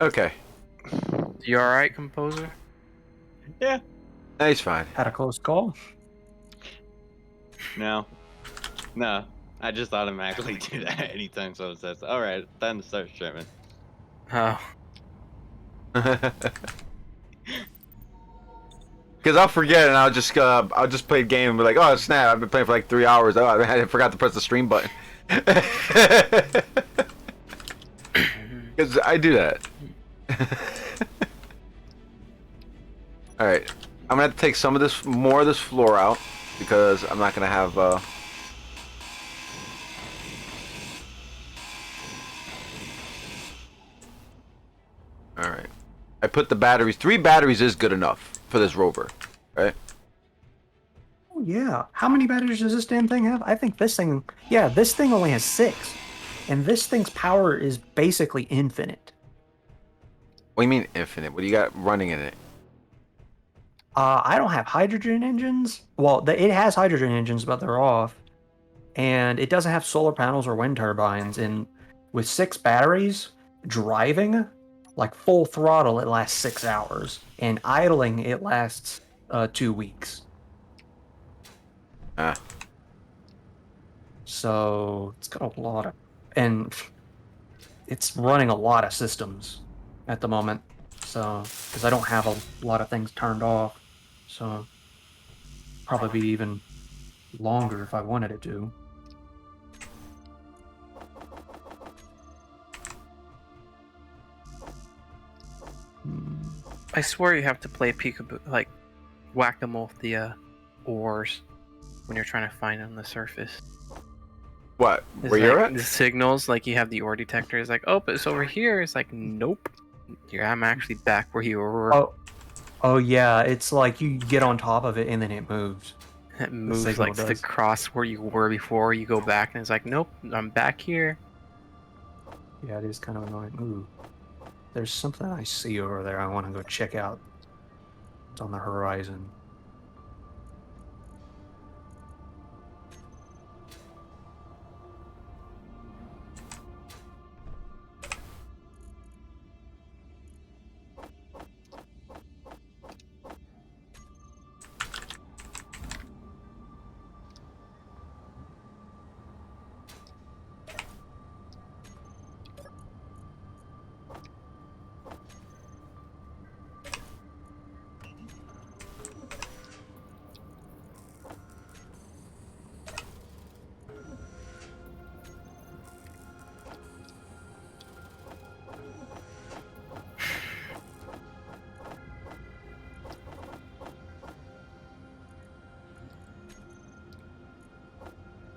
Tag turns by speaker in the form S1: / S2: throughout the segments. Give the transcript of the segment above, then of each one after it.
S1: Okay.
S2: You alright, composer?
S3: Yeah.
S1: No, he's fine.
S4: Had a close call.
S3: No. No. I just automatically do that anytime someone says, all right, time to start streaming.
S2: Oh.
S1: Because I'll forget and I'll just play a game and be like, oh snap, I've been playing for like 3 hours. Oh, I forgot to press the stream button. Because I do that. All right, I'm gonna have to take some of this, more of this floor out, because I'm not gonna have. All right, I put the batteries. 3 batteries is good enough for this rover, right?
S4: Oh yeah. How many batteries does this damn thing have? I think this thing. Yeah, this thing only has 6, and this thing's power is basically infinite.
S1: What do you mean infinite? What do you got running in it?
S4: I don't have hydrogen engines. Well, it has hydrogen engines, but they're off. And it doesn't have solar panels or wind turbines. And with 6 batteries, driving, like full throttle, it lasts 6 hours. And idling, it lasts 2 weeks.
S1: Ah.
S4: So it's got a lot of. And it's running a lot of systems at the moment. So, because I don't have a lot of things turned off. So, probably be even longer if I wanted it to.
S2: I swear you have to play peekaboo, like whack-a-mole with the ores when you're trying to find on the surface.
S1: What?
S2: It's
S1: Where you're
S2: like
S1: at?
S2: the signals, like you have the ore detector. It's like, oh, but it's over here. It's like, nope. I'm actually back where you were.
S4: Oh yeah, it's like you get on top of it and then it moves.
S2: It moves
S4: signal
S2: like to
S4: does.
S2: cross where you were before. You go back and it's like, nope, I'm back here.
S4: Yeah, it is kind of annoying. Ooh, there's something I see over there I want to go check out. It's on the horizon.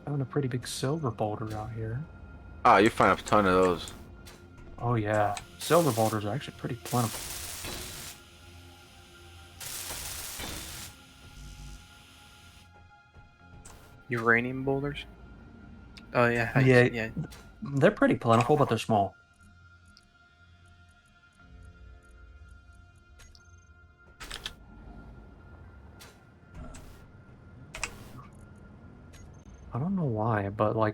S4: Found a pretty big silver boulder out here.
S1: Ah, you find a ton of those.
S4: Oh yeah, silver boulders are actually pretty plentiful.
S2: Uranium boulders. Oh yeah,
S4: Yeah, they're pretty plentiful, but they're small. I don't know why, but like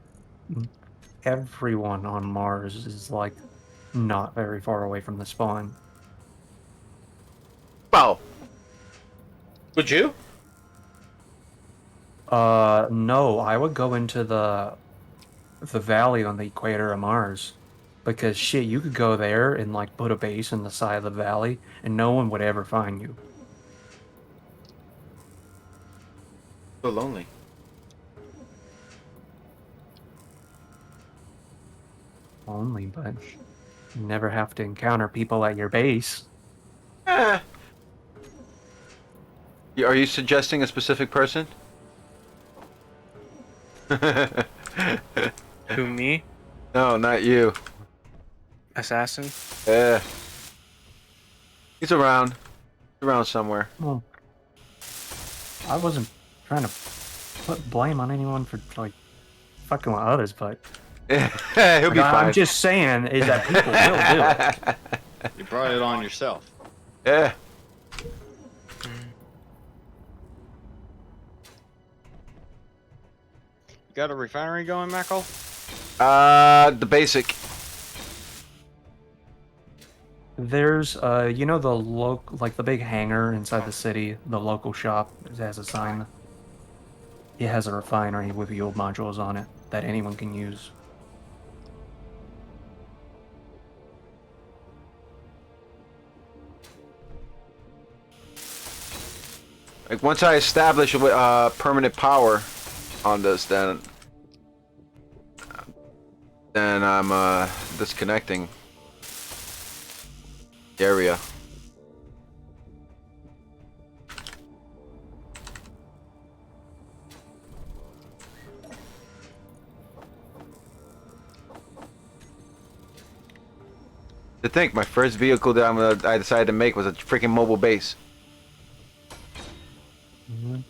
S4: everyone on Mars is like not very far away from the spawn.
S1: Well, would you?
S4: No, I would go into the valley on the equator of Mars. Because shit, you could go there and like put a base in the side of the valley and no one would ever find you.
S1: So lonely.
S4: Only, but you never have to encounter people at your base.
S1: Eh. Are you suggesting a specific person?
S2: Who, me?
S1: No, not you.
S2: Assassin?
S1: Yeah. He's around. He's around somewhere.
S4: Well, I wasn't trying to put blame on anyone for like fucking with others, but
S1: He'll be fine.
S4: I'm just saying is that people will do it.
S3: You brought it on yourself.
S1: Yeah.
S3: You got a refinery going, Makell?
S1: The basic.
S4: There's you know like the big hangar inside the city, the local shop has a sign. It has a refinery with fuel modules on it that anyone can use.
S1: Like once I establish permanent power on this, then I'm disconnecting the area. To think, my first vehicle that I decided to make was a freaking mobile base.
S4: Mhm.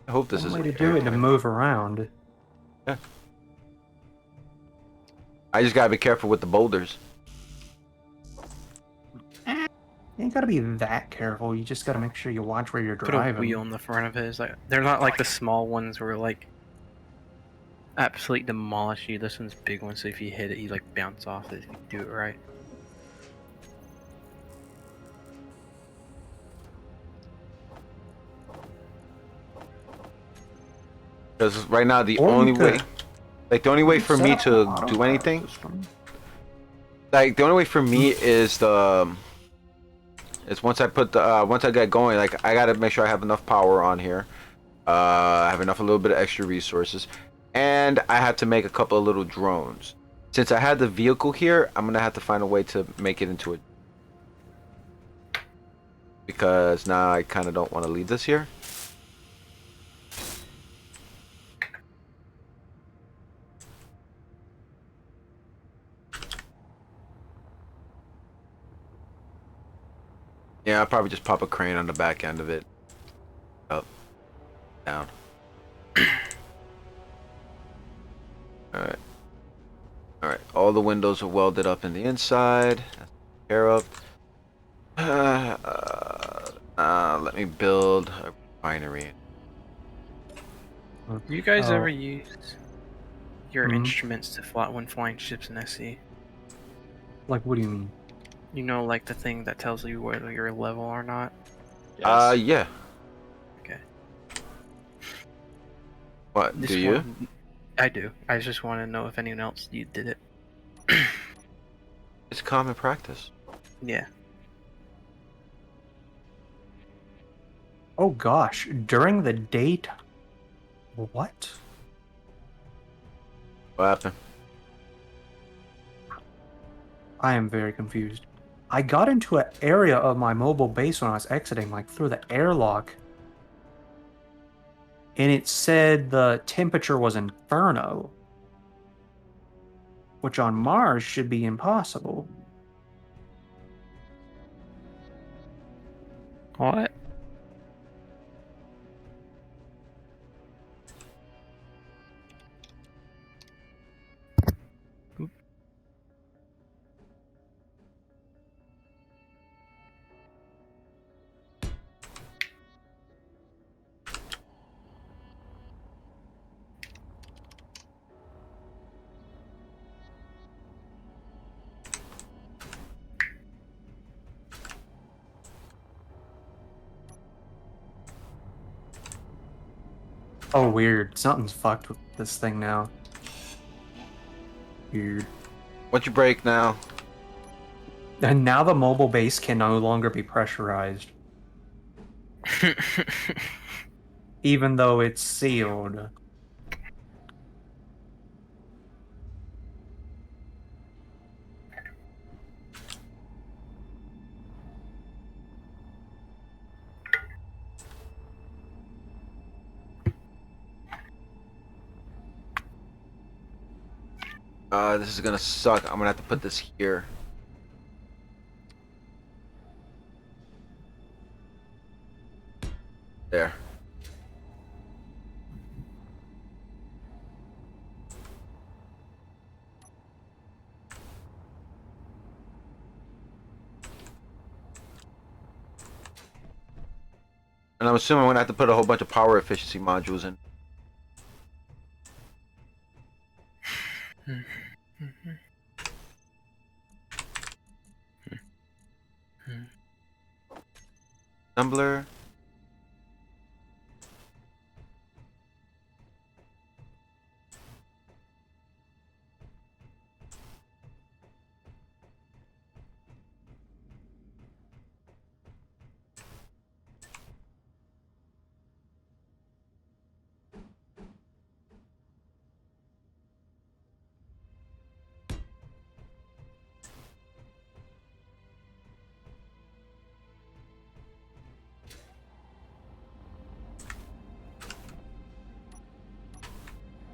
S1: I hope this
S4: One
S1: is
S4: way to do it to move around.
S1: Yeah. I just gotta be careful with the boulders.
S4: You ain't gotta be that careful. You just gotta make sure you watch where you're
S2: Put a
S4: driving.
S2: wheel in the front of it. It's like they're not like the small ones where like absolutely demolish you. This one's big one, so if you hit it, you like bounce off it if you do it right.
S1: Because right now the
S4: Or you
S1: only way,
S4: could-
S1: like the only way for
S4: set
S1: me
S4: up an
S1: to
S4: auto
S1: do
S4: pilot
S1: anything,
S4: system.
S1: like the only way for me is once I put the once I get going, like I gotta make sure I have enough power on here. I have enough, a little bit of extra resources, and I have to make a couple of little drones. Since I had the vehicle here, I'm gonna have to find a way to make it into a, because now I kind of don't want to leave this here. Yeah, I'll probably just pop a crane on the back end of it. Up, down. Alright. Alright, all the windows are welded up in the inside. That's taken care of. Let me build a refinery.
S2: You guys
S4: Oh.
S2: ever use your
S4: Mhm.
S2: instruments to fly when flying ships in SC?
S4: Like, what do you mean?
S2: You know, like the thing that tells you whether you're level or not.
S3: Yes.
S1: Yeah.
S2: Okay.
S1: What,
S2: This
S1: do you?
S2: one, I do. I just want to know if anyone else you did it.
S1: It's common practice.
S2: Yeah.
S4: Oh gosh, during the date. What?
S1: What happened?
S4: I am very confused. I got into an area of my mobile base when I was exiting, like through the airlock, and it said the temperature was inferno, which on Mars should be impossible.
S2: What?
S4: Oh, weird. Something's fucked with this thing now. Weird.
S1: Once you break now,
S4: And now the mobile base can no longer be pressurized, even though it's sealed.
S1: this is gonna suck. I'm gonna have to put this here. There. And I'm assuming I'm gonna have to put a whole bunch of power efficiency modules in. Tumblr.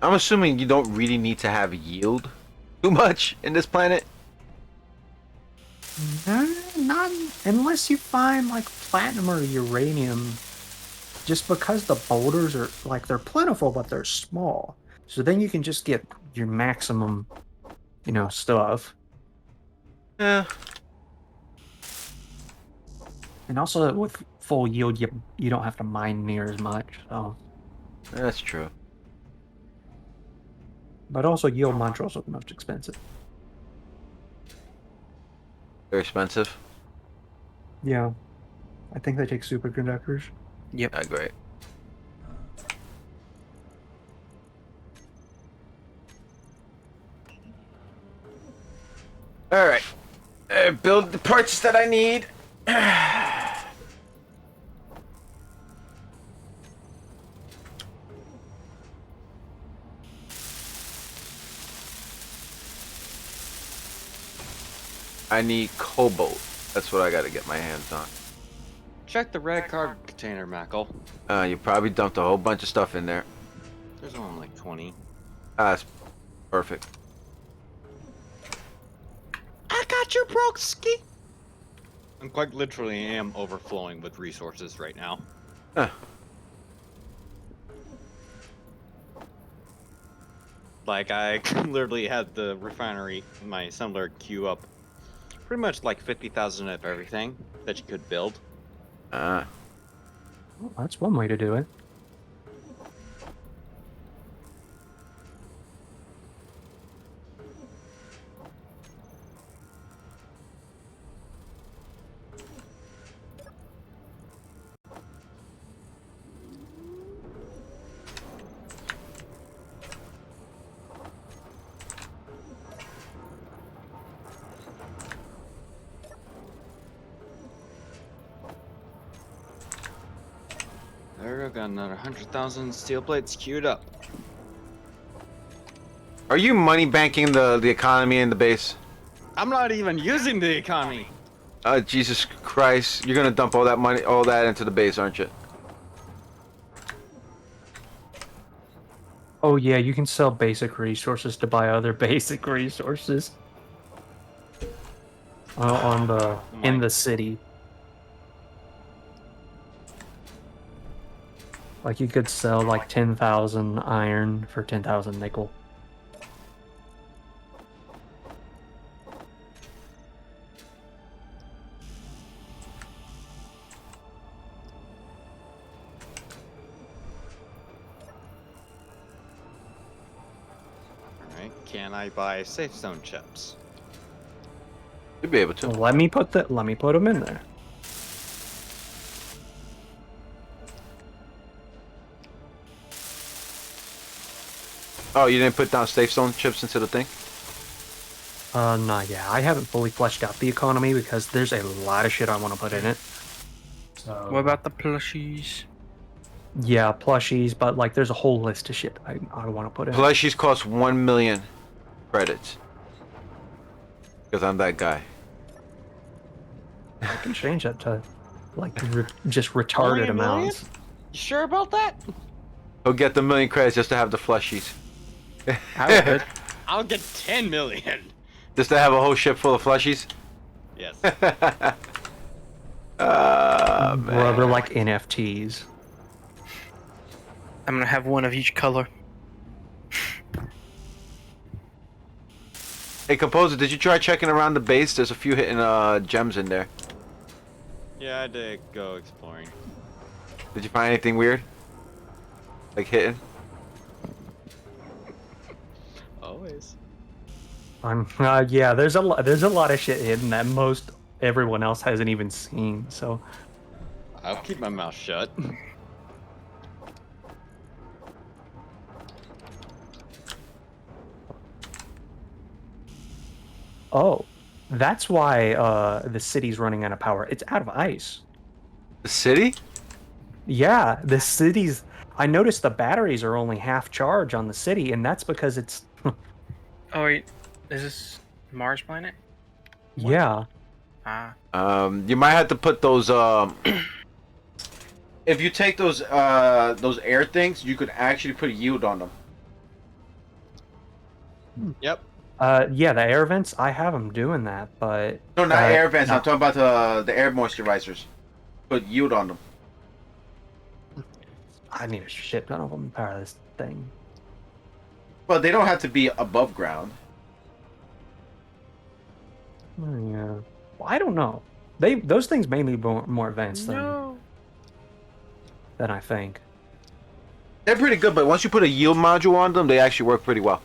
S1: I'm assuming you don't really need to have yield too much in this planet.
S4: Not unless you find like platinum or uranium. Just because the boulders are like they're plentiful, but they're small. So then you can just get your maximum, stuff.
S1: Yeah,
S4: And also with full yield, you don't have to mine near as much. So,
S1: that's true.
S4: but also yield mines are also the most expensive.
S1: They're expensive.
S4: Yeah, I think they take superconductors.
S2: Yep.
S1: Ah, great. All right. Build the parts that I need. I need cobalt. That's what I got to get my hands on.
S3: Check the red card container, Makell.
S1: You probably dumped a whole bunch of stuff in there.
S3: There's only like 20.
S1: That's perfect.
S3: I got you, broski. I'm quite literally am overflowing with resources right now.
S1: Huh.
S3: Like, I literally had the refinery, my assembler, queue up pretty much like 50,000 of everything that you could build.
S4: Well, that's one way to do it.
S3: There we go, got another 100,000 steel plates queued up.
S1: Are you money banking the economy in the base?
S3: I'm not even using the economy.
S1: Jesus Christ! You're gonna dump all that money, all that into the base, aren't you?
S4: Oh yeah, you can sell basic resources to buy other basic resources. On the in the city. Like you could sell like 10,000 iron for 10,000 nickel.
S3: Alright, can I buy safe zone chips?
S1: You'll be able to.
S4: Let me put them in there.
S1: Oh, you didn't put down safe zone chips into the thing?
S4: Nah, yeah, I haven't fully fleshed out the economy because there's a lot of shit I want to put in it. So,
S2: What about the plushies?
S4: yeah, plushies, but like there's a whole list of shit I want to put in.
S1: Plushies cost 1 million credits. Because I'm that guy.
S4: I can change that to like just
S3: Only
S4: retarded
S3: $1 million?
S4: amounts.
S3: You sure about that?
S1: He'll get the 1 million credits just to have the plushies.
S2: I would.
S3: I'll get 10 million.
S1: Just to have a whole ship full of plushies?
S3: Yes.
S1: Man.
S4: Bro, they're like NFTs.
S2: I'm gonna have one of each color.
S1: Hey, Composer, did you try checking around the base? There's a few hidden gems in there.
S3: Yeah, I did go exploring.
S1: Did you find anything weird? Like hidden?
S3: Always.
S4: Yeah, there's a lot of shit hidden that most everyone else hasn't even seen. So
S3: I'll keep my mouth shut.
S4: Oh, that's why the city's running out of power. It's out of ice.
S1: The city?
S4: Yeah, the city's. I noticed the batteries are only half charge on the city, and that's because it's.
S2: Oh wait, is this Mars planet?
S4: Yeah.
S2: Ah,
S1: You might have to put those if you take those air things, you could actually put yield on them.
S3: Yep.
S4: Yeah, the air vents. I have them doing that, but
S1: No, not air vents.
S4: no.
S1: I'm talking about the air moisturizers. Put yield on them.
S4: I need a shit ton of them to power this thing.
S1: Well, they don't have to be above ground.
S4: Oh, yeah. Well, I don't know. Those things mainly more vents
S2: no.
S4: than I think.
S1: They're pretty good, but once you put a yield module on them, they actually work pretty well.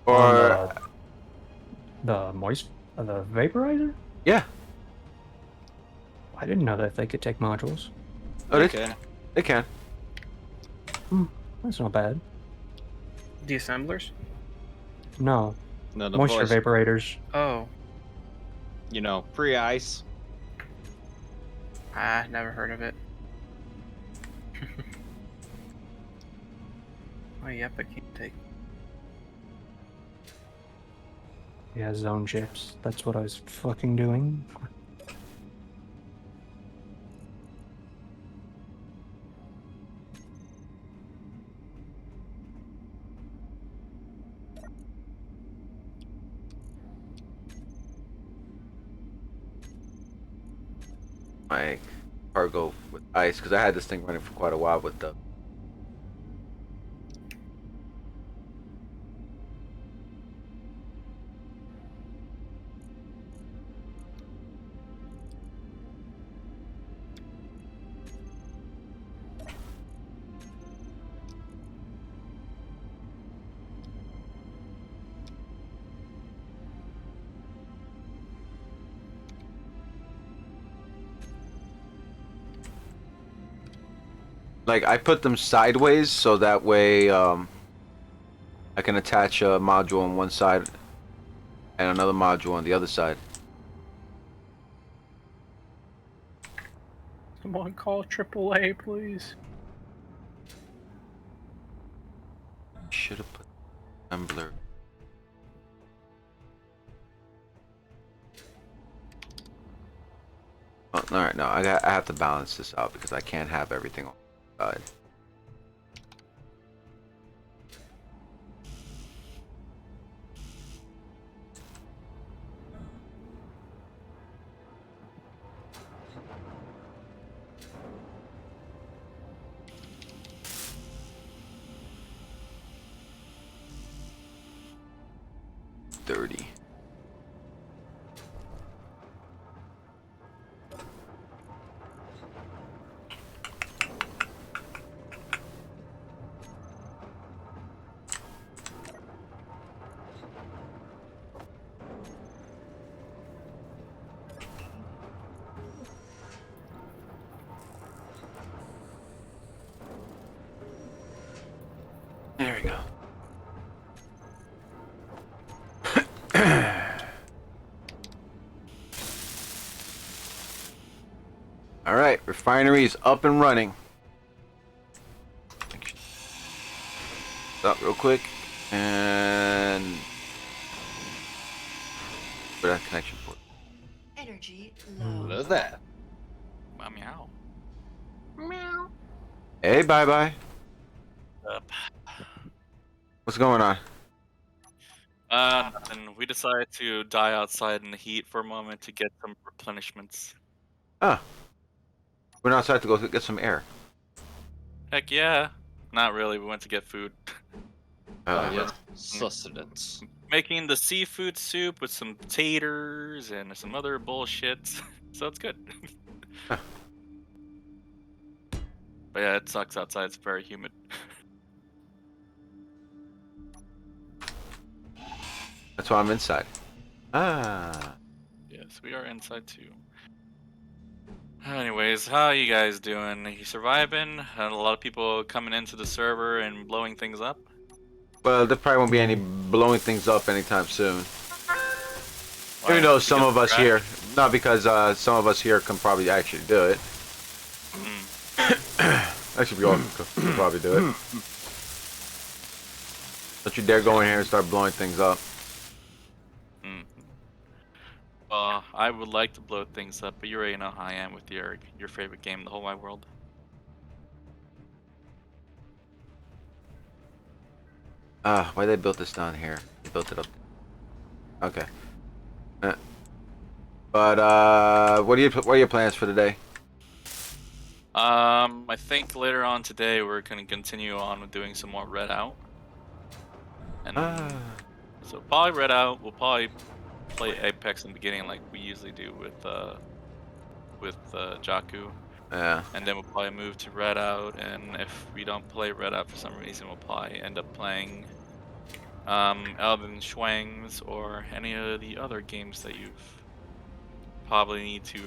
S1: Or
S4: On the vaporizer.
S1: yeah,
S4: I didn't know that they could take modules.
S1: oh,
S3: Okay.
S1: they can.
S4: That's not bad.
S2: The assemblers?
S4: No,
S3: No, the
S4: moisture
S3: voice,
S4: vaporators.
S2: Oh,
S3: you know, free ice.
S2: I never heard of it. Oh, yep, I can't take.
S4: Yeah, zone chips. That's what I was fucking doing.
S1: My cargo with ice, because I had this thing running for quite a while with the. Like, I put them sideways so that way I can attach a module on one side and another module on the other side.
S2: Someone call AAA, please.
S1: Should have put assembler. Oh, all right, no, I have to balance this out because I can't have everything on one side. Dirty. There we go. All right, refinery is up and running. Stop real quick and put that connection port.
S5: Energy low.
S3: Look at that.
S6: Meow.
S5: Meow.
S1: Hey, bye bye.
S6: Up.
S1: What's going on?
S6: Nothing. We decided to die outside in the heat for a moment to get some replenishments.
S1: Oh, we're outside to go get some air.
S6: Heck yeah. Not really. We went to get food.
S3: Oh, yeah. Sustenance.
S6: Making the seafood soup with some taters and some other bullshit. So it's good.
S1: Huh.
S6: But yeah, it sucks outside. It's very humid.
S1: That's why I'm inside. Ah.
S6: Yeah. Yes, we are inside too. Anyways, how you guys doing? You surviving? A lot of people coming into the server and blowing things up?
S1: Well, there probably won't be any blowing things up anytime soon.
S6: Why?
S1: Even though some
S6: Because
S1: of us
S6: crash?
S1: here, not because some of us here can probably actually do it. Actually, we all could probably do it. Don't you dare go in here and start blowing things up.
S6: I would like to blow things up, but you already know how I am with your favorite game in the whole wide world.
S1: Why they built this down here? They built it up. Okay. But what are your plans for today?
S6: I think later on today we're gonna continue on with doing some more Red Out. And so probably Red Out, we'll probably play Apex in the beginning like we usually do with Jakku.
S1: Yeah.
S6: And then we'll probably move to Red Out, and if we don't play Red Out for some reason, we'll probably end up playing Elden Schwangs or any of the other games that you've probably need to,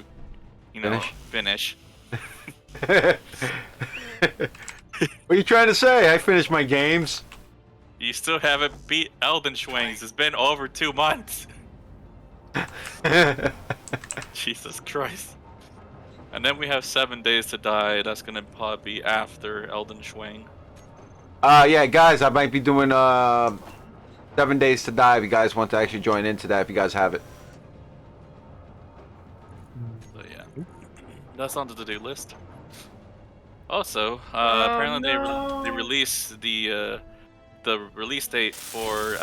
S6: finish.
S1: What are you trying to say? I finished my games.
S6: You still haven't beat Elden Schwangs. It's been over 2 months. Jesus Christ. And then we have 7 days to die. That's gonna probably be after Elden Schwang.
S1: Yeah, guys, I might be doing 7 days to die. If you guys want to actually join into that, if you guys have it.
S6: So yeah, that's on the to-do list. Also, apparently they released the release date for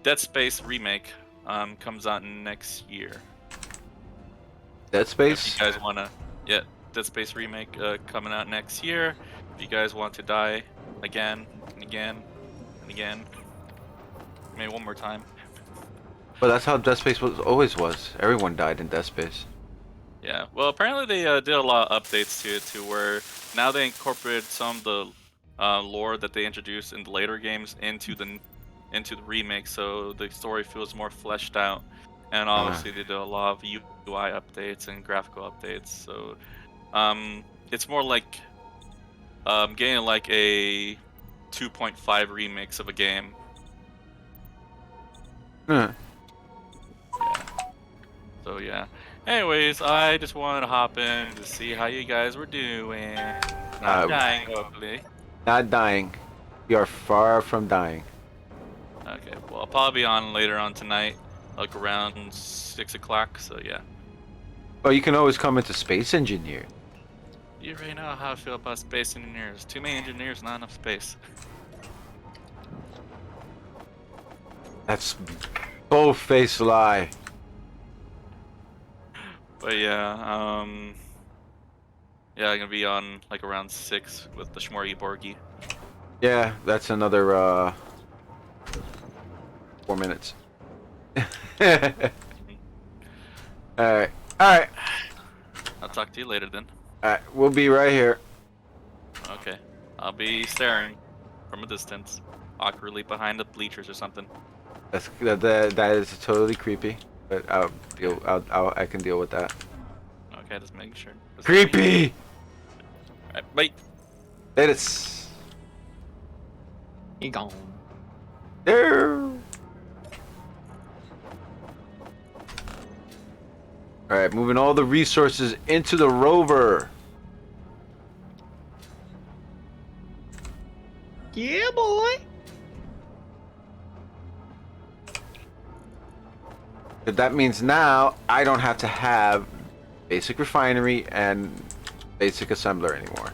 S6: Dead Space remake comes out next year.
S1: Dead Space?
S6: If you guys wanna, Dead Space remake coming out next year. If you guys want to die again and again and again, maybe one more time.
S1: But that's how Dead Space always was. Everyone died in Dead Space.
S6: Yeah, well, apparently they did a lot of updates to it too, where now they incorporated some of the lore that they introduced in the later games into the remake, so the story feels more fleshed out. And obviously they did a lot of UI updates and graphical updates, so it's more like getting like a 2.5 remix of a game.
S1: Huh.
S6: So yeah. Anyways, I just wanted to hop in to see how you guys were doing. Not dying, hopefully.
S1: Not dying. You are far from dying.
S6: Okay, well, I'll probably be on later on tonight, like around 6 o'clock, so yeah.
S1: Well, you can always come into Space Engineer.
S6: You already know how I feel about space engineers. Too many engineers, not enough space.
S1: That's bold-faced lie.
S6: But yeah, I'm gonna be on like around 6 with the Shmorgy Borgy.
S1: Yeah, that's another 4 minutes. Alright. Alright.
S6: I'll talk to you later then.
S1: Alright, we'll be right here.
S6: Okay. I'll be staring from a distance, awkwardly behind the bleachers or something.
S1: That is totally creepy, but I can deal with that.
S6: Okay, just making sure.
S1: Creepy!
S6: Alright, bye.
S1: It is.
S3: He gone.
S1: There. Alright, moving all the resources into the rover.
S3: Yeah, boy.
S1: That means now I don't have to have basic refinery and basic assembler anymore.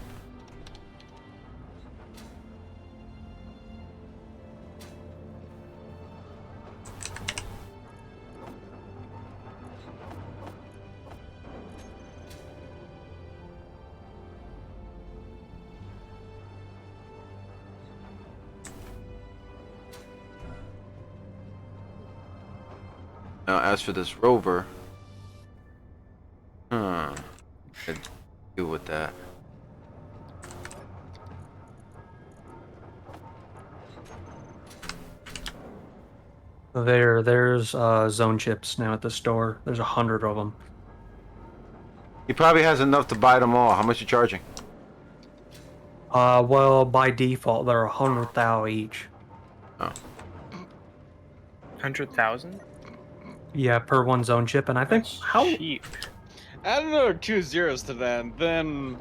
S1: Now, as for this rover, what to do with that?
S4: There's zone chips now at the store. There's 100 of them.
S1: He probably has enough to buy them all. How much you charging?
S4: Well, by default, they're 100 thou each.
S1: Oh.
S2: 100,000?
S4: Yeah, per one zone chip, and I think
S2: That's
S4: how
S2: cheap.
S3: Add another 2 zeros to that, then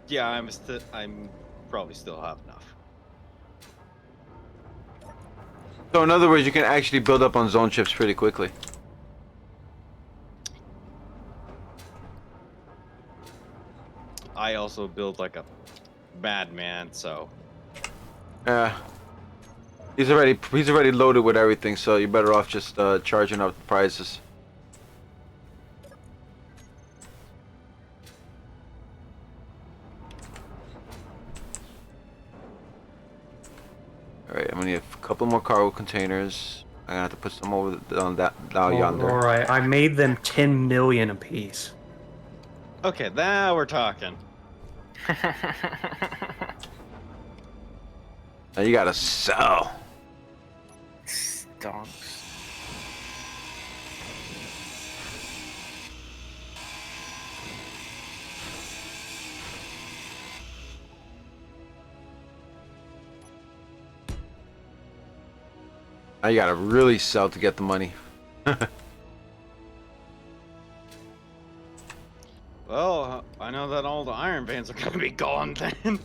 S3: yeah, I'm probably still have enough.
S1: So in other words, you can actually build up on zone chips pretty quickly.
S3: I also build like a madman, so
S1: Yeah. He's already loaded with everything, so you're better off just charging up the prices. Alright, I'm gonna need a couple more cargo containers. I'm gonna have to put some over on that down yonder.
S4: all right, I made them 10 million apiece.
S3: okay, now we're talking.
S1: Now you gotta sell.
S2: Stonks.
S1: Now you gotta really sell to get the money.
S3: Well, I know that all the iron veins are gonna be gone then.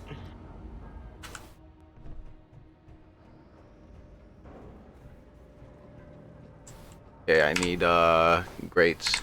S1: Okay, I need grates.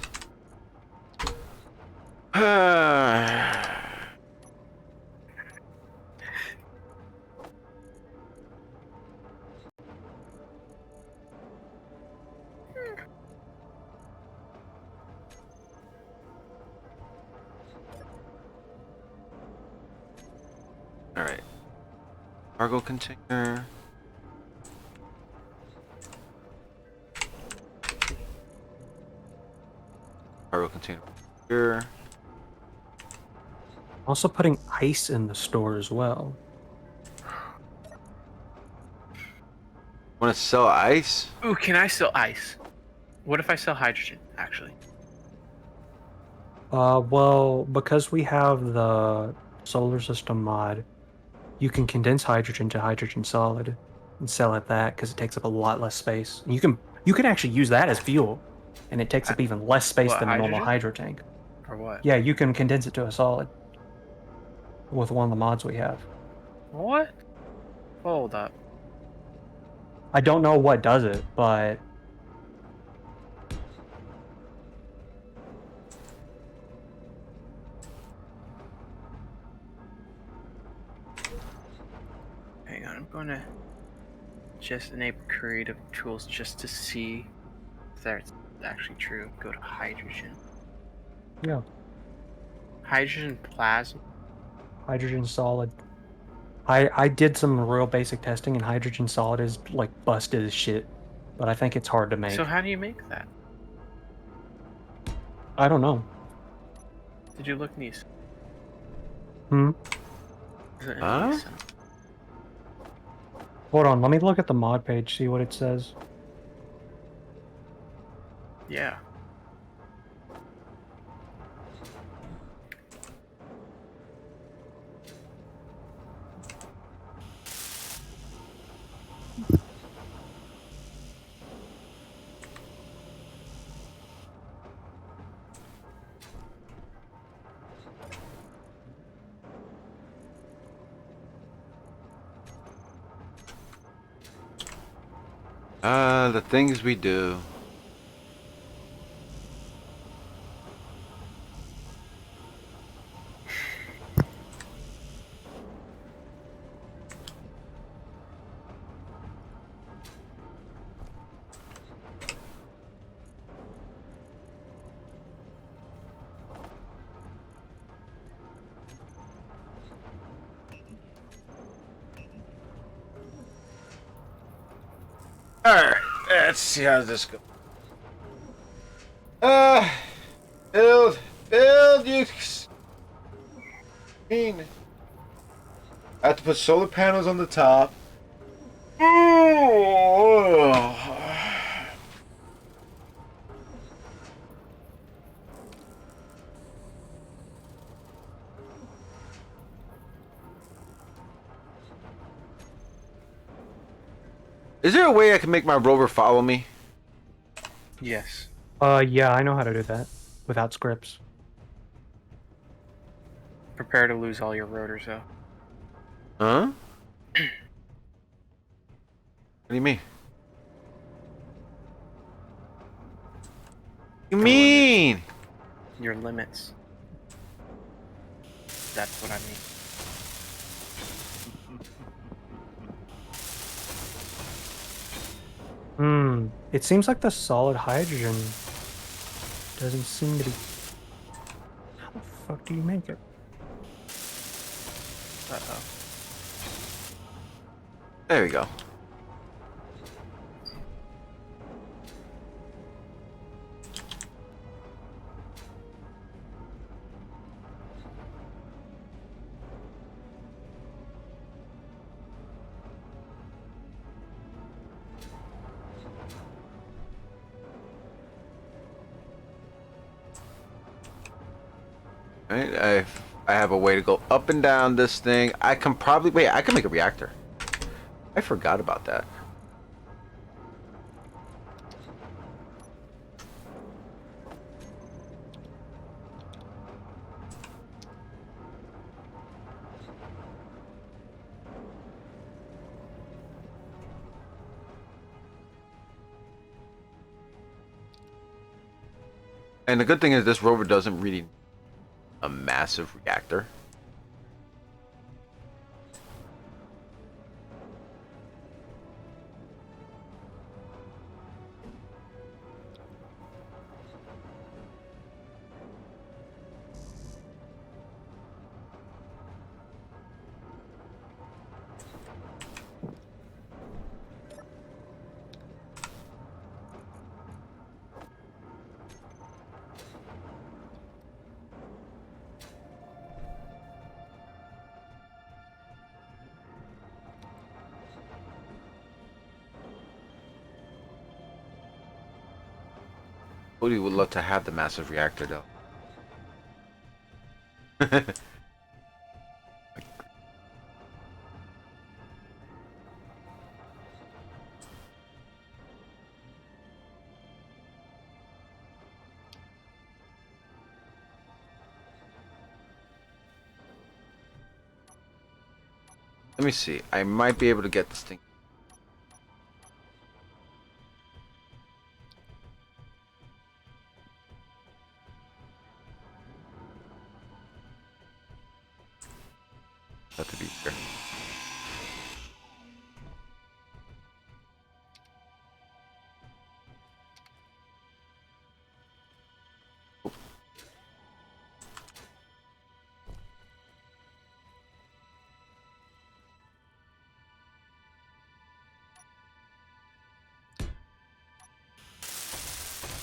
S1: Alright. Cargo container. Cargo container here.
S4: Also putting ice in the store as well.
S1: Wanna sell ice?
S2: Ooh, can I sell ice? What if I sell hydrogen, actually?
S4: Well, because we have the solar system mod, you can condense hydrogen to hydrogen solid and sell it that because it takes up a lot less space. And you can actually use that as fuel, and it takes up even less space
S2: What,
S4: than a normal
S2: hydrogen?
S4: hydro tank.
S2: Or what?
S4: Yeah, you can condense it to a solid with one of the mods we have.
S2: What? Hold up.
S4: I don't know what does it, but
S2: Hang on, I'm gonna just enable creative tools just to see if that's actually true. Go to hydrogen.
S4: yeah,
S2: Hydrogen plasma.
S4: hydrogen solid. I did some real basic testing, and hydrogen solid is like busted as shit. But I think it's hard to make.
S2: So how do you make that?
S4: I don't know.
S2: Did you look in these?
S4: Hmm.
S2: Is it in
S1: Huh?
S2: these?
S4: Hold on, let me look at the mod page, see what it says.
S2: Yeah.
S1: The things we do. Alright, let's see how this goes. Build, you. I have to put solar panels on the top. Is there a way I can make my rover follow me?
S2: Yes.
S4: Yeah, I know how to do that without scripts.
S2: Prepare to lose all your rotors, though.
S1: Huh? What do you mean? You
S2: The
S1: mean?
S2: Your limits. That's what I mean.
S4: It seems like the solid hydrogen doesn't seem to be. How the fuck do you make it?
S2: Uh-oh.
S1: There we go. Right, I have a way to go up and down this thing. I can probably wait. I can make a reactor. I forgot about that. And the good thing is this rover doesn't really need a massive reactor. Cody would love to have the massive reactor though. Let me see. I might be able to get this thing. Have to be here.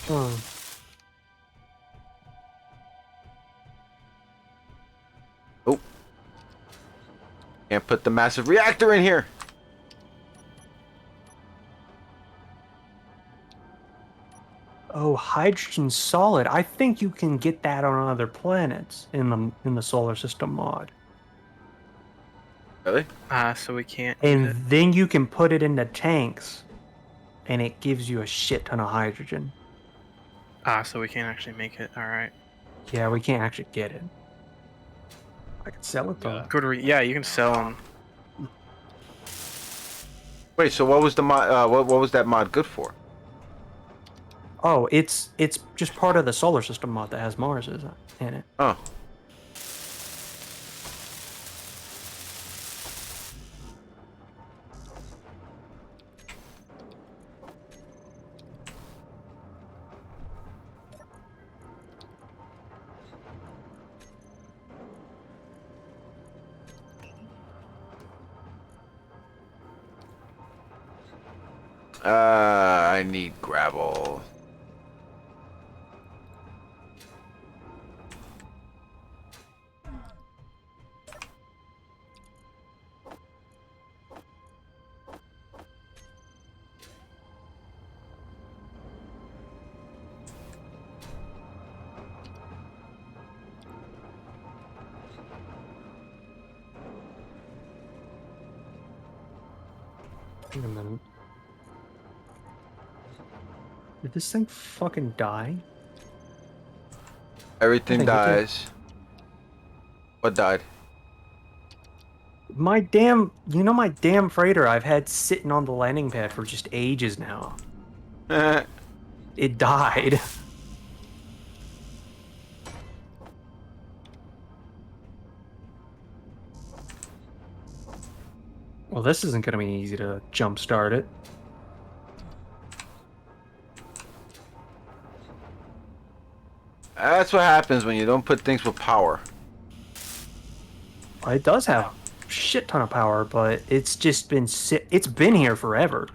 S4: Hmm.
S1: Oh. Can't put the massive reactor in here.
S4: Oh, hydrogen solid. I think you can get that on other planets in the solar system mod.
S1: Really?
S2: So we can't
S4: And
S2: use it.
S4: then you can put it into tanks and it gives you a shit ton of hydrogen.
S2: So we can't actually make it. Alright.
S4: Yeah, we can't actually get it. I could sell it though.
S3: Yeah.
S2: Go to yeah, you can sell them.
S1: Wait, so what was the mod? What was that mod good for?
S4: Oh, it's just part of the solar system mod that has Mars in it.
S1: Oh. I need gravel.
S4: Wait a minute. Did this thing fucking die?
S1: Everything
S4: think it did.
S1: dies. What died?
S4: My damn, my damn freighter I've had sitting on the landing pad for just ages now. It died. Well, this isn't going to be easy to jumpstart it.
S1: That's what happens when you don't put things with power.
S4: It does have a shit ton of power, but it's just been it's been here forever.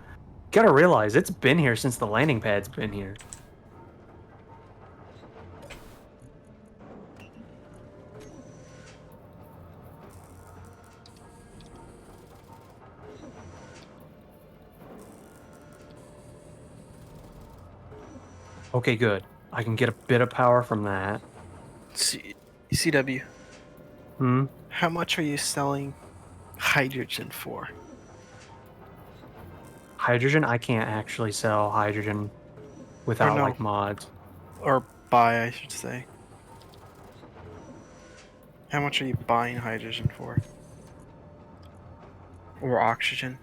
S4: Gotta realize it's been here since the landing pad's been here. Okay, good. I can get a bit of power from that.
S2: CW,
S4: Hmm.
S2: how much are you selling hydrogen for?
S4: Hydrogen, I can't actually sell hydrogen without
S2: no.
S4: like mods.
S2: Or buy, I should say. How much are you buying hydrogen for? Or oxygen?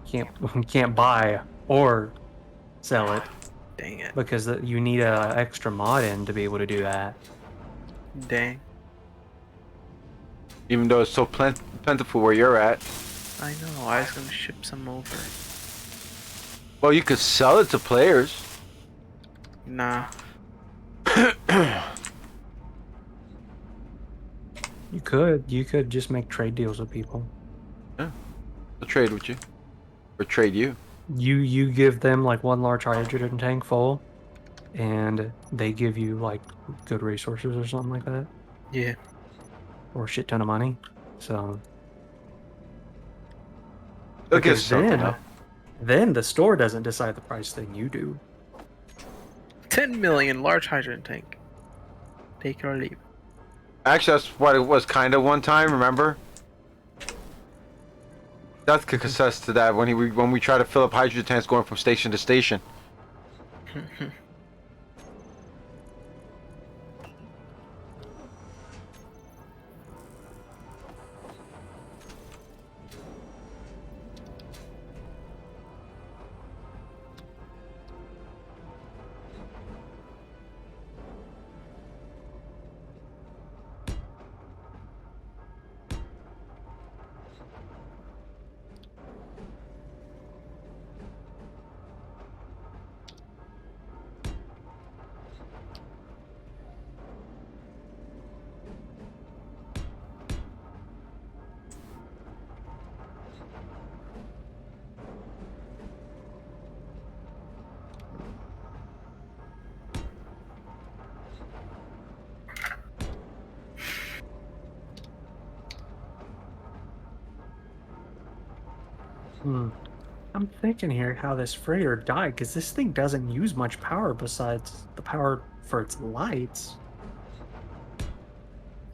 S4: Can't buy or sell it
S2: Dang it.
S4: because you need a extra mod in to be able to do that.
S2: Dang.
S1: Even though it's so plentiful where you're at.
S2: I know, I was gonna ship some over.
S1: Well, you could sell it to players.
S2: Nah.
S4: You could just make trade deals with people.
S1: I'll trade with you. Or trade you.
S4: You give them like one large hydrogen tank full, and they give you like good resources or something like that,
S2: Yeah.
S4: or a shit ton of money. So
S1: They'll give
S4: because
S1: something up.
S4: then the store doesn't decide the price, then you do.
S2: 10 million large hydrogen tank. Take it or leave.
S1: Actually, that's what it was kind of one time, remember? That could attest to that when we try to fill up hydrogen tanks going from station to station.
S4: I'm thinking here how this freighter died because this thing doesn't use much power besides the power for its lights.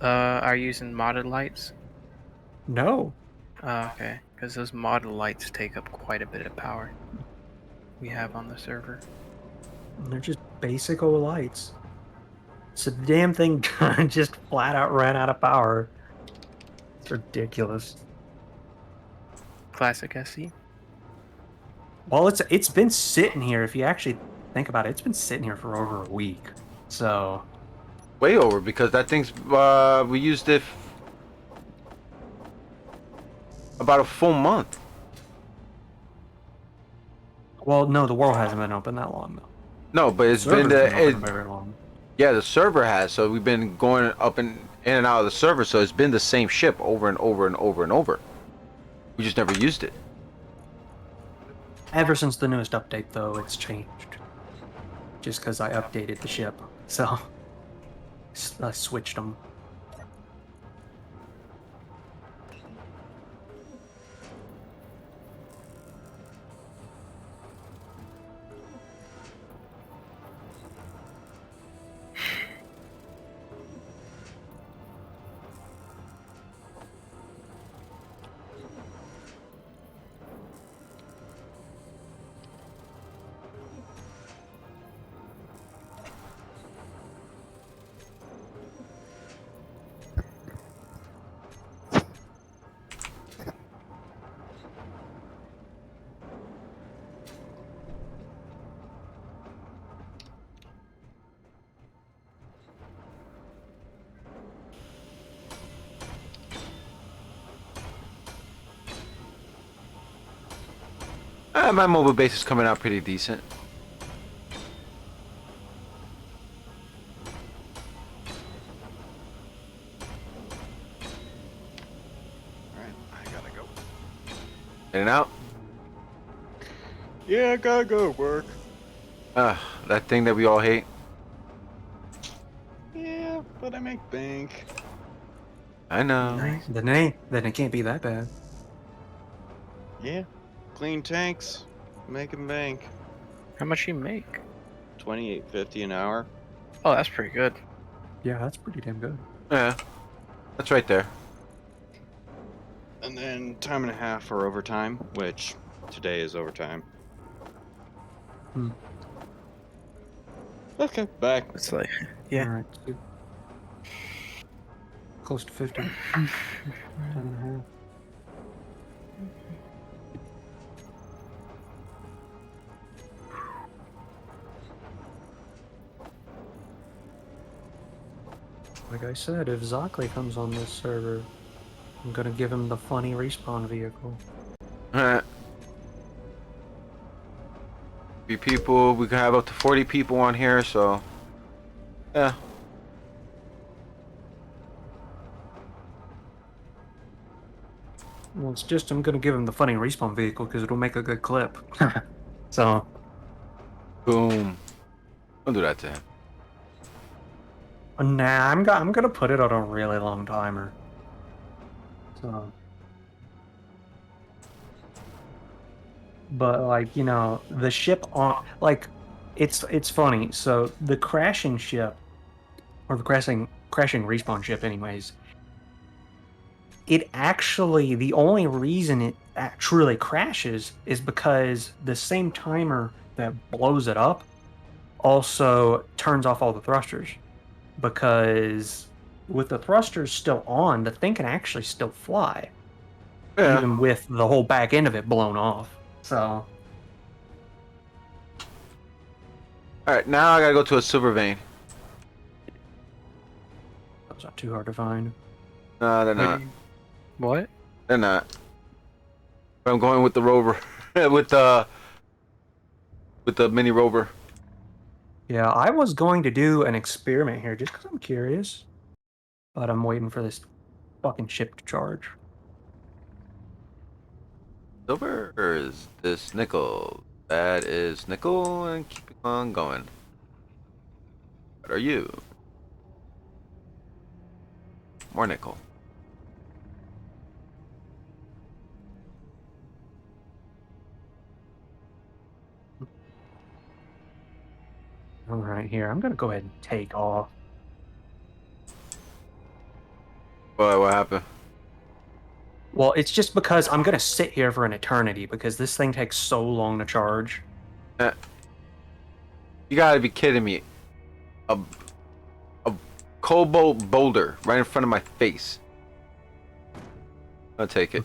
S2: Are you using modded lights?
S4: No,
S2: Okay. Because those modded lights take up quite a bit of power. We have on the server.
S4: they're just basic old lights. So the damn thing just flat out ran out of power. It's ridiculous.
S2: Classic SE.
S4: Well, it's been sitting here. If you actually think about it, it's been sitting here for over a week. So
S1: Way over, because that thing's, we used it about a full month.
S4: well, no, the world hasn't been open that long though.
S1: No, but it's been
S4: Server's been open
S1: the,
S4: very long.
S1: yeah, the server has, so we've been going up and in and out of the server, so it's been the same ship over and over and over and over. We just never used it.
S4: Ever since the newest update, though, it's changed. Just because I updated the ship, so I switched them.
S1: My mobile base is coming out pretty decent.
S3: Alright, I gotta go.
S1: In and out.
S3: Yeah, I gotta go to work.
S1: That thing that we all hate.
S3: Yeah, but I make bank.
S1: I know.
S2: Nice.
S4: Then it can't be that bad.
S3: Yeah. Clean tanks. Making bank.
S2: How much you make?
S3: 28.50 an hour.
S2: Oh, that's pretty good.
S4: Yeah, that's pretty damn good.
S1: Yeah, that's right there.
S3: And then time and a half for overtime, which today is overtime.
S4: Hmm.
S3: Okay, back.
S2: It's like,
S4: All
S2: yeah.
S4: right. Close to 50. 10 and a half. Like I said, if Zockley comes on this server, I'm gonna give him the funny respawn vehicle.
S1: Few people. We can have up to 40 people on here, so yeah.
S4: Well, it's just I'm gonna give him the funny respawn vehicle because it'll make a good clip. So,
S1: Boom. Don't do that to him.
S4: nah, I'm gonna put it on a really long timer. So, but like the ship on like it's funny. So the crashing ship or the crashing respawn ship, anyways. It actually the only reason it truly crashes is because the same timer that blows it up also turns off all the thrusters because with the thrusters still on, the thing can actually still fly,
S1: Yeah.
S4: even with the whole back end of it blown off. So,
S1: All right, now I gotta go to a silver vein.
S4: that's not too hard to find.
S1: No, they're not.
S2: What?
S1: They're not. But I'm going with the rover, with the mini rover.
S4: Yeah, I was going to do an experiment here just because I'm curious, but I'm waiting for this fucking ship to charge.
S1: Silver or is this nickel? That is nickel, and keep it on going. What are you? More nickel.
S4: All right, here. I'm gonna go ahead and take off.
S1: What happened?
S4: Well, it's just because I'm gonna sit here for an eternity because this thing takes so long to charge.
S1: Eh, You gotta be kidding me. A, a cobalt boulder right in front of my face. I'll take it.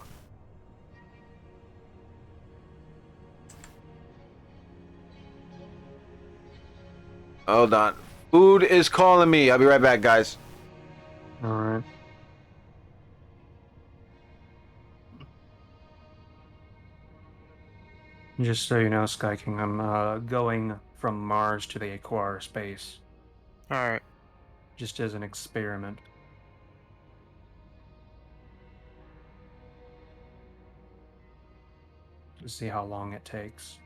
S1: Hold on. Food is calling me. I'll be right back, guys.
S4: All right. Just so you know, Sky King, I'm going from Mars to the Aquar space
S2: Alright.
S4: just as an experiment. To see how long it takes.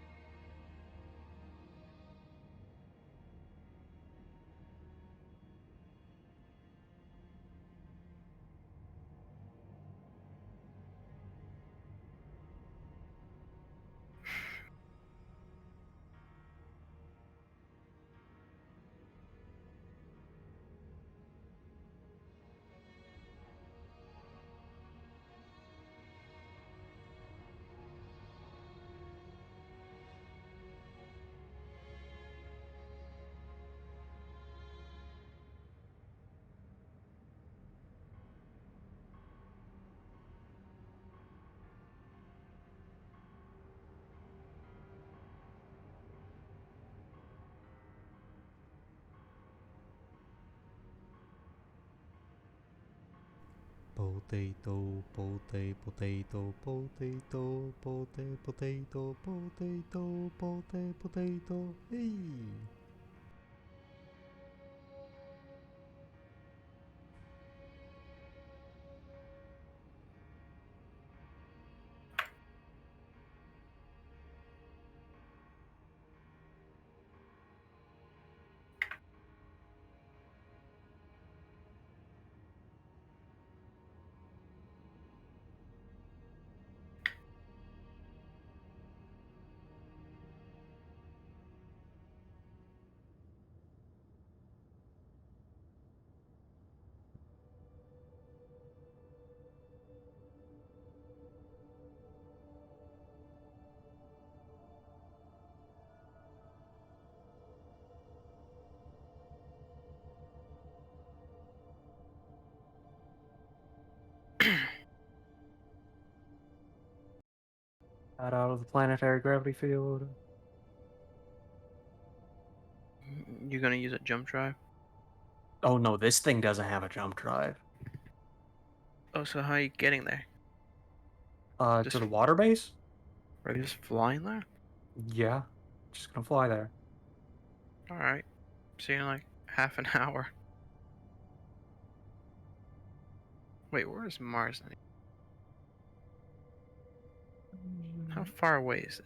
S7: Potato, potato, potato, potato, potato, potato, potato, potato, potato. Hey.
S4: Got out of the planetary gravity field.
S2: You gonna use a jump drive?
S4: Oh no, this thing doesn't have a jump drive.
S2: Oh, so how are you getting there?
S4: To
S2: Just-
S4: the water base?
S2: Are you just flying there?
S4: Yeah. Just gonna fly there.
S2: Alright. See you in like half an hour. Wait, where is Mars? How far away is it?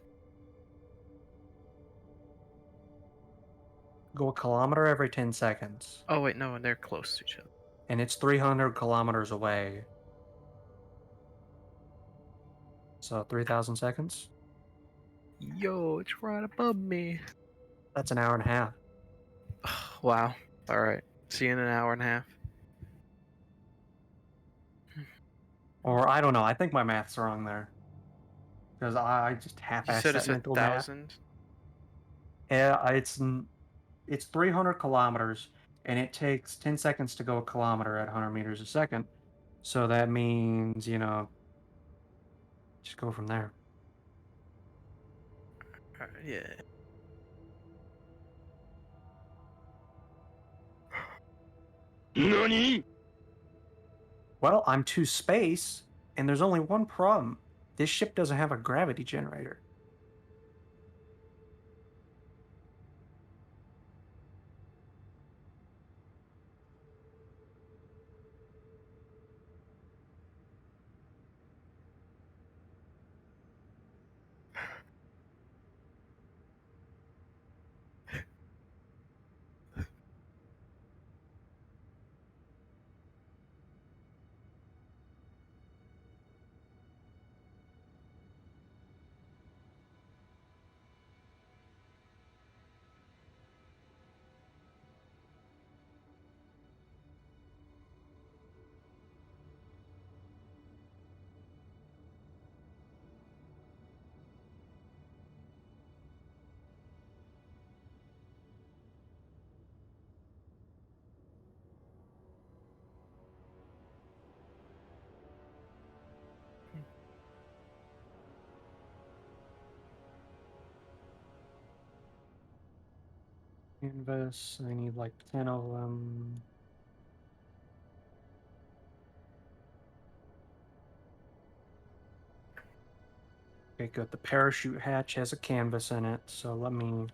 S4: Go a kilometer every 10 seconds.
S2: Oh wait, no, they're close to each other.
S4: And it's 300 kilometers away. So 3,000 seconds?
S2: Yo, it's right above me.
S4: That's an hour and a half.
S2: Wow. Alright. See you in an hour and a half.
S4: Or I don't know. I think my math's wrong there. Because I just
S2: You
S4: half-assed
S2: said
S4: that
S2: it's
S4: mental math.
S2: 1,000?
S4: Yeah, it's 300 kilometers, and it takes 10 seconds to go a kilometer at 100 meters a second. So that means, just go from there.
S2: Yeah.
S4: Well, I'm to space, and there's only one problem. This ship doesn't have a gravity generator. Canvas, I need like 10 of them. Okay, good. The parachute hatch has a canvas in it, so let me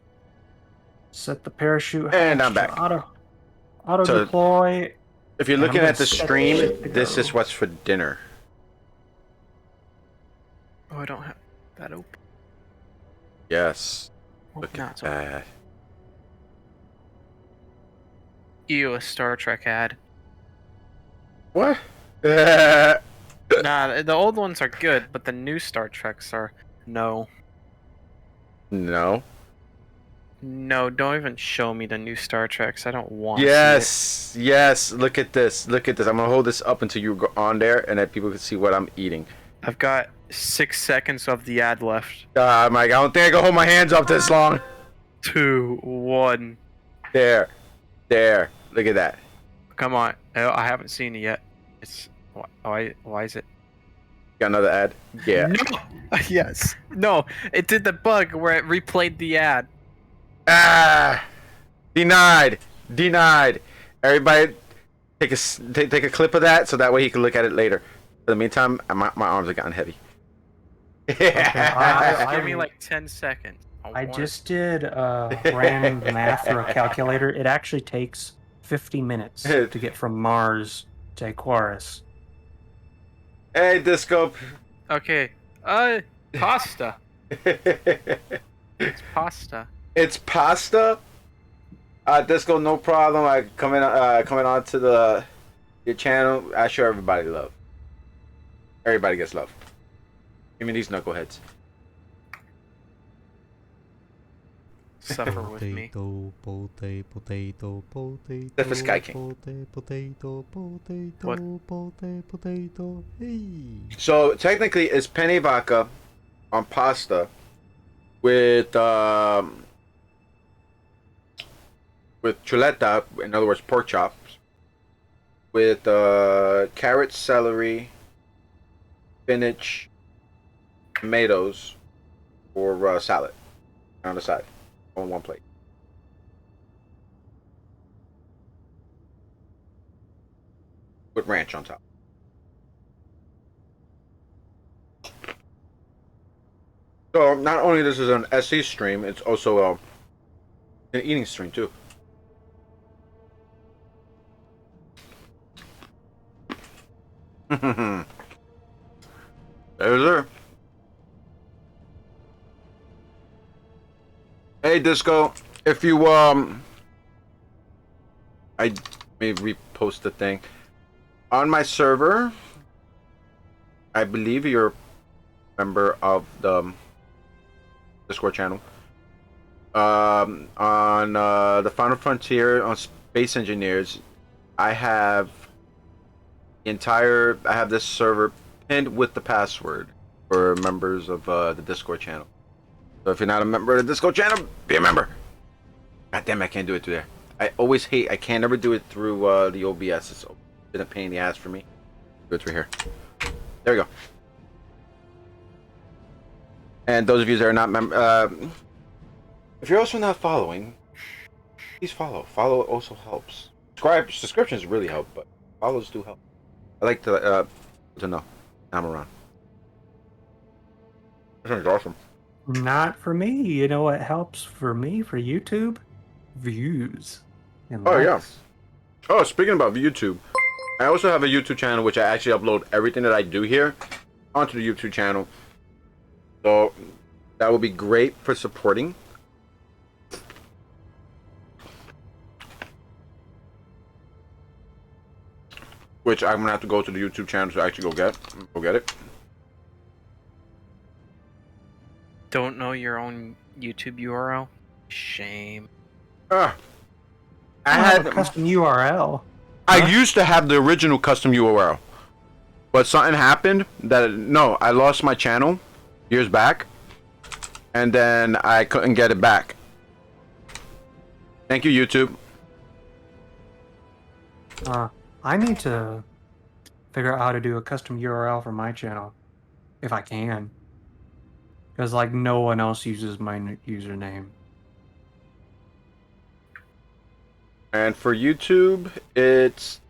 S4: set the parachute hatch
S1: And I'm
S4: to
S1: back.
S4: auto
S1: So,
S4: deploy.
S1: If you're
S4: And I'm
S1: looking
S4: gonna
S1: at the
S4: set
S1: stream,
S4: shit to
S1: this
S4: go.
S1: is what's for dinner.
S2: Oh, I don't have that open.
S1: Yes.
S2: Oh,
S1: Look
S2: no,
S1: at
S2: it's open.
S1: that.
S2: Ew, a Star Trek ad.
S1: What?
S2: Nah, the old ones are good, but the new Star Treks are no.
S1: No.
S2: No, don't even show me the new Star Treks. I don't want to see
S1: Yes. Yes. Look at this. Look at this. I'm gonna hold this up until you go on there, and then people can see what I'm eating.
S2: it. I've got 6 seconds of the ad left.
S1: Mike, I don't think I can hold my hands up this long.
S2: 2, 1.
S1: There. There. Look at that.
S2: Come on. Oh, I haven't seen it yet. It's why is it?
S1: Got another ad? Yeah.
S2: No. Yes. No. It did the bug where it replayed the ad.
S1: Ah! Denied. Denied. Everybody, take a clip of that so that way he can look at it later. In the meantime, my arms have gotten heavy.
S4: I-
S2: Give me like 10 seconds.
S4: I just ran the math through a calculator. It actually takes 50 minutes to get from Mars to Aquarius.
S1: Hey, Disco.
S2: Okay. Pasta. It's pasta.
S1: It's pasta. Disco, no problem. I coming on to your channel. I show everybody love. Everybody gets love. Give me these knuckleheads.
S2: Suffer with me.
S7: Potato.
S1: That's for Sky King.
S7: Potato. Hey.
S1: So technically, it's penne vodka on pasta with chuleta, in other words, pork chops, with carrots, celery, spinach, tomatoes, or salad on the side on one plate. With ranch on top. So not only this is an SC stream, it's also an eating stream too. There's her. Hey Disco, if you I may repost the thing on my server. I believe you're a member of the Discord channel. On the Final Frontier on Space Engineers, I have this server pinned with the password for members of the Discord channel. So if you're not a member of the Discord channel, be a member. God damn, I can't do it through there. I can't ever do it through the OBS. It's been a pain in the ass for me. Do it through here. There we go. And those of you that are not if you're also not following, please follow. Follow also helps. Subscriptions really help, but follows do help. I like to know I'm around. This one's awesome.
S4: Not for me. You know what helps for me for YouTube? Views. And
S1: Oh, yeah.
S4: likes.
S1: Oh, speaking about YouTube, I also have a YouTube channel which I actually upload everything that I do here onto the YouTube channel. So that will be great for supporting. Which I'm gonna have to go to the YouTube channel to actually go get it.
S2: Don't know your own YouTube URL? Shame.
S1: I
S4: I have
S1: had
S4: a custom URL.
S1: I used to have the original custom URL, but something happened that I lost my channel years back, and then I couldn't get it back. Thank you, YouTube.
S4: I need to figure out how to do a custom URL for my channel, if I can. Because, like, no one else uses my username.
S1: And for YouTube, it's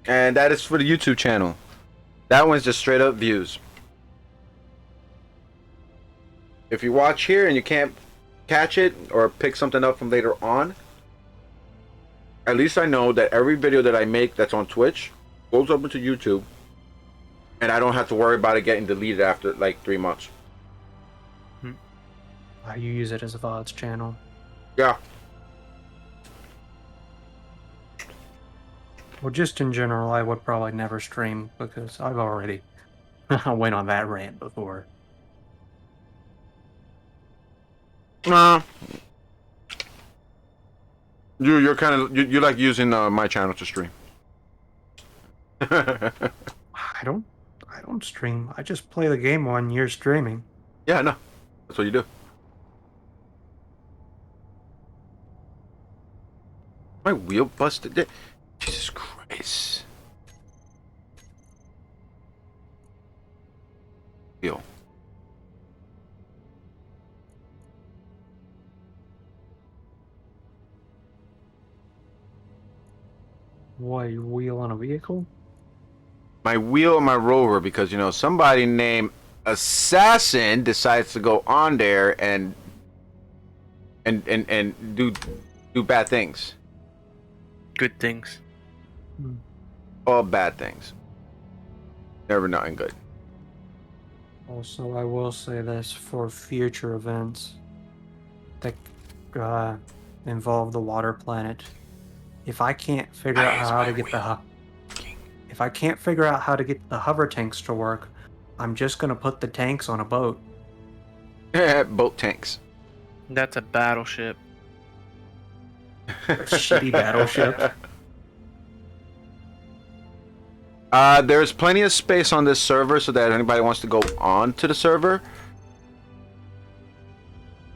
S1: and that is for the YouTube channel. That one's just straight up views. If you watch here and you can't catch it or pick something up from later on, at least I know that every video that I make that's on Twitch goes up into YouTube, and I don't have to worry about it getting deleted after like 3 months.
S4: You use it as a VODs channel.
S1: Yeah.
S4: Well, just in general, I would probably never stream because I've already went on that rant before.
S1: You're kind of you like using my channel to stream.
S4: I don't stream. I just play the game when you're streaming.
S1: Yeah, no, that's what you do. My wheel busted. Jesus Christ. Wheel.
S4: What, your wheel on a vehicle?
S1: My wheel and my rover, because somebody named Assassin decides to go on there and do bad things.
S2: Good things.
S1: All bad things. Never nothing good.
S4: Also, I will say this for future events that involve the water planet. If I can't figure out how to get if I can't figure out how to get the hover tanks to work, I'm just gonna put the tanks on a boat.
S1: Boat tanks.
S2: That's a battleship.
S4: A shitty battleship.
S1: There's plenty of space on this server so that if anybody wants to go on to the server,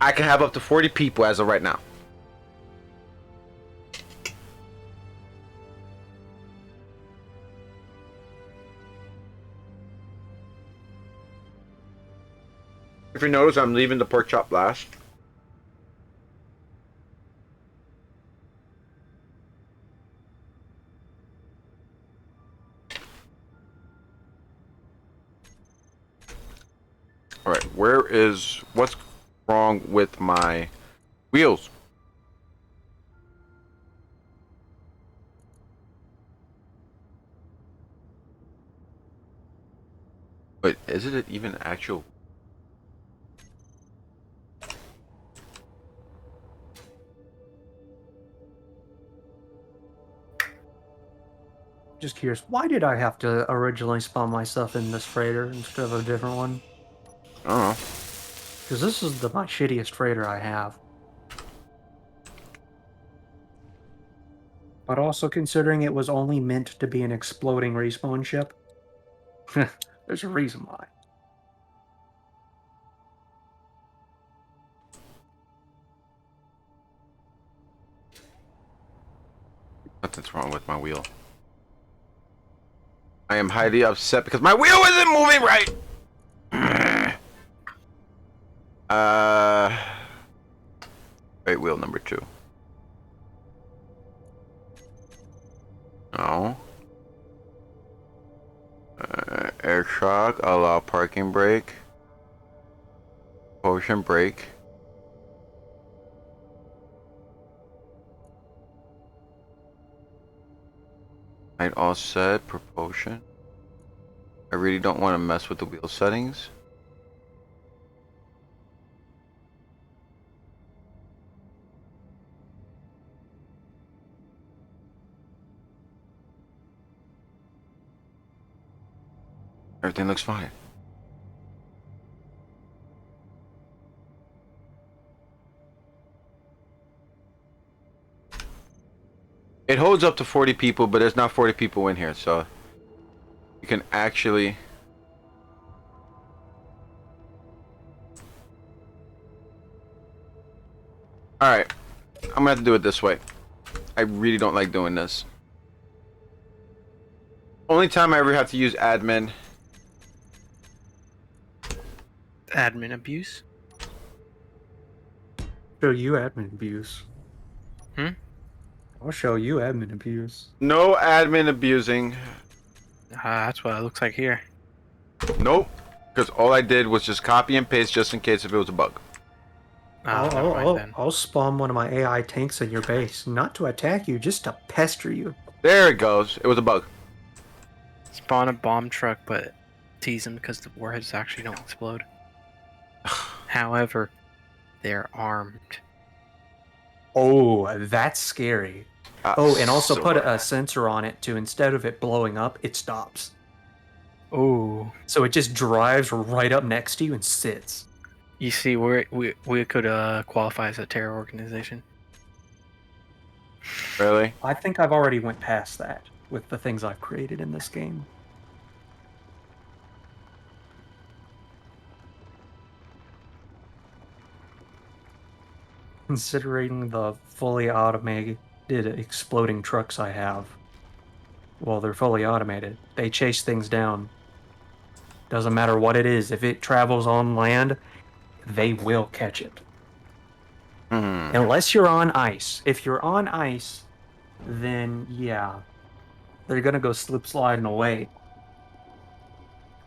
S1: I can have up to 40 people as of right now. If you notice, I'm leaving the pork chop last. Alright, what's wrong with my wheels? Wait, is it even actual?
S4: Just curious, why did I have to originally spawn myself in this freighter instead of a different one?
S1: I don't know.
S4: Because this is my shittiest freighter I have. But also considering it was only meant to be an exploding respawn ship, there's a reason why.
S1: Nothing's wrong with my wheel. I am highly upset because my wheel isn't moving right. Wait, wheel number 2. No. Air shock, allow parking brake. Potion brake. Light all set, propulsion. I really don't want to mess with the wheel settings. Everything looks fine. It holds up to 40 people, but there's not 40 people in here, so you can actually... Alright, I'm gonna have to do it this way. I really don't like doing this. Only time I ever have to use admin.
S2: Admin abuse?
S4: Show you admin abuse. I'll show you admin abuse.
S1: No admin abusing.
S2: That's what it looks like here.
S1: Nope. Because all I did was just copy and paste just in case if it was a bug.
S2: Oh, never mind then.
S4: I'll spawn one of my AI tanks in your base, not to attack you, just to pester you.
S1: There it goes. It was a bug.
S2: Spawn a bomb truck, but tease them because the warheads actually don't explode. However, they're armed.
S4: Oh, that's scary. Oh, and also
S1: so
S4: put a sensor on it to, instead of it blowing up, it stops.
S2: Oh,
S4: So it just drives right up next to you and sits.
S2: you see, we could qualify as a terror organization.
S1: Really?
S4: I think I've already went past that with the things I've created in this game. Considering the fully automated exploding trucks I have, well, they're fully automated. They chase things down. Doesn't matter what it is. If it travels on land, they will catch it.
S1: Hmm.
S4: Unless you're on ice. If you're on ice, then yeah. they're gonna go slip sliding away,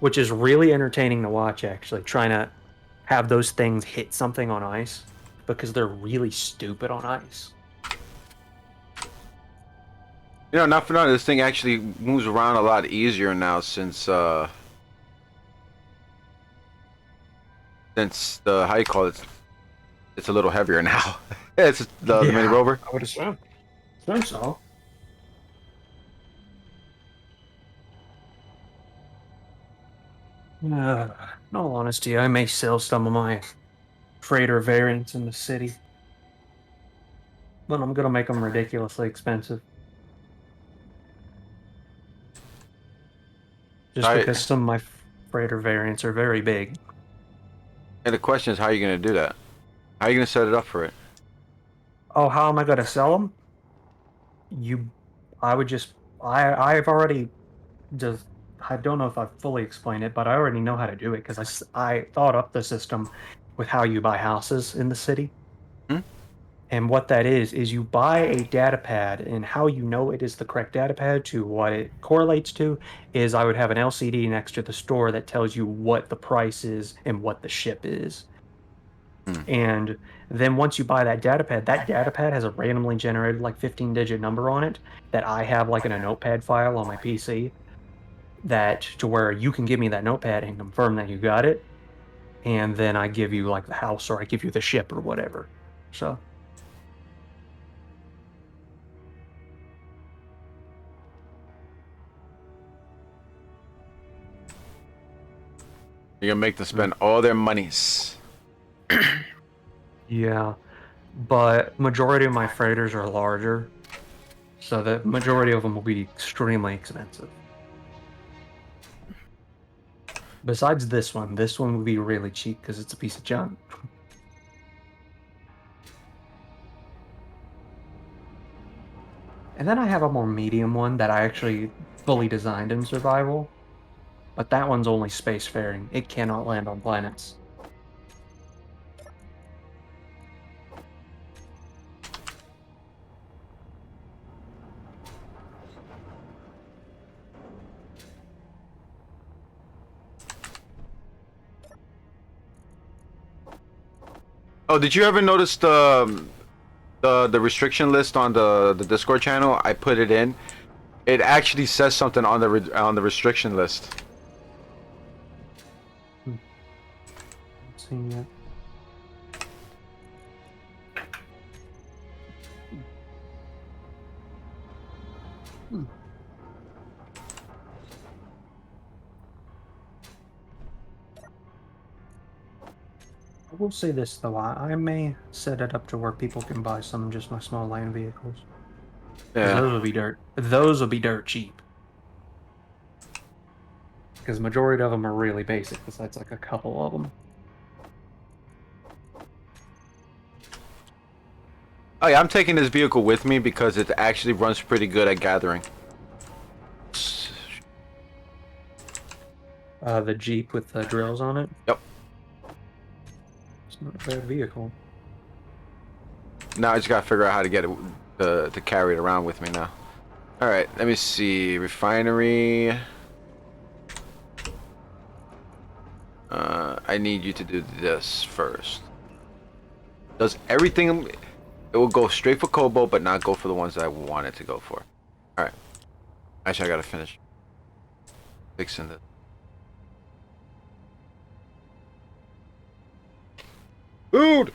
S4: which is really entertaining to watch. Actually, trying to have those things hit something on ice because they're really stupid on ice.
S1: You know, not for nothing, this thing actually moves around a lot easier now since the how you call it, it's a little heavier now. It's the mini rover.
S4: I would assume. Assume so. In all honesty, I may sell some of my freighter variants in the city, but I'm gonna make them ridiculously expensive. Just
S1: I,
S4: because some of my freighter variants are very big.
S1: and the question is, how are you gonna do that? How are you gonna set it up for it?
S4: Oh, how am I gonna sell them? You, I would just, I've already just, I don't know if I've fully explained it, but I already know how to do it because I thought up the system with how you buy houses in the city.
S1: Hmm?
S4: And what that is you buy a data pad, and how you know it is the correct data pad to what it correlates to is I would have an LCD next to the store that tells you what the price is and what the ship is.
S1: Hmm.
S4: And then once you buy that data pad has a randomly generated like 15-digit number on it that I have like in a notepad file on my PC that to where you can give me that notepad and confirm that you got it. And then I give you like the house or I give you the ship or whatever. So
S1: You're gonna make them spend all their monies.
S4: yeah. But majority of my freighters are larger. So the majority of them will be extremely expensive. Besides this one will be really cheap because it's a piece of junk. And then I have a more medium one that I actually fully designed in survival. But that one's only spacefaring. It cannot land on planets.
S1: Oh, did you ever notice the restriction list on the Discord channel? I put it in. It actually says something on on the restriction list.
S4: Haven't seen yet. Hmm. I will say this though, I may set it up to where people can buy some of just my small land vehicles. Because
S1: Yeah.
S4: those will be dirt cheap. Because majority of them are really basic, besides like a couple of them.
S1: Oh yeah, I'm taking this vehicle with me because it actually runs pretty good at gathering.
S4: The Jeep with the drills on it.
S1: Yep.
S4: It's not a bad vehicle.
S1: Now I just gotta figure out how to get it to carry it around with me now. All right, let me see. Refinery. I need you to do this first. Does everything? It will go straight for Cobalt, but not go for the ones that I want it to go for. All right. Actually, I gotta finish fixing this. Food.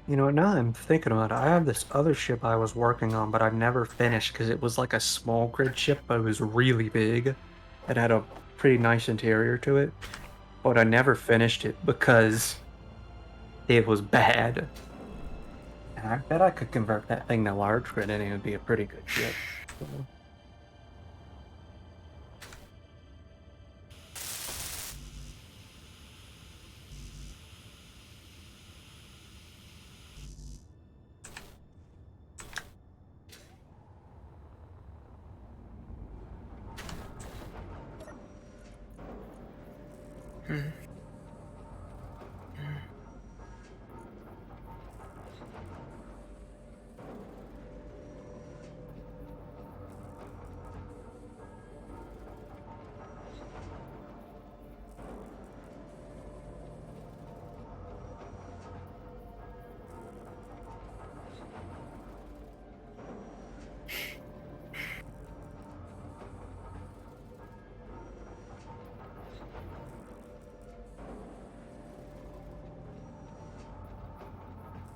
S4: You know, now I'm thinking about it, I have this other ship I was working on, but I've never finished because it was like a small grid ship, but it was really big. It had a pretty nice interior to it, but I never finished it because it was bad. And I bet I could convert that thing to large grid and it would be a pretty good ship. So,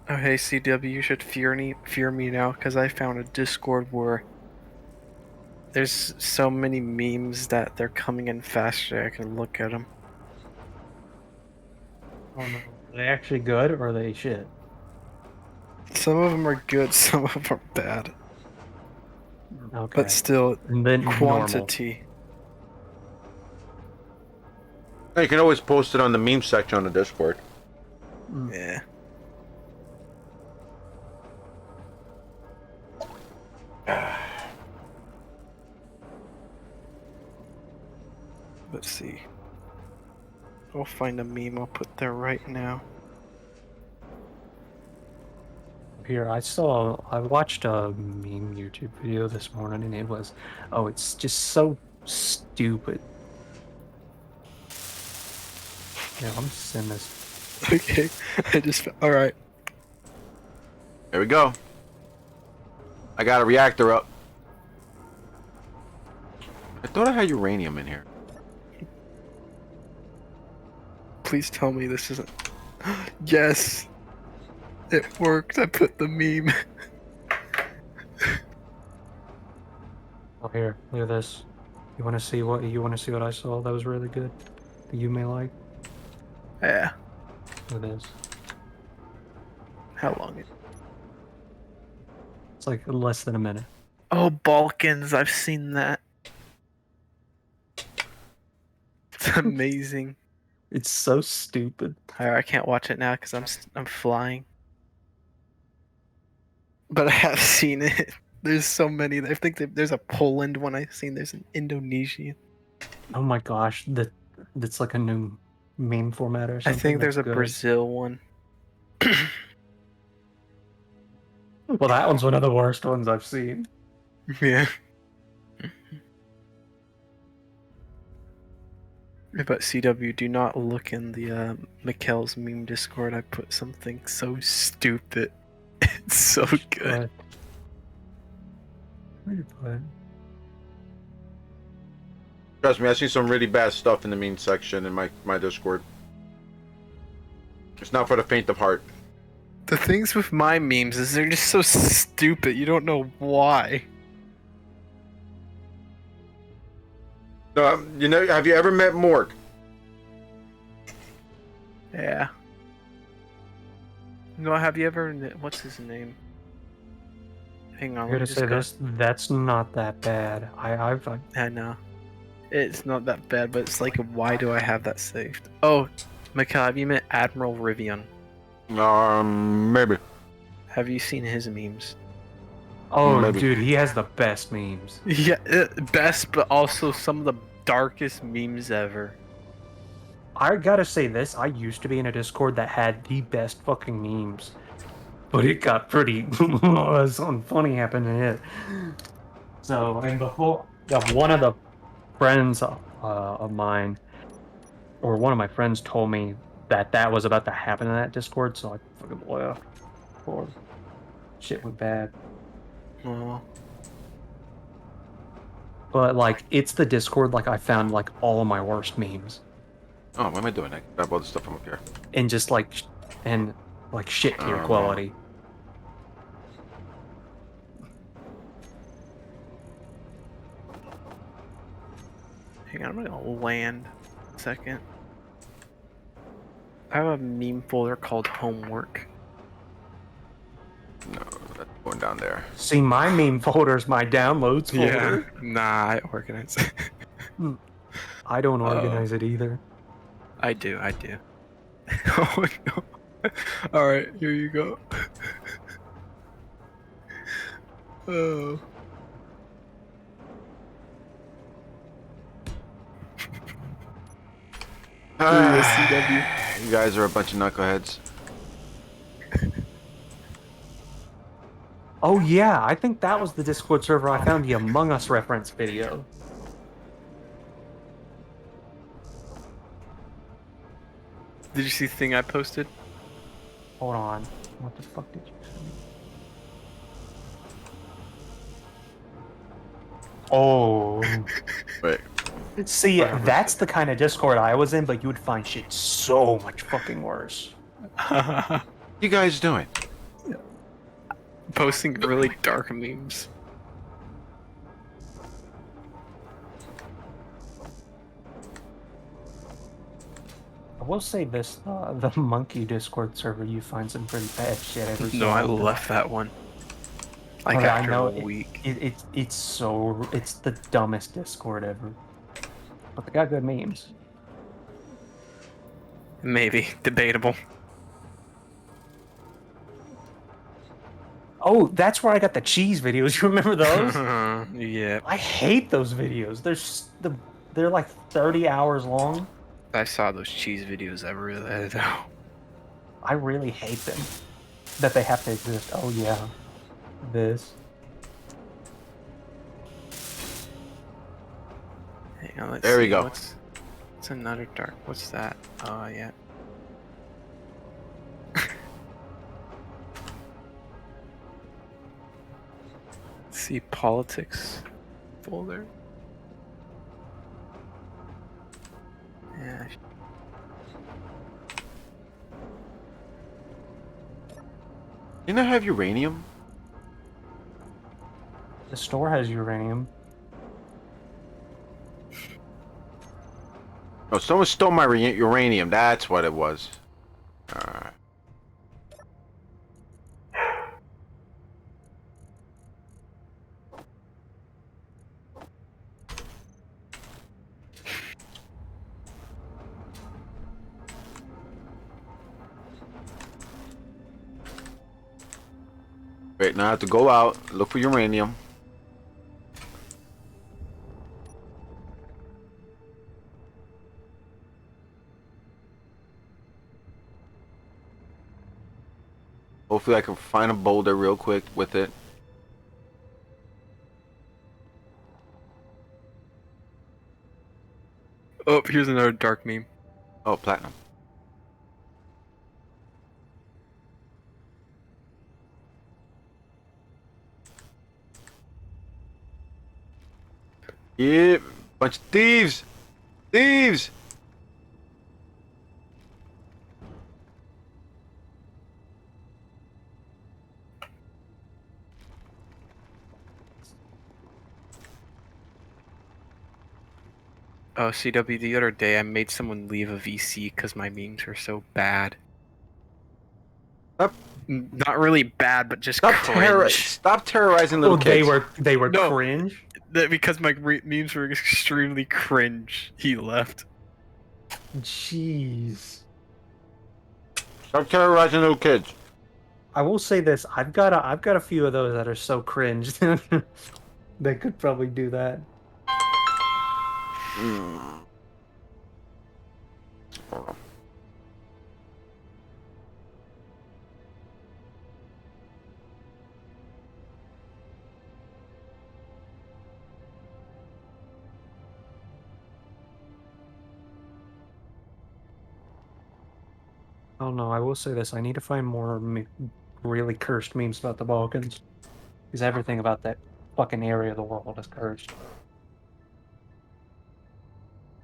S2: Oh hey CW, you should fear me now because I found a Discord where there's so many memes that they're coming in faster. I can look at them.
S4: Oh no. Are they actually good or are they shit?
S2: Some of them are good, some of them are bad,
S4: Okay.
S2: but still
S4: And then normal.
S2: quantity.
S1: Hey, you can always post it on the meme section on the Discord.
S2: Yeah. Let's see. I'll find a meme I'll put there right now.
S4: Here, I watched a meme YouTube video this morning and it was, oh, it's just so stupid. Yeah, I'm just sending this.
S2: Okay, alright.
S1: There we go. I got a reactor up. I thought I had uranium in here.
S2: Please tell me this isn't. Yes! It worked. I put the meme.
S4: Oh, here, look at this. You want to see what I saw that was really good that you may like?
S2: Yeah.
S4: Look at this.
S2: How long?
S4: It's like less than a minute.
S2: Oh, Balkans. I've seen that. It's amazing.
S4: It's so stupid.
S2: I can't watch it now because I'm flying. But I have seen it. There's so many. I think there's a Poland one I've seen. There's an Indonesian.
S4: Oh my gosh, that's like a new meme format or
S2: I
S4: something.
S2: think there's a
S4: That's good.
S2: Brazil one.
S4: Well, that one's one of the worst ones I've seen.
S2: Yeah. But CW, do not look in the Makell's meme Discord. I put something so stupid. It's so good.
S4: Where'd you put it?
S1: Trust me, I see some really bad stuff in the meme section in my Discord. It's not for the faint of heart.
S2: The things with my memes is they're just so stupid. You don't know why.
S1: No, you know, have you ever met Morg?
S2: Yeah. No, have you ever? What's his name? Hang on.
S4: I'm
S2: let me
S4: gonna
S2: just
S4: say
S2: go-
S4: this. That's not that bad. I
S2: I know. It's not that bad, but it's like, why do I have that saved? Oh, Makell, have you met Admiral Rivian?
S1: Maybe.
S2: Have you seen his memes?
S4: Oh,
S1: Maybe.
S4: dude, he has the best memes.
S2: Yeah, best, but also some of the darkest memes ever.
S4: I gotta say this. I used to be in a Discord that had the best fucking memes, but it got pretty. Something funny happened in it. So, and before, one of the friends of mine, or one of my friends, told me that was about to happen in that Discord. So I fucking left. Or shit went bad.
S2: Oh.
S4: But like, it's the Discord like I found like all of my worst memes,
S1: Oh, what am I doing? I grab all the stuff from up here.
S4: and just like, and like shit tier quality.
S2: Hang on, I'm gonna land a second. I have a meme folder called homework.
S1: No, that's going down there.
S4: See, my meme folder is my downloads folder.
S2: Nah, I organize it.
S4: I don't organize it either.
S2: I do. Oh no. Alright, here you go. Oh. CW.
S1: You guys are a bunch of knuckleheads.
S4: Oh yeah, I think that was the Discord server I found the Among Us reference video.
S2: Did you see the thing I posted?
S4: Hold on. What the fuck did you send me? Oh.
S1: Wait.
S4: See,
S2: Whatever.
S4: that's the kind of Discord I was in, but you would find shit so much fucking worse.
S1: You guys doing?
S2: Posting really dark memes.
S4: I will say this, the monkey Discord server, you find some pretty bad shit every so
S2: No, I
S4: often.
S2: left that one. Like
S4: Okay, I
S2: after
S4: know
S2: a week.
S4: it's the dumbest Discord ever. But they got good memes.
S2: Maybe. Debatable.
S4: Oh, that's where I got the cheese videos. You remember those?
S2: Yeah.
S4: I hate those videos. They're like 30 hours long.
S2: I saw those cheese videos everywhere though.
S4: I really hate them. That they have to exist. Oh yeah. This.
S2: Hang on, let's
S1: There we
S2: see,
S1: go.
S2: What's another dark? What's that? Oh yeah. See politics folder. Yeah.
S1: Didn't I have uranium?
S4: The store has uranium.
S1: Oh, someone stole my uranium. That's what it was. Alright. Wait, now I have to go out, look for uranium. Hopefully I can find a boulder real quick with it.
S2: Oh, here's another dark meme.
S1: Oh, platinum. Yeah, bunch of thieves! Thieves!
S2: Oh, CW, the other day I made someone leave a VC because my memes were so bad.
S1: Stop.
S2: Not really bad, but just
S1: Stop,
S2: cringe.
S1: stop terrorizing little
S4: Oh,
S1: kids.
S4: they were
S2: No.
S4: cringe.
S2: Because my memes were extremely cringe, he left.
S4: Jeez.
S1: Stop terrorizing little kids.
S4: I will say this. I've got a few of those that are so cringe. They could probably do that.
S1: Hmm. Hold on.
S4: Oh no, I will say this. I need to find more really cursed memes about the Balkans. Because everything about that fucking area of the world is cursed.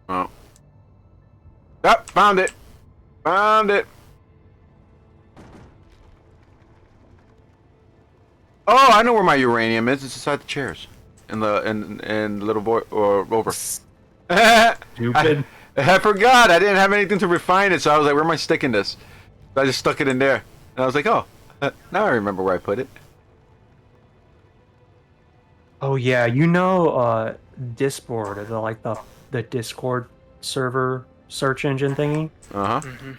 S1: Oh. Yep, found it. Found it. Oh, I know where my uranium is. It's inside the chairs. In the little boy or Rover.
S4: Stupid.
S1: I forgot. I didn't have anything to refine it, so I was like, where am I sticking this? So I just stuck it in there. And I was like, oh, now I remember where I put it.
S4: Oh yeah, Discord, the Discord server search engine thingy.
S1: Uh-huh.
S2: Mm-hmm.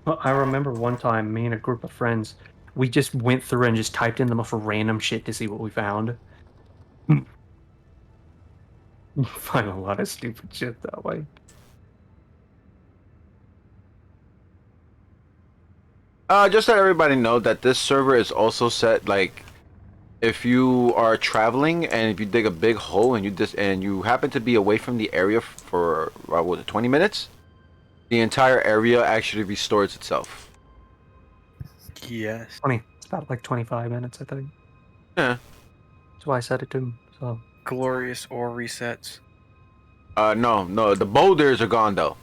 S4: Well, I remember one time, me and a group of friends, we just went through and just typed in the most random shit to see what we found. You find a lot of stupid shit that way.
S1: Just let everybody know that this server is also set like if you are traveling and if you dig a big hole and you happen to be away from the area for what was it, 20 minutes, the entire area actually restores itself.
S2: Yes.
S4: 20. It's about like 25 minutes, I think.
S1: Yeah.
S4: That's why I said it to him. So
S2: Glorious ore resets.
S1: No, the boulders are gone though.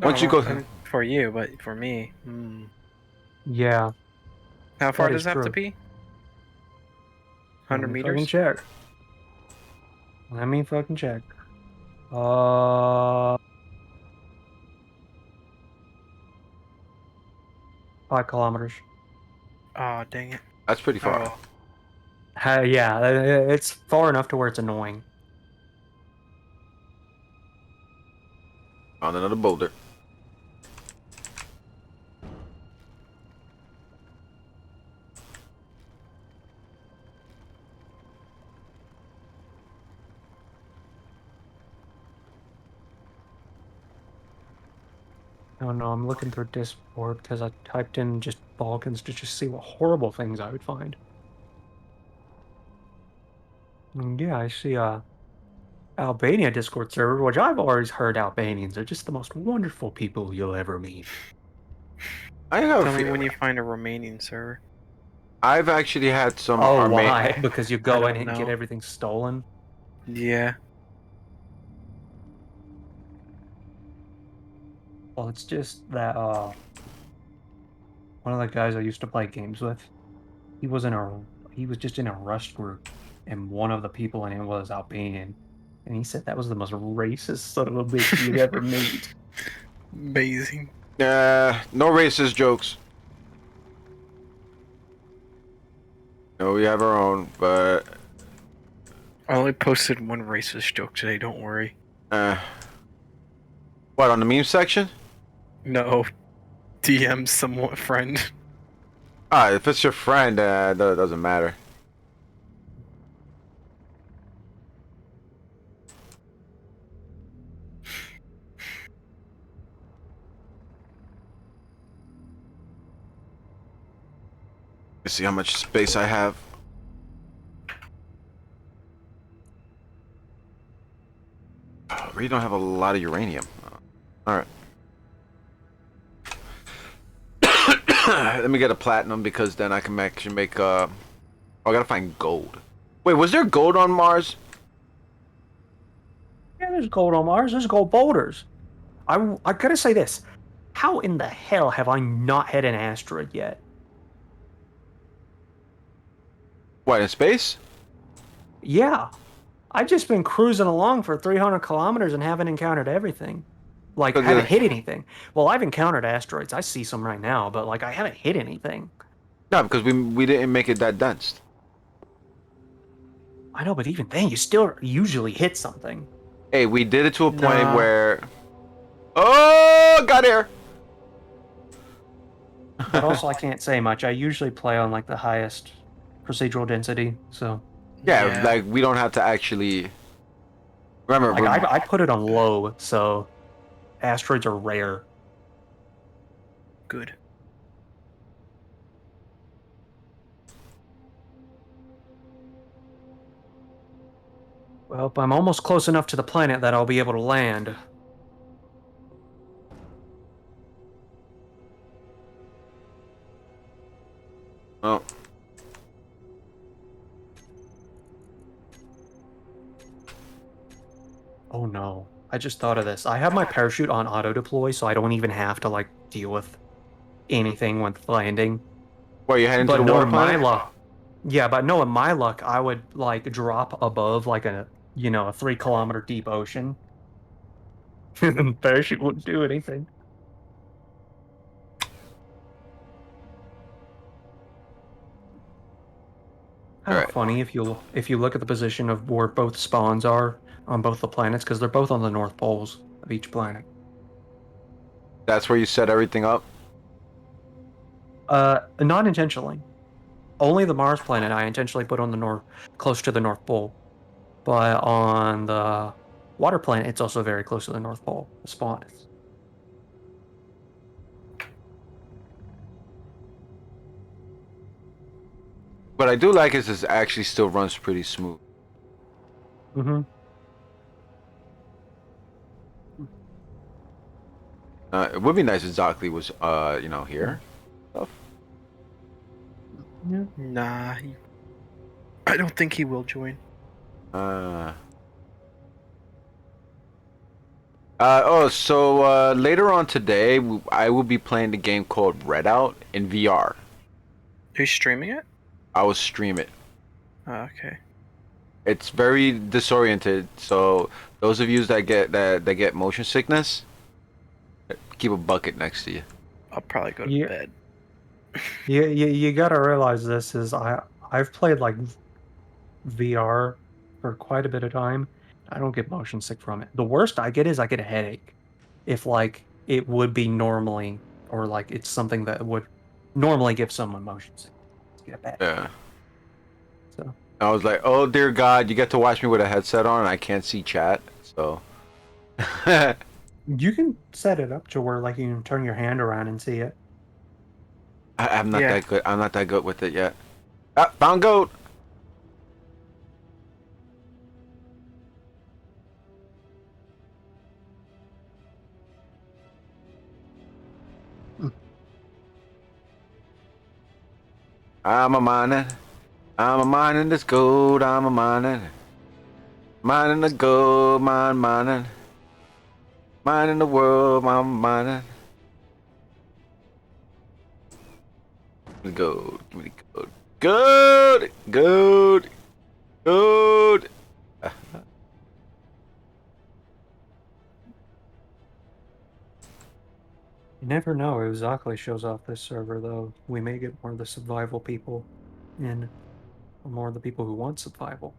S1: Once you
S2: No,
S1: go,
S2: I mean, for you, but for me.
S4: yeah,
S2: How far
S4: that
S2: does
S4: is
S2: that have to
S4: true.
S2: be? 100
S4: Let me fucking
S2: meters?
S4: check. Let me fucking check. Uh, 5 kilometers.
S2: Oh, dang it.
S1: that's pretty
S2: Oh,
S1: far.
S2: well.
S4: Yeah, it's far enough to where it's annoying.
S1: On another boulder.
S4: Oh no, I'm looking through Discord because I typed in just Balkans to just see what horrible things I would find. And yeah, I see Albania Discord server, which I've always heard Albanians are just the most wonderful people you'll ever meet.
S1: I have a
S2: Tell me
S1: few.
S2: when you find a Romanian server.
S1: I've actually had some
S4: Oh, why? Because you
S2: I
S4: go in
S2: don't
S4: and get
S2: know.
S4: everything stolen?
S2: Yeah.
S4: Well, it's just that one of the guys I used to play games with, he was in a he was just in a Rust group, and one of the people in it was Albanian, and he said that was the most racist son of a bitch you'd ever meet.
S2: Amazing.
S1: No racist jokes. No, we have our own, but
S2: I only posted one racist joke today, don't worry.
S1: uh, what on the meme section?
S2: No. DM somewhat friend.
S1: If it's your friend, that doesn't matter. Let's see how much space I have. I really don't have a lot of uranium. All right. Let me get a platinum because then I can actually make. Oh, I gotta find gold. Wait, was there gold on Mars?
S4: Yeah, there's gold on Mars. There's gold boulders. I gotta say this: how in the hell have I not hit an asteroid yet?
S1: What in space?
S4: Yeah, I've just been cruising along for 300 kilometers and haven't encountered everything. Like,
S1: Cause
S4: haven't hit anything. Well, I've encountered asteroids. I see some right now, but like, I haven't hit anything.
S1: no, because we didn't make it that dense.
S4: I know, but even then, you still usually hit something.
S1: Hey, we did it to a point
S2: Nah.
S1: where. Oh, got here.
S4: But also, I can't say much. I usually play on like the highest procedural density, so
S1: Yeah, like we don't have to actually. Remember,
S4: like I put it on low, so asteroids are rare.
S2: Good.
S4: Well, I'm almost close enough to the planet that I'll be able to land.
S1: oh,
S4: Oh no. I just thought of this. I have my parachute on auto deploy, so I don't even have to like deal with anything with landing.
S1: where you heading to
S4: But
S1: the water
S4: knowing my
S1: planet?
S4: luck, yeah, but knowing my luck, I would like drop above like a 3 kilometer deep ocean. And parachute wouldn't do anything.
S1: All
S4: Kind of
S1: right,
S4: funny if you look at the position of where both spawns are on both the planets, because they're both on the north poles of each planet.
S1: that's where you set everything up.
S4: Not intentionally. Only the Mars planet I intentionally put on the north, close to the North Pole. But on the water planet, it's also very close to the North Pole. The spawn is.
S1: What I do like is this actually still runs pretty smooth.
S4: Mm-hmm.
S1: It would be nice if Zockley was, here.
S4: Yeah.
S2: Nah, I don't think he will join.
S1: So later on today, I will be playing the game called Redout in VR.
S2: Who's streaming it?
S1: I will stream it.
S2: Oh, okay.
S1: It's very disoriented, so those of you that get motion sickness, keep a bucket next to you.
S2: I'll probably go to
S4: Yeah.
S2: bed.
S4: You gotta realize this is I've played like VR for quite a bit of time. I don't get motion sick from it. The worst I get is I get a headache. If like it would be normally, or like it's something that would normally give someone motion sick. Get a bad.
S1: Yeah.
S4: So
S1: I was like, oh dear God, you get to watch me with a headset on and I can't see chat. So
S4: you can set it up to where like you can turn your hand around and see it.
S1: I'm not
S2: Yeah.
S1: that good. I'm not that good with it yet. Ah, found goat. I'm a miner. I'm a mining this gold. I'm a mining. Mining the gold. Mining. Mining the world. I'm mining. Give me the gold. Give me the gold. Gold. Gold. Gold.
S4: You never know. If Zockley shows off this server, though, we may get more of the survival people in, or more of the people who want survival.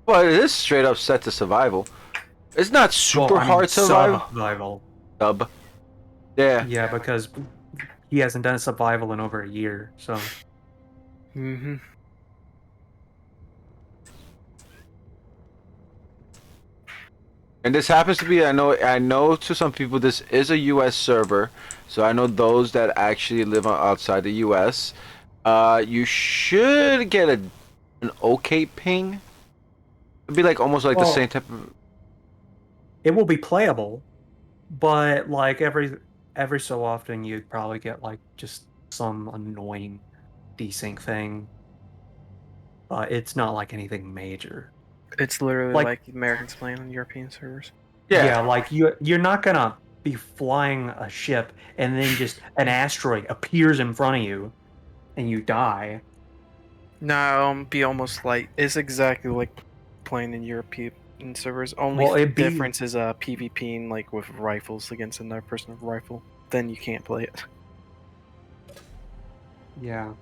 S1: Well, it is straight up set to survival. It's not super
S4: Well, I mean,
S1: hard survival.
S4: survival.
S1: Sub. Yeah.
S4: Yeah, because he hasn't done survival in over a year, so
S2: Mm-hmm.
S1: And this happens to be, I know to some people this is a US server, so I know those that actually live outside the US. You should get an okay ping. It'd be like almost like the
S4: Well,
S1: same type of.
S4: it will be playable, but like every so often you'd probably get like just some annoying desync thing. It's not like anything major.
S2: It's literally
S4: Like-
S2: like Americans playing on European servers.
S1: Yeah.
S4: Like you're not gonna be flying a ship and then just an asteroid appears in front of you and you die.
S2: No, be almost like it's exactly like playing in European servers. Only
S4: Well, it'd be-
S2: difference is PvPing like with rifles against another person with a rifle. Then you can't play it.
S4: Yeah.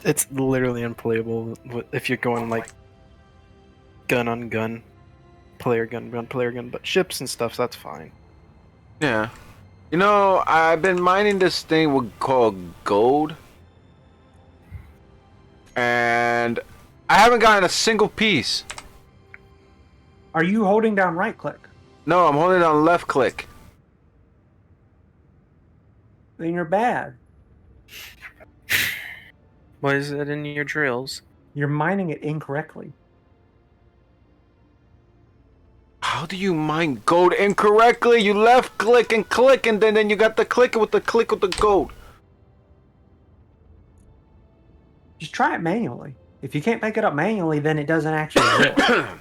S2: It's literally unplayable if you're going like gun on gun, player gun, player gun. But ships and stuff, that's fine.
S1: Yeah. You know, I've been mining this thing we call gold. And I haven't gotten a single piece.
S4: Are you holding down right click?
S1: No, I'm holding on left click.
S4: Then you're bad.
S2: What is it in your drills?
S4: You're mining it incorrectly.
S1: How do you mine gold incorrectly? You left click and then you got the click with the gold.
S4: Just try it manually. If you can't pick it up manually, then it doesn't actually work.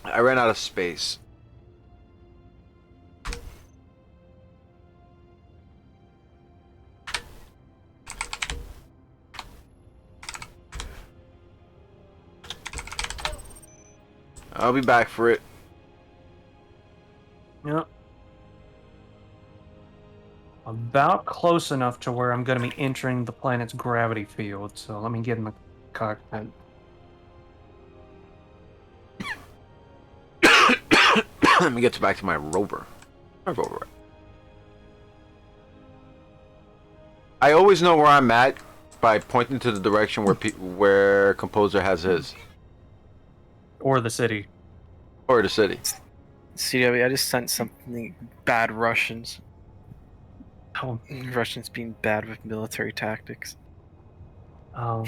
S1: I ran out of space. I'll be back for it.
S4: Yep. About close enough to where I'm going to be entering the planet's gravity field, so let me get in the cockpit.
S1: Let me get back to my rover. My rover. I always know where I'm at by pointing to the direction where Composer has his.
S4: Or the city.
S1: Or the city.
S2: CW, I just sent something bad Russians.
S4: Oh.
S2: Russians being bad with military tactics.
S4: Oh.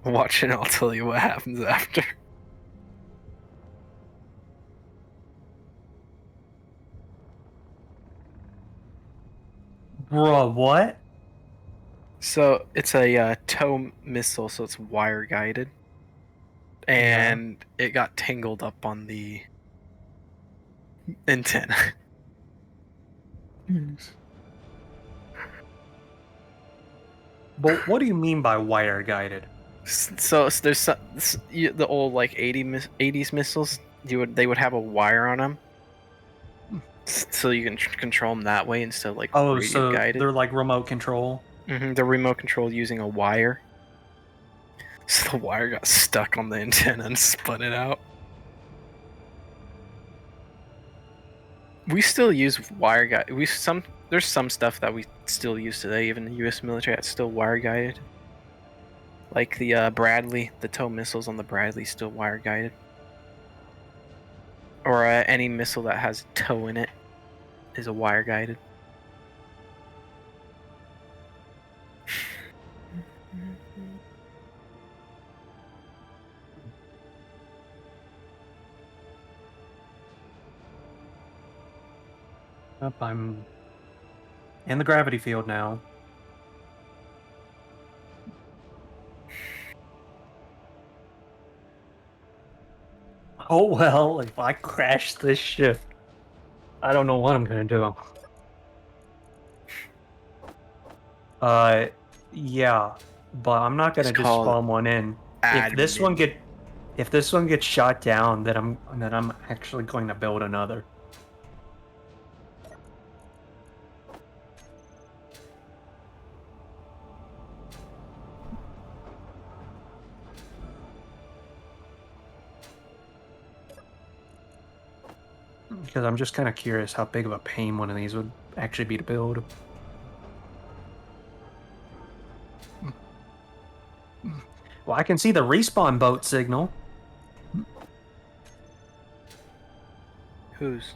S2: Watch and I'll tell you what happens after.
S4: Bruh, what?
S2: So it's a tow missile, so it's wire guided, and it got tangled up on the antenna.
S4: But what do you mean by wire guided?
S2: So there's the old like 80s missiles. They would have a wire on them, so you can control them that way instead of like
S4: Oh,
S2: radio
S4: so
S2: guided.
S4: they're like remote control.
S2: They're remote controlled using a wire. So the wire got stuck on the antenna and spun it out. We still use wire guide. There's some stuff that we still use today, even the U.S. military. That's still wire guided. Like the Bradley, the tow missiles on the Bradley still wire guided. Or any missile that has tow in it is a wire guided.
S4: Up, I'm in the gravity field now. Oh well, if I crash this ship, I don't know what I'm gonna do. Yeah, but I'm not gonna
S2: It's
S4: just
S2: called
S4: spawn one in. If this one gets shot down, then I'm actually going to build another. Because I'm just kind of curious how big of a pain one of these would actually be to build. Well, I can see the respawn boat signal.
S2: Whose?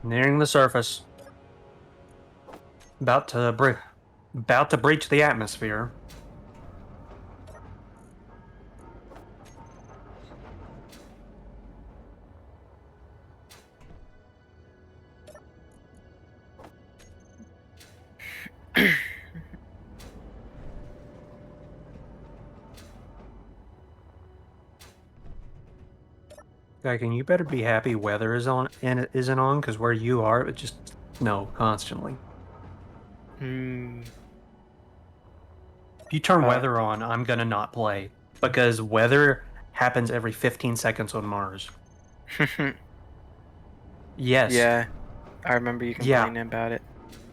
S4: Nearing the surface. About to breach the atmosphere. Like, and you better be happy weather is on and it isn't on, because where you are, it just no constantly. If you turn weather on, I'm gonna not play because weather happens every 15 seconds on Mars. Yes.
S2: Yeah, I remember you
S4: Yeah.
S2: complaining about it.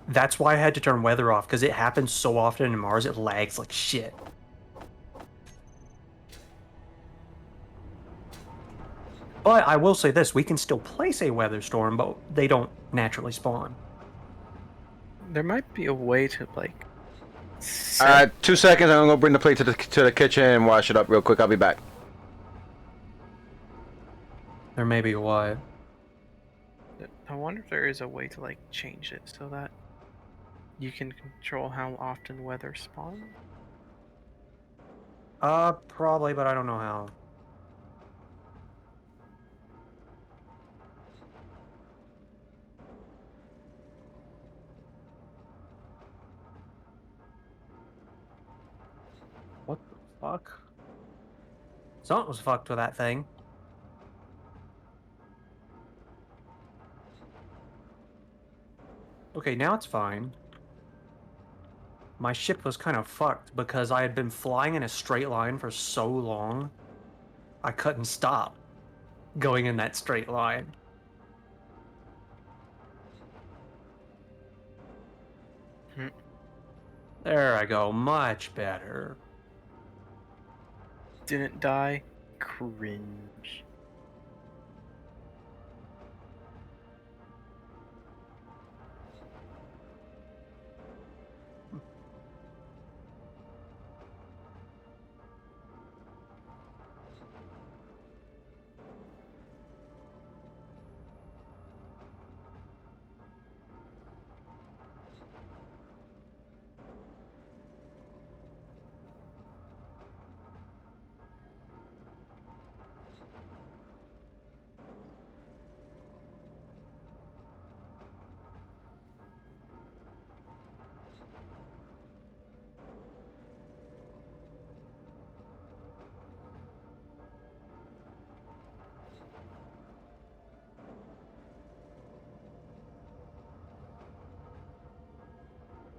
S4: That's why I had to turn weather off, because it happens so often in Mars, it lags like shit. But I will say this, we can still place a weather storm, but they don't naturally spawn.
S2: There might be a way to like.
S1: All right, 2 seconds. I'm gonna go bring the plate to the kitchen and wash it up real quick. I'll be back.
S4: There may be a way.
S2: I wonder if there is a way to like change it so that you can control how often weather spawns.
S4: Probably, but I don't know how. What the fuck? Something was fucked with that thing. Okay, now it's fine. My ship was kind of fucked because I had been flying in a straight line for so long, I couldn't stop going in that straight line.
S2: Hmm.
S4: There I go, much better.
S2: Didn't die. Cringe.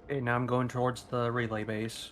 S4: Okay, now I'm going towards the relay base.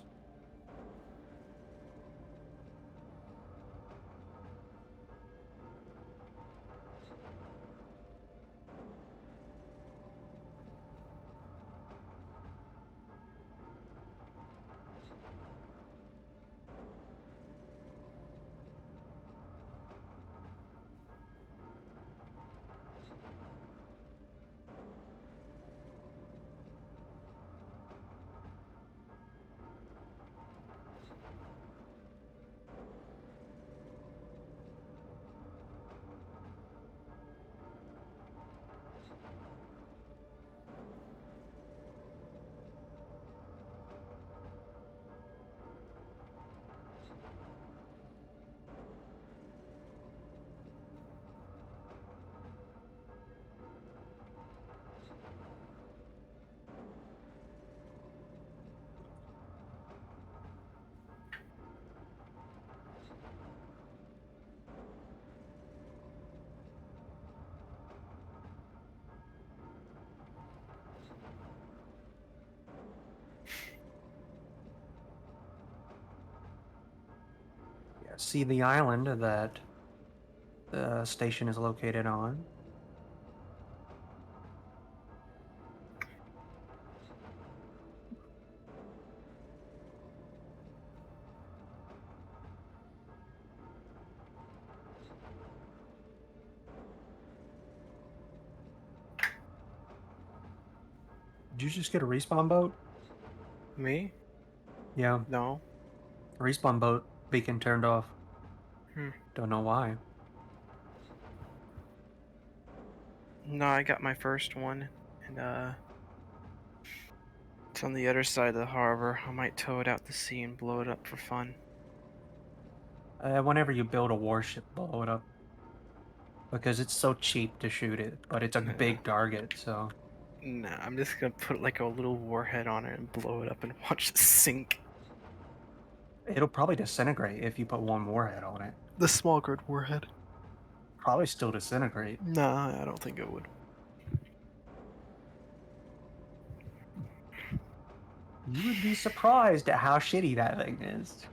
S4: Yeah, see the island that the station is located on. Did you just get a respawn boat?
S2: Me?
S4: Yeah,
S2: No.
S4: respawn boat beacon turned off.
S2: Hmm.
S4: Don't know why.
S2: No, I got my first one, and it's on the other side of the harbor. I might tow it out to sea and blow it up for fun.
S4: Whenever you build a warship, blow it up. Because it's so cheap to shoot it, but it's a
S2: Nah.
S4: big target, so.
S2: Nah, I'm just gonna put like a little warhead on it and blow it up and watch it sink.
S4: It'll probably disintegrate if you put one warhead on it.
S2: The small grid warhead.
S4: Probably still disintegrate.
S2: Nah, I don't think it would.
S4: You would be surprised at how shitty that thing is.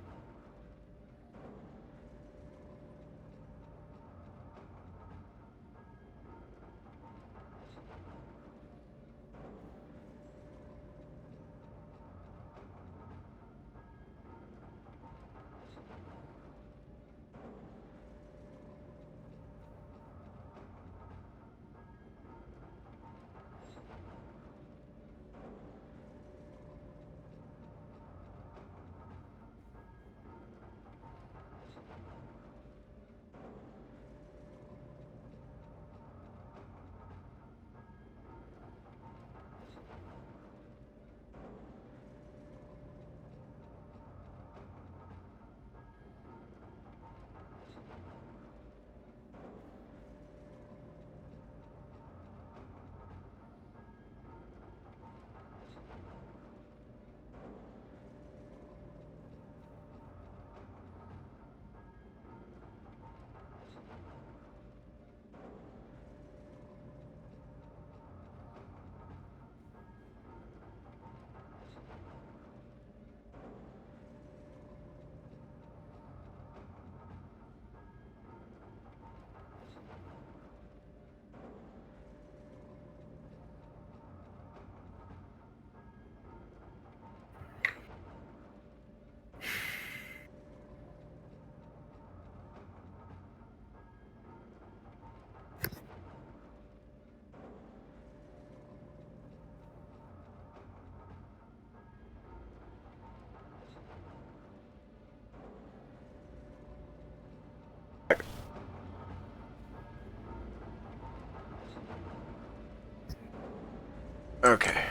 S1: Okay.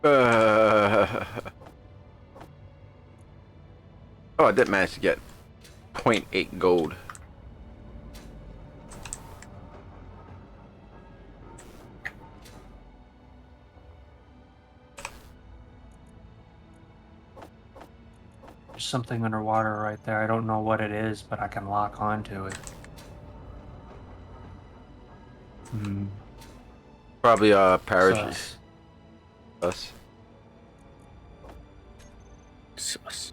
S1: Uh, oh, I did manage to get 0.8 gold.
S4: There's something underwater right there. I don't know what it is, but I can lock onto it. Hmm.
S1: Probably parachute.
S4: Sus.
S1: Us.
S2: Sus.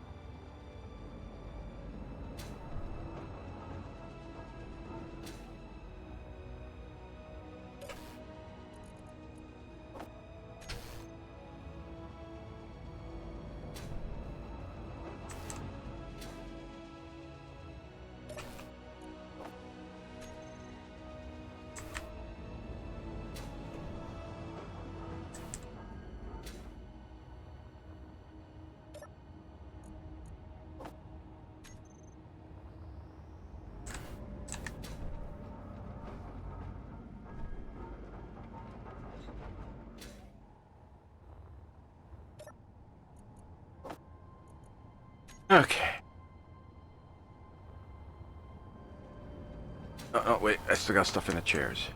S1: Okay. Oh, wait. I still got stuff in the chairs.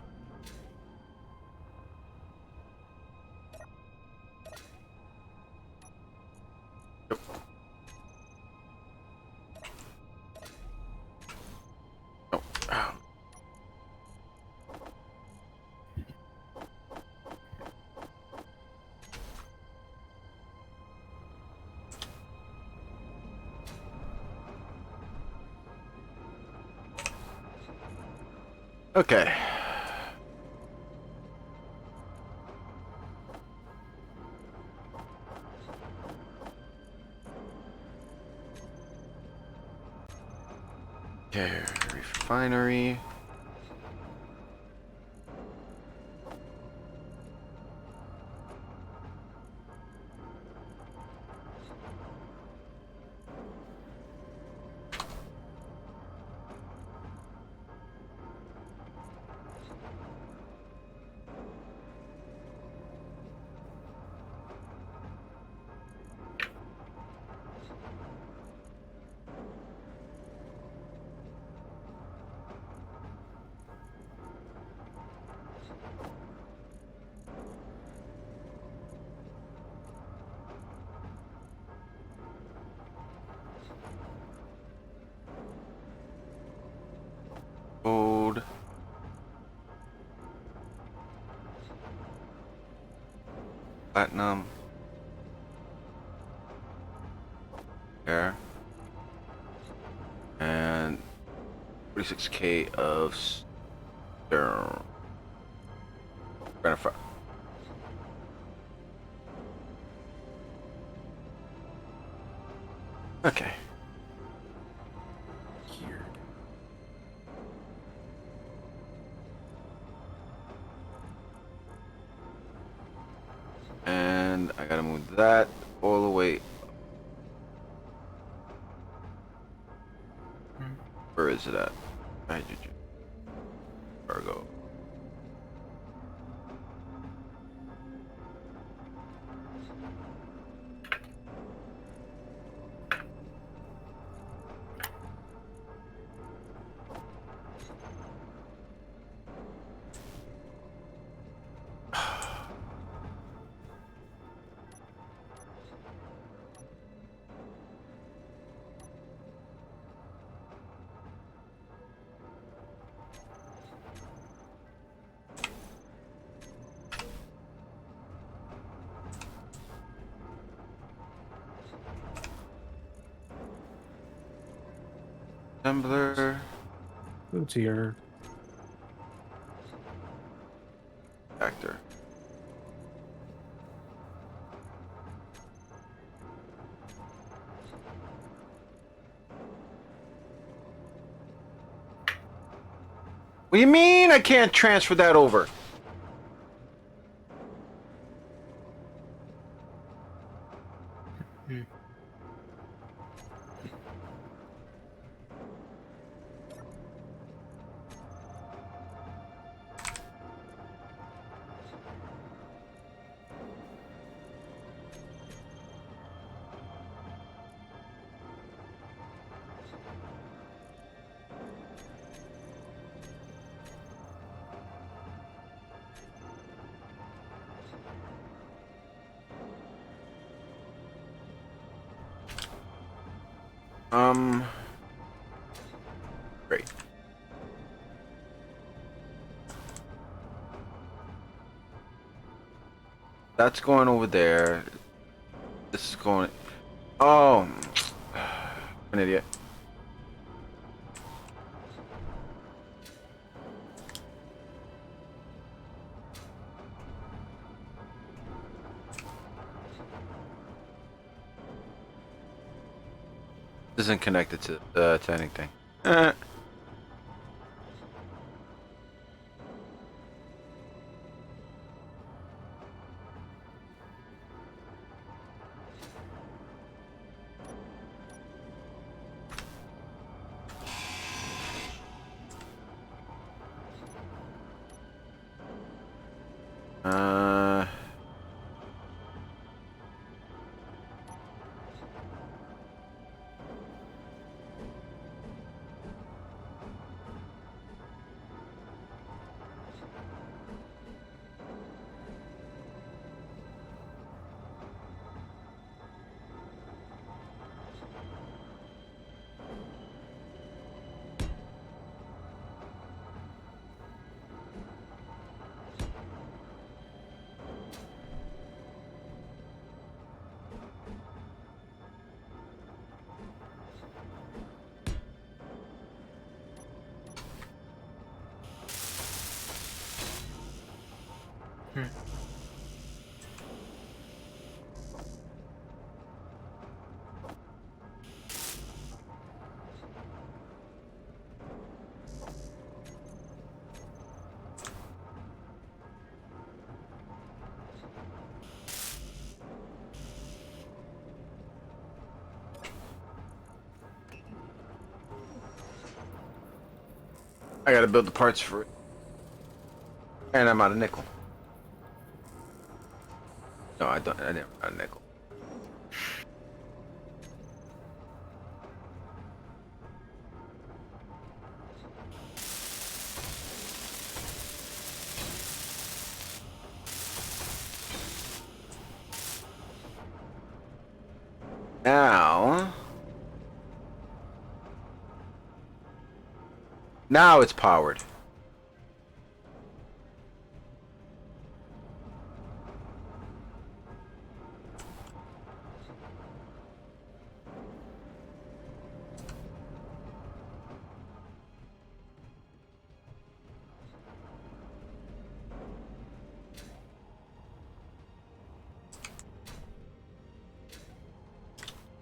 S1: Yep. Oh. Oh. Okay. Okay, refinery. Gold. Platinum. There. And 46k of stone. Benefit. Okay.
S4: Here.
S1: And I gotta move that all the way. Where is it at? Hydrogen. Cargo. Assembler.
S4: Who's here?
S1: Actor. What do you mean I can't transfer that over? Great. That's going over there. This is going. Oh, an idiot. This isn't connected to anything. Uh, I gotta build the parts for it. And I'm out of nickel. No, I don't. I didn't run out of nickel. Now. Now it's powered.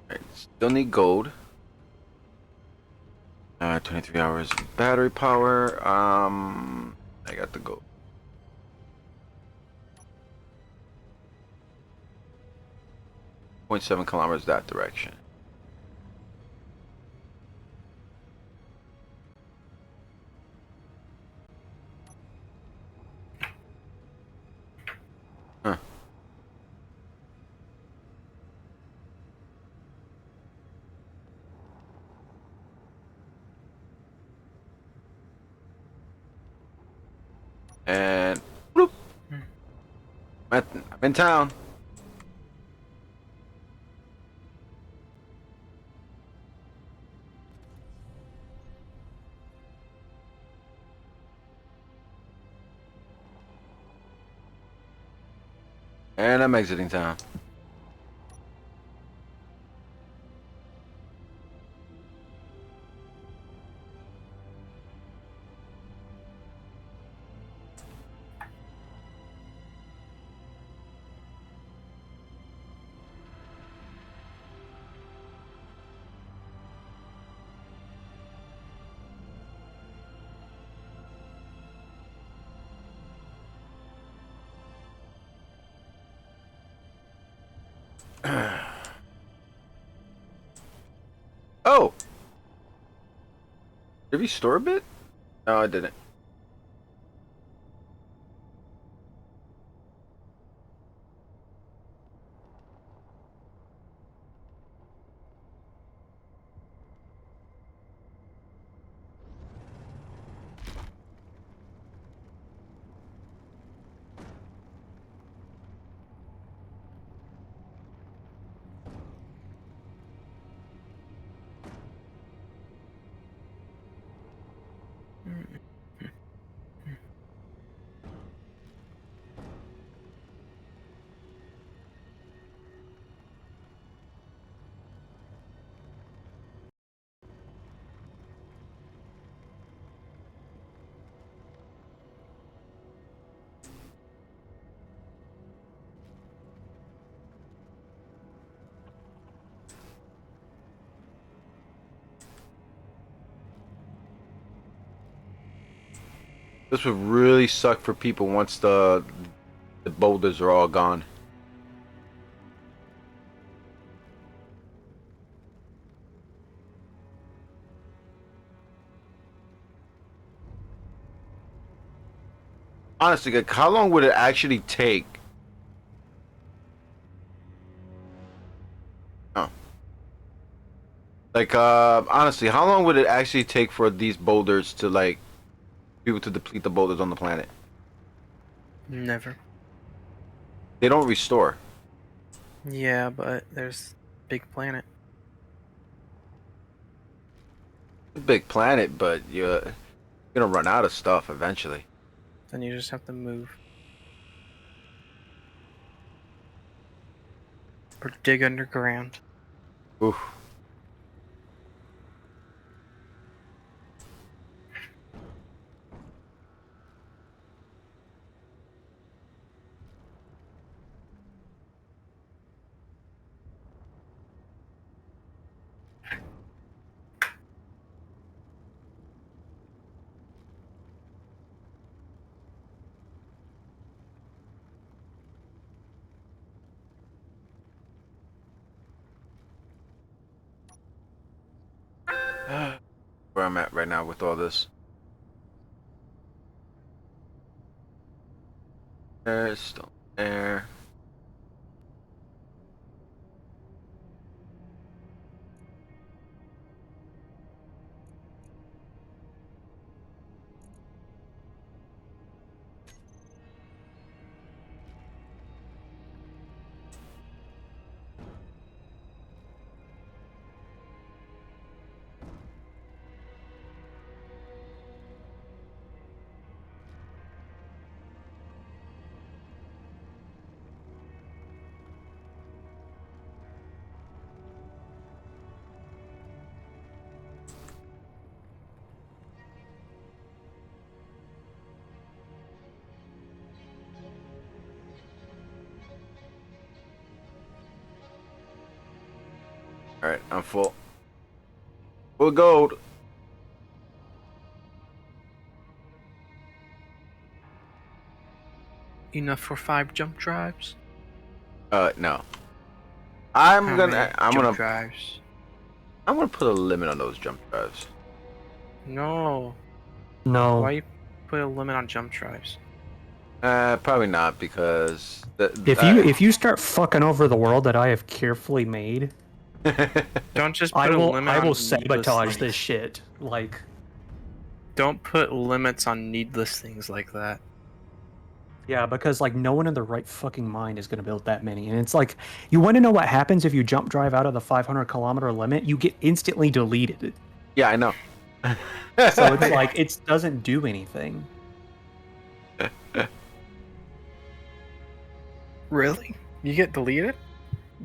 S1: Right, still need gold. 23 hours of battery power. I got the gold. .7 kilometers that direction. Huh. And bloop. I'm in town. And I'm exiting town. Oh! Did we store a bit? No, I didn't. This would really suck for people once the boulders are all gone. Honestly, like, how long would it actually take? Oh. Like, honestly, how long would it actually take for these boulders to, like, people to deplete the boulders on the planet?
S2: Never.
S1: They don't restore.
S2: Yeah, but there's big planet.
S1: It's a big planet, but you're gonna run out of stuff eventually.
S2: Then you just have to move. Or dig underground.
S1: Oof. Where I'm at right now with all this. There's still there. All right, I'm full. Full gold.
S2: Enough for 5 jump drives?
S1: No. I'm
S2: How
S1: gonna.
S2: many jump drives?
S1: I'm gonna put a limit on those jump drives.
S2: No.
S4: No.
S2: Why you put a limit on jump drives?
S1: Probably not because
S4: If you start fucking over the world that I have carefully made,
S2: Don't just put
S4: I
S2: a
S4: will
S2: limit
S4: I
S2: on
S4: will
S2: needless
S4: sabotage
S2: things.
S4: this shit. Like,
S2: Don't put limits on needless things like that.
S4: yeah, because like no one in their right fucking mind is gonna build that many. And it's like, you want to know what happens if you jump drive out of the 500-kilometer limit? You get instantly deleted.
S1: Yeah, I know.
S4: So it's like it doesn't do anything.
S2: Really? You get deleted?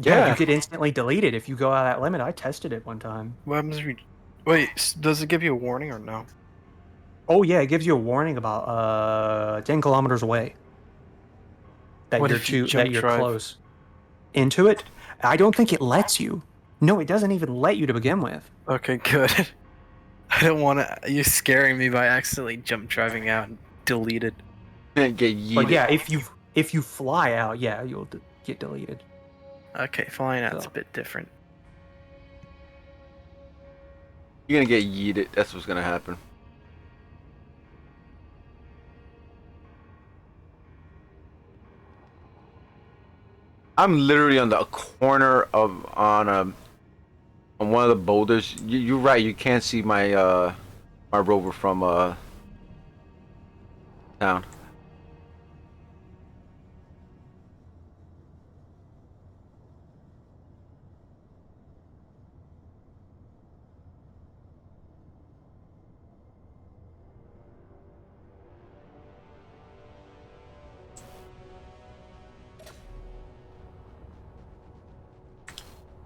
S4: Yeah,
S1: Yeah.
S4: you get instantly deleted if you go out of that limit. I tested it one time.
S2: What happens if you... Wait, does it give you a warning or no?
S4: Oh yeah, it gives you a warning about 10 kilometers away. That
S2: What
S4: you're
S2: if you
S4: too
S2: jump
S4: that you're
S2: drive?
S4: close. Into it? I don't think it lets you. No, it doesn't even let you to begin with.
S2: Okay, good. I don't want to... You're scaring me by accidentally jump driving out and deleted.
S1: Get yeeted.
S4: But yeah, if you fly out, yeah, you'll get deleted.
S2: Okay, flying out's
S4: So.
S2: a bit different.
S1: You're gonna get yeeted. That's what's gonna happen. I'm literally on the corner of on one of the boulders. You're right. You can't see my my rover from town.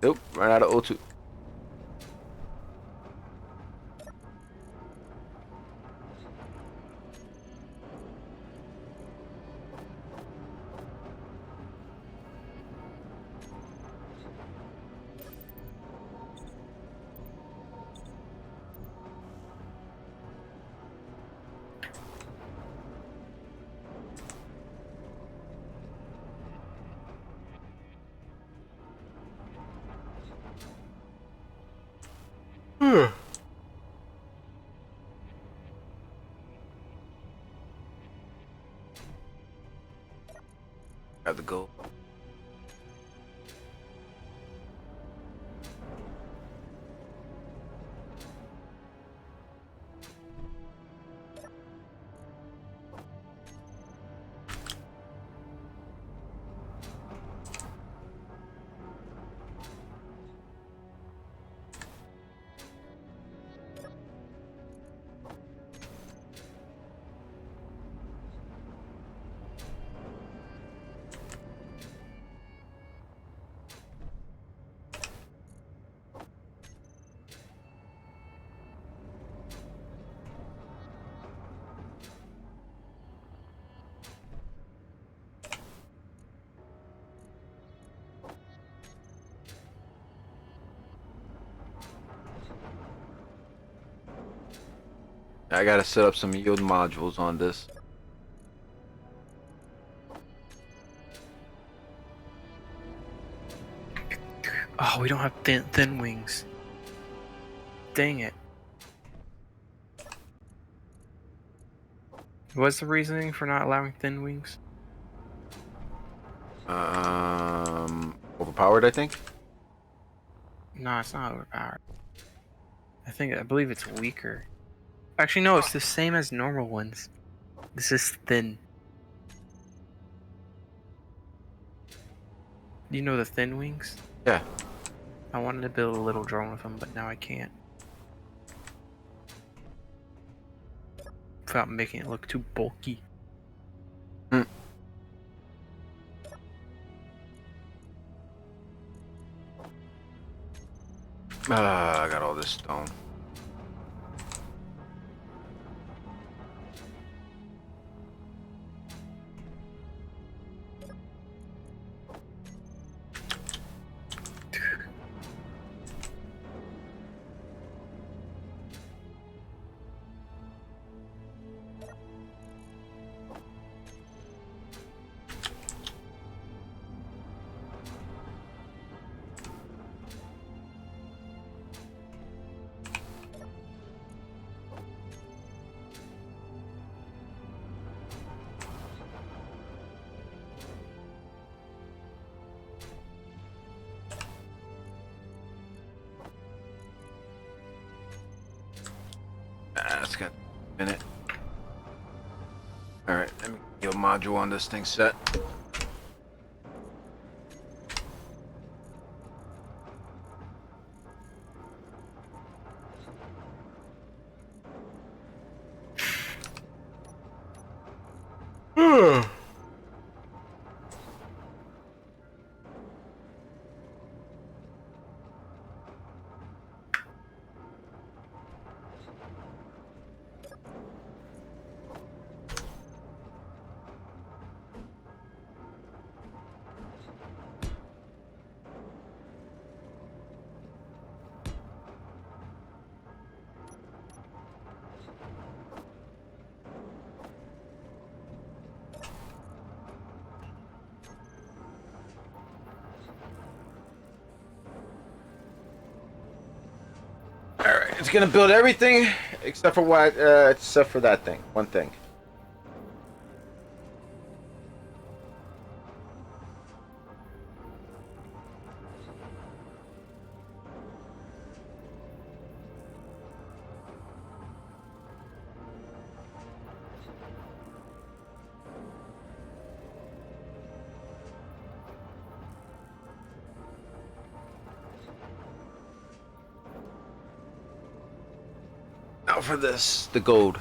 S1: Nope, ran out of O2. Got the gold. I gotta set up some yield modules on this.
S2: Oh, we don't have thin wings. Dang it. What's the reasoning for not allowing thin wings?
S1: Overpowered, I think.
S2: No, it's not overpowered. I believe it's weaker. Actually, no, it's the same as normal ones. This is thin. You know the thin wings?
S1: Yeah.
S2: I wanted to build a little drone with them, but now I can't. Without making it look too bulky.
S1: I got all this stone. It's got a minute. Alright, let me get a module on this thing set. Alright, it's gonna build everything except for except for that thing. One thing. Now for this, the gold.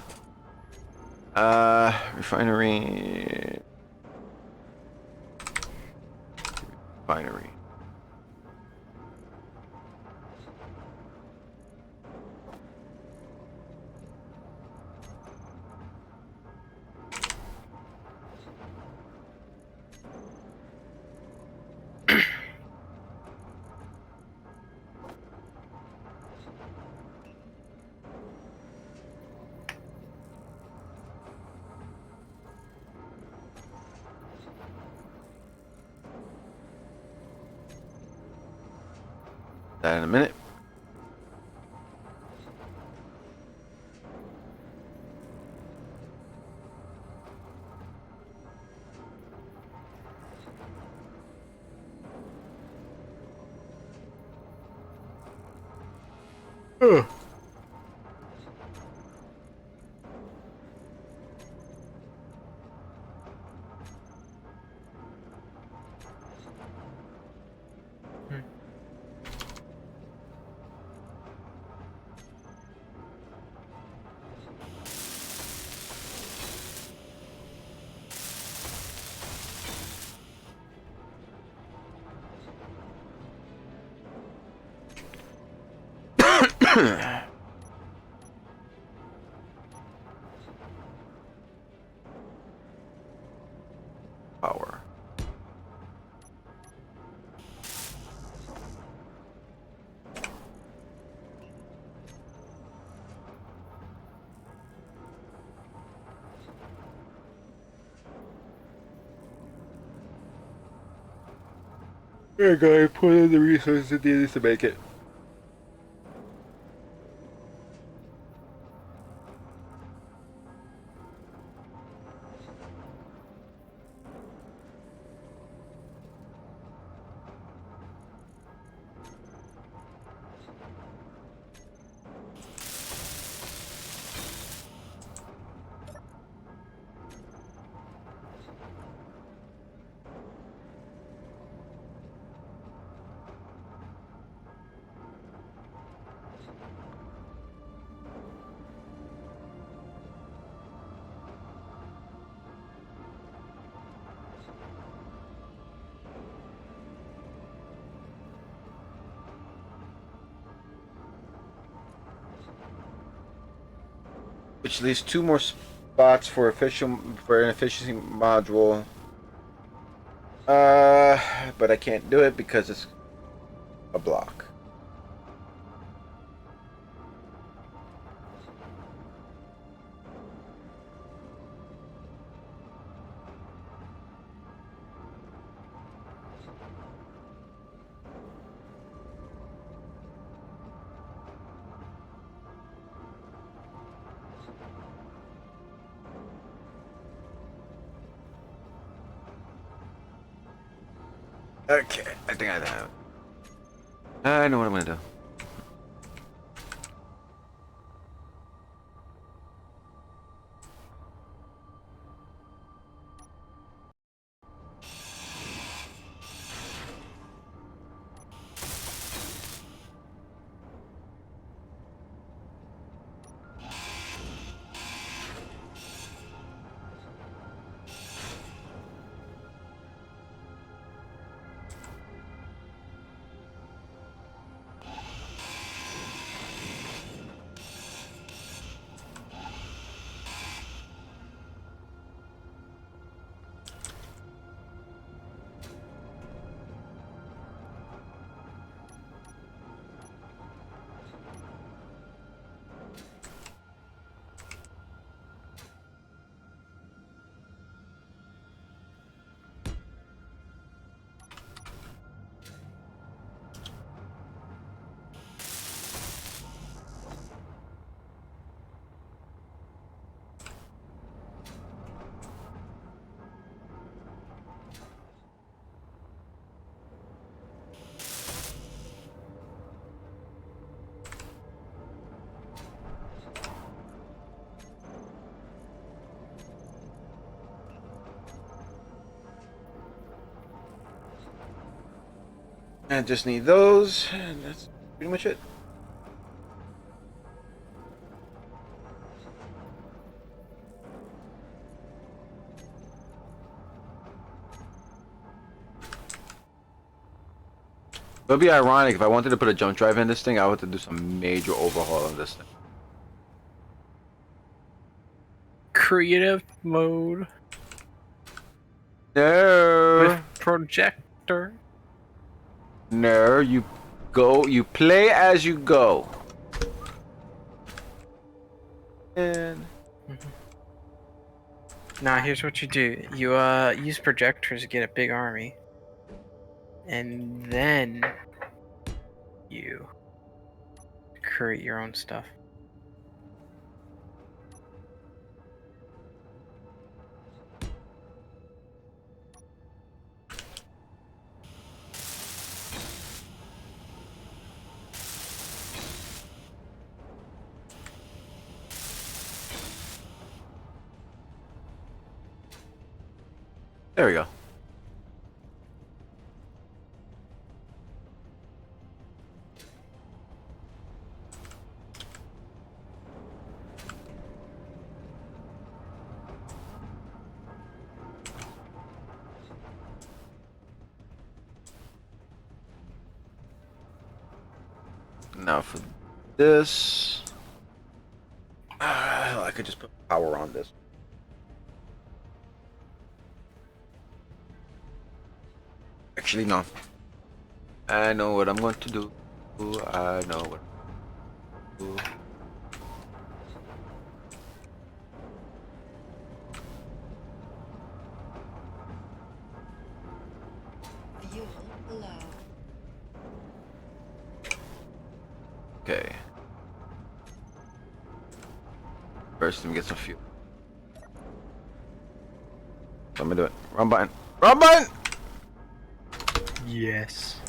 S1: Refinery. Refinery. That in a minute. Power. We're going to put in the resources needed to make it. Which leaves 2 more spots for an efficiency module. But I can't do it because it's a block. Okay, I think I have. I know what I'm gonna do. I just need those, and that's pretty much it. It would be ironic if I wanted to put a jump drive in this thing, I would have to do some major overhaul on this thing.
S2: Creative mode
S1: No,
S2: with projector.
S1: no, you play as you go. And
S2: Now here's what you do. You use projectors to get a big army. And then you create your own stuff.
S1: There we go. Now for this, I could just put power on this. Actually, no. I know what I'm going to do. I know what. To do.
S5: Fuel low.
S1: Okay. First, let me get some fuel. So I'm gonna do it. Run button. Run button!
S2: Yes.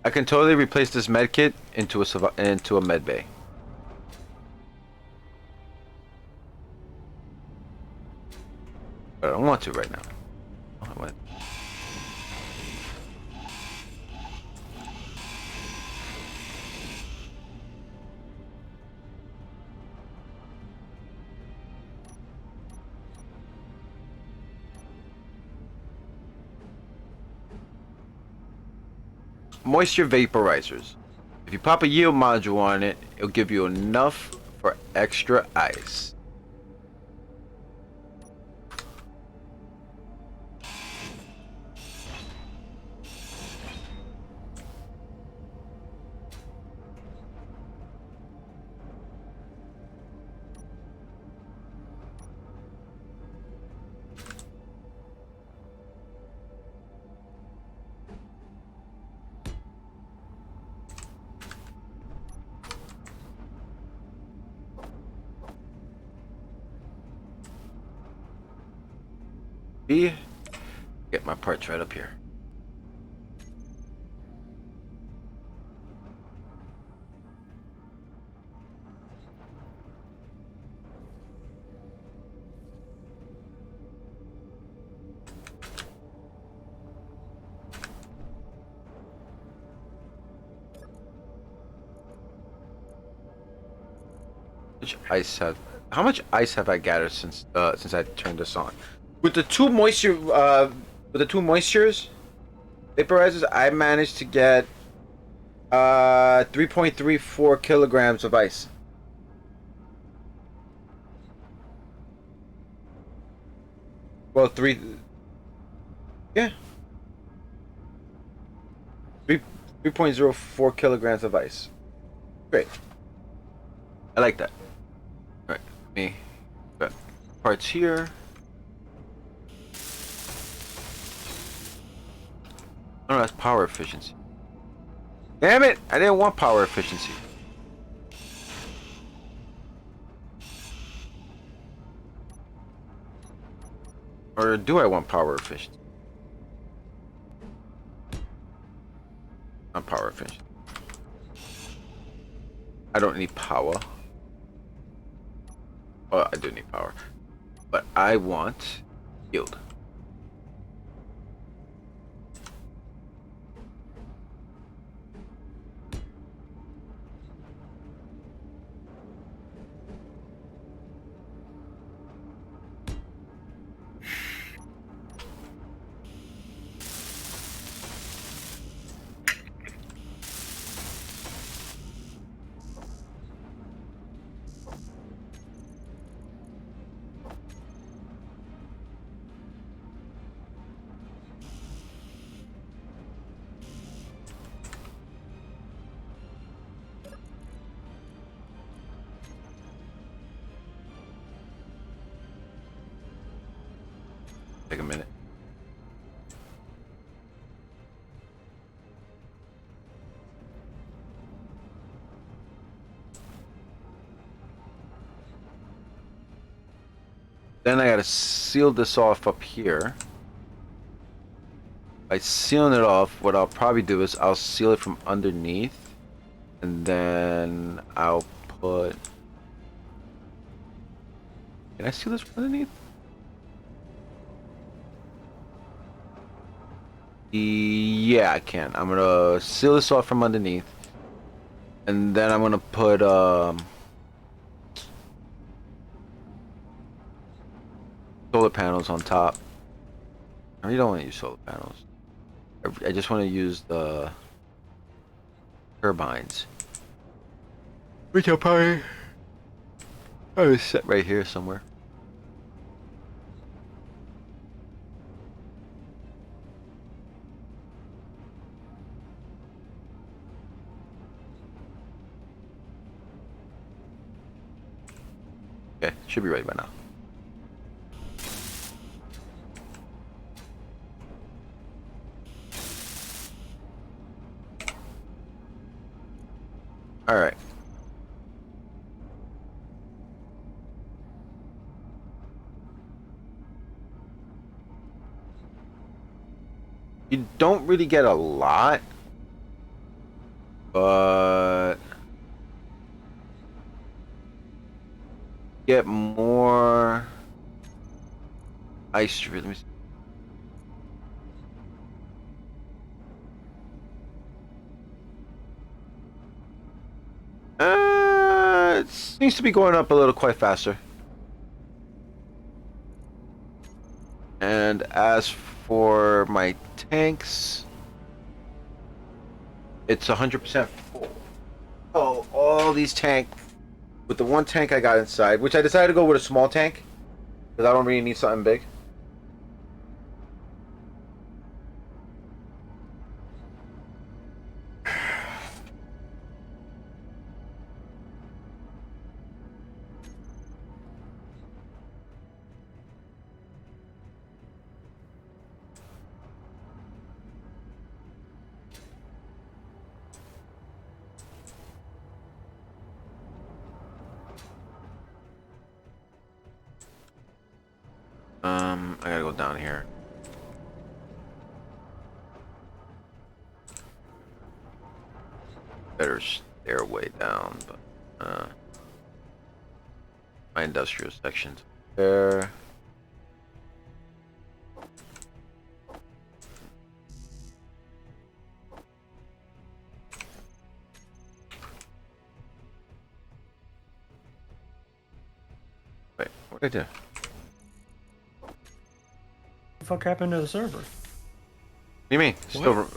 S1: I can totally replace this med kit into a med bay. But I don't want to right now. I want. Moisture vaporizers. If you pop a yield module on it, it'll give you enough for extra ice. Get my parts right up here. How much ice have I gathered since I turned this on? With the two moistures vaporizers, I managed to get 3.34 kilograms of ice. Well, 3.04 kilograms of ice. Great. I like that. All right, me got parts here. Oh, that's power efficiency. Damn it! I didn't want power efficiency. Or do I want power efficiency? Not power efficiency. I don't need power. Oh, I do need power. But I want yield. Take a minute. Then I gotta seal this off up here. By sealing it off, what I'll probably do is I'll seal it from underneath. And then I'll put... Can I seal this from underneath? Yeah, I can. I'm gonna seal this off from underneath. And then I'm gonna put, solar panels on top. I really don't want to use solar panels. I just want to use the turbines. Which I'll probably set right here somewhere. Okay, should be ready by now. All right. You don't really get a lot, but get more ice. Let me see. It seems to be going up a little quite faster. And as for my tanks, it's 100% full. Oh, all these tanks, with the one tank I got inside, which I decided to go with a small tank, because I don't really need something big. I gotta go down here. Better stairway down, but my industrial sections there. Wait, what did I do?
S4: What the fuck happened to the server?
S1: What do you mean? Still,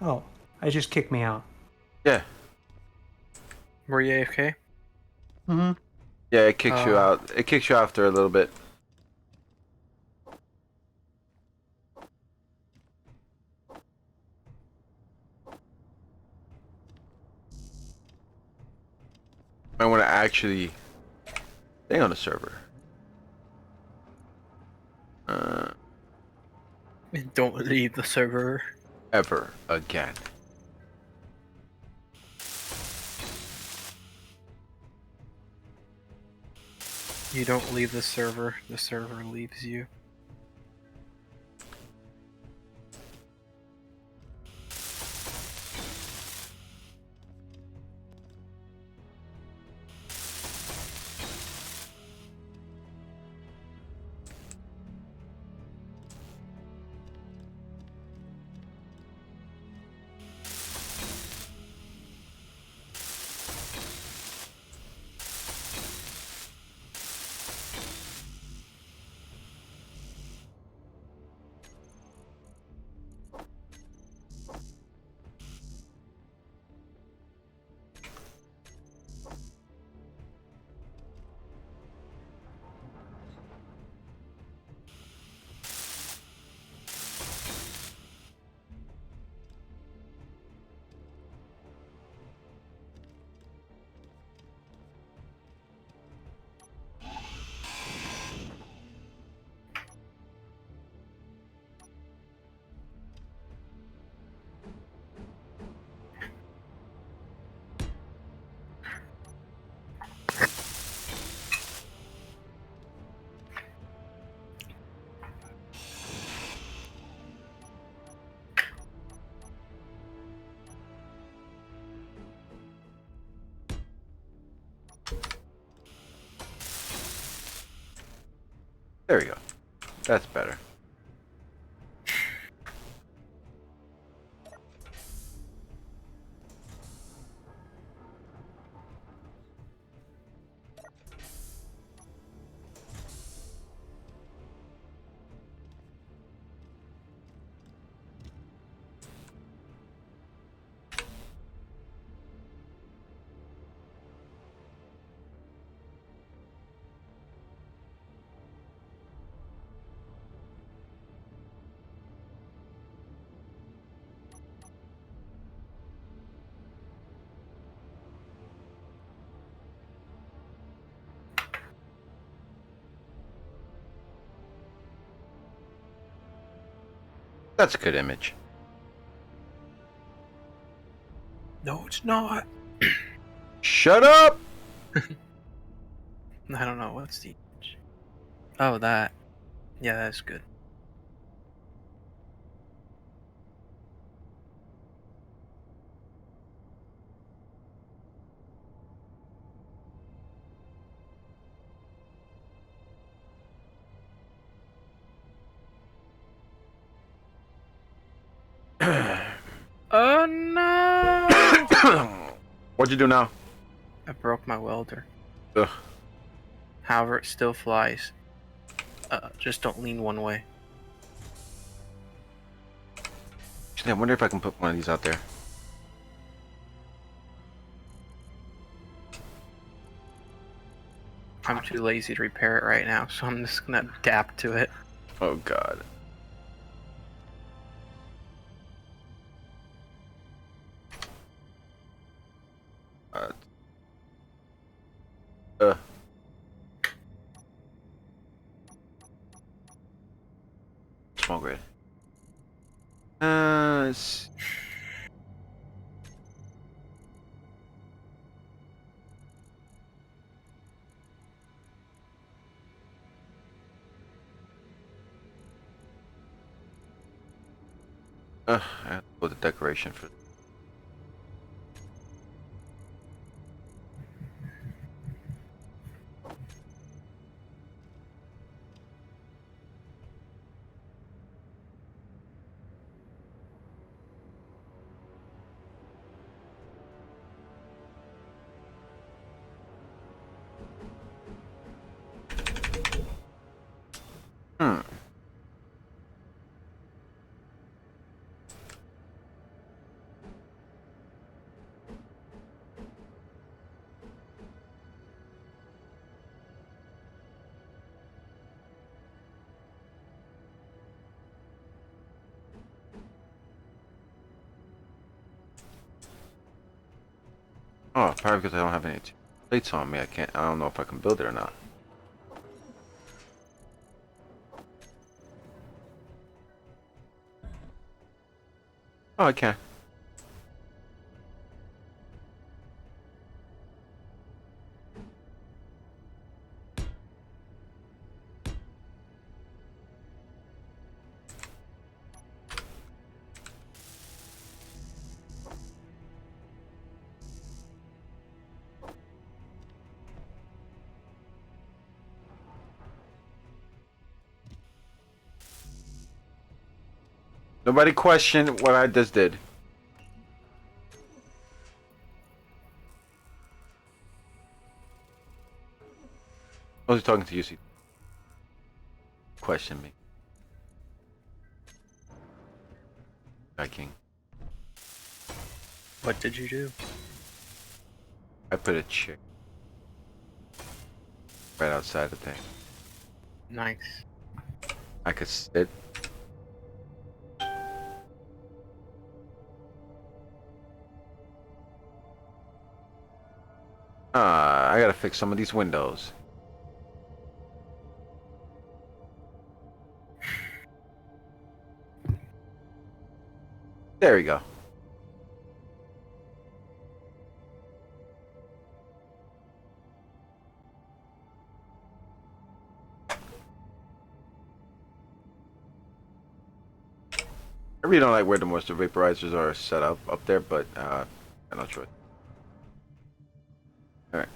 S4: Oh, it just kicked me out.
S1: yeah,
S2: Were you AFK?
S4: Mm-hmm.
S1: yeah. It kicks you out. It kicks you after a little bit. I want to actually stay on the server.
S2: Don't leave the server.
S1: Ever again.
S2: You don't leave the server leaves you.
S1: There we go. That's better. That's a good image.
S2: No, it's not.
S1: Shut up!
S2: I don't know. What's the image? Oh, that. Yeah, that's good. Oh no!
S1: What'd you do now?
S2: I broke my welder.
S1: Ugh.
S2: However, it still flies. Just don't lean one way.
S1: I wonder if I can put one of these out there.
S2: I'm too lazy to repair it right now, so I'm just gonna adapt to it.
S1: Oh god. Uh. uh. Small grid. Let's... I have to put the decoration for... Hmm. Oh, probably because I don't have any plates on me. I don't know if I can build it or not. Oh, I can. Nobody questioned what I just did. I was talking to you, see. Question me. Viking.
S2: What did you do?
S1: I put a chair right outside the thing.
S2: Nice.
S1: I could sit. I gotta fix some of these windows. There we go. I really don't like where the moisture vaporizers are set up there, but I no choice. All right.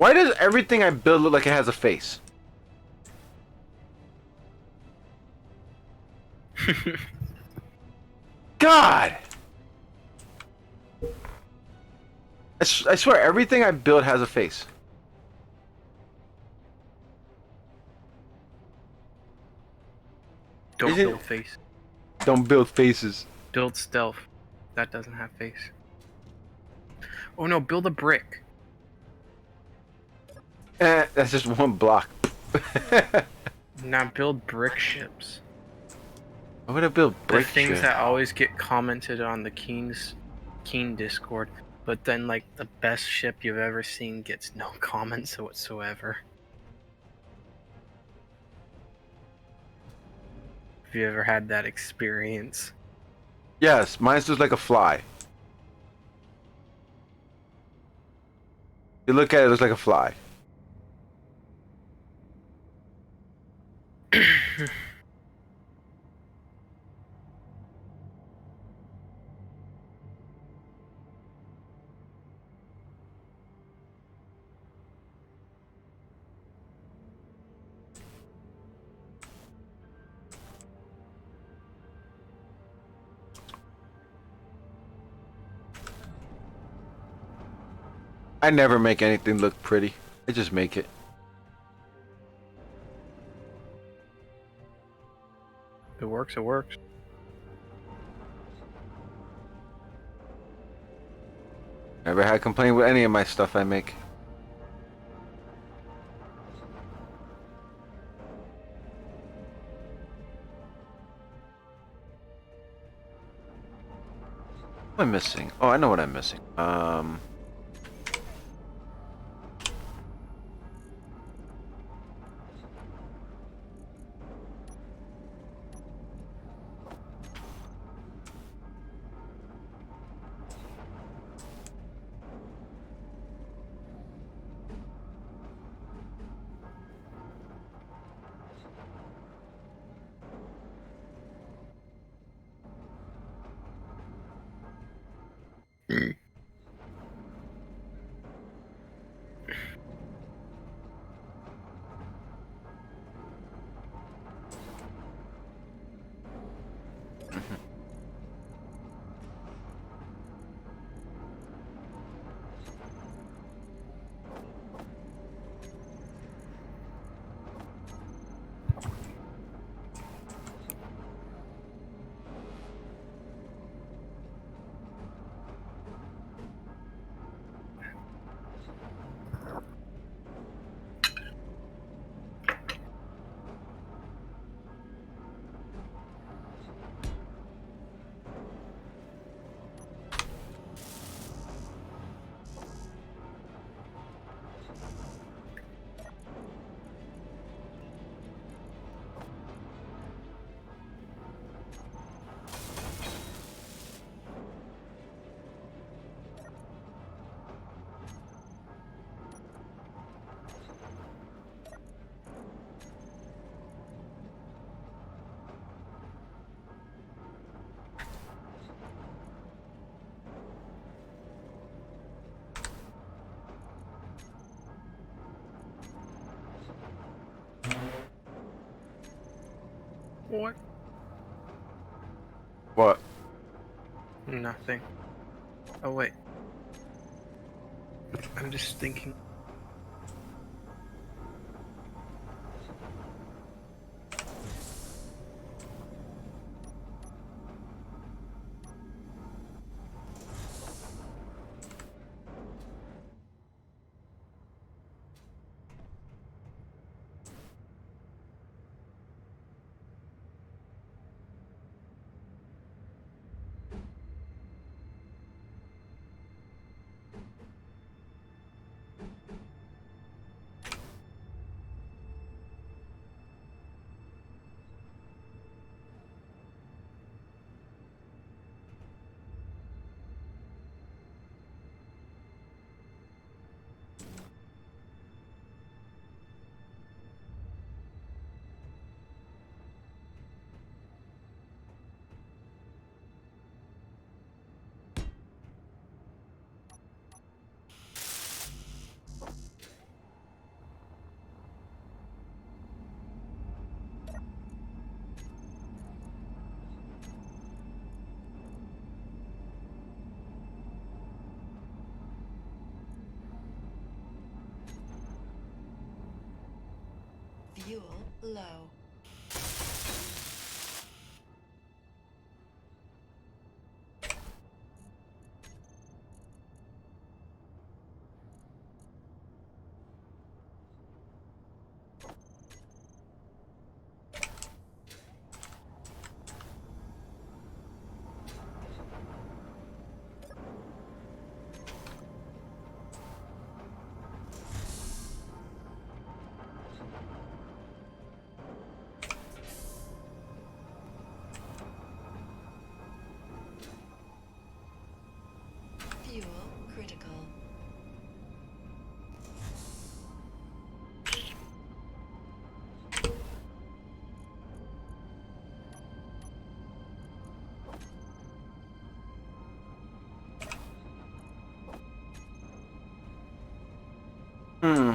S1: Why does everything I build look like it has a face? God! I swear, everything I build has a face.
S2: Don't
S1: Isn't-
S2: build face.
S1: Don't build faces.
S2: Build stealth. That doesn't have face. Oh no, build a brick.
S1: That's just one block.
S2: Now build brick ships.
S1: Why would I build
S2: The
S1: brick
S2: things
S1: shit?
S2: that always get commented on the Keen Discord, but then like the best ship you've ever seen gets no comments whatsoever. Have you ever had that experience?
S1: Yes, mine's just like a fly. You look at it, it looks like a fly. I never make anything look pretty. I just make it.
S2: If it works, it works.
S1: Never had complaint with any of my stuff I make. What am I missing? Oh, I know what I'm missing.
S2: What?
S1: What?
S2: Nothing. Oh wait. I'm just thinking.
S5: Fuel low. Fuel critical.
S1: Hmm.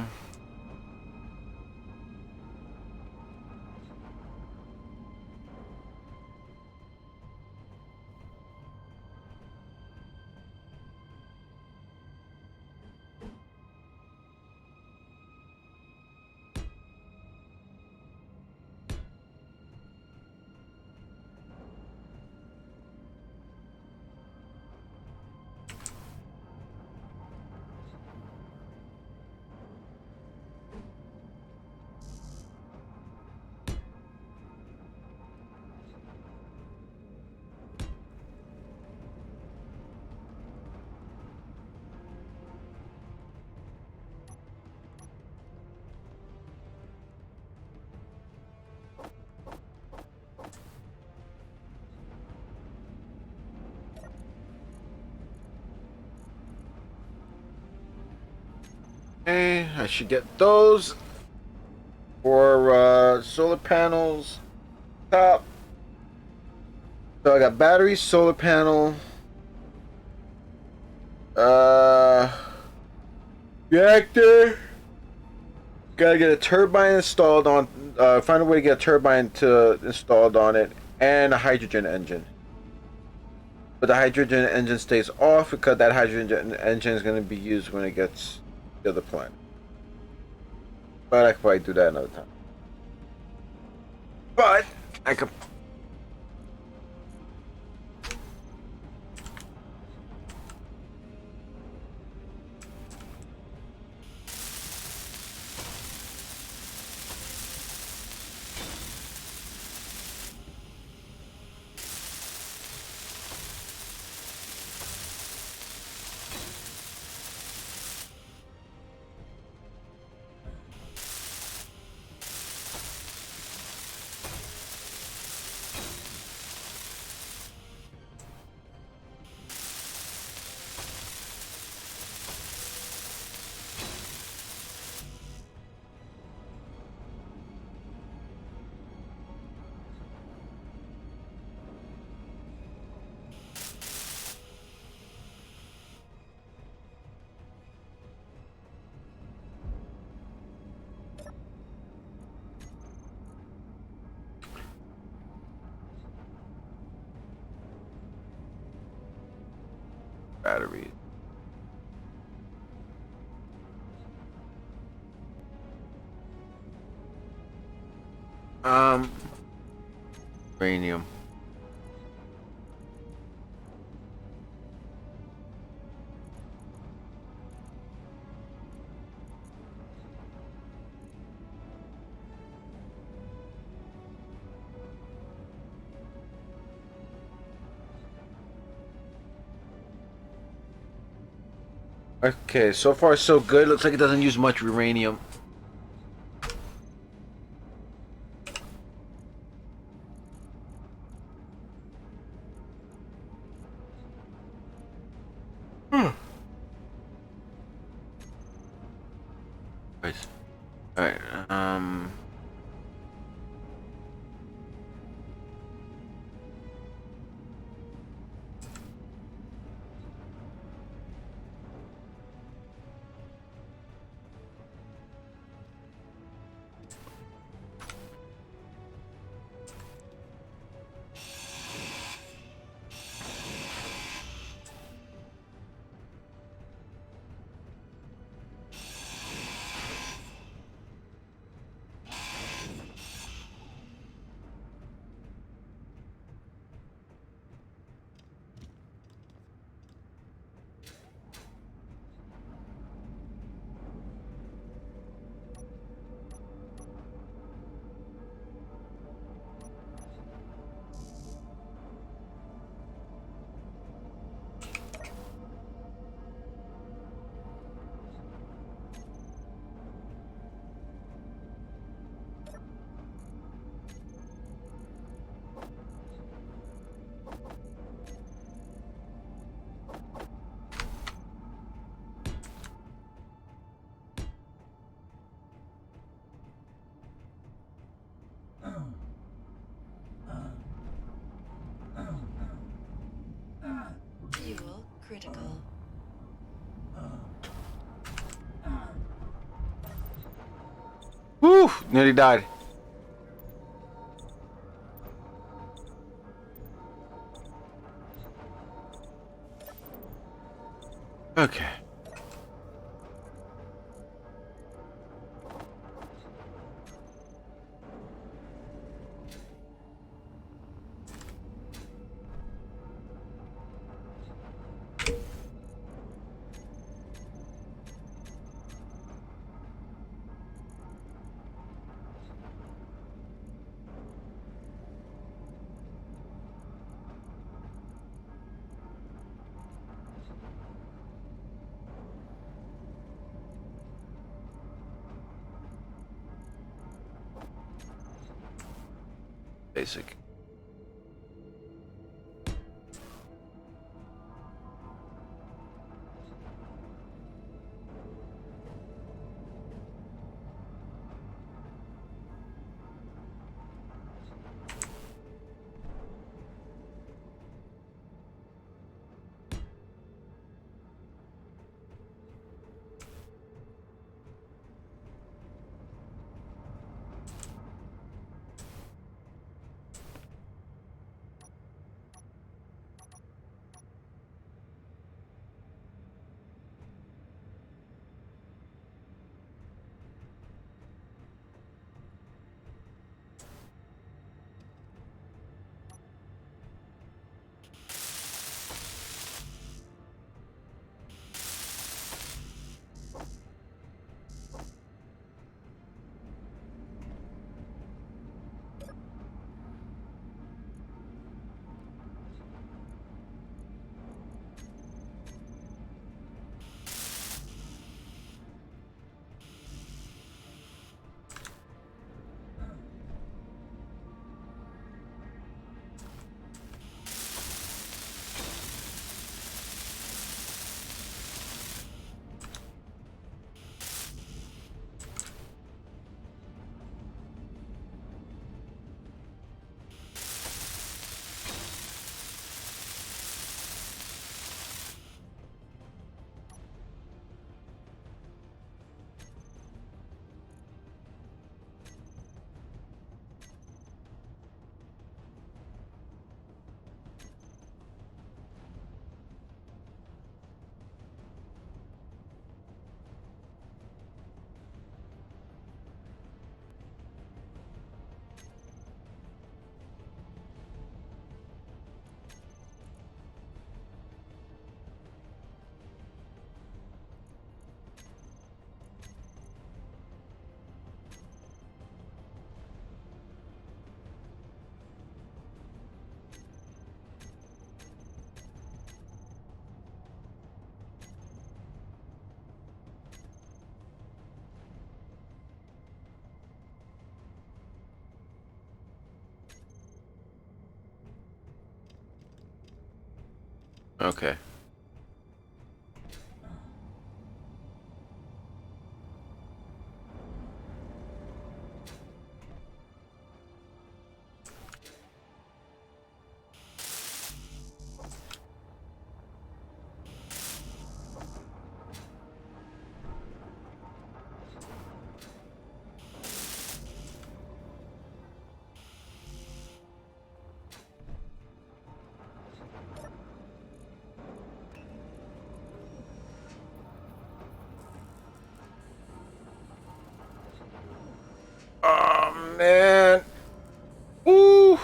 S1: Okay, I should get those for solar panels. Top. So I got battery, solar panel, uh, reactor. Gotta get a turbine installed on. Find a way to get a turbine installed on it, and a hydrogen engine. But the hydrogen engine stays off because that hydrogen engine is going to be used when it gets to the other planet. But I could probably do that another time. But I could. Batteries. Um, uranium. Okay, so far so good. Looks like it doesn't use much uranium. Right. Alright, Woo! Nearly died. Okay. Basic. Okay. Oh man. Ooh.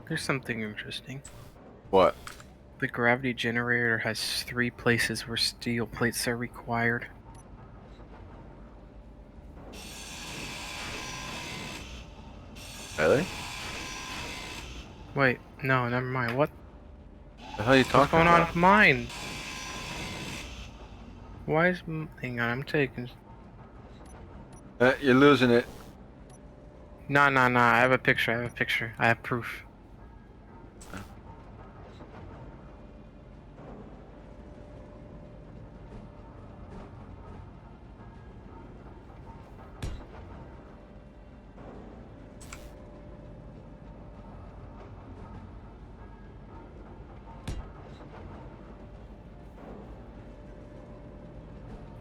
S2: There's something interesting.
S1: What?
S2: The gravity generator has 3 places where steel plates are required.
S1: Really?
S2: Wait, no, never mind. What?
S1: The hell are you
S2: What's
S1: talking
S2: going on
S1: about?
S2: with mine? Why is... Hang on, I'm taking...
S1: You're losing it.
S2: Nah. I have a picture. I have proof.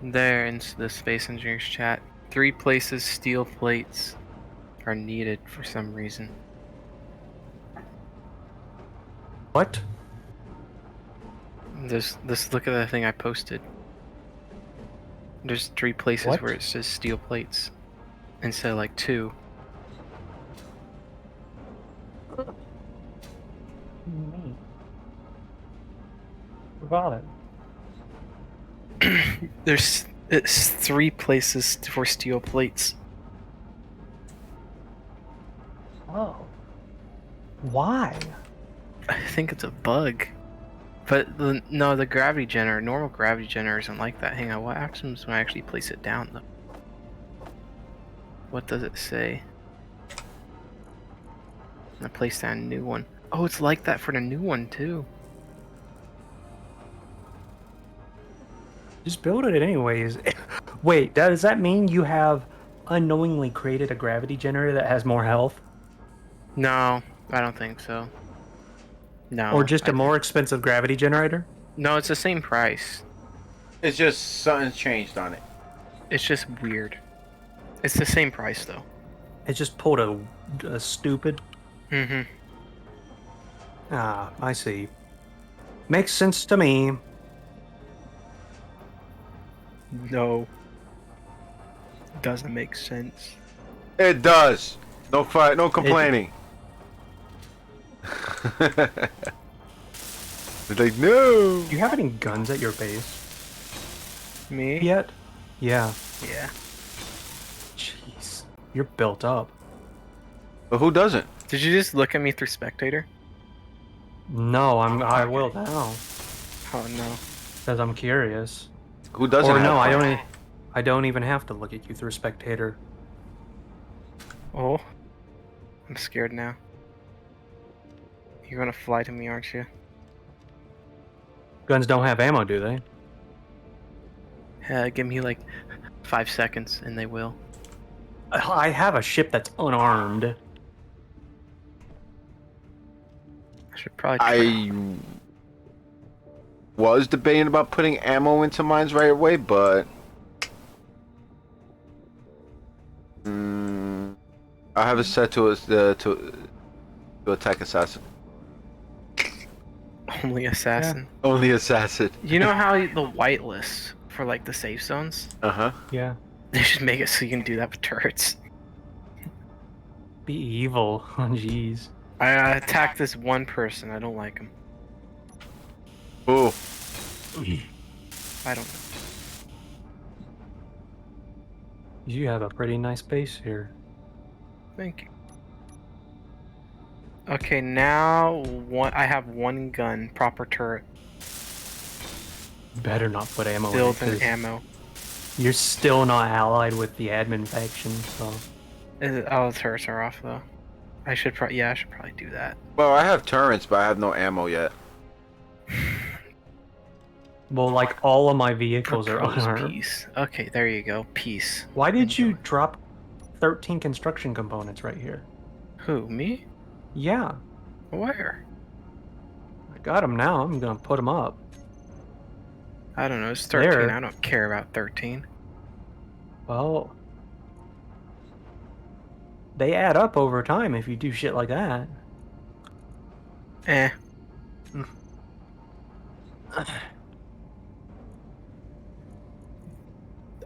S2: There in the Space Engineers chat. 3 places steel plates are needed for some reason.
S4: What?
S2: This look at the thing I posted. There's 3 places
S4: What?
S2: where it says steel plates instead of like 2.
S4: Got it.
S2: It's 3 places for steel plates.
S4: Oh. Why?
S2: I think it's a bug. But no, the gravity generator, normal gravity generator isn't like that. Hang on, what happens when I actually place it down though? What does it say? I place down a new one. Oh, it's like that for the new one too.
S4: Just build it anyways. Wait, does that mean you have unknowingly created a gravity generator that has more health?
S2: No, I don't think so. No.
S4: Or just
S2: a
S4: a more expensive gravity generator?
S2: No, it's the same price.
S1: It's just something's changed on it.
S2: It's just weird. It's the same price though.
S4: It just pulled a stupid.
S2: Mm-hmm.
S4: Ah, I see. Makes sense to me.
S2: No. Doesn't make sense.
S1: It does. No fight. No complaining. It's like no.
S4: Do you have any guns at your base
S2: Me?
S4: yet? Yeah.
S2: Yeah.
S4: Jeez. You're built up.
S1: But who doesn't?
S2: Did you just look at me through spectator?
S4: No, I will now.
S2: Oh no.
S4: Because I'm curious.
S1: Who doesn't?
S4: Or
S1: have
S4: no,
S1: fun?
S4: I don't even have to look at you through spectator.
S2: Oh. I'm scared now. You're gonna fly to me, aren't you?
S4: Guns don't have ammo, do they?
S2: Give me like 5 seconds and they will.
S4: I have a ship that's unarmed.
S2: I should probably try.
S1: I was debating about putting ammo into mines right away, but I have it set to to attack assassin.
S2: Only assassin.
S1: Only assassin.
S2: You know how the whitelist for like the safe zones?
S1: Uh huh.
S4: Yeah.
S2: They should make it so you can do that with turrets.
S4: Be evil. Oh, jeez.
S2: I attack this one person. I don't like him.
S1: Oh,
S2: I don't know.
S4: You have a pretty nice base here.
S2: Thank you. Okay, now I have 1 gun, proper turret,
S4: Better not put ammo in it,
S2: built in
S4: 'cause
S2: ammo.
S4: you're still not allied with the admin faction, so...
S2: Oh, the turrets are off though. I should probably do that.
S1: well, I have turrets, but I have no ammo yet.
S4: Well, like, all of my vehicles are
S2: Propose
S4: unarmed.
S2: peace. Okay, there you go. Peace.
S4: Why did you
S2: Enjoy.
S4: drop 13 construction components right here?
S2: Who, me?
S4: Yeah,
S2: Where?
S4: I got them now. I'm gonna put them up.
S2: I don't know. It's 13.
S4: There.
S2: I don't care about 13.
S4: Well... They add up over time if you do shit like that.
S2: Eh.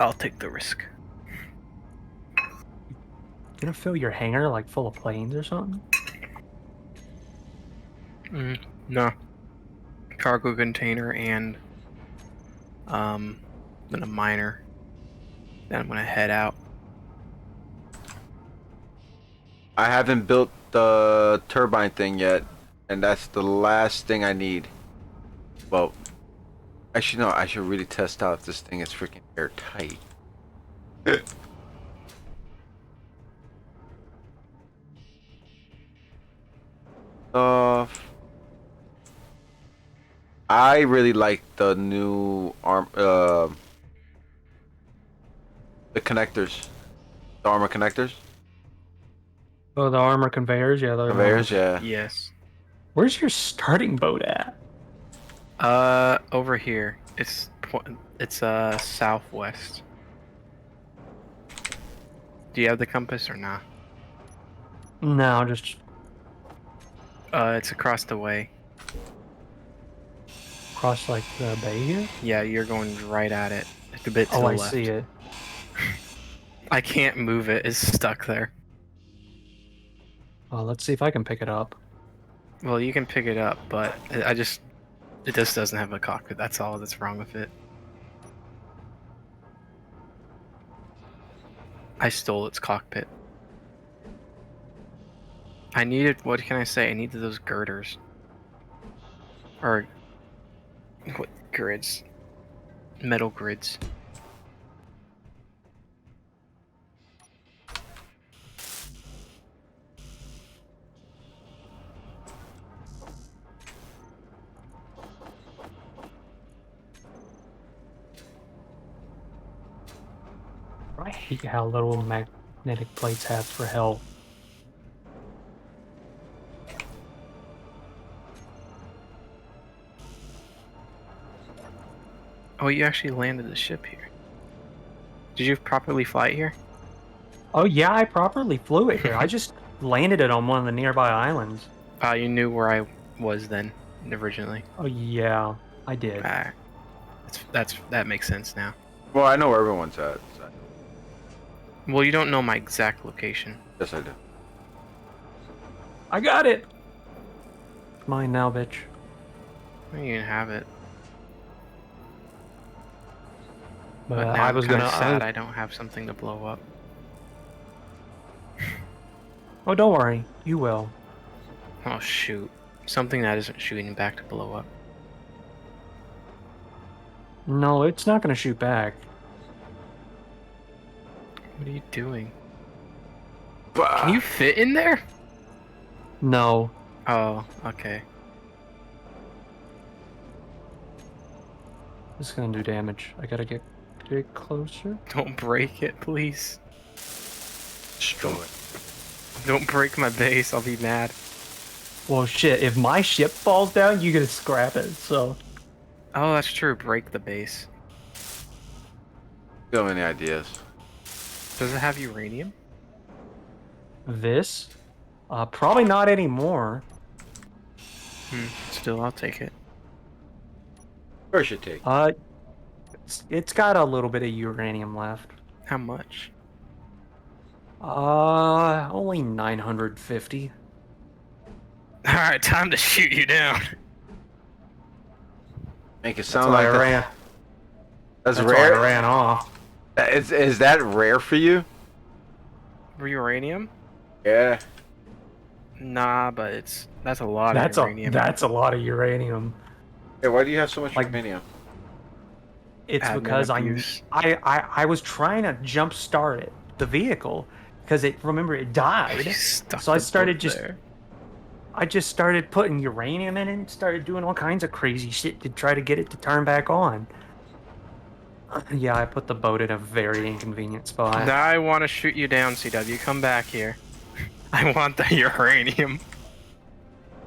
S2: I'll take the risk.
S4: Gonna fill your hangar like full of planes or something?
S2: No. Cargo container and then a miner. Then I'm gonna head out.
S1: I haven't built the turbine thing yet, and that's the last thing I need. Well, actually, no, I should really test out if this thing is freaking airtight. uh, I really like the new the connectors, the armor connectors,
S4: Oh, the armor conveyors. Yeah, they're
S1: conveyors.
S4: nice.
S1: Yeah.
S2: Yes.
S4: Where's your starting boat at?
S2: Over here. It's southwest. Do you have the compass or not?
S4: No, just
S2: It's across the way.
S4: across like the bay here.
S2: Yeah, you're going right at it. It's a bit to
S4: Oh,
S2: the
S4: I
S2: left.
S4: see it.
S2: I can't move it. It's stuck there.
S4: Well, let's see if I can pick it up.
S2: Well, you can pick it up, but it just doesn't have a cockpit. That's all that's wrong with it. I stole its cockpit. I needed, what can I say? I needed those girders. Or, what grids? Metal grids.
S4: I hate how little magnetic plates have for health.
S2: Oh, you actually landed the ship here. Did you properly fly it here?
S4: Oh yeah, I properly flew it here. I just landed it on one of the nearby islands.
S2: You knew where I was then, originally.
S4: Oh yeah, I did.
S2: That makes sense now.
S1: Well, I know where everyone's at. So.
S2: Well, you don't know my exact location.
S1: Yes, I do.
S4: I got it. Mine now, bitch.
S2: You can have it.
S4: But
S2: But now
S4: I was
S2: I'm kinda
S4: gonna.
S2: sad I don't have something to blow up.
S4: Oh, don't worry, you will.
S2: Oh shoot. Something that isn't shooting back to blow up.
S4: No, it's not gonna shoot back.
S2: What are you doing?
S1: Bah.
S2: Can you fit in there?
S4: No.
S2: Oh, okay.
S4: This is gonna do damage. I gotta get closer.
S2: Don't break it, please.
S1: Destroy.
S2: Don't break my base, I'll be mad.
S4: Well, shit. If my ship falls down, you gotta scrap it. So.
S2: Oh, that's true. Break the base.
S1: You have any ideas?
S2: Does it have uranium?
S4: This? Probably not anymore.
S2: Still, I'll take it.
S1: First, you take.
S4: It's got a little bit of uranium left.
S2: How much?
S4: Only 950.
S2: Alright, time to shoot you down.
S1: Make it
S4: That's
S1: sound
S4: why
S1: like
S4: I ran.
S1: that's
S4: That's why
S1: rare.
S4: I ran off.
S1: Is that rare for you?
S2: Uranium?
S1: Yeah.
S2: Nah, but that's a lot
S4: That's
S2: of uranium.
S4: a lot of uranium.
S1: Hey, why do you have so much
S4: Like-
S1: uranium?
S4: It's
S2: Admin
S4: because
S2: abuse.
S4: I was trying to jump start it, the vehicle, because it died.
S2: You stuck
S4: So I
S2: the
S4: started
S2: boat
S4: just-
S2: there.
S4: I just started putting uranium in it and started doing all kinds of crazy shit to try to get it to turn back on. Yeah, I put the boat in a very inconvenient spot.
S2: Now I want to shoot you down, CW. Come back here. I want the uranium.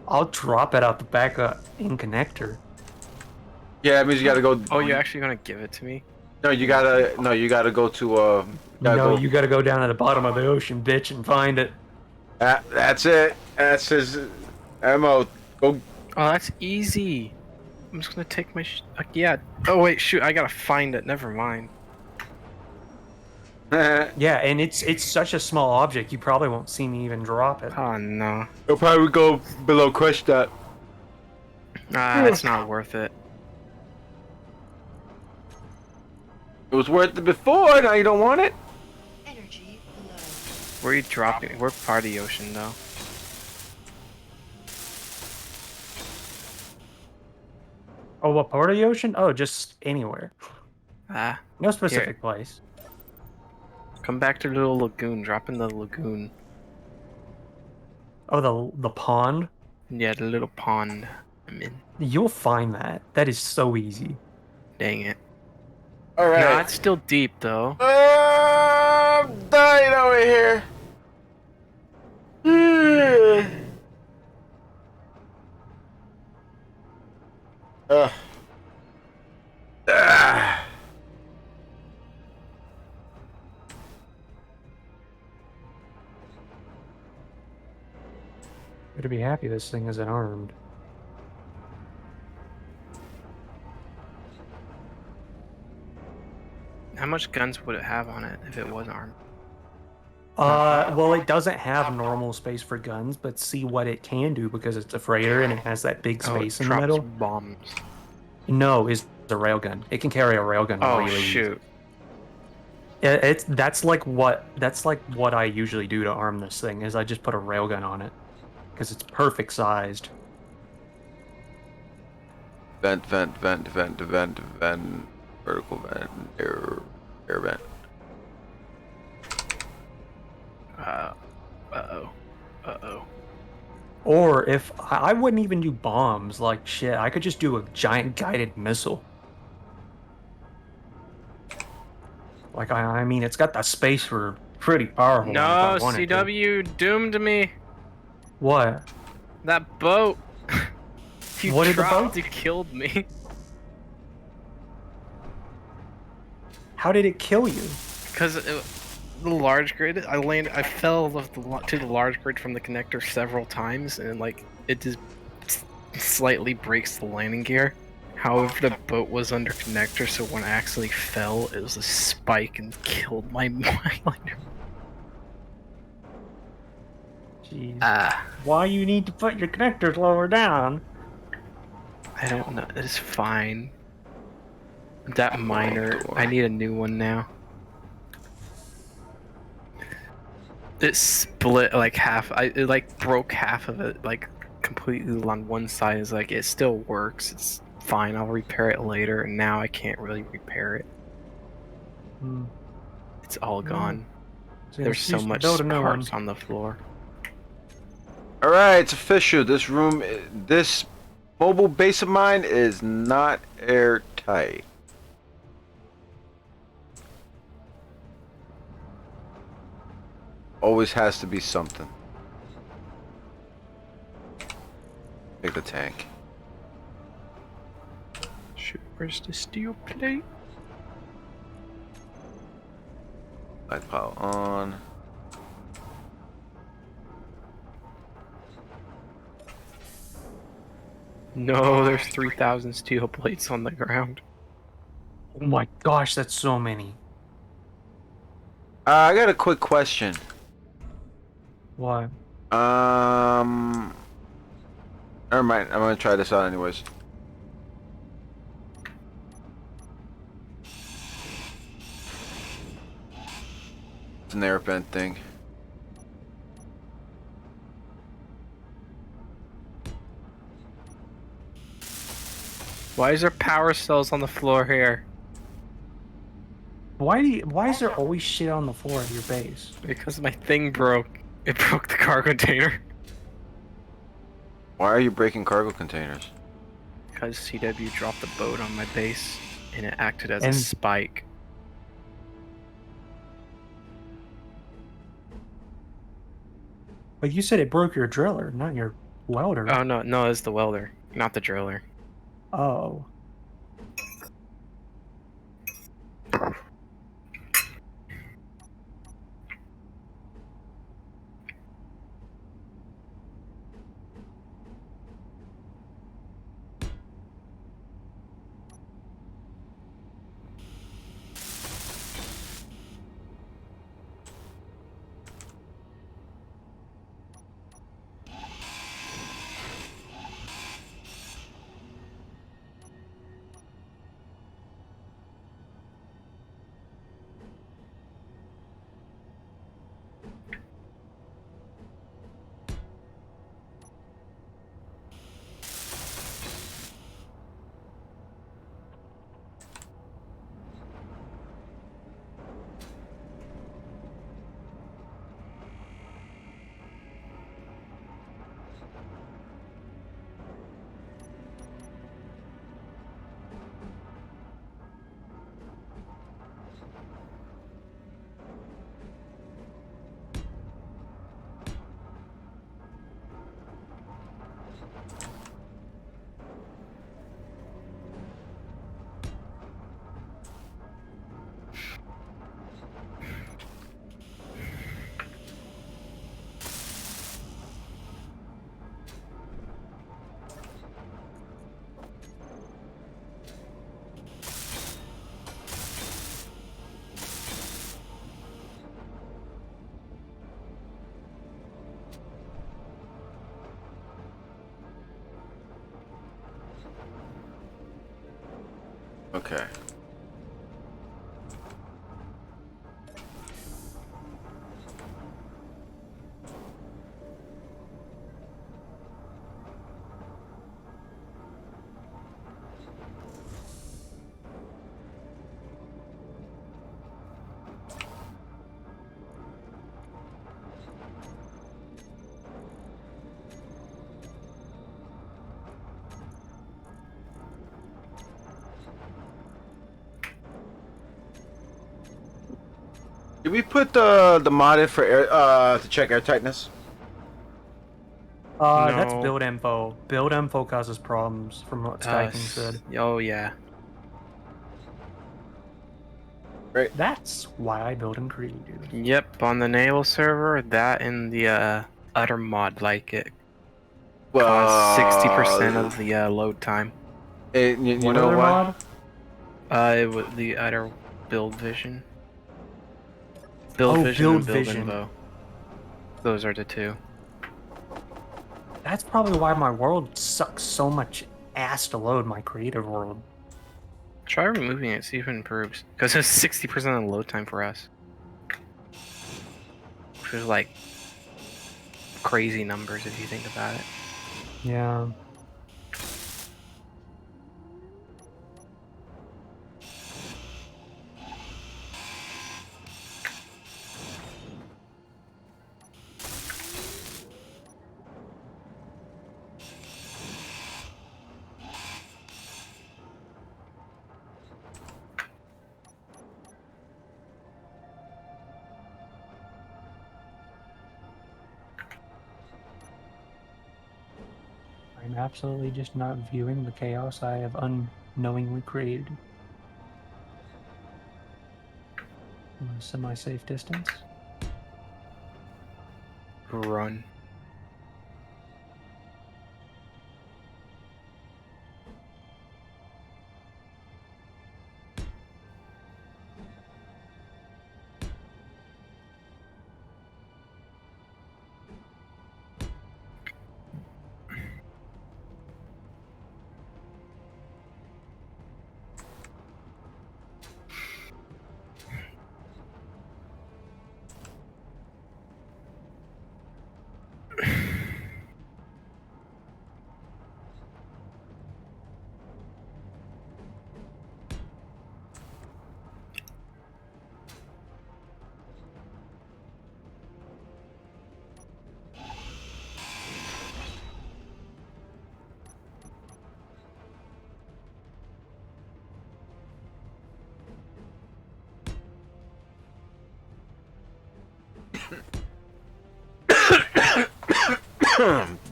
S4: I'll drop it out the back in connector.
S1: Yeah, that means you gotta go.
S2: Oh, you're actually gonna give it to me?
S1: No, you gotta go to
S4: You gotta go down to the bottom of the ocean, bitch, and find it.
S1: That's it. That's his ammo. Go.
S2: Oh, that's easy. I'm just gonna take my yeah. Oh wait, shoot! I gotta find it. Never mind.
S4: Yeah, and it's such a small object, you probably won't see me even drop it.
S2: Oh no.
S1: It'll probably go below crush that.
S2: It's not worth it.
S1: It was worth it before. Now you don't want it.
S5: Energy low.
S2: Where are you dropping? We're part of the ocean, though.
S4: Oh, what part of the ocean? Oh, just anywhere.
S2: Ah,
S4: No specific place.
S2: come back to the little lagoon. Drop in the lagoon.
S4: Oh, the pond.
S2: Yeah, the little pond I'm in.
S4: You'll find that. That is so easy.
S2: Dang it.
S1: All
S2: Nah,
S1: right.
S2: it's still deep, though.
S1: I'm dying over here. Ugh. Ah.
S4: Better be happy this thing isn't armed.
S2: How much guns would it have on it if it was armed?
S4: Well, it doesn't have normal space for guns, but see what it can do because it's a freighter and it has that big
S2: Oh, it
S4: space in the
S2: drops
S4: middle.
S2: bombs.
S4: No, is a railgun. It can carry a railgun
S2: Oh,
S4: really easy.
S2: shoot.
S4: That's like what I usually do to arm this thing is I just put a railgun on it because it's perfect sized.
S1: Vent. Vertical vent. Air vent.
S2: Uh-oh. Uh-oh.
S4: Or if I wouldn't even do bombs, like shit, I could just do a giant guided missile. Like I mean, it's got the space for pretty powerful one if I
S2: No,
S4: wanted to.
S2: CW doomed me.
S4: What?
S2: That boat. You
S4: What did the
S2: dropped,
S4: boat?
S2: you killed me.
S4: How did it kill you?
S2: Because the large grid, I fell to the large grid from the connector several times, and like it just slightly breaks the landing gear. However, the boat was under connector, so when I actually fell, it was a spike and killed my liner.
S4: Jeez.
S2: Ah,
S4: Why you need to put your connectors lower down?
S2: I don't know. It's fine. That miner, I need a new one now. It split like half. It like broke half of it, like completely on one side. Is like it still works. It's fine. I'll repair it later. And now I can't really repair it.
S4: Hmm.
S2: It's all gone.
S4: So
S2: There's so
S4: excuse to
S2: much
S4: build a new one.
S2: parts on the floor.
S1: All right, it's official. This mobile base of mine is not airtight. Always has to be something. Take the tank.
S2: Shoot, where's the steel plate?
S1: Light pile on.
S2: No, there's 3,000 steel plates on the ground.
S4: Oh my gosh, that's so many.
S1: I got a quick question.
S4: Why?
S1: Never mind. I'm gonna try this out anyways. It's an air vent thing.
S2: Why is there power cells on the floor here?
S4: Why is there always shit on the floor of your base?
S2: Because my thing broke. It broke the cargo container.
S1: Why are you breaking cargo containers?
S2: Because CW dropped the boat on my base, and it acted as a
S4: And-
S2: spike.
S4: But you said it broke your driller, not your welder.
S2: Oh no, it's the welder, not the driller.
S4: Oh.
S1: Okay. Did we put the mod in for air to check air tightness?
S4: That's
S2: No.
S4: build info. Build info causes problems, from what Sky King said.
S2: Oh yeah.
S4: That's why I build in creative.
S2: Yep, on the naval server, that and the utter mod like it cause 60% of the load time.
S1: You
S4: What
S1: know
S4: other
S1: what?
S4: mod?
S2: The utter build vision.
S4: Oh,
S2: Build vision
S4: build
S2: and build
S4: vision.
S2: info. Those are the two.
S4: That's probably why my world sucks so much ass to load, my creative world.
S2: Try removing it, see if it improves. Because it's 60% of the load time for us. Which is like crazy numbers if you think about it.
S4: Yeah. I'm absolutely just not viewing the chaos I have unknowingly created. From a semi-safe distance.
S2: Run.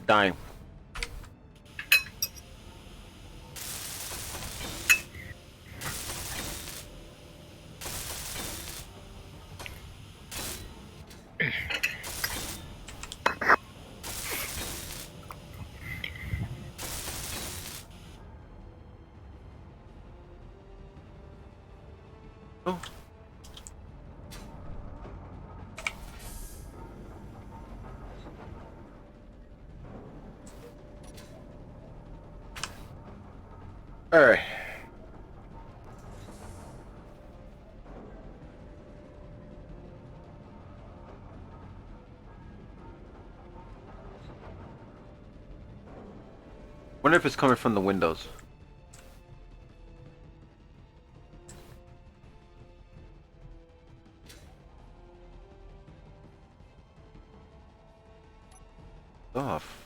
S1: Dying. Oh. All right. Wonder if it's coming from the windows. Off.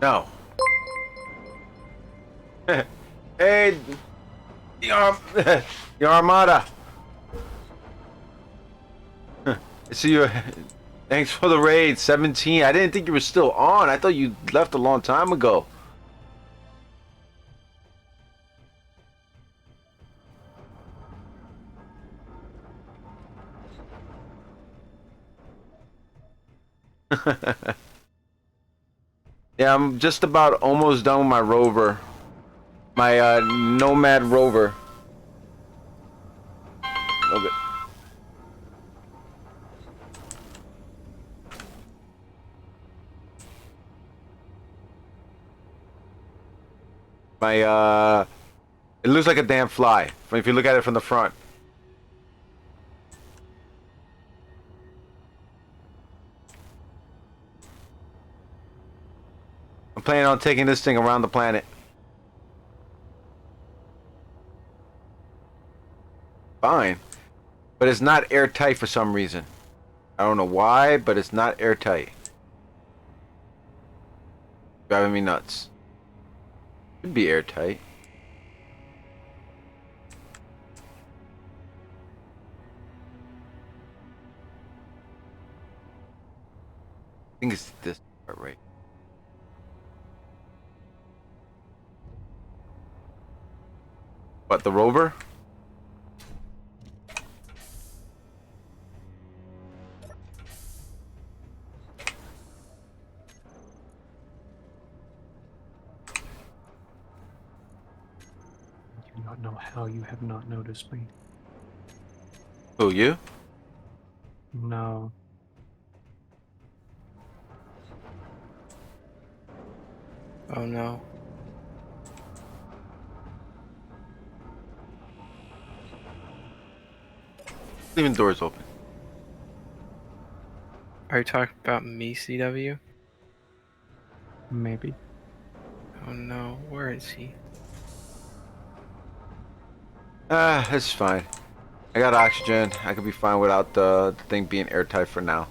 S1: No. Hey, the Armada. I see you. Thanks for the raid, 17. I didn't think you were still on. I thought you left a long time ago. Yeah, I'm just about almost done with my rover. My Nomad rover. Okay. My it looks like a damn fly if you look at it from the front. I'm planning on taking this thing around the planet. Fine. But it's not airtight for some reason. I don't know why, but it's not airtight. Driving me nuts. Should be airtight. I think it's this part right. What, the rover?
S4: I do not know how you have not noticed me.
S1: Who, you?
S4: No.
S2: Oh no.
S1: Leaving doors open.
S2: Are you talking about me, CW?
S4: Maybe.
S2: Oh no, where is he?
S1: Ah, it's fine. I got oxygen. I could be fine without the thing being airtight for now.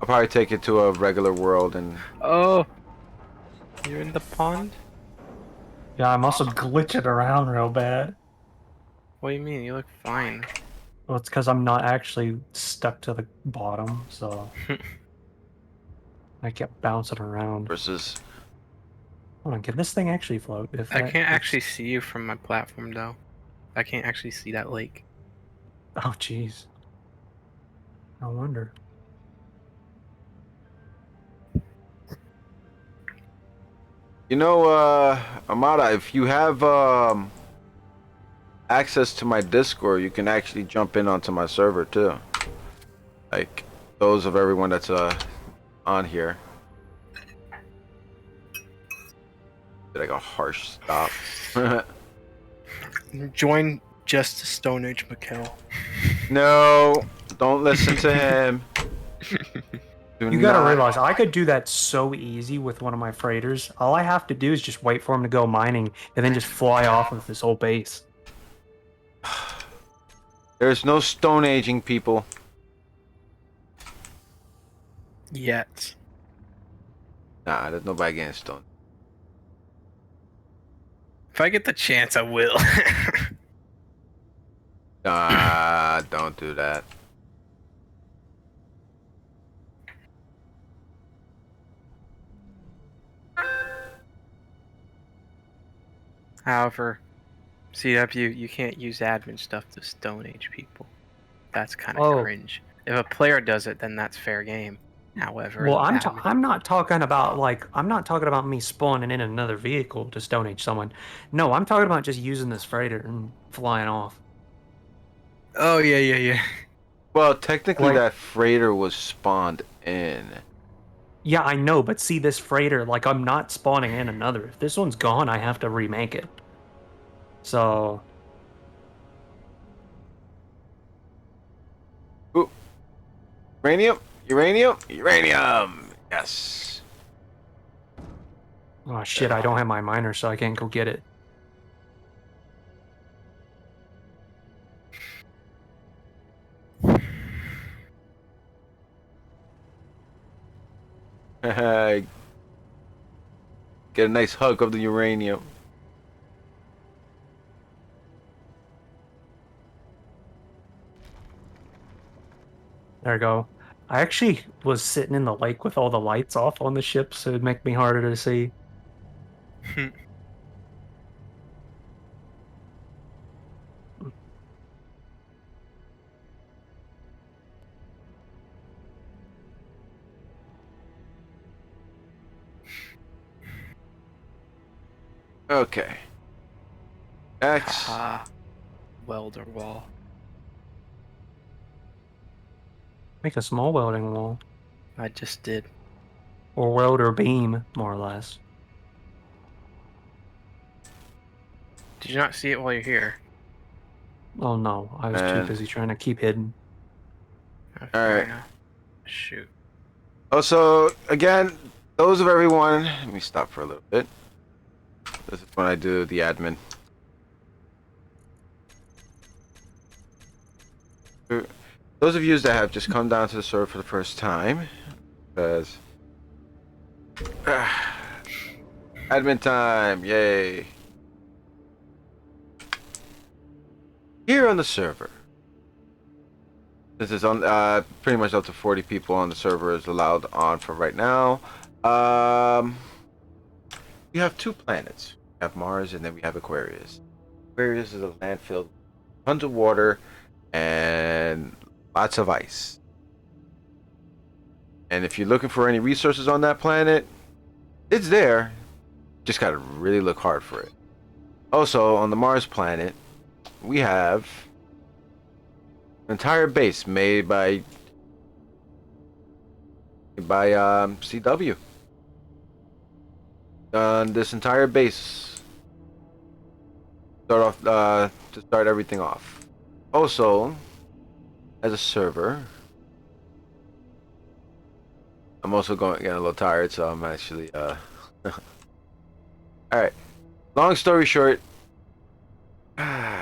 S1: I'll probably take it to a regular world and...
S2: Oh! You're in the pond?
S4: Yeah, I'm also glitching around real bad.
S2: What do you mean? You look fine.
S4: Well, it's because I'm not actually stuck to the bottom, so I kept bouncing around.
S1: versus...
S4: Hold on, can this thing actually float? If
S2: I
S4: that,
S2: can't actually see you from my platform though. I can't actually see that lake.
S4: Oh, jeez. No wonder.
S1: You know, Amada, if you have access to my Discord, you can actually jump in onto my server too. Like those of everyone that's on here. Did like a harsh stop?
S2: Join just Stone Age Makell.
S1: No, don't listen to him. Do
S4: You gotta
S1: not-
S4: realize, I could do that so easy with one of my freighters. All I have to do is just wait for him to go mining and then just fly off of this whole base.
S1: There's no stone aging people.
S2: Yet.
S1: Nah, there's nobody getting stoned.
S2: If I get the chance, I will.
S1: Nah, don't do that.
S2: However, CW, you can't use admin stuff to Stone Age people. That's kind of
S4: Oh.
S2: cringe. If a player does it, then that's fair game. However,
S4: Well,
S2: the admin-
S4: I'm not talking about I'm not talking about me spawning in another vehicle to Stone Age someone. No, I'm talking about just using this freighter and flying off.
S2: Oh yeah.
S1: Well, technically
S4: Like-
S1: that freighter was spawned in.
S4: Yeah, I know, but see this freighter, like I'm not spawning in another. If this one's gone, I have to remake it. So
S1: Ooh. Uranium? Uranium? Uranium! Yes.
S4: oh shit, I don't have my miner, so I can't go get it.
S1: Get a nice hug of the uranium.
S4: There we go. I actually was sitting in the lake with all the lights off on the ship, so it'd make me harder to see.
S1: Okay. Next.
S2: Haha. Welder wall.
S4: Make a small welding wall.
S2: I just did.
S4: Or welder beam, more or less.
S2: Did you not see it while you're here?
S4: Oh no, I was too
S1: And-
S4: busy trying to keep hidden.
S2: Oh,
S1: All
S2: fair
S1: right.
S2: enough. Shoot.
S1: Also, again, those of everyone. Let me stop for a little bit. This is when I do the admin. Those of you that have just come down to the server for the first time, because admin time, yay! Here on the server, this is on pretty much up to 40 people on the server is allowed on for right now. We have two planets. We have Mars and then we have Aquarius. Aquarius is a landfill, tons of water and lots of ice. And if you're looking for any resources on that planet, it's there. Just gotta really look hard for it. Also, on the Mars planet, we have an entire base made by CW. This entire base to start everything off. Also, as a server, I'm also getting a little tired, so I'm actually all right. Long story short,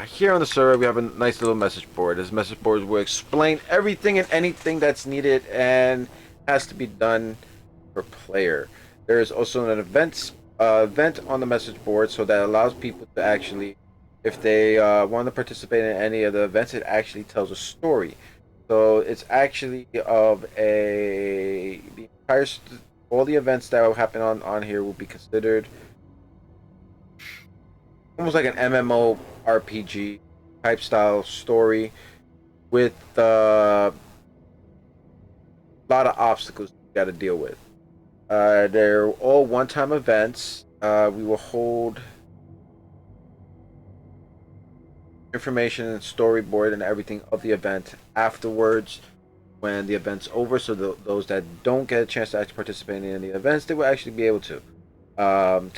S1: here on the server we have a nice little message board. This message board will explain everything and anything that's needed and has to be done per player. There is also an event on the message board, so that allows people to actually, if they want to participate in any of the events, it actually tells a story. So it's actually of the entire all the events that will happen on here will be considered almost like an MMO RPG type style story with a lot of obstacles you got to deal with. They're all one-time events. We will hold information and storyboard and everything of the event afterwards when the event's over, so those that don't get a chance to actually participate in any of the events, they will actually be able to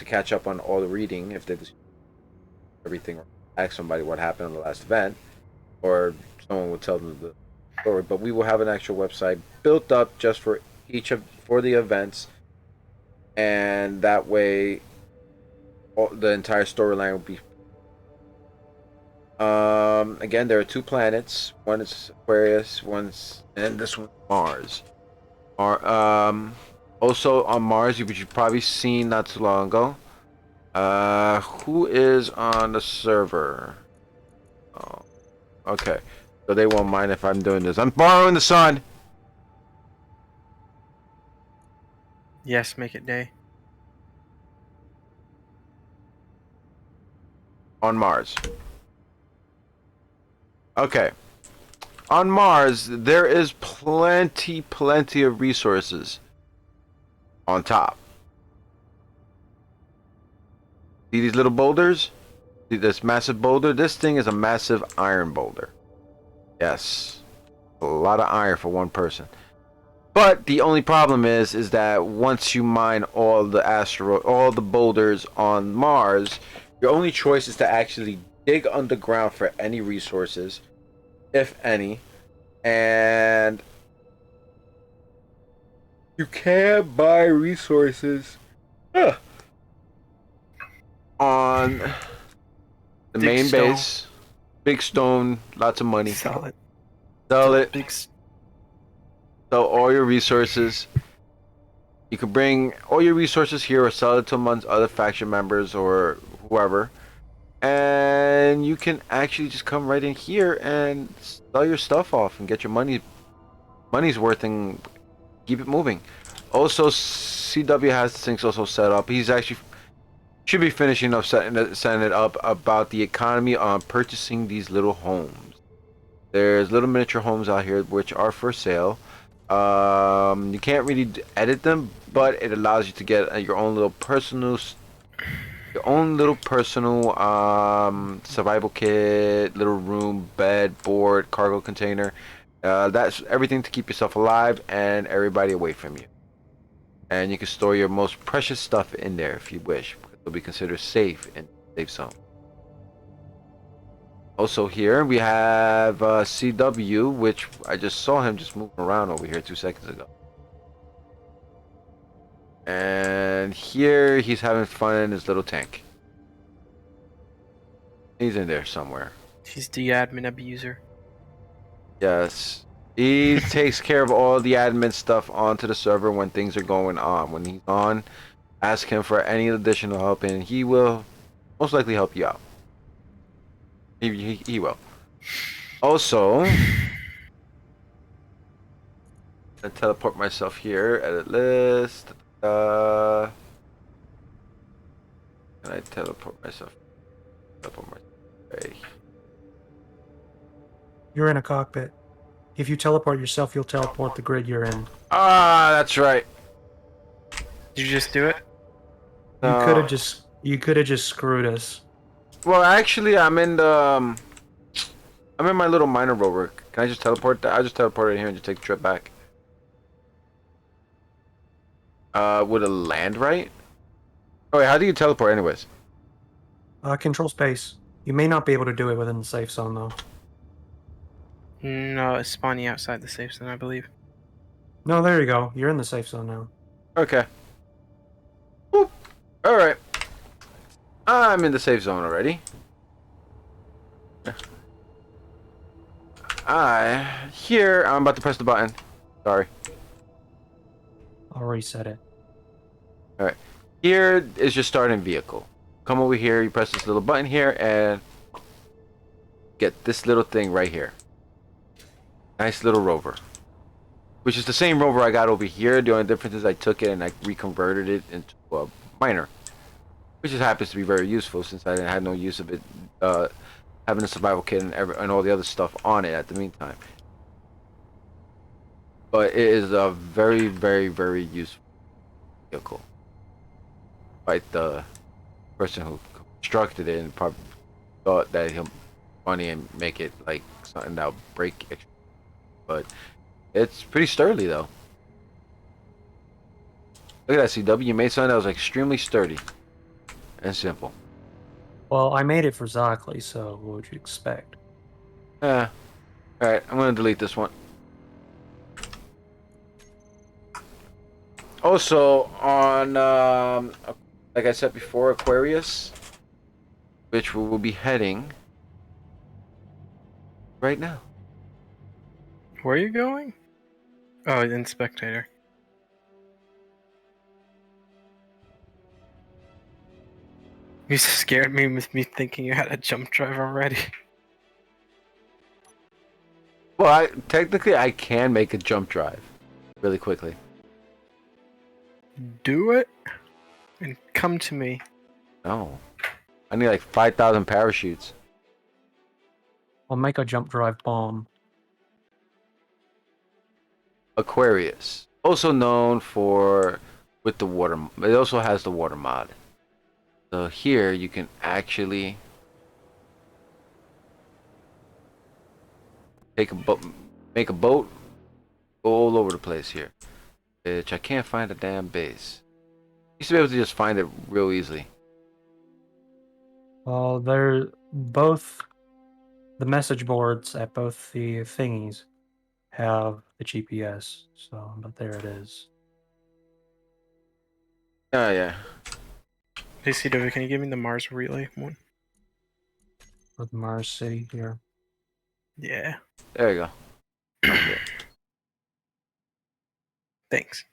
S1: catch up on all the reading if they everything, or ask somebody what happened on the last event, or someone will tell them the story. But we will have an actual website built up just for for the events, and that way the entire storyline will be. Again, there are two planets. One is Aquarius. And this one Mars. Also on Mars, which you've probably seen not too long ago. Who is on the server? Oh, okay. So they won't mind if I'm doing this. I'm borrowing the sun.
S2: Yes, make it day.
S1: On Mars. Okay. On Mars, there is plenty of resources on top. See these little boulders? See this massive boulder? This thing is a massive iron boulder. Yes. A lot of iron for one person. But the only problem is that once you mine all the boulders on Mars, your only choice is to actually dig underground for any resources, if any, and you can buy resources on the
S2: Big
S1: main
S2: stone.
S1: base. Big stone, lots of money.
S2: Solid.
S1: Sell it.
S2: Big.
S1: Sell all your resources. You can bring all your resources here or sell it to amongst other faction members or whoever. And you can actually just come right in here and sell your stuff off and get your money's worth and keep it moving. Also, CW has things also set up. He's actually should be finishing up setting it up about the economy on purchasing these little homes. There's little miniature homes out here which are for sale. You can't really edit them, but it allows you to get your own little personal survival kit, little room, bed, board, cargo container. That's everything to keep yourself alive and everybody away from you. And you can store your most precious stuff in there if you wish. It'll be considered safe in safe zone. Also here we have CW, which I just saw him just moving around over here 2 seconds ago. And here he's having fun in his little tank. He's in there somewhere.
S2: He's the admin abuser.
S1: Yes. He takes care of all the admin stuff onto the server when things are going on. When he's on, ask him for any additional help and he will most likely help you out. He will. Also, I teleport myself here. Edit list. Can I teleport myself? Okay.
S4: You're in a cockpit. If you teleport yourself, you'll teleport the grid you're in.
S1: Ah, that's right.
S2: Did you just do it?
S4: You could have just screwed us.
S1: Well, actually, I'm in my little miner rover. Can I just teleport that? I just teleport in here and just take the trip back. Would it land right? Oh wait, how do you teleport anyways?
S4: Control space. You may not be able to do it within the safe zone though.
S2: No, it's spawning outside the safe zone, I believe.
S4: No, there you go. You're in the safe zone now.
S1: Okay. Boop. All right. I'm in the safe zone already. Here I'm about to press the button. Sorry.
S4: I'll reset it.
S1: All right. Here is your starting vehicle. Come over here. You press this little button here and get this little thing right here. Nice little rover. Which is the same rover I got over here. The only difference is I took it and I reconverted it into a miner. Which just happens to be very useful since I had no use of it having a survival kit and all the other stuff on it at the meantime. But it is a very, very, very useful vehicle. Like the person who constructed it and probably thought that he'll funny and make it like something that'll break extra. But it's pretty sturdy though. Look at that, CW. You made something that was extremely sturdy and simple.
S4: Well, I made it for Zockley, so what would you expect?
S1: Yeah. Alright, I'm gonna delete this one. Also, on like I said before, Aquarius, which we will be heading right now.
S2: Where are you going? Oh, in spectator. You scared me with me thinking you had a jump drive already.
S1: Well, technically I can make a jump drive really quickly.
S2: Do it and come to me.
S1: No. I need like 5,000 parachutes.
S4: I'll make a jump drive bomb.
S1: Aquarius, also known for with the water. It also has the water mod. So here you can actually take a boat, make a boat, go all over the place here. Which I can't find a damn base. Used to be able to just find it real easily.
S4: Well, they're both the message boards at both the thingies have the GPS. So, but there it is.
S1: Oh yeah.
S2: Hey CW, can you give me the Mars relay one?
S4: With Mars City here.
S2: Yeah.
S1: There you go.
S2: Thanks.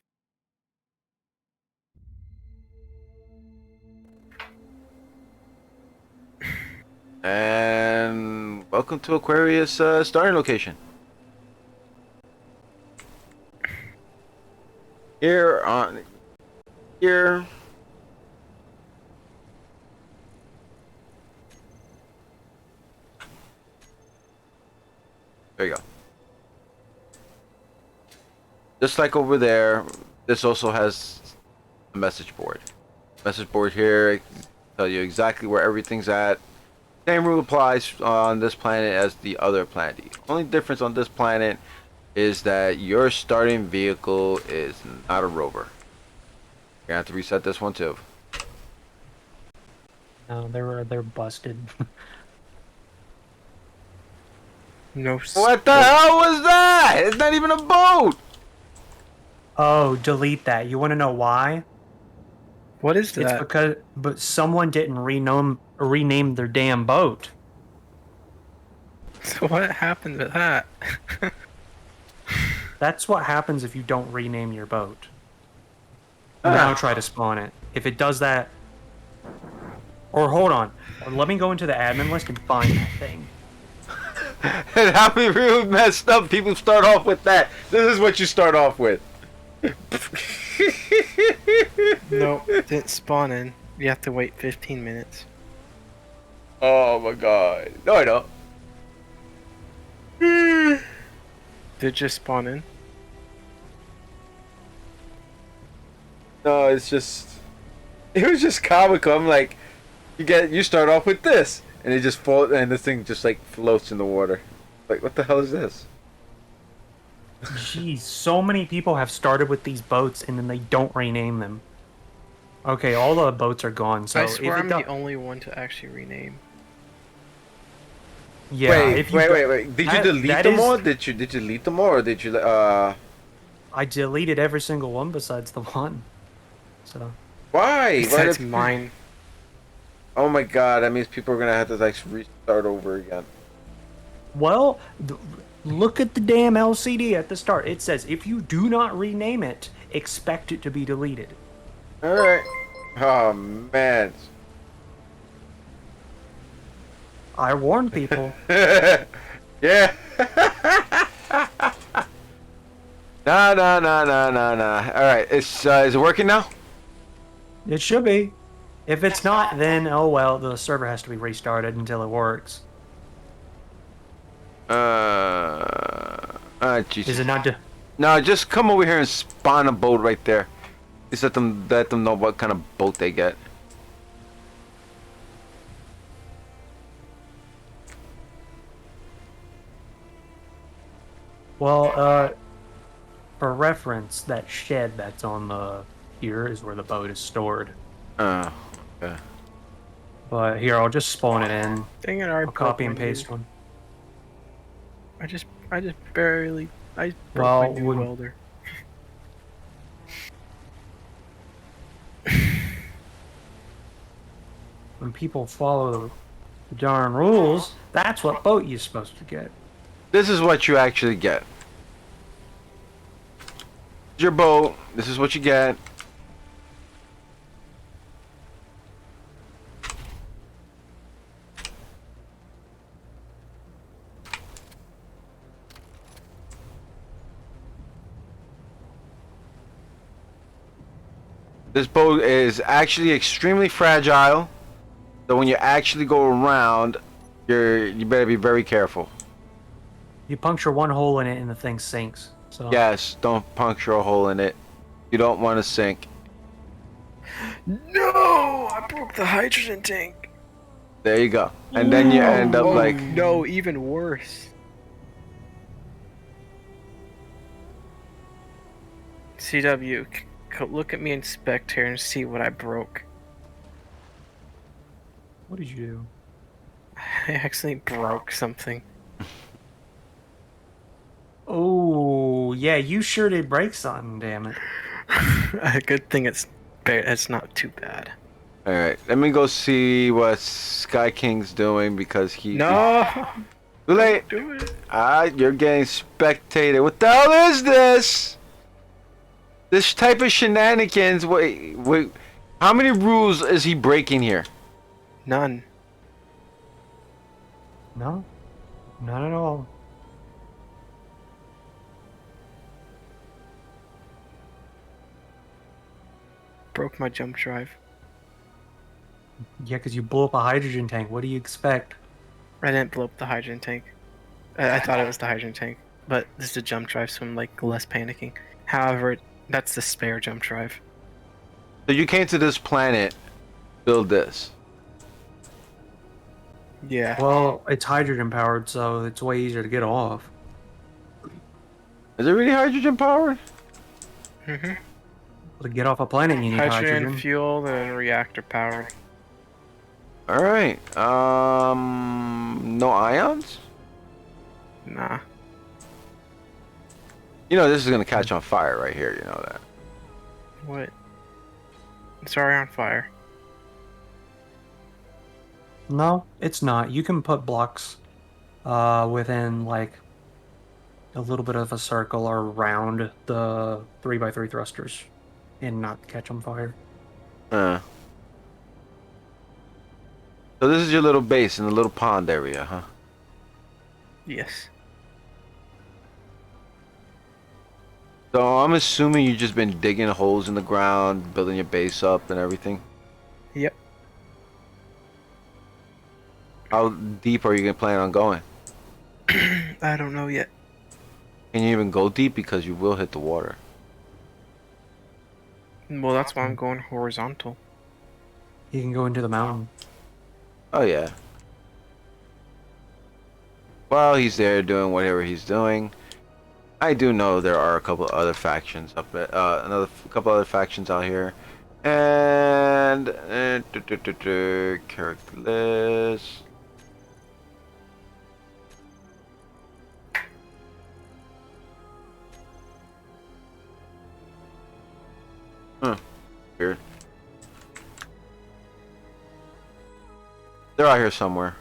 S1: And welcome to Aquarius starting location. Here on here. There you go. Just like over there, this also has a message board. Message board here tell you exactly where everything's at. Same rule applies on this planet as the other planet. The only difference on this planet is that your starting vehicle is not a rover. You're gonna have to reset this one too.
S4: No, they're busted.
S2: No.
S1: What the hell was that? It's not even a boat!
S4: Oh, delete that. You want to know why?
S2: What is
S4: It's
S2: that?
S4: but someone didn't rename their damn boat.
S2: So what happened to that?
S4: That's what happens if you don't rename your boat. Now try to spawn it. If it does that, or hold on, let me go into the admin list and find that thing.
S1: And how many really messed up people start off with that? This is what you start off with.
S2: No, didn't spawn in. You have to wait 15 minutes.
S1: Oh my god. No, I don't.
S2: Did just spawn in?
S1: No, it's just. It was just comical. I'm like, you start off with this, and it just falls, and this thing just like floats in the water. Like, what the hell is this?
S4: Jeez, so many people have started with these boats and then they don't rename them. Okay, all the boats are gone. So
S2: I swear
S4: if
S2: I'm
S4: it
S2: the
S4: do-
S2: only one to actually rename.
S4: yeah,
S1: wait,
S4: if you
S1: wait,
S4: do-
S1: wait, wait. Did you
S4: that-
S1: delete
S4: that
S1: them
S4: is-
S1: all? Did you delete them all, or did you
S4: I deleted every single one besides the one. So
S1: why?
S2: Besides
S1: did-
S2: mine.
S1: Oh my god, that means people are gonna have to like restart over again.
S4: well, look at the damn LCD at the start. It says if you do not rename it, expect it to be deleted.
S1: Alright. Oh man.
S4: I warned people.
S1: Yeah. Nah. Alright, is it working now?
S4: It should be. If it's not, then oh well, the server has to be restarted until it works.
S1: Jesus.
S4: Is it not?
S1: No, just come over here and spawn a boat right there. Just let them know what kind of boat they get.
S4: Well, for reference, that shed that's on the here is where the boat is stored.
S1: Oh, okay.
S4: But here, I'll just spawn it in.
S2: Dang it,
S4: I'll copy and paste one.
S2: I just barely. I broke
S4: Well,
S2: my new
S4: when-
S2: welder.
S4: When people follow the darn rules, that's what boat you're supposed to get.
S1: This is what you actually get. Your boat. This is what you get. This boat is actually extremely fragile. So when you actually go around, you better be very careful.
S4: You puncture one hole in it and the thing sinks. So
S1: Yes, don't puncture a hole in it. You don't want to sink.
S2: No! I broke the hydrogen tank!
S1: There you go. And then you end up
S2: Oh,
S1: like,
S2: no, even worse. CW, look at me in Spectre and see what I broke.
S4: what did you do?
S2: I accidentally broke something.
S4: Oh yeah, you sure did break something. Damn it.
S2: A good thing it's not too bad.
S1: alright, let me go see what Sky King's doing because he...
S2: No!
S1: Too late.
S2: Do it!
S1: You're getting spectated. What the hell is this? This type of shenanigans. Wait. How many rules is he breaking here?
S2: None.
S4: No, not at all.
S2: Broke my jump drive.
S4: Yeah, because you blew up a hydrogen tank. What do you expect?
S2: I didn't blow up the hydrogen tank. I thought it was the hydrogen tank, but this is a jump drive, so I'm like less panicking. However, that's the spare jump drive.
S1: So you came to this planet, build this.
S2: Yeah.
S4: Well, it's hydrogen powered, so it's way easier to get off.
S1: Is it really hydrogen powered?
S2: Mm-hmm.
S4: To get off a planet, you need
S2: Hydrogen,
S4: hydrogen.
S2: fuel, and reactor powered.
S1: All right. No ions.
S2: Nah.
S1: You know this is gonna catch on fire right here. You know that.
S2: What? It's already on fire.
S4: No, it's not. You can put blocks within like a little bit of a circle or around the 3x3 thrusters and not catch on fire.
S1: So this is your little base in the little pond area, huh?
S2: Yes.
S1: So I'm assuming you've just been digging holes in the ground, building your base up and everything.
S2: Yep.
S1: How deep are you gonna plan on going?
S2: I don't know yet.
S1: Can you even go deep because you will hit the water?
S2: Well, that's why I'm going horizontal.
S4: You can go into the mountain.
S1: Oh yeah. While he's there doing whatever he's doing, I do know there are a couple other factions up at couple other factions out here, and character list. Huh. Weird. They're out here somewhere.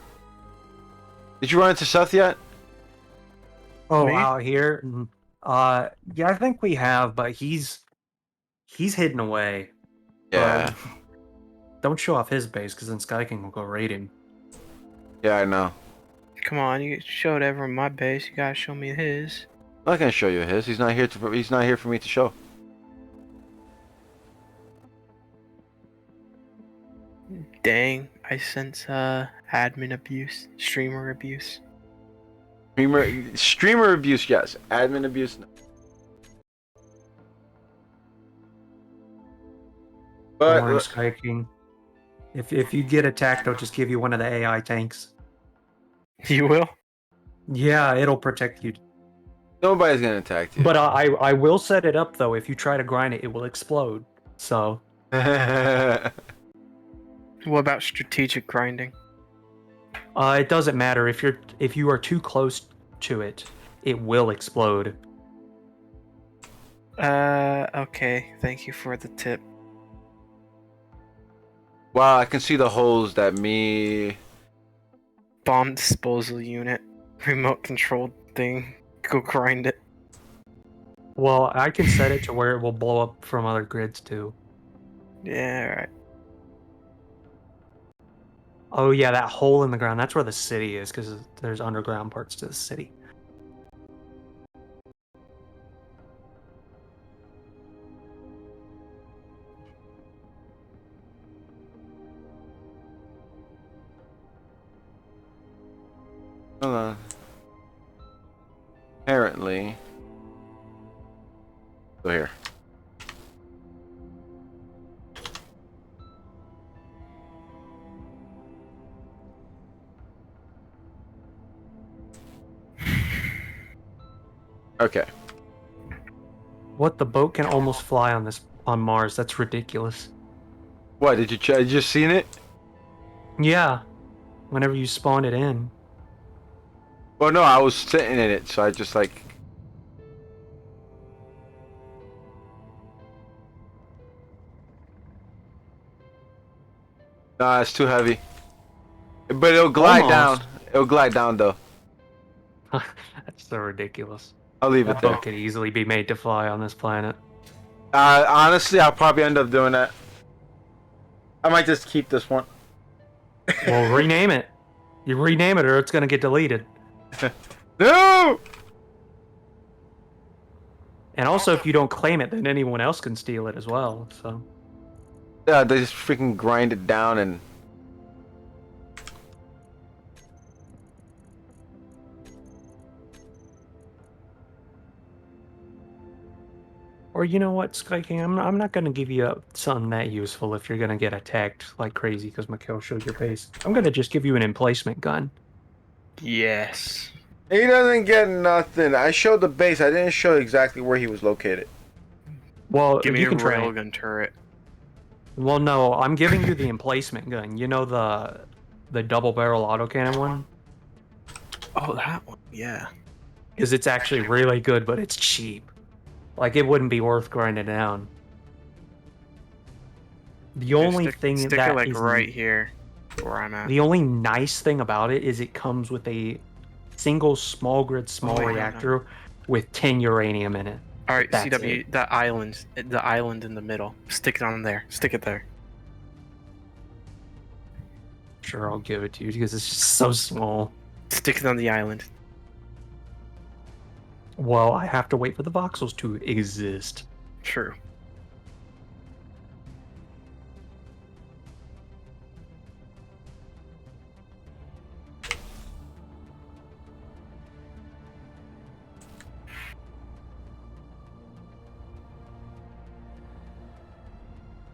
S1: Did you run into Seth yet?
S4: Oh,
S2: Me?
S4: out here? Yeah, I think we have, but he's hidden away.
S1: Yeah.
S4: Don't show off his base, because then Sky King will go raid him.
S1: Yeah, I know.
S2: Come on, you showed everyone my base. You gotta show me his.
S1: I'm not gonna show you his. He's not here to. He's not here for me to show.
S2: Dang, I sense admin abuse, streamer abuse.
S1: Streamer abuse, yes. Admin abuse, no.
S4: Don't worry,
S1: But
S4: Sky King. If you get attacked, I'll just give you one of the AI tanks.
S2: You will?
S4: Yeah, it'll protect you.
S1: nobody's gonna attack you.
S4: But I will set it up though. If you try to grind it, it will explode. So
S2: What about strategic grinding?
S4: it doesn't matter if you are too close to it, it will explode.
S2: Okay. Thank you for the tip.
S1: Wow, I can see the holes that me.
S2: Bomb disposal unit, remote controlled thing. Go grind it.
S4: Well, I can set it to where it will blow up from other grids too.
S2: Yeah, alright.
S4: Oh yeah, that hole in the ground. That's where the city is, because there's underground parts to the city.
S1: Hold on. Apparently. Go here. Okay.
S4: What, the boat can almost fly on Mars? That's ridiculous.
S1: What did you just seen it?
S4: Yeah, whenever you spawn it in.
S1: Well, no, I was sitting in it, so I just like. Nah, it's too heavy. But it'll glide
S4: Almost.
S1: down. It'll glide down though.
S4: That's so ridiculous.
S1: I'll leave
S4: That
S1: it there.
S4: boat could easily be made to fly on this planet.
S1: Honestly, I'll probably end up doing that. I might just keep this one.
S4: Well, rename it. You rename it or it's gonna get deleted.
S1: No!
S4: And also, if you don't claim it, then anyone else can steal it as well. So.
S1: Yeah, they just freaking grind it down and.
S4: Or you know what, Sky King? I'm not gonna give you something that useful if you're gonna get attacked like crazy because Makell showed your base. I'm gonna just give you an emplacement gun.
S2: Yes.
S1: He doesn't get nothing. I showed the base. I didn't show exactly where he was located.
S4: Well,
S2: Give me
S4: you
S2: a
S4: can try.
S2: railgun turret.
S4: Well, no, I'm giving you the emplacement gun. You know the double barrel autocannon one?
S2: Oh, that one. Yeah.
S4: Because it's actually really good, but it's cheap. Like it wouldn't be worth grinding down. The only thing
S2: stick
S4: that
S2: it like
S4: is
S2: right here, where I'm at.
S4: the only nice thing about it is it comes with a single small grid small
S2: Oh, yeah,
S4: reactor with 10 uranium in it.
S2: All right,
S4: That's
S2: CW,
S4: it.
S2: the island in the middle. Stick it on there. Stick it there.
S4: Sure, I'll give it to you because it's just so small.
S2: Stick it on the island.
S4: Well, I have to wait for the voxels to exist.
S2: True.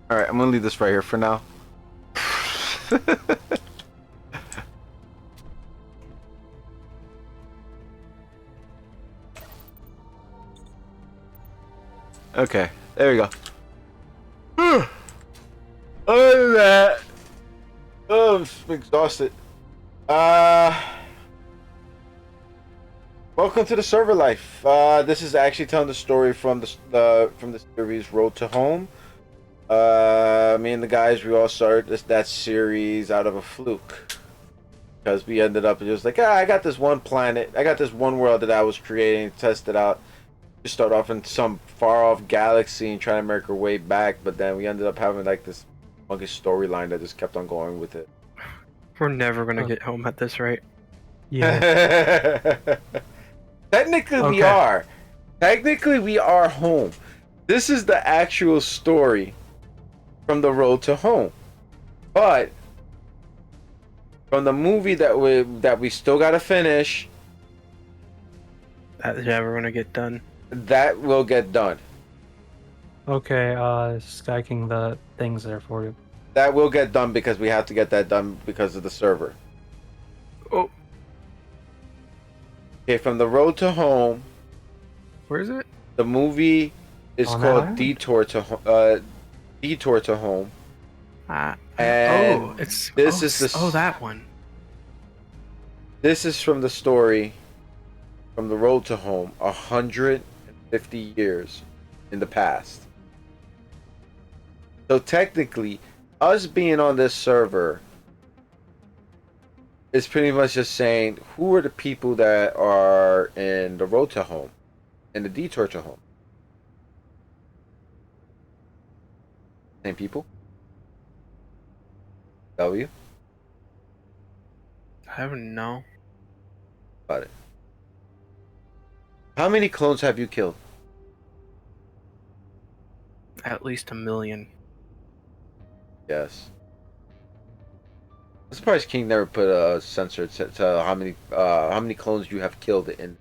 S1: All right, I'm gonna leave this right here for now. Okay, there we go. Other than that, oh, I'm exhausted. Welcome to the server life. This is actually telling the story from the series Road to Home. Me and the guys, we all started that series out of a fluke because we ended up just like, I got this one planet, I got this one world that I was creating, test it out. We start off in some far off galaxy and try to make our way back, but then we ended up having like this funky storyline that just kept on going with it.
S2: We're never gonna get home at this rate.
S4: Yeah.
S1: Technically, we
S4: Okay.
S1: are. Technically, we are home. This is the actual story from the road to home, but from the movie that we still gotta finish,
S2: That's never gonna get done.
S1: that will get done.
S4: Okay, Sky King, the thing's there for you.
S1: That will get done because we have to get that done because of the server.
S2: Oh,
S1: Okay, from the road to home,
S2: where is it?
S1: the movie is
S4: On that
S1: called
S4: island?
S1: Detour to Home.
S2: And
S1: And
S2: it's
S1: this is the
S2: oh, that one.
S1: This is from the story from the road to home 150 years in the past. So technically, us being on this server is pretty much just saying who are the people that are in the road to home, in the detour to home. Same people? W?
S2: I don't know.
S1: About it. How many clones have you killed?
S2: At least 1 million.
S1: Yes. I'm surprised King never put a censor to how many clones you have killed in.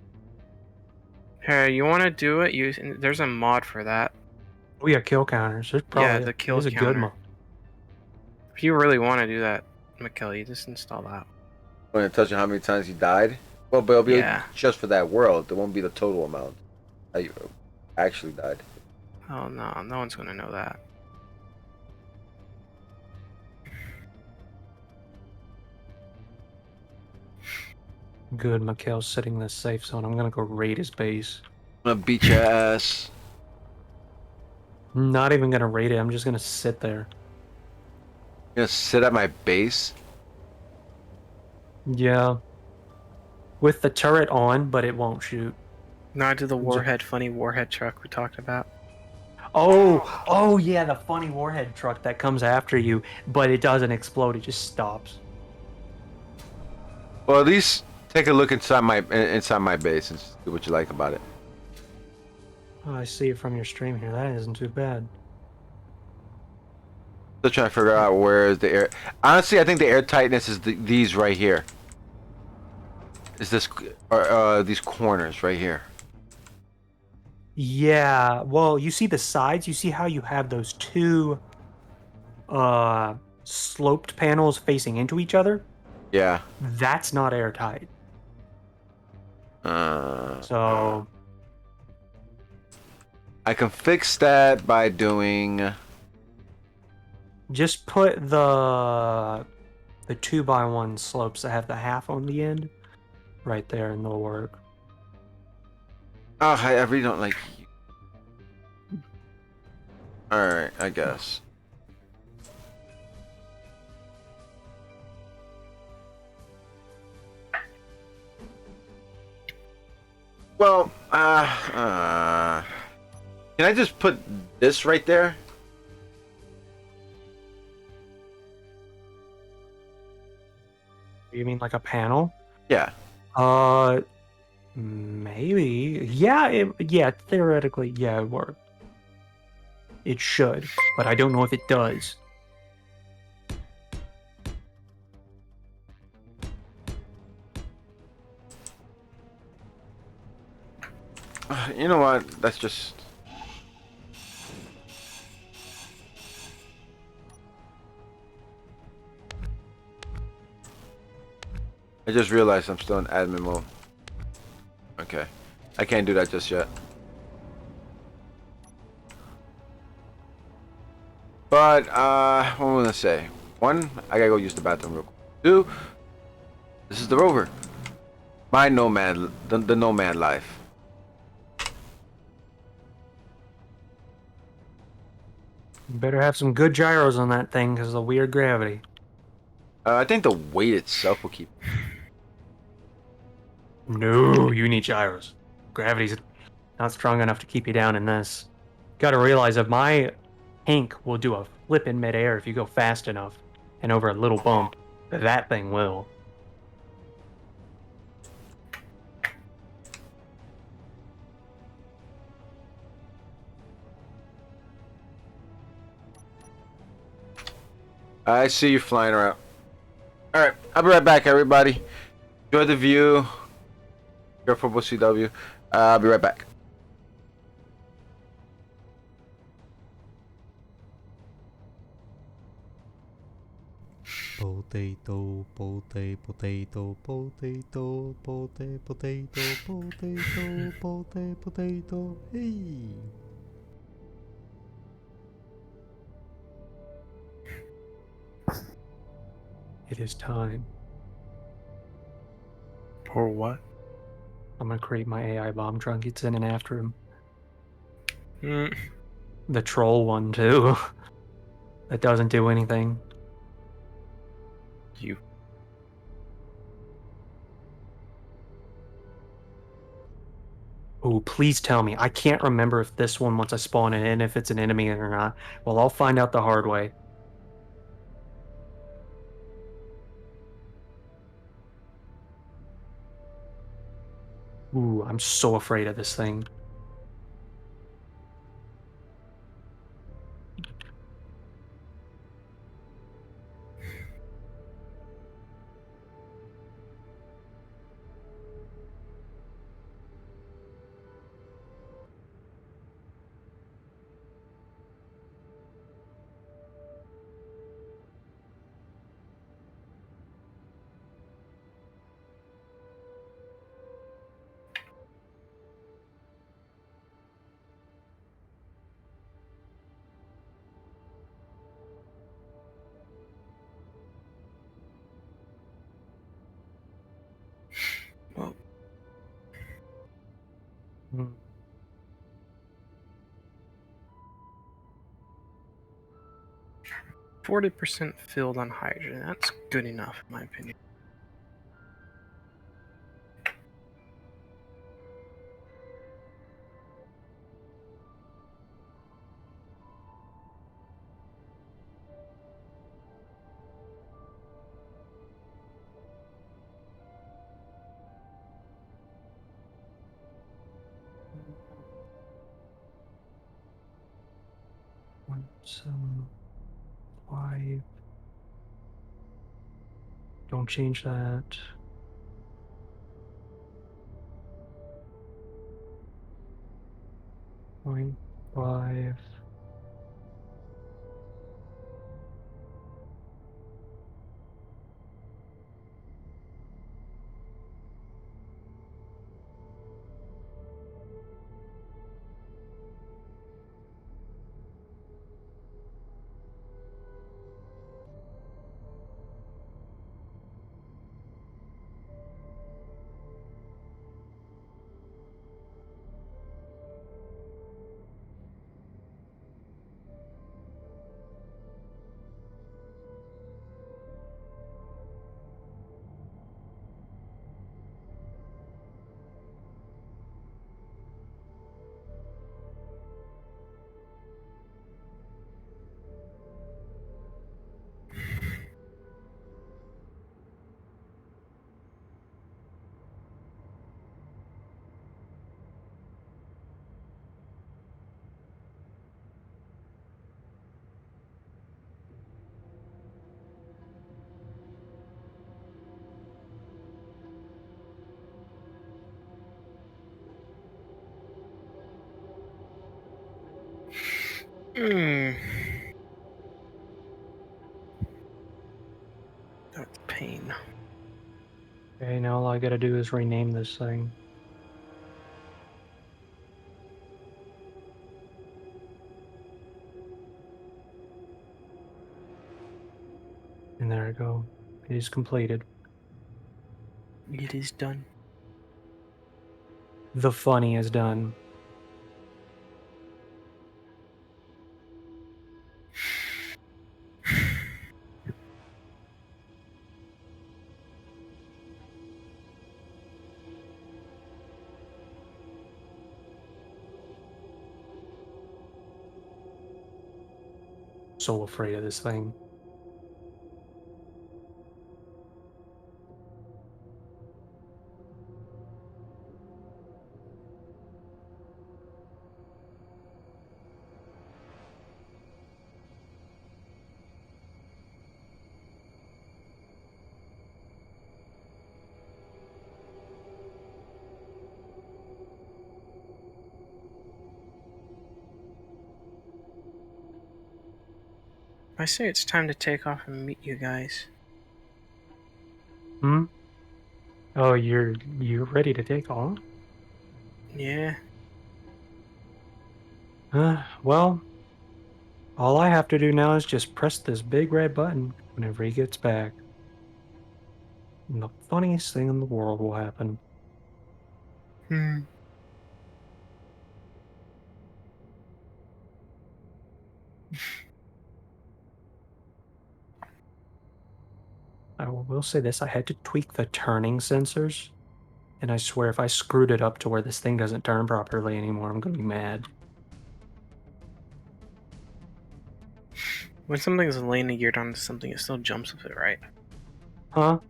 S2: Hey, you want to do it? There's a mod for that.
S4: Oh yeah, kill counters. There's probably
S2: the kill
S4: there's a good
S2: counter.
S4: one.
S2: If you really want to do that, Makell, you just install that.
S1: When it tells you how many times you died, well, but it'll be
S2: Yeah.
S1: just for that world. It won't be the total amount that you actually died.
S2: Oh no, no one's gonna know that.
S4: Good, Makell's sitting in the safe zone. I'm gonna go raid his base.
S1: I'm gonna beat your ass.
S4: I'm not even gonna raid it. I'm just gonna sit there.
S1: You're gonna sit at my base?
S4: Yeah. With the turret on, but it won't shoot.
S2: No, I did the funny warhead truck we talked about.
S4: Oh yeah, the funny warhead truck that comes after you, but it doesn't explode. It just stops.
S1: Well, at least take a look inside my base and see what you like about it.
S4: Oh, I see it from your stream here. That isn't too bad.
S1: Still trying to figure out where is the air. Honestly, I think the air tightness is these right here. Is this or these corners right here?
S4: Yeah, well, you see the sides. You see how you have those two sloped panels facing into each other?
S1: Yeah.
S4: That's not airtight. So
S1: I can fix that by doing.
S4: just put the 2x1 slopes that have the half on the end right there, and they'll work.
S1: Oh, I really don't like. All right, I guess. Well, can I just put this right there?
S4: You mean like a panel?
S1: Yeah.
S4: Maybe. Yeah, yeah, theoretically, yeah, it worked. It should, but I don't know if it does.
S1: You know what? That's just. I just realized I'm still in admin mode. Okay. I can't do that just yet. But, what am I gonna say? One, I gotta go use the bathroom real quick. Two, this is the rover. My nomad, the nomad life.
S4: You better have some good gyros on that thing because of the weird gravity.
S1: I think the weight itself will keep.
S4: No, you need gyros. Gravity's not strong enough to keep you down in this. Gotta realize that my tank will do a flip in midair if you go fast enough and over a little bump. That thing will.
S1: I see you flying around. Alright, I'll be right back, everybody. Enjoy the view. Careful with CW. I'll be right back.
S7: Potato, potato, potato, potato, potato, potato, potato, potato, potato. Hey.
S4: It is time.
S2: For what?
S4: I'm gonna create my AI bomb truck. Gets in and after him. The troll one too. That doesn't do anything.
S2: You.
S4: Oh, please tell me. I can't remember if this one, once I spawn it in, if it's an enemy or not. Well, I'll find out the hard way. Ooh, I'm so afraid of this thing.
S2: Well,
S4: Hmm.
S2: 40% filled on hydrogen. That's good enough, in my opinion.
S4: 7, 5. Don't change that. 0.5.
S2: Hmm. That's pain.
S4: Okay, now all I gotta do is rename this thing. And there I go. It is completed.
S2: It is done.
S4: The funny is done. So afraid of this thing.
S2: I say it's time to take off and meet you guys.
S4: Hmm? Oh, you're ready to take on?
S2: Yeah.
S4: Well, all I have to do now is just press this big red button whenever he gets back. And the funniest thing in the world will happen.
S2: Hmm.
S4: I will say this, I had to tweak the turning sensors. And I swear if I screwed it up to where this thing doesn't turn properly anymore, I'm gonna be mad.
S2: When something's landing geared onto something, it still jumps with it, right?
S4: Huh?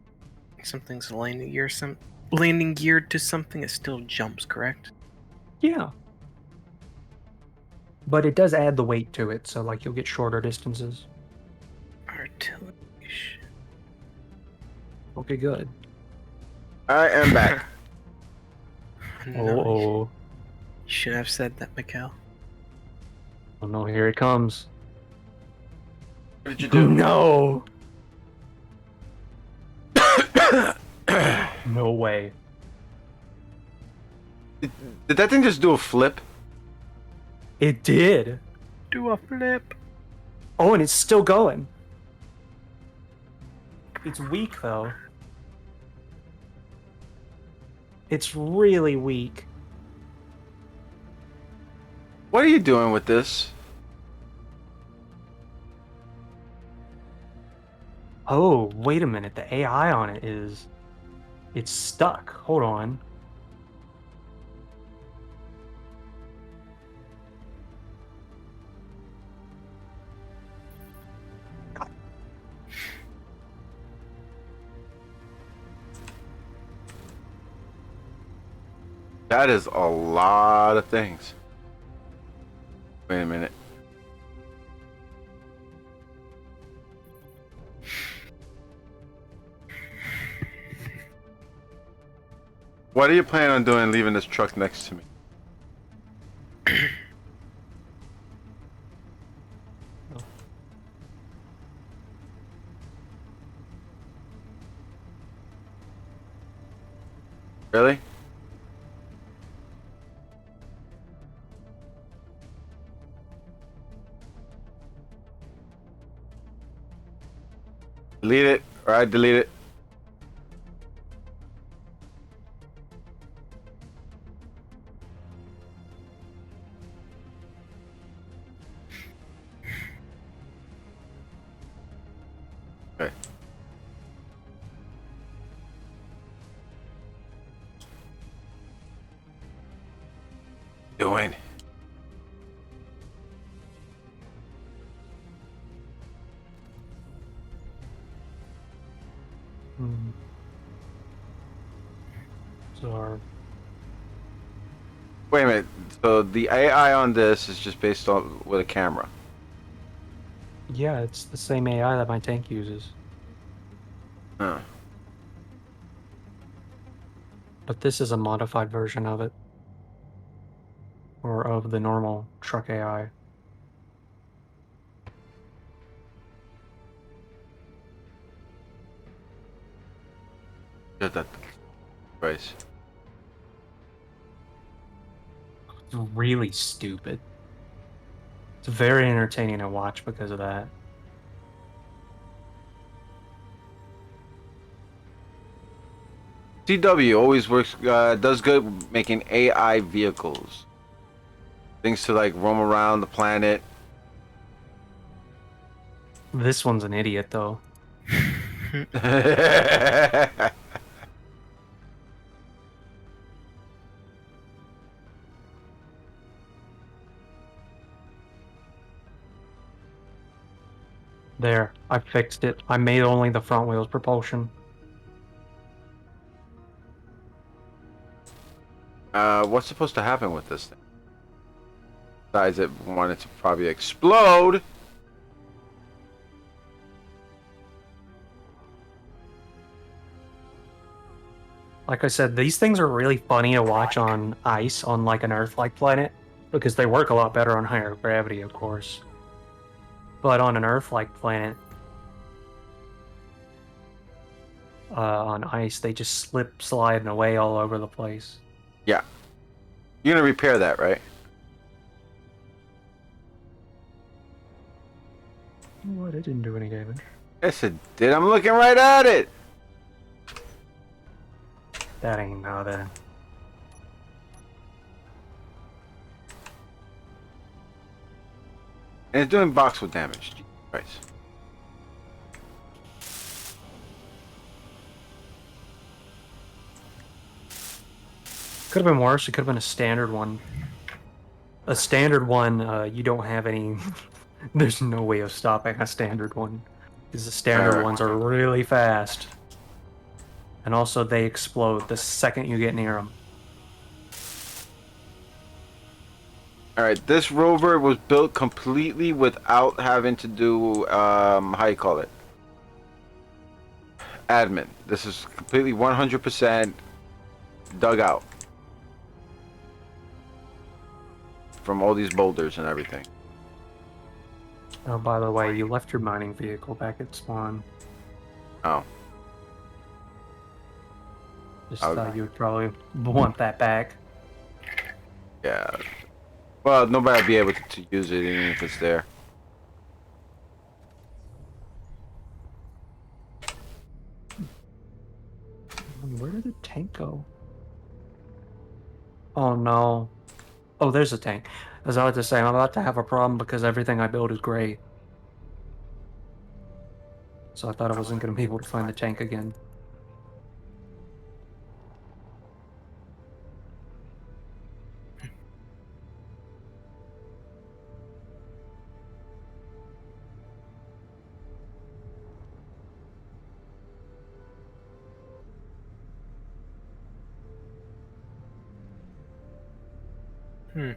S2: Something's landing geared to something, it still jumps, correct?
S4: Yeah. But it does add the weight to it, so like you'll get shorter distances.
S2: Artillery.
S4: Okay, good.
S1: I am back.
S2: Nice.
S4: Oh,
S2: You should have said that, Makell.
S4: oh no, here it comes.
S1: What did you do?
S4: No! No way.
S1: Did that thing just do a flip?
S4: It did.
S2: Do a flip.
S4: Oh, and it's still going. It's weak though. It's really weak.
S1: What are you doing with this?
S4: Oh, wait a minute. The AI on it is... It's stuck. Hold on.
S1: That is a lot of things. Wait a minute. What are you planning on doing leaving this truck next to me? Really? Delete it. Alright, delete it. Okay. Doing.
S4: Hmm. So,
S1: Wait a minute. So the AI on this is just based on with a camera.
S4: yeah, it's the same AI that my tank uses.
S1: Huh.
S4: But this is a modified version of it. Or of the normal truck AI.
S1: Get that price.
S4: It's really stupid. It's very entertaining to watch because of that.
S1: CW always works, does good making AI vehicles. Things to like roam around the planet.
S4: This one's an idiot, though. There, I fixed it. I made only the front wheels propulsion.
S1: What's supposed to happen with this thing? Besides it wanted to probably explode.
S4: Like I said, these things are really funny to watch on ice on like an Earth-like planet because they work a lot better on higher gravity, of course. But on an Earth-like planet, on ice, they just slip sliding away all over the place.
S1: Yeah. You're gonna repair that, right?
S4: What? It didn't do any damage.
S1: Yes, it did. I'm looking right at it.
S4: That ain't nothing.
S1: And it's doing voxel damage. Jesus Christ.
S4: Could have been worse. It could have been a standard one. A standard one, you don't have any. There's no way of stopping a standard one. Because the standard
S1: Alright.
S4: ones are really fast. And also, they explode the second you get near them.
S1: Alright, this rover was built completely without having to do, how you call it? Admin. This is completely 100% dug out. From all these boulders and everything.
S4: Oh, by the way, you left your mining vehicle back at spawn.
S1: Oh.
S4: Just
S1: Okay.
S4: thought you would probably want that back.
S1: Yeah. Well, nobody will be able to use it even if it's there.
S4: Where did the tank go? Oh no. Oh, there's a tank. As I was just saying, I'm about to have a problem because everything I build is gray. So I thought I wasn't going to be able to find the tank again.
S2: Hmm.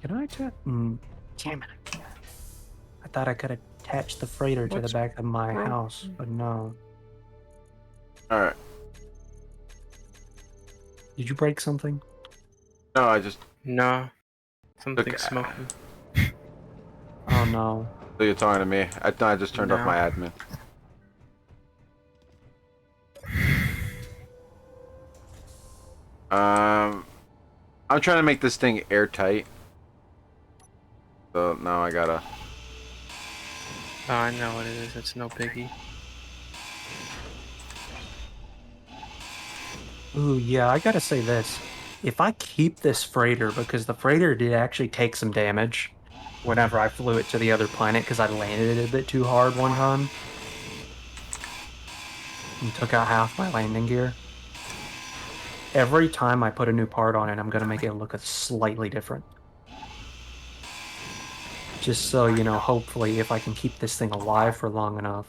S4: Can I damn it, I can't. I thought I could attach the freighter to the
S2: What's
S4: back of my
S2: wrong?
S4: house, but no.
S1: All right.
S4: Did you break something?
S1: No, I just
S2: No. Something
S1: Look,
S2: smoking.
S4: Oh no.
S1: so you're talking to me. I thought I just turned off
S2: No.
S1: my admin. I'm trying to make this thing airtight. So now I gotta.
S2: Oh, I know what it is. It's no biggie.
S4: Ooh, yeah, I gotta say this. If I keep this freighter, because the freighter did actually take some damage whenever I flew it to the other planet, because I landed it a bit too hard one time and took out half my landing gear. Every time I put a new part on it, I'm gonna make it look slightly different. Just so, you know, hopefully if I can keep this thing alive for long enough,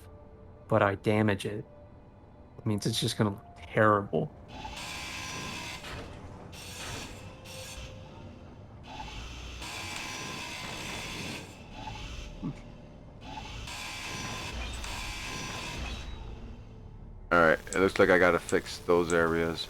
S4: but I damage it, it means it's just gonna look terrible.
S1: Alright, it looks like I gotta fix those areas.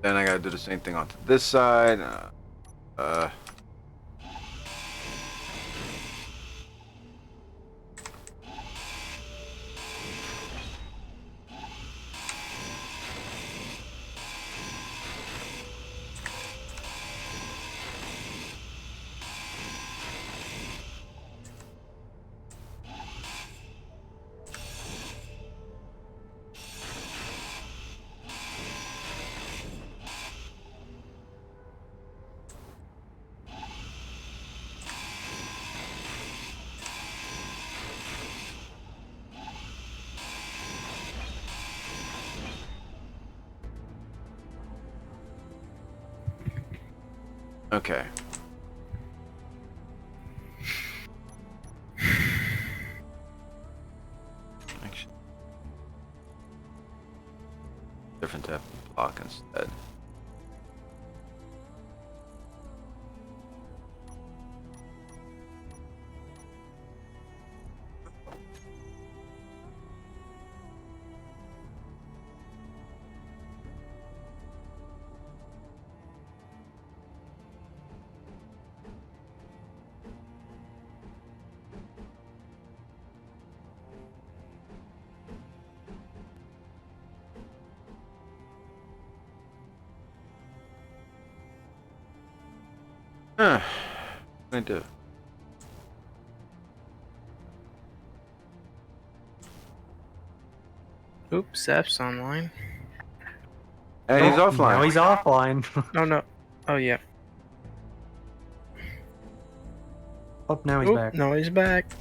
S1: Then I gotta do the same thing onto this side. Okay. Actually, different type of block instead. Huh. What do I do?
S2: Oops, Zap's online.
S1: Hey, he's
S4: Now
S1: offline.
S4: he's offline.
S2: Oh no. Oh yeah.
S4: Oh, now he's
S2: Oop,
S4: back.
S2: no, he's back.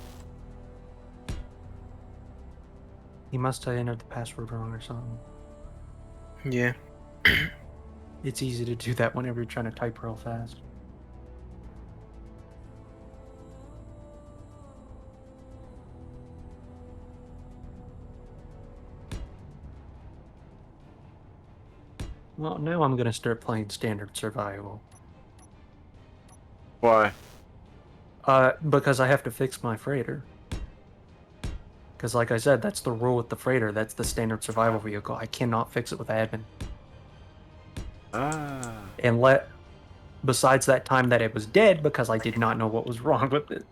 S4: He must have entered the password wrong or something.
S2: Yeah.
S4: It's easy to do that whenever you're trying to type real fast. Well, now I'm gonna start playing standard survival.
S1: Why?
S4: Because I have to fix my freighter. Because like I said, that's the rule with the freighter. That's the standard survival vehicle. I cannot fix it with admin.
S1: Ah.
S4: And besides that time that it was dead because I did not know what was wrong with it.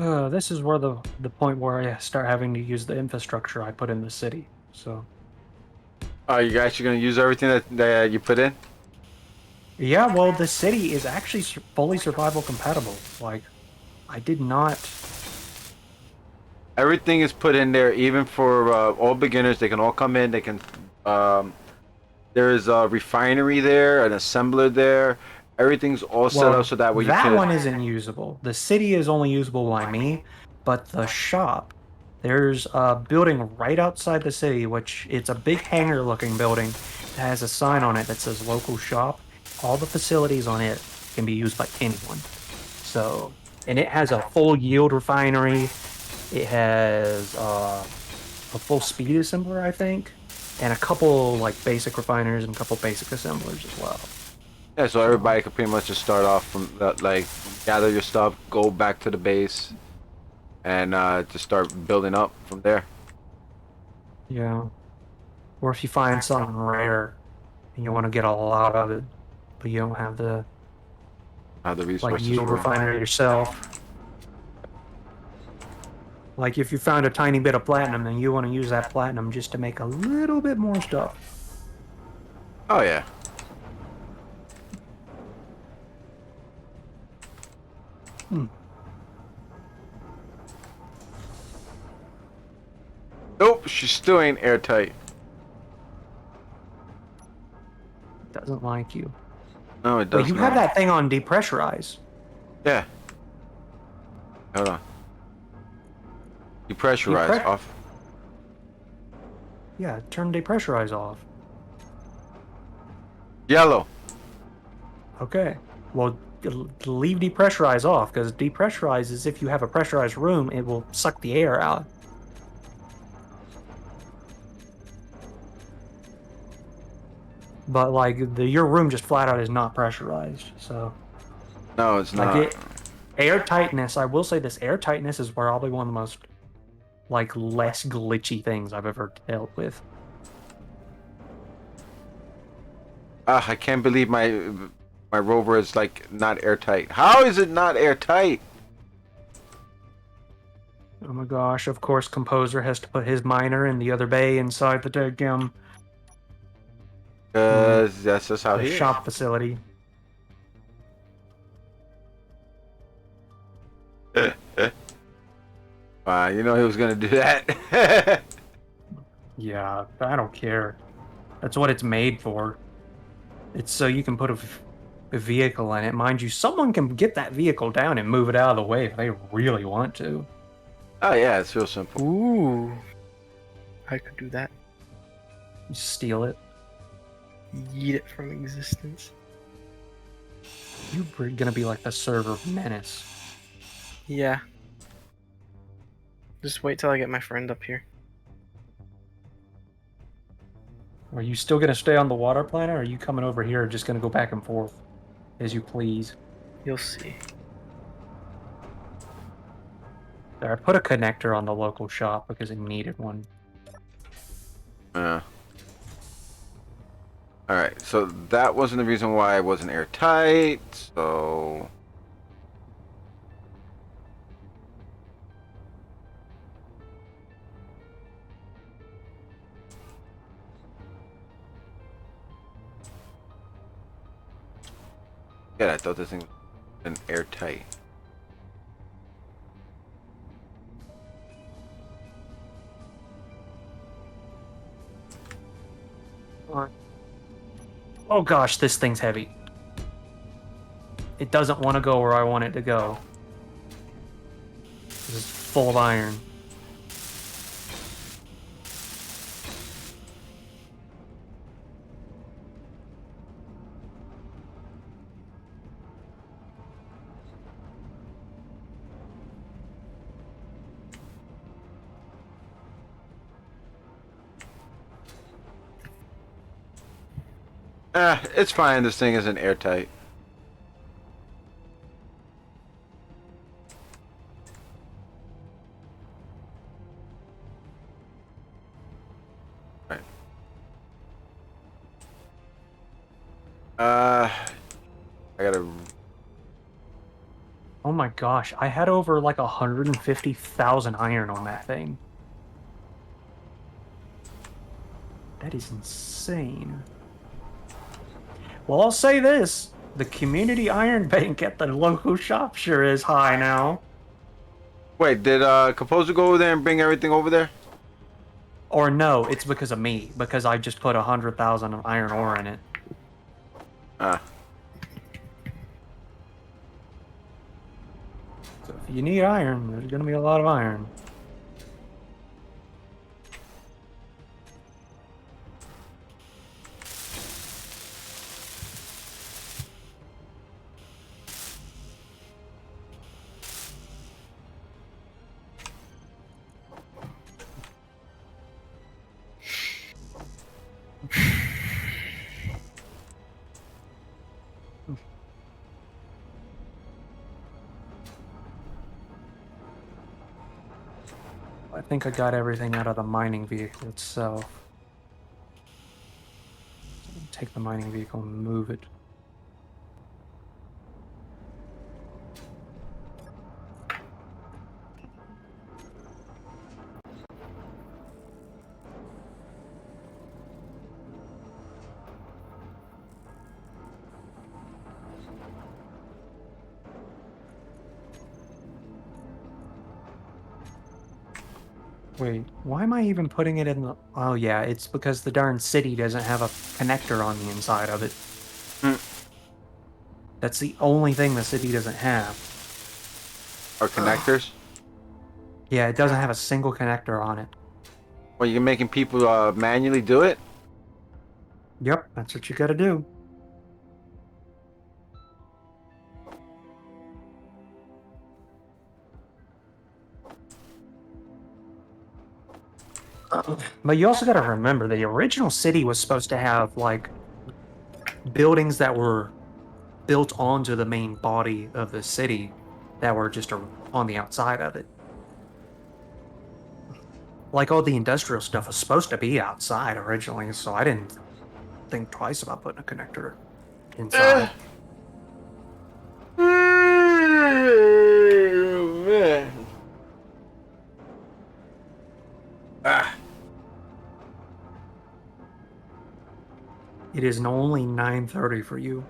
S4: This is where the point where I start having to use the infrastructure I put in the city. So
S1: Are you actually gonna use everything that you put in?
S4: yeah, well, the city is actually fully survival compatible. Like, I did not.
S1: Everything is put in there, even for all beginners. They can all come in. They can. Um, there's a refinery there, an assembler there. Everything's all set up
S4: Well,
S1: so that way you
S4: that
S1: can.
S4: one isn't usable. The city is only usable by me, but the shop, there's a building right outside the city, which it's a big hangar-looking building that has a sign on it that says local shop. All the facilities on it can be used by anyone. So, and it has a full yield refinery. It has a full speed assembler, I think, and a couple like basic refiners and a couple basic assemblers as well.
S1: Yeah, so
S4: So,
S1: everybody could pretty much just start off from that, like gather your stuff, go back to the base, and just start building up from there.
S4: yeah. Or if you find something rare and you want to get a lot of it, but you don't have the
S1: Have the
S4: like
S1: resources
S4: yield
S1: for it.
S4: refinery yourself. Like if you found a tiny bit of platinum and you want to use that platinum just to make a little bit more stuff.
S1: Oh yeah.
S4: Hmm.
S1: Nope, she still ain't airtight.
S4: Doesn't like you.
S1: No, it
S4: Wait,
S1: does
S4: you have
S1: not.
S4: that thing on depressurize.
S1: Yeah. Hold on. Depressurize
S4: Depress
S1: off.
S4: Yeah, turn depressurize off.
S1: Yellow.
S4: Okay. Well, leave depressurize off because depressurize is if you have a pressurized room, it will suck the air out. But like your room just flat out is not pressurized. So
S1: No, it's
S4: like
S1: not.
S4: it air tightness, I will say this air tightness is probably one of the most like less glitchy things I've ever dealt with.
S1: Ah, I can't believe my rover is like not airtight. How is it not airtight?
S4: Oh my gosh, of course Composer has to put his miner in the other bay inside
S1: Cause that's just how
S4: the
S1: he is.
S4: shop facility.
S1: You know he was gonna do that.
S4: Yeah, I don't care. That's what it's made for. It's so you can put a vehicle in it. Mind you, someone can get that vehicle down and move it out of the way if they really want to.
S1: Oh yeah, it's real simple.
S2: Ooh, I could do that.
S4: You steal it.
S2: Yeet it from existence.
S4: You're gonna be like the server menace.
S2: Yeah. Just wait till I get my friend up here.
S4: Are you still gonna stay on the water planet, or are you coming over here just gonna go back and forth as you please?
S2: You'll see.
S4: There, I put a connector on the local shop because it needed one.
S1: Yeah. All right, so that wasn't the reason why I wasn't airtight. So yeah, I thought this thing was an airtight.
S4: Oh gosh, this thing's heavy. It doesn't want to go where I want it to go. This is full of iron.
S1: It's fine. This thing isn't airtight. Right. I gotta.
S4: Oh my gosh, I had over like 150,000 iron on that thing. That is insane. Well, I'll say this. The community iron bank at the local shop sure is high now.
S1: Wait, did Composer go over there and bring everything over there?
S4: Or no, it's because of me, because I just put 100,000 of iron ore in it.
S1: Ah.
S4: So if you need iron, there's gonna be a lot of iron. I think I got everything out of the mining vehicle itself. Take the mining vehicle and move it. Wait, why am I even putting it in the... Oh yeah, it's because the darn city doesn't have a connector on the inside of it.
S1: Hmm.
S4: That's the only thing the city doesn't have.
S1: Or connectors?
S4: Yeah, it doesn't have a single connector on it.
S1: Well, you're making people manually do it?
S4: Yep, that's what you gotta do. But you also gotta remember, the original city was supposed to have, like, buildings that were built onto the main body of the city that were just on the outside of it. Like, all the industrial stuff was supposed to be outside originally, so I didn't think twice about putting a connector inside.
S1: Man. Ah.
S4: It is only 9:30 for you.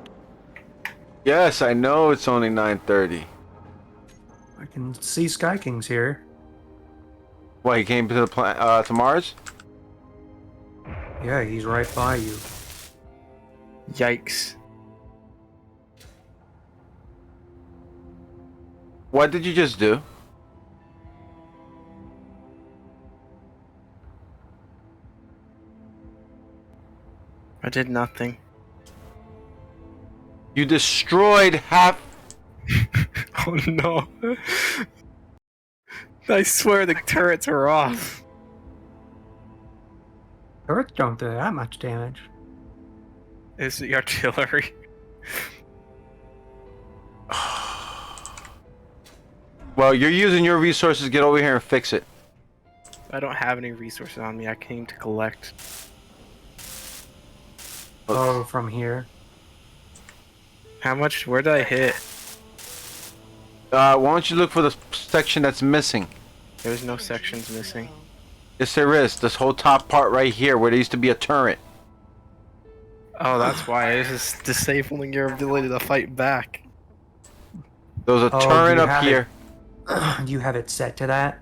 S1: Yes, I know it's only 9:30.
S4: I can see Sky King's here.
S1: What, he came to the to Mars?
S4: Yeah, he's right by you.
S2: Yikes.
S1: What did you just do?
S2: I did nothing.
S1: You destroyed half.
S2: Oh no. I swear the turrets are off.
S4: Turrets don't do that much damage.
S2: It's the artillery.
S1: Well, you're using your resources. Get over here and fix it.
S2: I don't have any resources on me. I came to collect.
S4: Oh, from here.
S2: How much? Where did I hit?
S1: Why don't you look for the section that's missing?
S2: There's no sections missing.
S1: Yes, there is. This whole top part right here, where there used to be a turret.
S2: Oh, that's why. It's just disabling your ability to fight back.
S1: There was a
S4: Oh,
S1: turret
S4: you
S1: up
S4: have
S1: here.
S4: Do you have it set to that?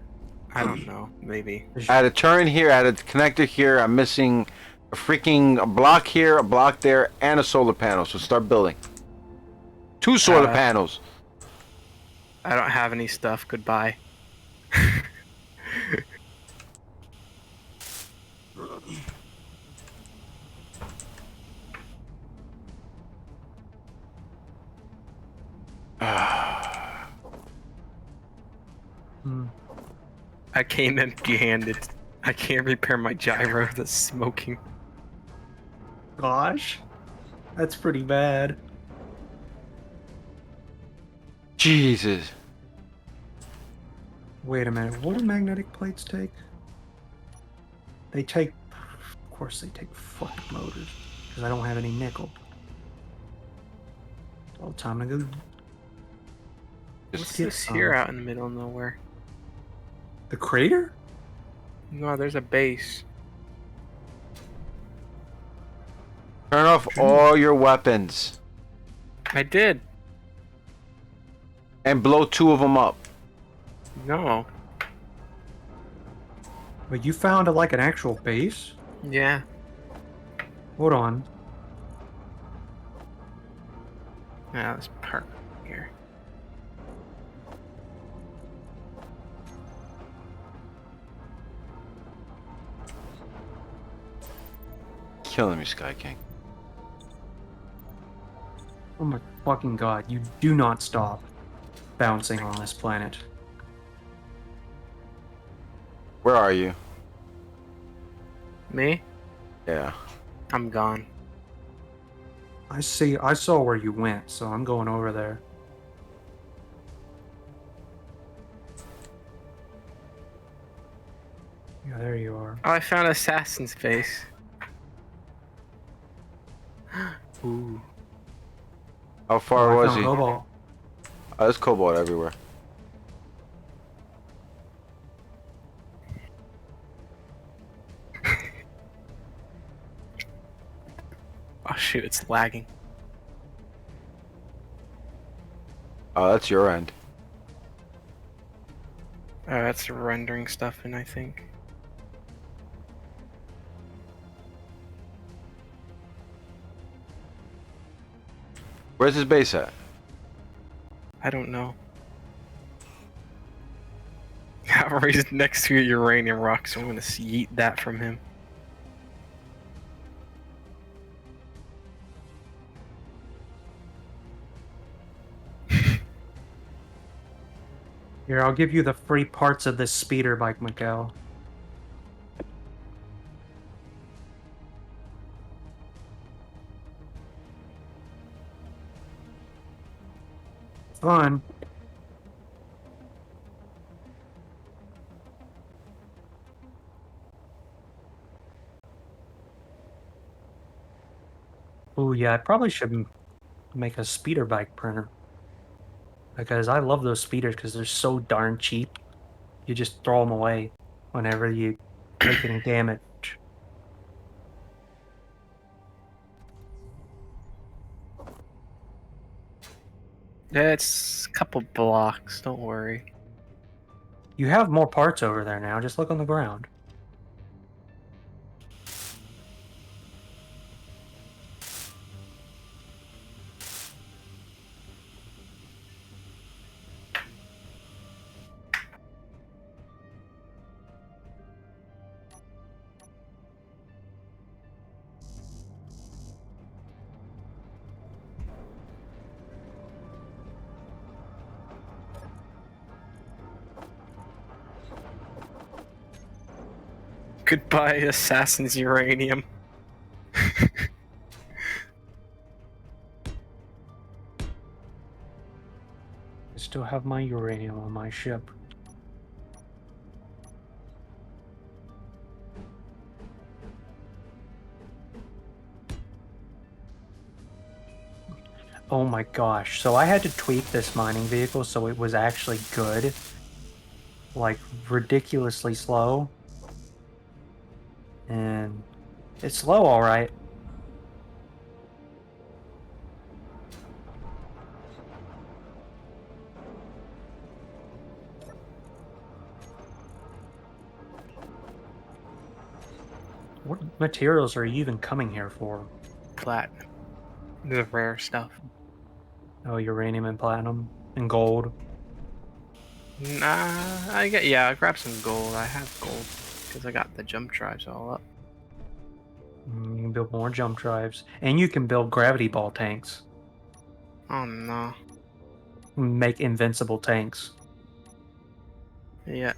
S2: I don't know. Maybe.
S1: I had a turret here. I had a connector here. I'm missing a freaking block here, a block there, and a solar panel. So start building. 2 solar panels.
S2: I don't have any stuff. Goodbye.
S4: Hmm.
S2: I came empty-handed. I can't repair my gyro that's smoking.
S4: Gosh. That's pretty bad.
S1: Jesus.
S4: Wait a minute, what do magnetic plates take? They take... Of course they take fucking motors. Because I don't have any nickel. Well, time to go
S2: What's
S4: get
S2: this here
S4: some.
S2: out in the middle of nowhere?
S4: The crater?
S2: No, there's a base.
S1: Turn off all your weapons
S2: I did.
S1: and blow 2 of them up.
S2: No.
S4: But you found like an actual base?
S2: Yeah.
S4: Hold on.
S2: Yeah, let's park here.
S1: Killing me, Sky King.
S4: Oh my fucking god, you do not stop bouncing on this planet.
S1: Where are you?
S2: Me?
S1: Yeah.
S2: I'm gone.
S4: I saw where you went, so I'm going over there. Yeah, there you are.
S2: Oh, I found Assassin's base. Ooh.
S1: How far
S4: I
S1: was
S4: found
S1: he?
S4: Cobalt.
S1: Oh, there's cobalt everywhere.
S2: Oh shoot, it's lagging.
S1: Oh, that's your end.
S2: That's rendering stuff in, I think.
S1: Where's his base at?
S2: I don't know. Right next to a uranium rock, so I'm gonna yeet that from him.
S4: Here, I'll give you the free parts of this speeder bike, Makell. Fun. Oh yeah, I probably should make a speeder bike printer. Because I love those speeders because they're so darn cheap. You just throw them away whenever you take any damage.
S2: Yeah, it's a couple blocks, don't worry.
S4: You have more parts over there now, just look on the ground.
S2: Goodbye, Assassin's uranium.
S4: I still have my uranium on my ship. Oh my gosh, so I had to tweak this mining vehicle so it was actually good. Like, ridiculously slow. And it's slow, alright. What materials are you even coming here for?
S2: Platinum. The rare stuff.
S4: Oh, uranium and platinum and gold.
S2: Nah, I grabbed some gold. I have gold because I got the jump drives all up.
S4: You can build more jump drives. And you can build gravity ball tanks.
S2: Oh no.
S4: Make invincible tanks.
S2: Yeah.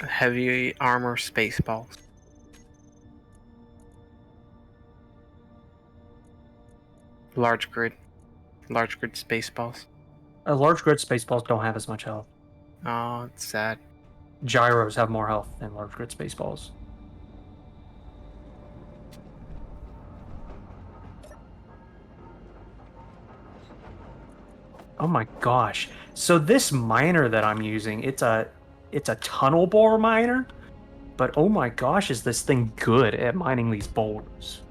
S2: Heavy armor space balls. Large grid space balls.
S4: Large grid space balls don't have as much health.
S2: Oh, it's sad.
S4: Gyros have more health than large grid space balls. Oh my gosh. So this miner that I'm using, it's a tunnel bore miner, but oh my gosh, is this thing good at mining these boulders?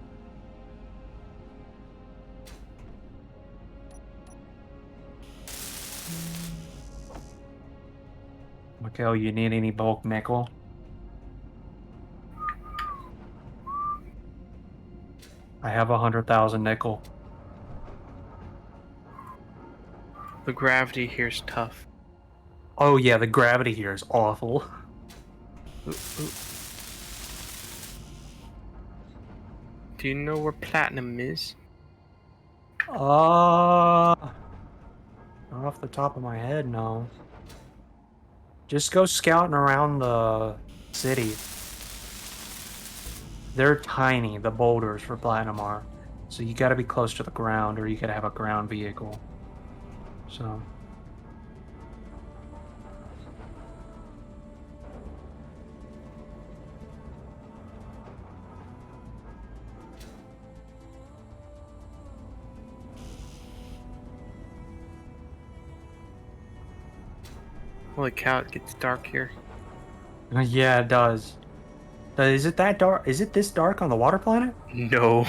S4: Makell, you need any bulk nickel? I have 100,000 nickel.
S2: The gravity here's tough.
S4: Oh yeah, the gravity here is awful. Ooh, ooh.
S2: Do you know where platinum is?
S4: Not off the top of my head, no. Just go scouting around the city. They're tiny, the boulders for platinum are. So you gotta be close to the ground or you gotta have a ground vehicle. So.
S2: Holy cow, it gets dark here.
S4: Yeah, it does. Is it that dark? Is it this dark on the water planet?
S2: No.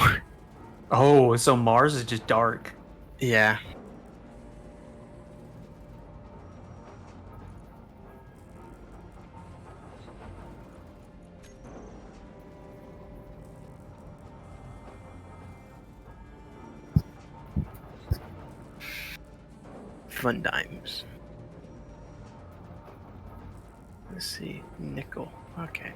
S4: Oh, so Mars is just dark.
S2: Yeah. Fun dimes. Let's see. Nickel. Okay.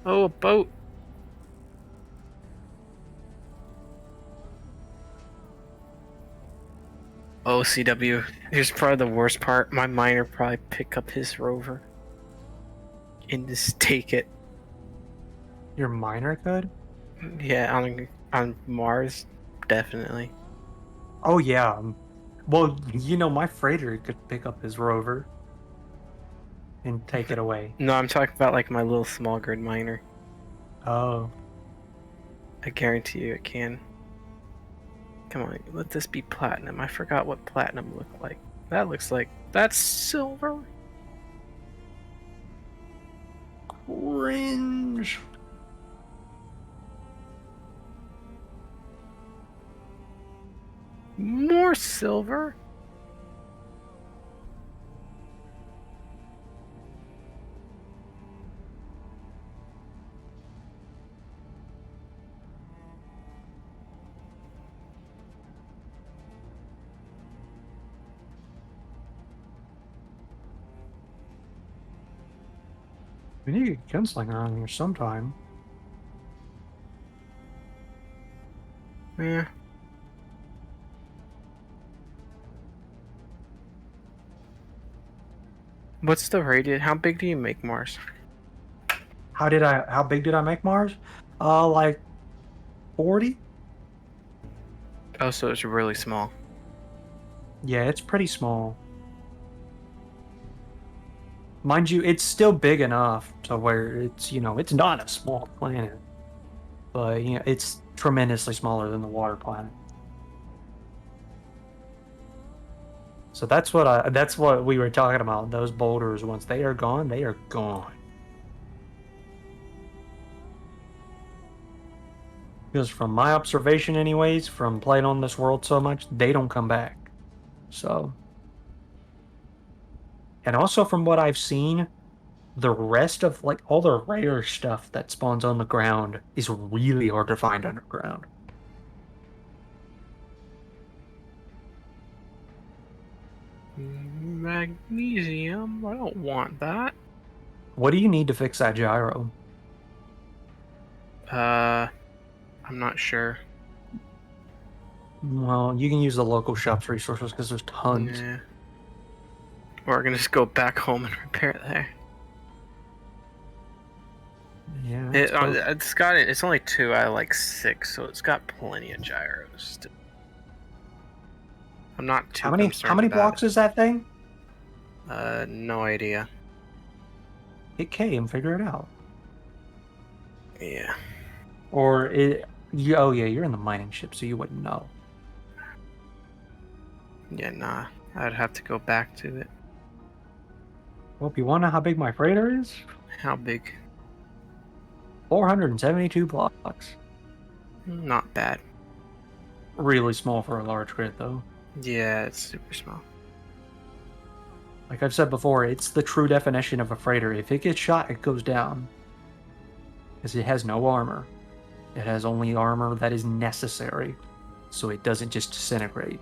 S2: Oh, a boat. Oh, CW. Here's probably the worst part. My miner probably pick up his rover and just take it.
S4: Your miner could?
S2: Yeah, on Mars, definitely.
S4: Oh yeah. Well, my freighter could pick up his rover and take it away.
S2: No, I'm talking about like my little small grid miner.
S4: Oh.
S2: I guarantee you it can. Come on, let this be platinum. I forgot what platinum looked like. That's silver.
S4: Cringe.
S2: More silver.
S4: We need to get gunslinger on here sometime.
S2: Yeah. What's the radius? How big do you make Mars?
S4: How big did I make Mars? Like 40?
S2: Oh, so it's really small.
S4: Yeah, it's pretty small. Mind you, it's still big enough to where it's not a small planet. But, it's tremendously smaller than the water planet. So that's what we were talking about. Those boulders, once they are gone, they are gone. Because from my observation anyways, from playing on this world so much, they don't come back. So. And also from what I've seen, the rest of like all the rare stuff that spawns on the ground is really hard to find underground.
S2: Magnesium? I don't want that.
S4: What do you need to fix that gyro?
S2: I'm not sure.
S4: Well, you can use the local shop's resources because there's tons.
S2: Yeah. Or we're gonna just go back home and repair it there.
S4: Yeah.
S2: It's only 2 out of like 6, so it's got plenty of gyros. I'm not too
S4: How many
S2: concerned about
S4: blocks is that thing?
S2: No idea.
S4: hit K and figure it out.
S2: Yeah.
S4: Or oh yeah, you're in the mining ship, so you wouldn't know.
S2: Yeah, nah. I'd have to go back to it.
S4: Well, if you want to know how big my freighter is,
S2: How big?
S4: 472 blocks.
S2: Not bad.
S4: Really small for a large grid, though.
S2: Yeah, it's super small.
S4: Like I've said before, it's the true definition of a freighter. If it gets shot, it goes down. Because it has no armor. It has only armor that is necessary, so it doesn't just disintegrate.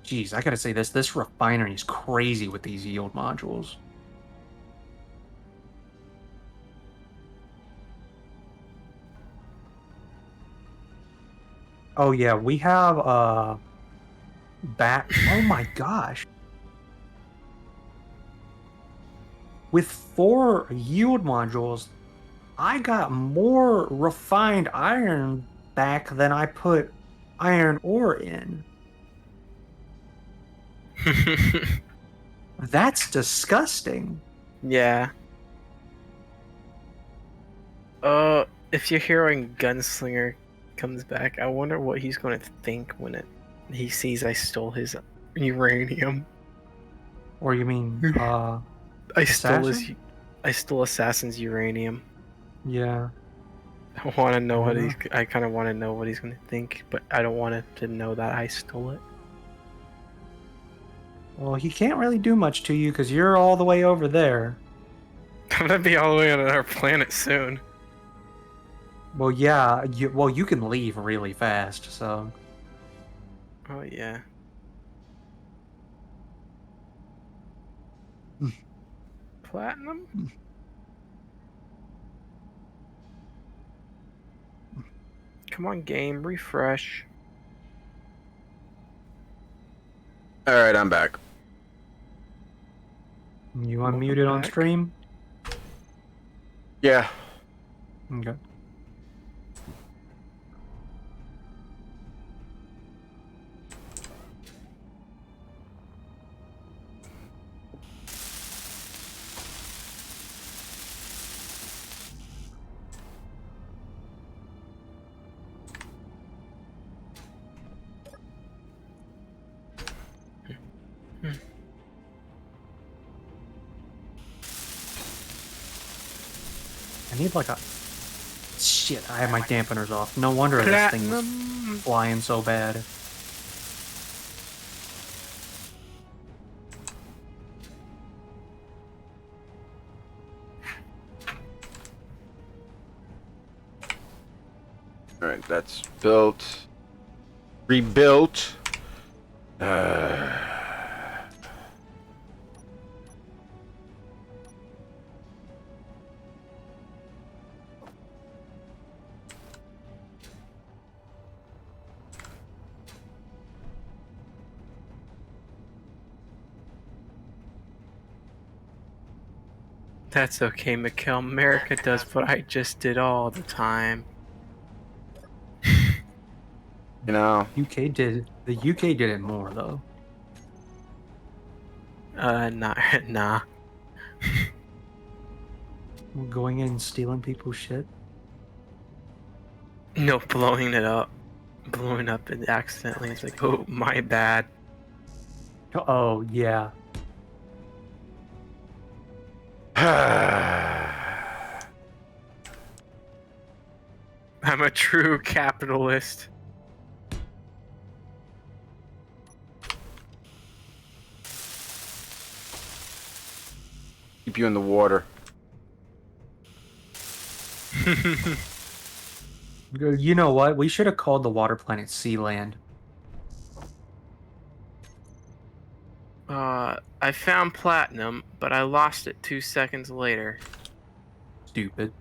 S4: Jeez, I gotta say this refinery is crazy with these yield modules. Oh yeah, we have back. Oh my gosh. With 4 yield modules, I got more refined iron back than I put iron ore in. That's disgusting.
S2: Yeah. If you're hearing Gunslinger comes back, I wonder what he's going to think when he sees I stole his uranium.
S4: Or you mean
S2: I stole his
S4: Assassin?
S2: I stole Assassin's uranium.
S4: Yeah.
S2: I want to know
S4: I
S2: what
S4: don't
S2: he's. I kind of want to know what he's going to think, but I don't want him to know that I stole it.
S4: Well, he can't really do much to you because you're all the way over there.
S2: I'm gonna be all the way on our planet soon.
S4: Well, yeah, you can leave really fast, so
S2: Oh yeah. Platinum? Come on, game, refresh.
S1: All right, I'm back.
S4: you
S2: Welcome
S4: unmuted on
S2: back.
S4: stream.
S1: Yeah.
S4: Okay. I need like a shit. I have my dampeners off. No wonder this thing was
S2: Platinum.
S4: flying so bad.
S1: All right, that's built. Rebuilt.
S2: That's okay, Makell. America does what I just did all the time.
S1: You know,
S4: The UK did it more though.
S2: Nah.
S4: Going in and stealing people's shit.
S2: No, blowing it up. Blowing up it accidentally. It's like, oh, my bad.
S4: Oh yeah.
S2: I'm a true capitalist.
S1: keep you in the water.
S4: You know what? We should have called the water planet Sealand.
S2: I found platinum, but I lost it 2 seconds later.
S4: Stupid.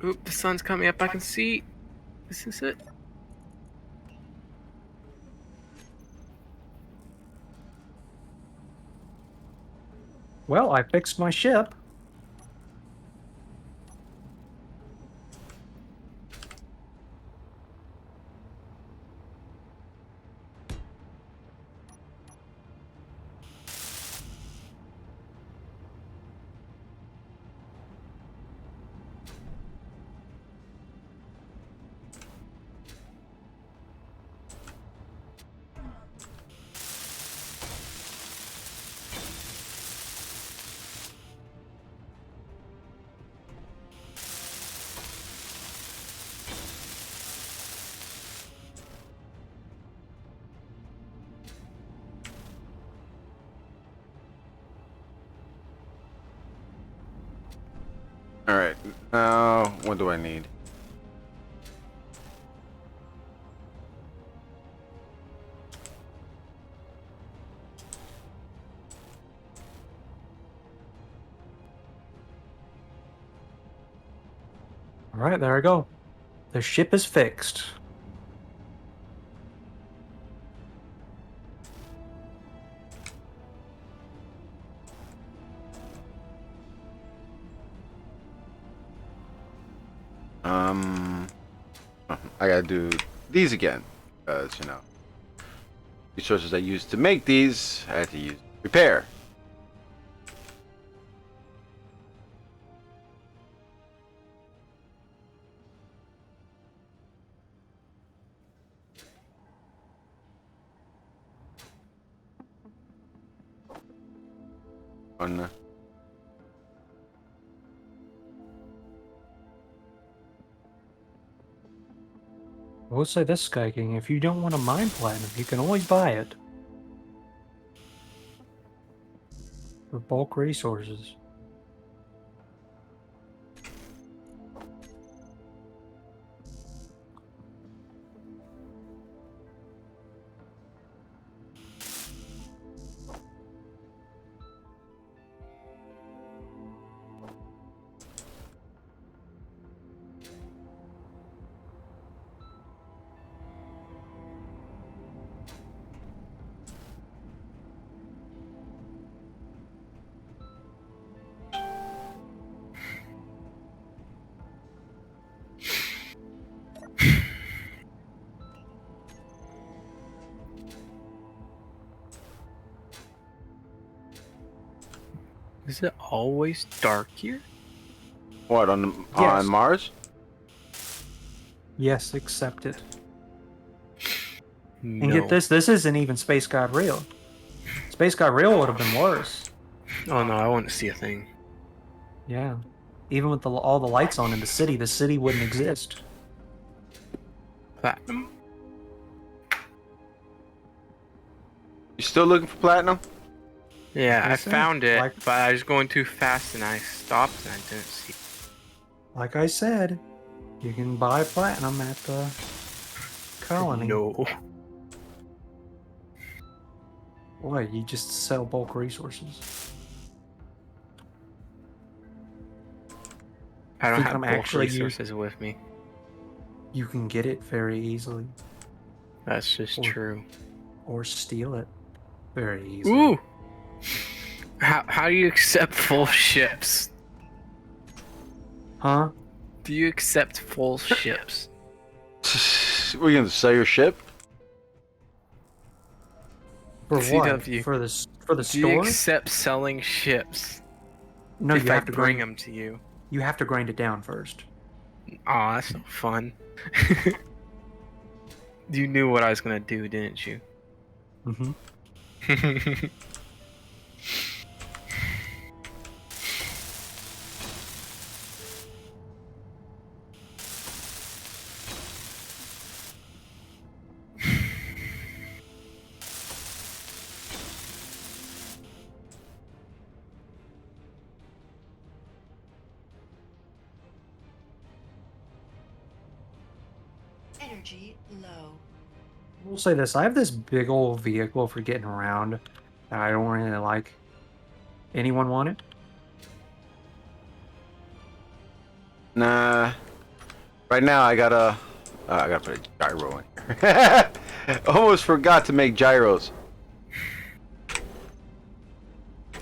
S2: Oop, the sun's coming up. I can see. Is this it?
S4: Well, I fixed my ship.
S1: All right. Now, what do I need?
S4: All right, there I go. The ship is fixed.
S1: I gotta do these again because resources I used to make these I had to use repair. On
S4: I will say this, Sky King, if you don't want to mine platinum, you can always buy it. For bulk resources.
S2: Is it always dark here?
S1: what on
S4: Yes.
S1: Mars?
S4: Yes, accept it.
S2: No.
S4: And get this isn't even Space God Real. Space God Real would have been worse.
S2: Oh no, I want to see a thing.
S4: Yeah. Even with all the lights on in the city wouldn't exist.
S2: Platinum?
S1: You still looking for platinum?
S2: Yeah, I
S4: That's it.
S2: found it,
S4: Like-
S2: but I was going too fast and I stopped and I didn't see.
S4: Like I said, you can buy platinum at the colony.
S2: No.
S4: Why? You just sell bulk resources.
S2: I don't
S4: Think
S2: have
S4: I'm
S2: bulk
S4: actually
S2: resources with me.
S4: You can get it very easily.
S2: That's just
S4: Or-
S2: true.
S4: Or steal it very easily.
S2: Ooh! How do you accept full ships?
S4: Huh?
S2: Do you accept full ships?
S1: We're you gonna sell your ship?
S4: For what?
S2: CW.
S4: For the
S2: Do you
S4: store?
S2: accept selling ships
S4: No,
S2: if
S4: you
S2: I
S4: have to
S2: bring
S4: grind.
S2: them to you?
S4: You have to grind it down first.
S2: Aw, that's no fun. You knew what I was gonna do, didn't you?
S4: Mm-hmm.
S5: Energy low.
S4: We'll say this: I have this big old vehicle for getting around that I don't really like. Anyone want it?
S1: Nah. Right now I gotta put a gyro in here. Almost forgot to make gyros.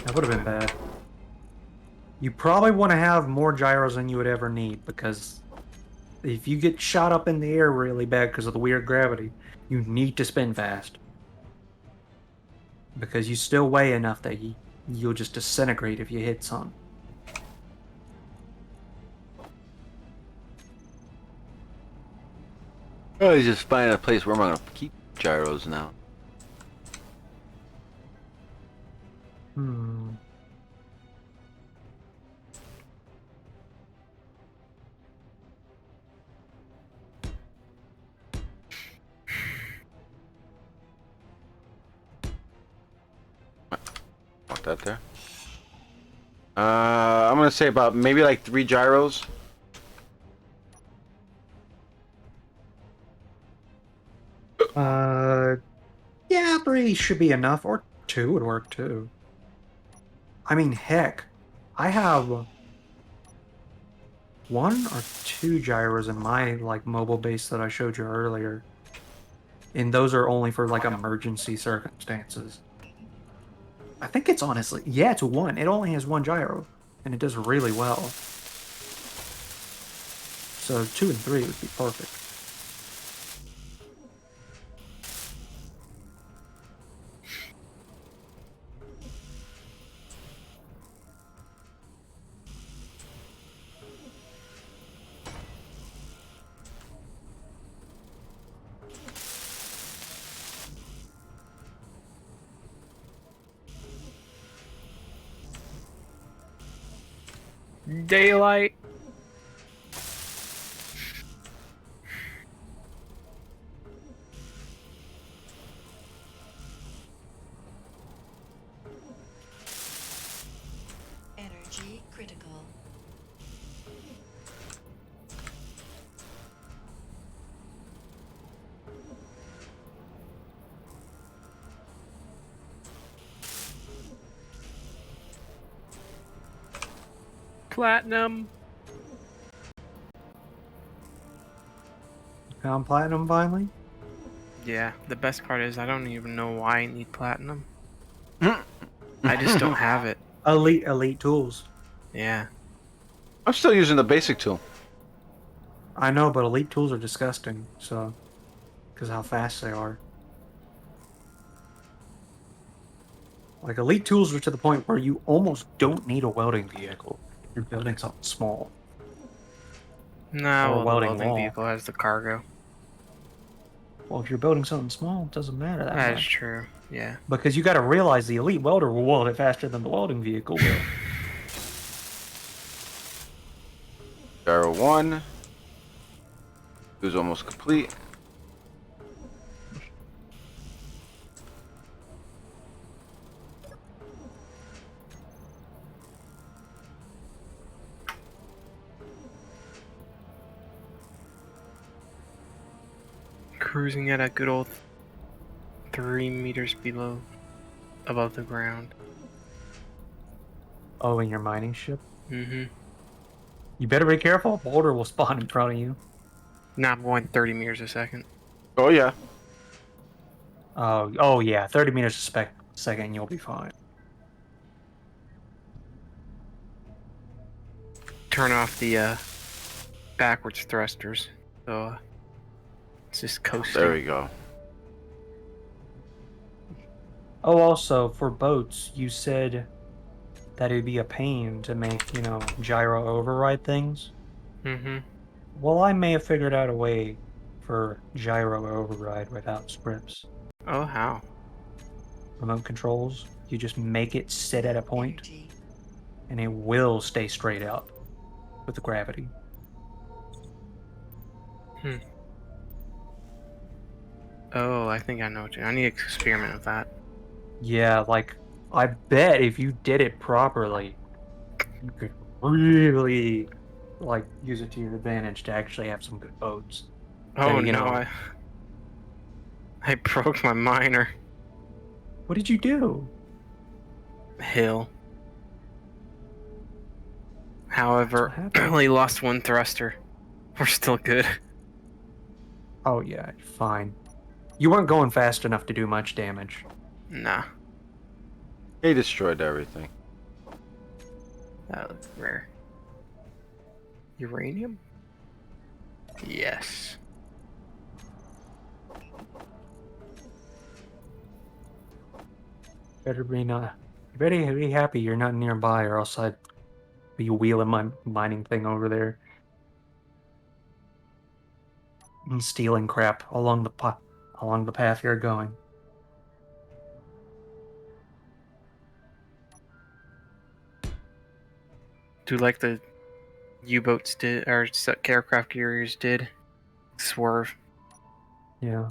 S4: That would have been bad. You probably want to have more gyros than you would ever need, because if you get shot up in the air really bad because of the weird gravity, you need to spin fast. Because you still weigh enough that you'll just disintegrate if you hit something.
S1: Probably just find a place where I'm gonna keep gyros now.
S4: Hmm.
S1: Want that there? I'm gonna say about maybe like 3 gyros.
S4: Yeah, 3 should be enough, or 2 would work too. I mean, heck, I have 1 or 2 gyros in my like mobile base that I showed you earlier, and those are only for like emergency circumstances. I think it's honestly, yeah, it's 1. It only has 1 gyro, and it does really well. So 2 and 3 would be perfect.
S2: Daylight.
S5: Energy critical.
S2: Platinum.
S4: Found platinum finally?
S2: Yeah, the best part is I don't even know why I need platinum. I just don't have it.
S4: Elite tools.
S2: Yeah.
S1: I'm still using the basic tool.
S4: I know, but elite tools are disgusting, so because how fast they are. Like elite tools are to the point where you almost don't need a welding vehicle if you're building something small
S2: No,
S4: or a
S2: well, the
S4: welding
S2: welding
S4: wall.
S2: vehicle has the cargo.
S4: Well, if you're building something small, it doesn't matter that
S2: That is
S4: much.
S2: true. Yeah.
S4: Because you got to realize the elite welder will weld it faster than the welding vehicle will.
S1: Gyro 1. Is almost complete.
S2: Cruising at a good old 3 meters below, above the ground.
S4: Oh, in your mining ship?
S2: Mm-hmm.
S4: You better be careful. A boulder will spawn in front of you.
S2: Now I'm going 30 meters a second.
S1: Oh yeah.
S4: Oh yeah, 30 meters a second, you'll be fine.
S2: Turn off the backwards thrusters. So it's just coasting.
S1: There we go.
S4: Oh, also, for boats, you said that it'd be a pain to make, gyro override things.
S2: Mm-hmm.
S4: Well, I may have figured out a way for gyro override without scripts.
S2: Oh, how?
S4: Remote controls, you just make it sit at a point,
S5: Energy.
S4: and it will stay straight up with the gravity.
S2: Oh, I think I know what I need to experiment with that.
S4: Yeah, like, I bet if you did it properly, you could really, like, use it to your advantage to actually have some good boats.
S2: Oh
S4: That,
S2: no, I broke my miner.
S4: What did you do?
S2: Hill.
S4: That's
S2: However,
S4: what happened.
S2: only lost 1 thruster. We're still good.
S4: Oh, yeah, fine. You weren't going fast enough to do much damage.
S2: Nah,
S1: He destroyed everything.
S2: that was rare. Uranium? Yes.
S4: Better be not. You better be happy you're not nearby, or else I'd be wheeling my mining thing over there and stealing crap along the path you're going.
S2: Do like the U-boats did, or aircraft carriers did. Swerve.
S4: Yeah.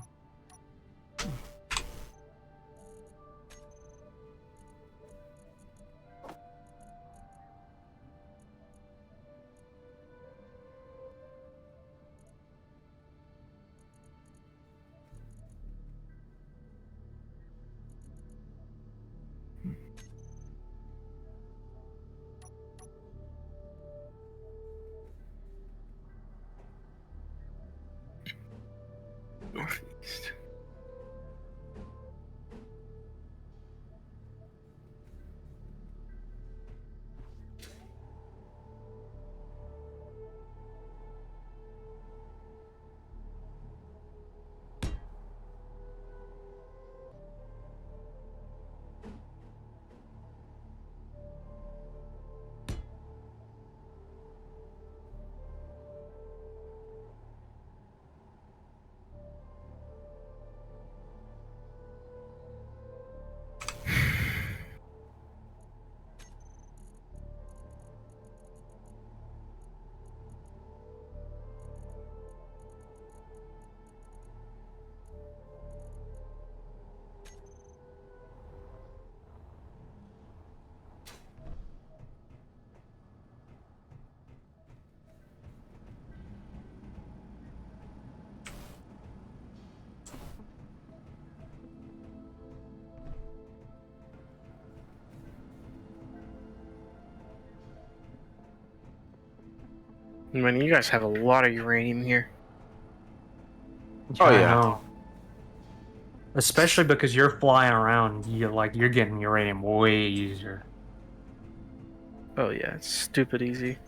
S2: Christ. I mean, you guys have a lot of uranium here.
S1: Oh,
S4: I
S1: yeah.
S4: know. Especially because you're flying around, you're getting uranium way easier.
S2: Oh yeah, it's stupid easy.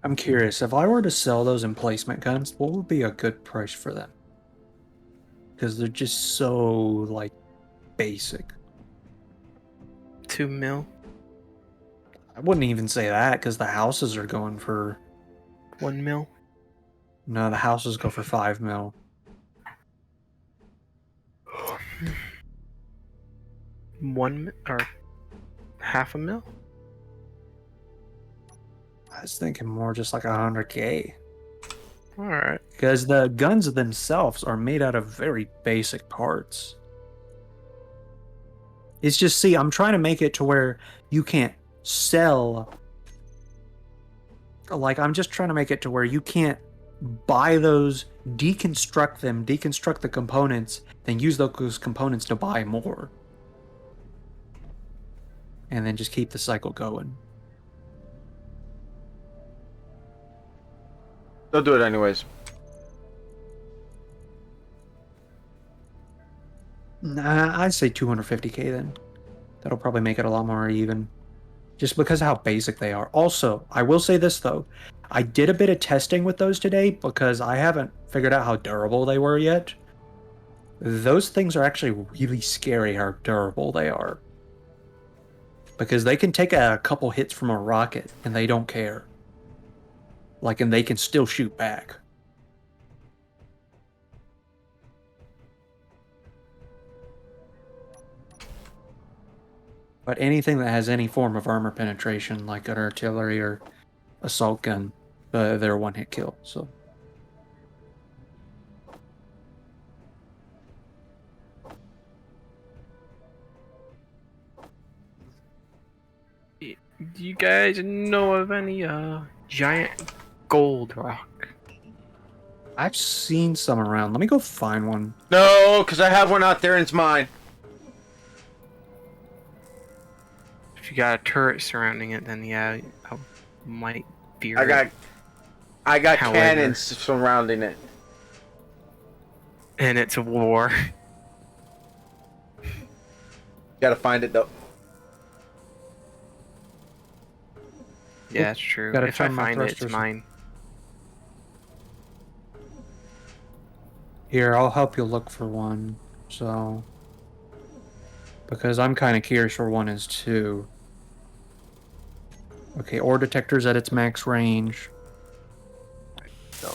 S4: I'm curious, if I were to sell those emplacement guns, what would be a good price for them? Because they're just so, like, basic.
S2: 2 mil,
S4: I wouldn't even say that, because the houses are going for...
S2: 1 mil.
S4: No, the houses go for 5 mil.
S2: Or half a mil?
S4: I was thinking more just like 100K.
S2: Alright.
S4: Because the guns themselves are made out of very basic parts. It's just, see, I'm trying to make it to where you can't sell. Like, I'm just trying to make it to where you can't buy those, deconstruct them, deconstruct the components, then use those components to buy more. And then just keep the cycle going.
S1: They'll do it anyways.
S4: Nah, I'd say 250K then. That'll probably make it a lot more even. Just because of how basic they are. Also, I will say this though. I did a bit of testing with those today because I haven't figured out how durable they were yet. Those things are actually really scary how durable they are. Because they can take a couple hits from a rocket and they don't care. Like, and they can still shoot back. But anything that has any form of armor penetration, like an artillery or assault gun, they're a one-hit kill. So
S2: Do you guys know of any giant gold rock?
S4: I've seen some around. Let me go find one.
S1: No, because I have one out there and it's mine.
S2: If you got a turret surrounding it, then yeah, I might fear
S1: I
S2: it.
S1: got
S2: However-
S1: cannons surrounding it.
S2: And it's a war.
S1: Gotta find it though.
S2: Yeah, that's true.
S4: Gotta
S2: If I
S4: turn my
S2: find it, it's
S4: thrusters.
S2: mine.
S4: Here, I'll help you look for one. So, because I'm kind of curious where one is too. Okay, ore detector's at its max range. So,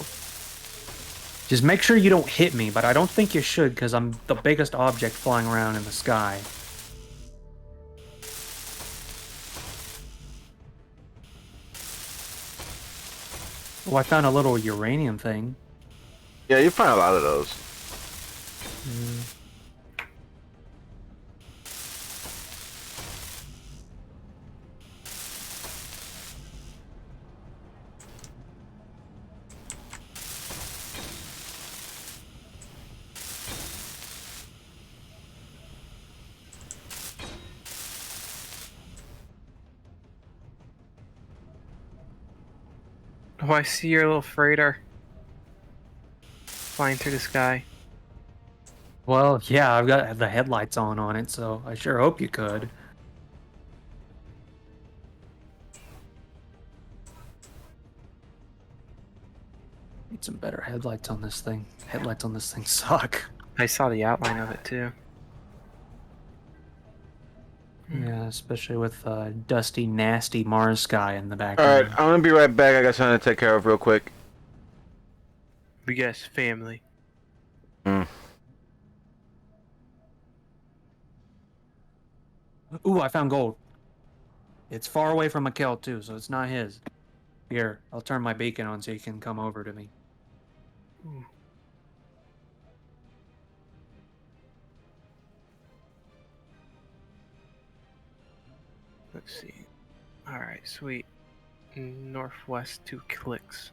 S4: just make sure you don't hit me, but I don't think you should because I'm the biggest object flying around in the sky. Oh, I found a little uranium thing.
S1: Yeah, you find a lot of those.
S2: Oh, I see your little freighter flying through the sky.
S4: Well, yeah, I've got the headlights on it, so I sure hope you could. Need some better headlights on this thing. Headlights on this thing suck.
S2: I saw the outline of it too.
S4: Yeah, especially with dusty, nasty Mars sky in the
S1: All
S4: background.
S1: right, I'm gonna be right back. I got something to take care of real quick.
S2: We guess family.
S4: Ooh, I found gold. It's far away from Makell too, so it's not his. Here, I'll turn my beacon on so you can come over to me.
S2: Ooh. Let's see. Alright, sweet. Northwest 2 clicks.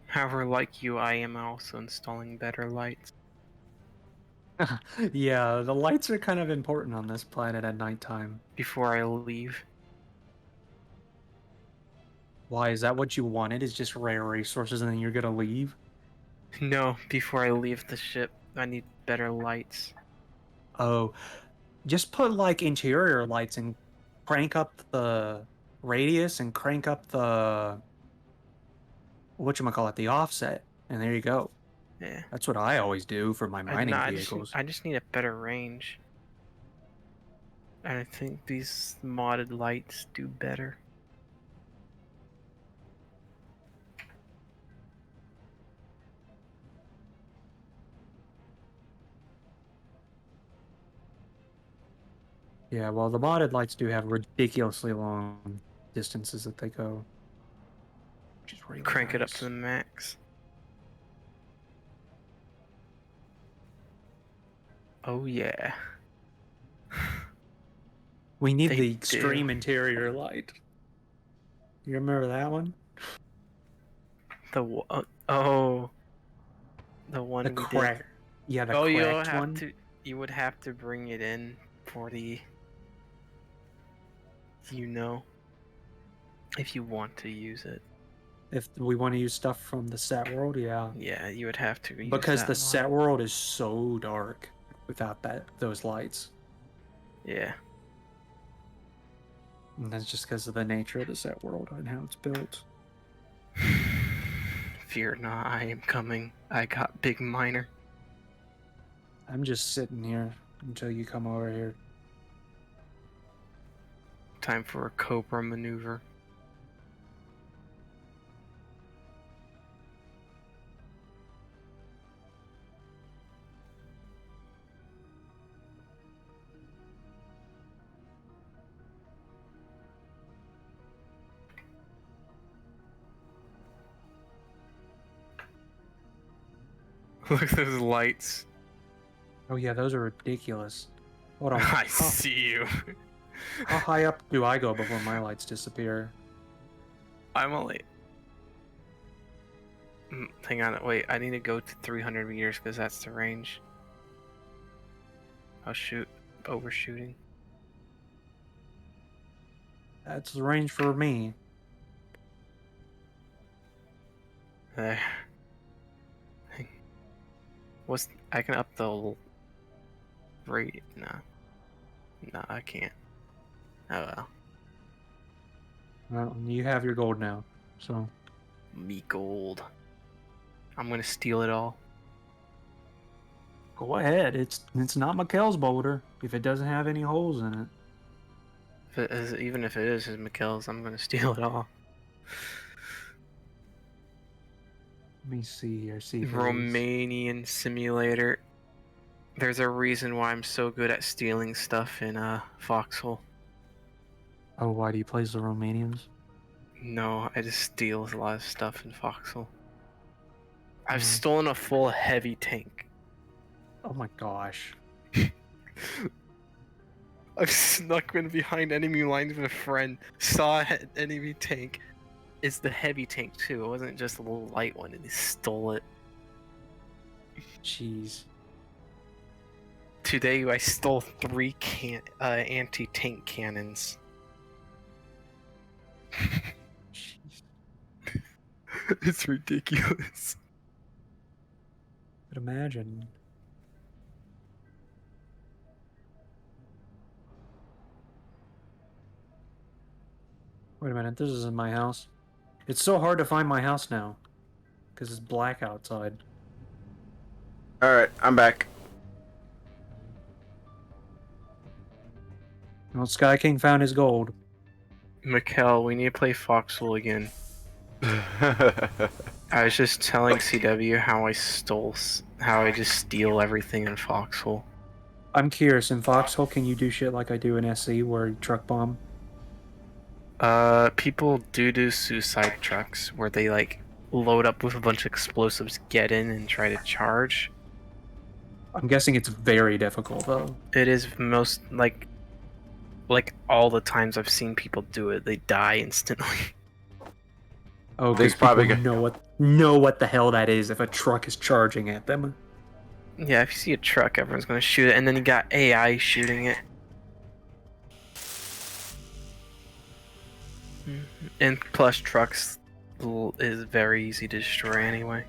S2: However, like you, I am also installing better lights.
S4: Yeah, the lights are kind of important on this planet at nighttime.
S2: Before I leave.
S4: Why, is that what you wanted? Is just rare resources and then you're gonna leave?
S2: No, before I leave the ship, I need better lights.
S4: Oh, just put like interior lights and crank up the radius and crank up the whatchamacallit, the offset, and there you go.
S2: Yeah.
S4: That's what I always do for my mining vehicles.
S2: I just need a better range. And I think these modded lights do better.
S4: Yeah, well, the modded lights do have ridiculously long distances that they go. Which is really
S2: Crank it up
S4: nice.
S2: to the max. Oh yeah.
S4: We need
S2: They
S4: the
S2: do.
S4: extreme interior light. You remember that one?
S2: The oh, the one
S4: The
S2: we did.
S4: crack. Yeah, the
S2: Oh,
S4: cracked one.
S2: you would have to bring it in for the, if you want to use it.
S4: If we want to use stuff from the set world, yeah.
S2: Yeah, you would have to use
S4: Because
S2: that
S4: the
S2: mod.
S4: set world is so dark without those lights.
S2: Yeah.
S4: And that's just because of the nature of the set world and how it's built.
S2: Fear not, I am coming. I got big miner.
S4: I'm just sitting here until you come over here.
S2: Time for a Cobra maneuver. Look at those lights.
S4: Oh yeah, those are ridiculous. Hold on.
S2: I see you.
S4: How high up do I go before my lights disappear?
S2: I'm only. Hang on, wait. I need to go to 300 meters because that's the range. I'll shoot. Overshooting.
S4: That's the range for me.
S2: There. What's I can up the rate? No, I can't. Oh well.
S4: Well, you have your gold now, so
S2: Me gold. I'm gonna steal it all.
S4: go ahead. It's not Makell's boulder if it doesn't have any holes in it.
S2: If it is, even if it is his Makell's, I'm gonna steal it all.
S4: Let me see here. See if it is.
S2: Romanian simulator. There's a reason why I'm so good at stealing stuff in Foxhole.
S4: Oh, why do you play the Romanians?
S2: No, I just steal a lot of stuff in Foxhole. I've
S4: Hmm.
S2: stolen a full heavy tank.
S4: Oh my gosh.
S2: I've snuck in behind enemy lines with a friend, saw an enemy tank. It's the heavy tank too, it wasn't just a little light one, and he stole it.
S4: Jeez.
S2: Today I stole 3 anti-tank cannons.
S4: Jeez.
S2: It's ridiculous.
S4: But imagine. Wait a minute, this isn't my house. It's so hard to find my house now. Because it's black outside.
S1: Alright, I'm back.
S4: Well, Sky King found his gold.
S2: Makell, we need to play Foxhole again. I was just telling CW how how I just steal everything in Foxhole.
S4: I'm curious, in Foxhole, can you do shit like I do in SC where you truck bomb?
S2: People do suicide trucks where they like load up with a bunch of explosives, get in, and try to charge.
S4: I'm guessing it's very difficult though.
S2: It is most like all the times I've seen people do it, they die instantly.
S4: Oh,
S1: They's
S4: because
S1: probably
S4: people know what the hell that is if a truck is charging at them.
S2: Yeah, if you see a truck, everyone's gonna shoot it, and then you got AI shooting it. And plus, trucks is very easy to destroy anyway.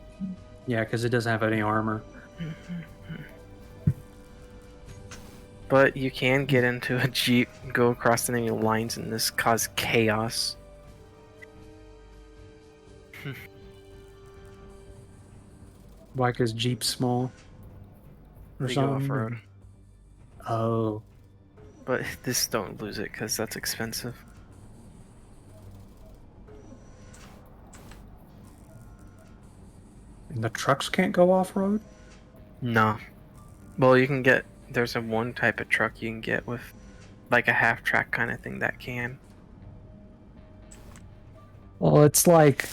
S4: Yeah, because it doesn't have any armor.
S2: But you can get into a Jeep, go across enemy lines, and this cause chaos.
S4: Why? Because Jeep's small? Or
S2: They go
S4: something?
S2: off-road.
S4: Oh.
S2: But this don't lose it, because that's expensive.
S4: And the trucks can't go off-road?
S2: No. Well, you can get... There's a one type of truck you can get with, like a half-track kind of thing that can.
S4: Well, it's like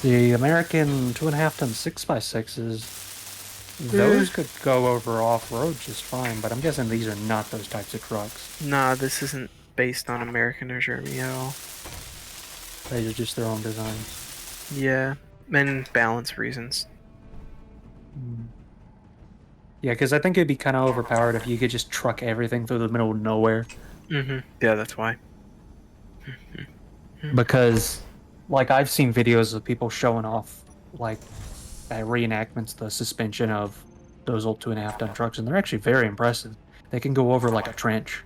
S4: the American 2.5 ton 6x6s. Those could go over off-road just fine, but I'm guessing these are not those types of trucks.
S2: Nah, this isn't based on American or Germany at all.
S4: These are just their own designs.
S2: Yeah, and balance reasons.
S4: Yeah, because I think it'd be kind of overpowered if you could just truck everything through the middle of nowhere.
S2: Yeah, that's why.
S4: Because like I've seen videos of people showing off like reenactments, the suspension of those old 2.5 ton trucks, and they're actually very impressive. They can go over like a trench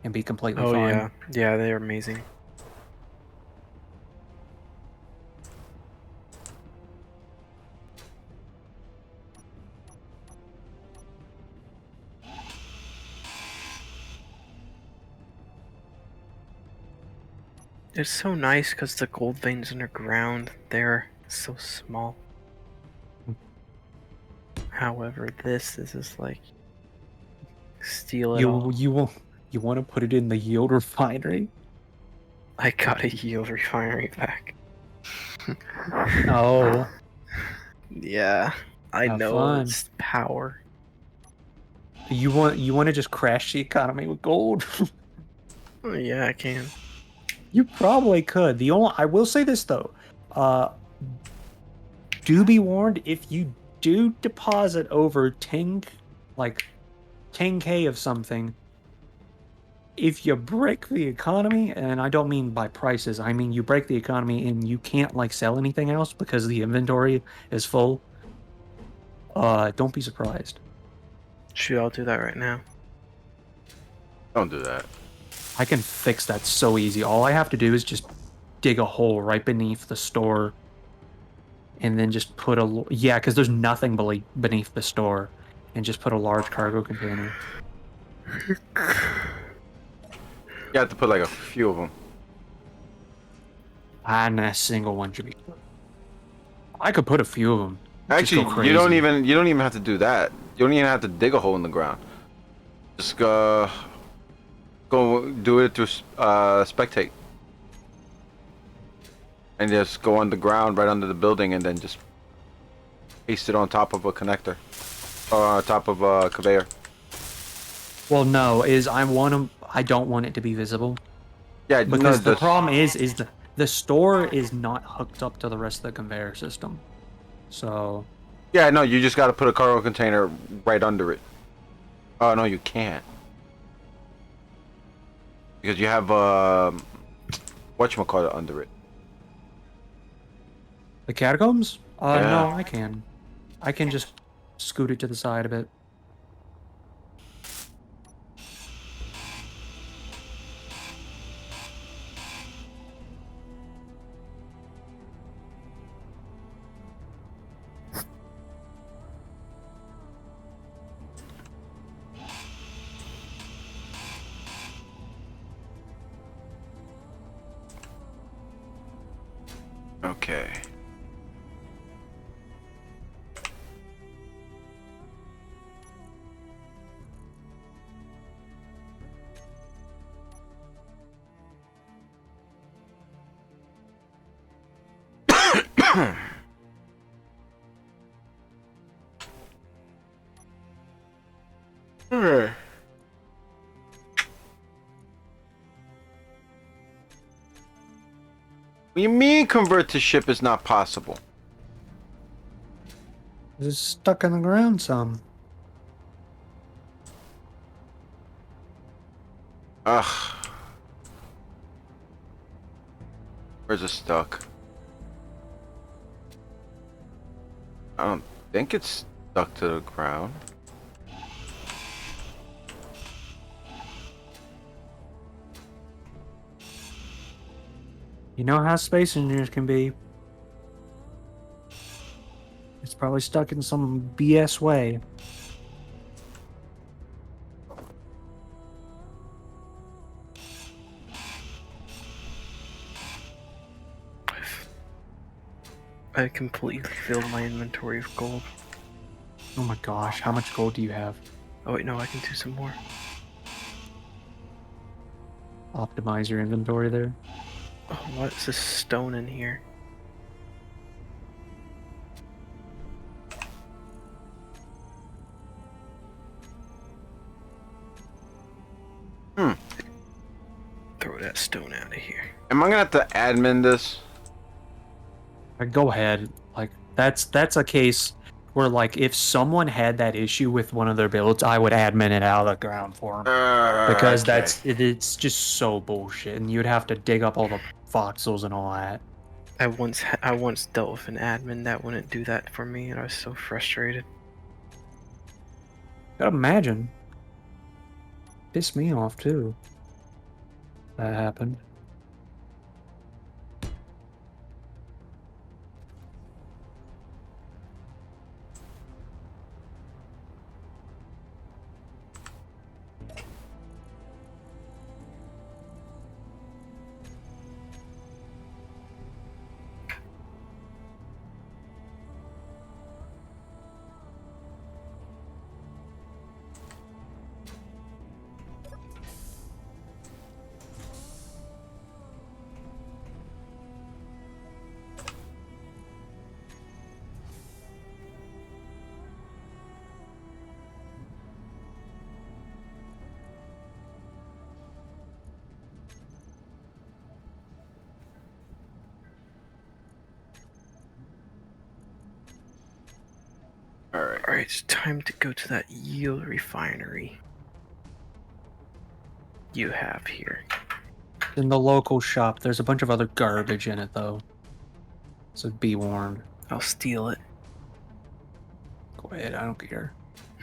S4: and be completely
S2: Oh
S4: fine.
S2: yeah, yeah, they're amazing. It's so nice because the gold veins underground, they're so small. However, this is just like steal it all.
S4: You want to put it in the yield refinery?
S2: I got a yield refinery back.
S4: Oh,
S2: Yeah, I
S4: have
S2: know
S4: fun.
S2: it's power.
S4: You want to just crash the economy with gold?
S2: Oh, yeah, I can.
S4: You probably could. I will say this though, uh, do be warned if you do deposit over 10k of something. If you break the economy, and I don't mean by prices, I mean you break the economy and you can't like sell anything else because the inventory is full. Don't be surprised.
S2: Shoot, I'll do that right now.
S1: Don't do that.
S4: I can fix that so easy. All I have to do is just dig a hole right beneath the store, and then just put yeah, because there's nothing beneath the store, and just put a large cargo container.
S1: You have to put like a few of them.
S4: And a single one should be. I could put a few of them.
S1: Actually, you don't even have to do that. You don't even have to dig a hole in the ground. Just go do it through spectate, and just go underground right under the building, and then just paste it on top of a connector, or on top of a conveyor.
S4: Well, no, I don't want it to be visible.
S1: Yeah,
S4: Because
S1: no,
S4: the problem is the store is not hooked up to the rest of the conveyor system. So
S1: yeah, no, you just got to put a cargo container right under it. Oh no, you can't, because you have whatchamacallit under it.
S4: the catacombs?
S1: Yeah.
S4: No, I can. I can just scoot it to the side a bit.
S1: Okay. Okay. What do you mean convert to ship is not possible?
S4: It's stuck in the ground some.
S1: Ugh. Where's it stuck? I don't think it's stuck to the ground.
S4: You know how space engineers can be. It's probably stuck in some BS way.
S2: I completely filled my inventory of gold.
S4: Oh my gosh, how much gold do you have?
S2: Oh wait, no, I can do some more.
S4: Optimize your inventory there.
S2: Oh, what is this stone in here? Throw that stone out of here.
S1: Am I gonna have to admin this?
S4: Go ahead. Like that's a case where like if someone had that issue with one of their builds, I would admin it out of the ground for them. Because
S1: okay.
S4: it's just so bullshit, and you'd have to dig up all the voxels and all that.
S2: I once dealt with an admin that wouldn't do that for me, and I was so frustrated.
S4: Gotta imagine. Pissed me off too. That happened.
S1: Alright.
S2: Alright, it's time to go to that yield refinery you have here.
S4: In the local shop, there's a bunch of other garbage in it though. So be warned.
S2: I'll steal it.
S4: Go ahead, I don't care.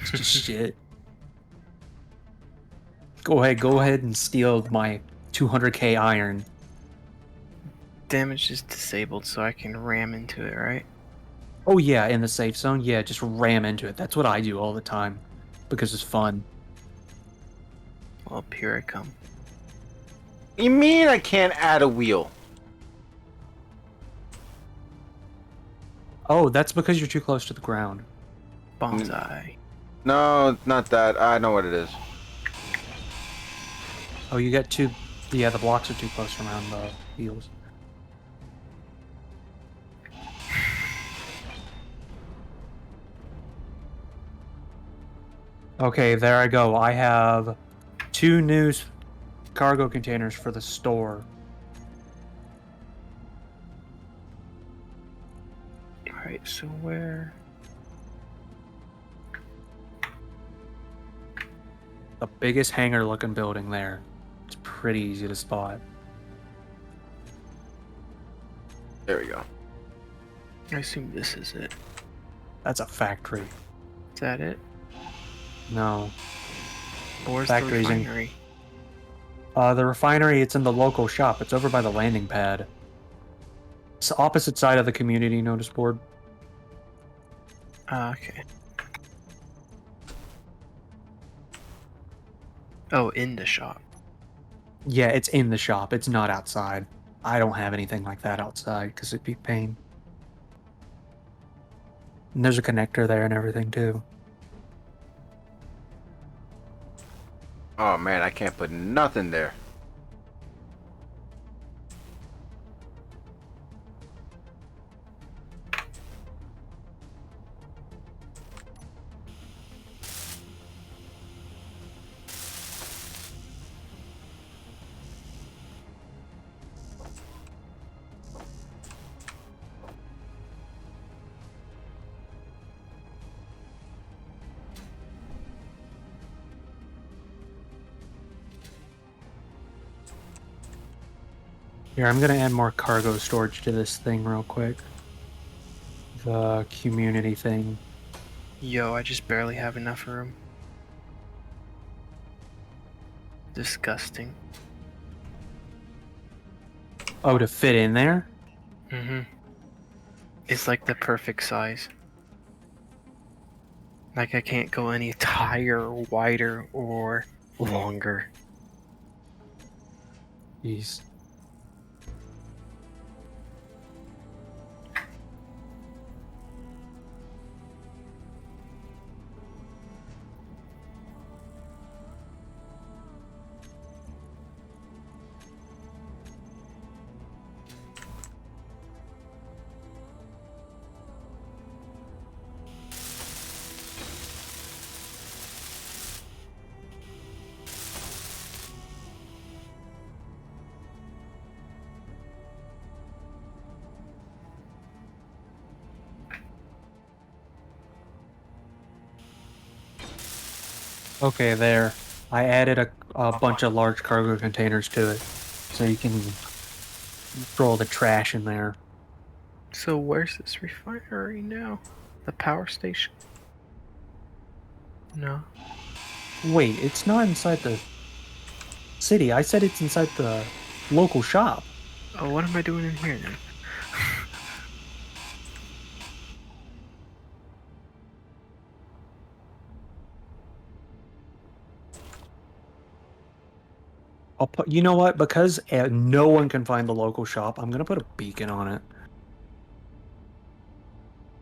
S4: It's just shit. Go ahead and steal my 200k iron.
S2: Damage is disabled, so I can ram into it, right?
S4: Oh yeah, in the safe zone, yeah, just ram into it. That's what I do all the time. Because it's fun.
S2: Well, up here I come.
S1: You mean I can't add a wheel?
S4: Oh, that's because you're too close to the ground.
S2: Bonsai.
S1: No, not that. I know what it is.
S4: Oh, you get too... Yeah, the blocks are too close around the wheels. Okay, there I go. I have 2 new cargo containers for the store.
S2: Alright, so where?
S4: The biggest hangar looking building there. It's pretty easy to spot.
S1: There we go.
S2: I assume this is it.
S4: That's a factory.
S2: Is that it?
S4: No.
S2: Where's
S4: Factory's
S2: the
S4: in-
S2: refinery?
S4: The refinery, it's in the local shop. It's over by the landing pad. It's the opposite side of the community notice board.
S2: Okay. Oh, in the shop.
S4: Yeah, it's in the shop. It's not outside. I don't have anything like that outside because it'd be a pain. And there's a connector there and everything too.
S1: Oh man, I can't put nothing there.
S4: Here, I'm gonna add more cargo storage to this thing real quick. The community thing.
S2: Yo, I just barely have enough room. Disgusting.
S4: Oh, to fit in there?
S2: Mm-hmm. It's like the perfect size. Like I can't go any higher, wider, or longer.
S4: Jeez. Okay, there. I added a bunch of large cargo containers to it. So you can throw all the trash in there.
S2: So where's this refinery now? The power station? No.
S4: Wait, it's not inside the city. I said it's inside the local shop.
S2: Oh, what am I doing in here then?
S4: I'll put. You know what? Because no one can find the local shop, I'm gonna put a beacon on it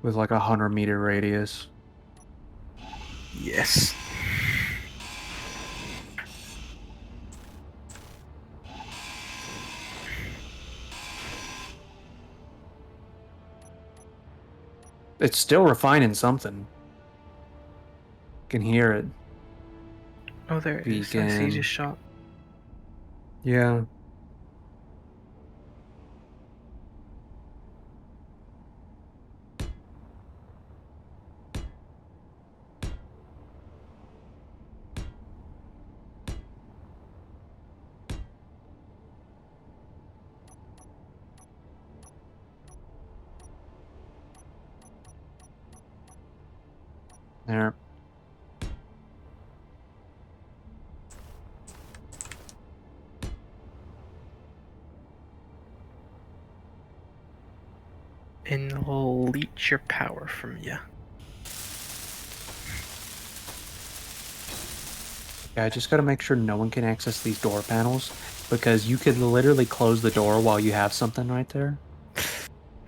S4: with like 100-meter radius.
S2: Yes.
S4: It's still refining something. Can hear it.
S2: Oh, there it is. I see
S4: Beacon.
S2: the shop.
S4: Yeah. There.
S2: And will leech your power from you.
S4: Yeah, I just gotta make sure no one can access these door panels because you could literally close the door while you have something right there,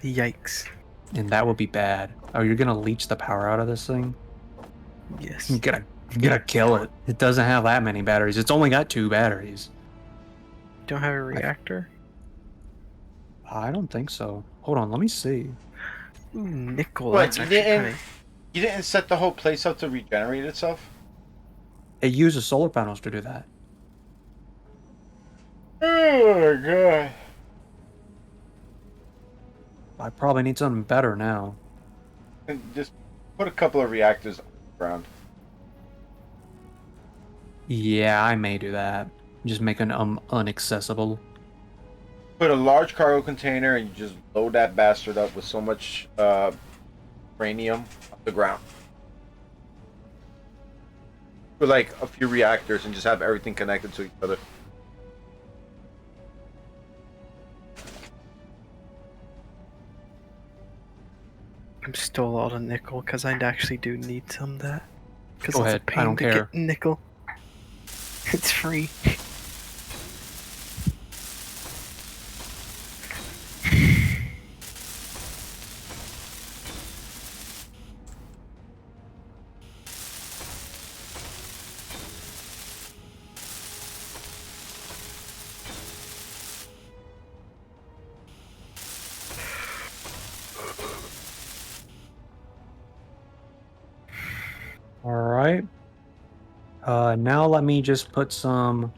S2: Yikes.
S4: and that would be bad. Oh, you're gonna leech the power out of this thing?
S2: Yes.
S4: You gotta kill it. It doesn't have that many batteries. It's only got 2 batteries.
S2: Don't have a reactor?
S4: I don't think so. Hold on, let me see.
S2: Ooh, nickel.
S1: What,
S2: That's
S1: you
S2: actually
S1: didn't-
S2: kind of...
S1: You didn't set the whole place up to regenerate itself?
S4: It uses solar panels to do that.
S1: Oh my god.
S4: I probably need something better now.
S1: And just put a couple of reactors on the ground.
S4: Yeah, I may do that. Just make an unaccessible.
S1: Put a large cargo container and you just load that bastard up with so much uranium off the ground. With like a few reactors and just have everything connected to each other.
S2: I'm stole all the nickel because I actually do need some of that. Because
S4: Go
S2: it's
S4: ahead,
S2: a
S4: I
S2: pain
S4: don't
S2: to
S4: care.
S2: get nickel. It's free.
S4: Alright. Now let me just put some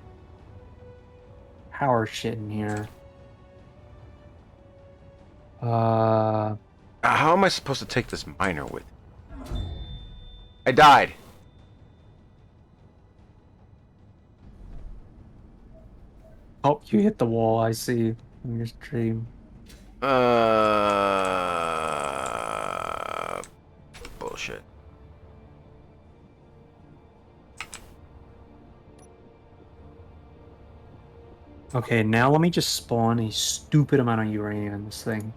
S4: power shit in here.
S1: How am I supposed to take this miner with? I died.
S4: Oh, you hit the wall, I see. On your stream.
S1: Bullshit.
S4: Okay, now let me just spawn a stupid amount of uranium in this thing.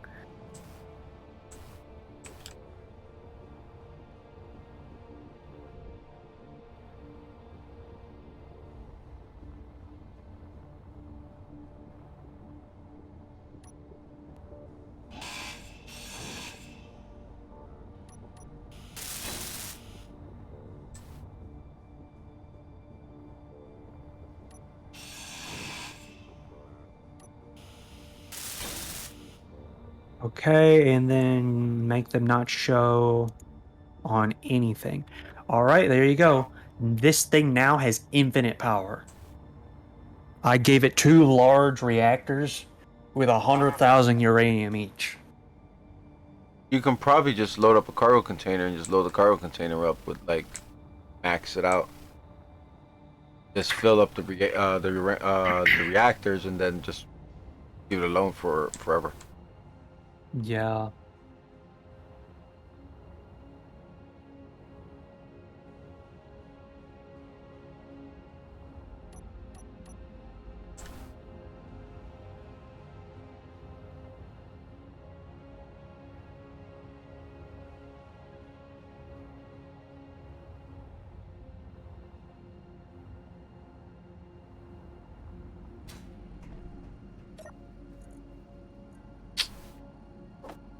S4: Okay, and then make them not show on anything. Alright, there you go. This thing now has infinite power. I gave it 2 large reactors with 100,000 uranium each.
S1: You can probably just load up a cargo container and just load the cargo container up with like max it out. Just fill up the reactors and then just leave it alone for forever.
S4: Yeah.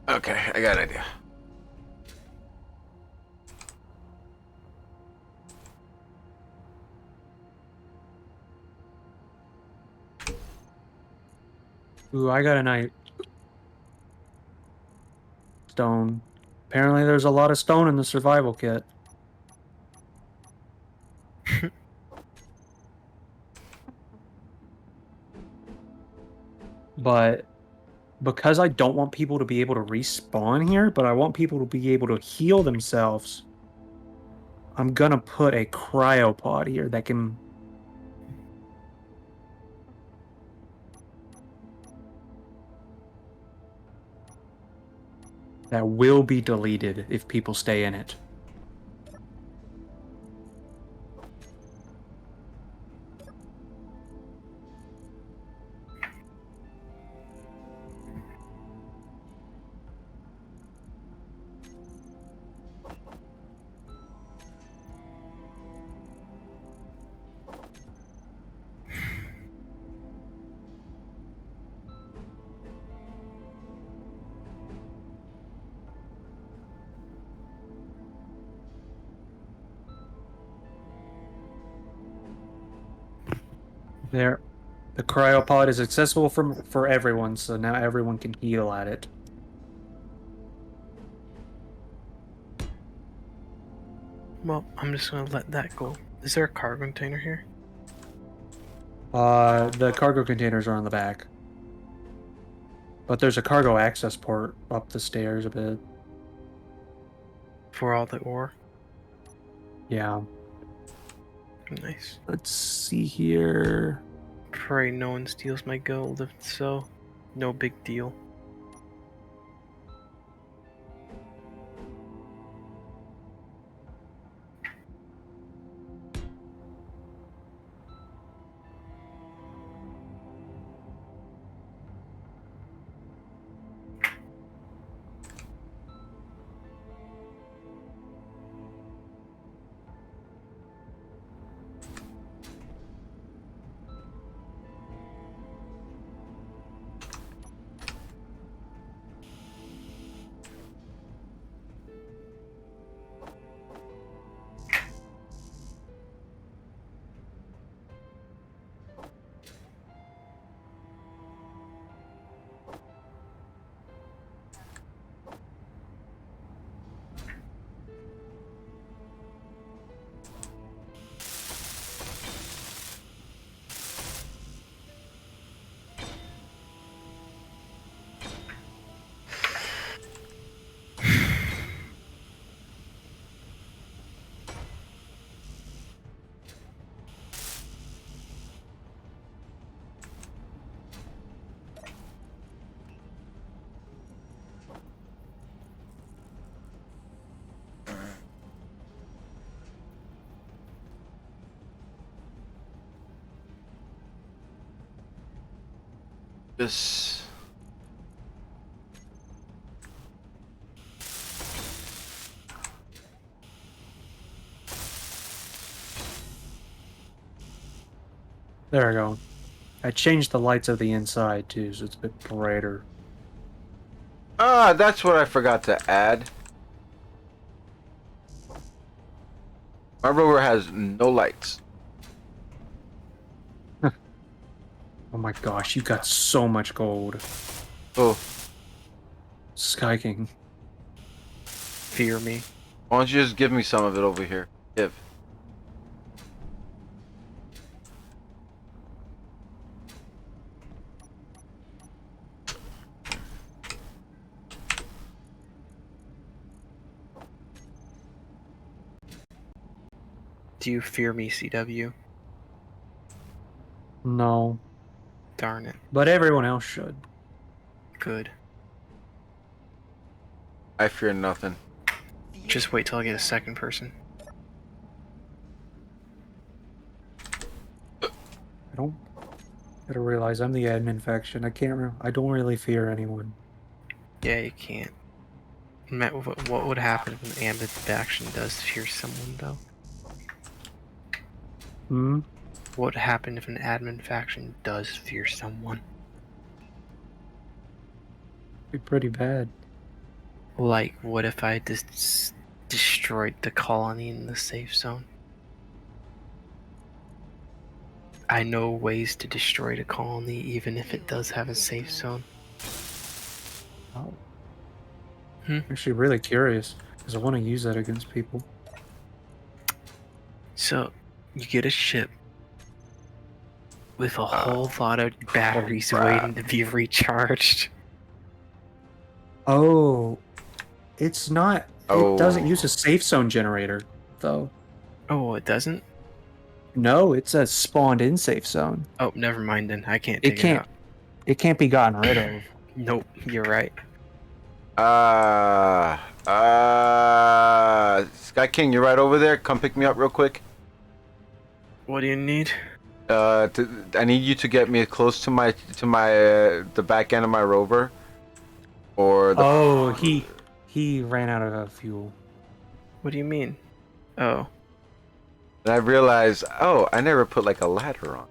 S1: Okay, I got an idea.
S4: Ooh, I got a night stone. Apparently, there's a lot of stone in the survival kit. But because I don't want people to be able to respawn here, but I want people to be able to heal themselves, I'm gonna put a cryopod here that can. That will be deleted if people stay in it. There. The cryopod is accessible for everyone, so now everyone can heal at it.
S2: Well, I'm just gonna let that go. Is there a cargo container here?
S4: The cargo containers are on the back. But there's a cargo access port up the stairs a bit.
S2: For all the ore?
S4: Yeah.
S2: Nice.
S4: Let's see here.
S2: Pray no one steals my gold, if so, no big deal.
S1: This.
S4: There we go. I changed the lights of the inside too, so it's a bit brighter.
S1: Ah, that's what I forgot to add. My rover has no lights.
S4: Oh my gosh, you got so much gold.
S1: Oh,
S4: Sky King.
S2: Fear me.
S1: why don't you just give me some of it over here? Give.
S2: Do you fear me, CW?
S4: No.
S2: Darn it.
S4: But everyone else should.
S2: Good.
S1: I fear nothing.
S2: Just wait till I get a second person.
S4: I don't. Gotta realize I'm the admin faction. I can't. I don't really fear anyone.
S2: Yeah, you can't. Matt, what would happen if an ambit faction does fear someone, though?
S4: Hmm.
S2: What would happen if an admin faction does fear someone?
S4: Be pretty bad.
S2: Like, what if I just destroyed the colony in the safe zone? I know ways to destroy the colony, even if it does have a safe zone.
S4: Oh.
S2: Hmm?
S4: Actually, really curious because I want to use that against people.
S2: So, you get a ship with a whole lot of batteries
S1: crap.
S2: waiting to be recharged.
S4: Oh, it's not.
S1: Oh.
S4: It doesn't use a safe zone generator, though.
S2: Oh, it doesn't?
S4: No, it's a spawned-in safe zone.
S2: Oh, never mind then. I can't
S4: It
S2: dig it
S4: can't.
S2: out.
S4: It can't be gotten rid of.
S2: Nope, you're right.
S1: Sky King, you're right over there. Come pick me up real quick.
S2: What do you need?
S1: I need you to get me close to my the back end of my rover, or the.
S4: Oh, he ran out of fuel.
S2: What do you mean? Oh.
S1: And I realized, oh, I never put like a ladder on.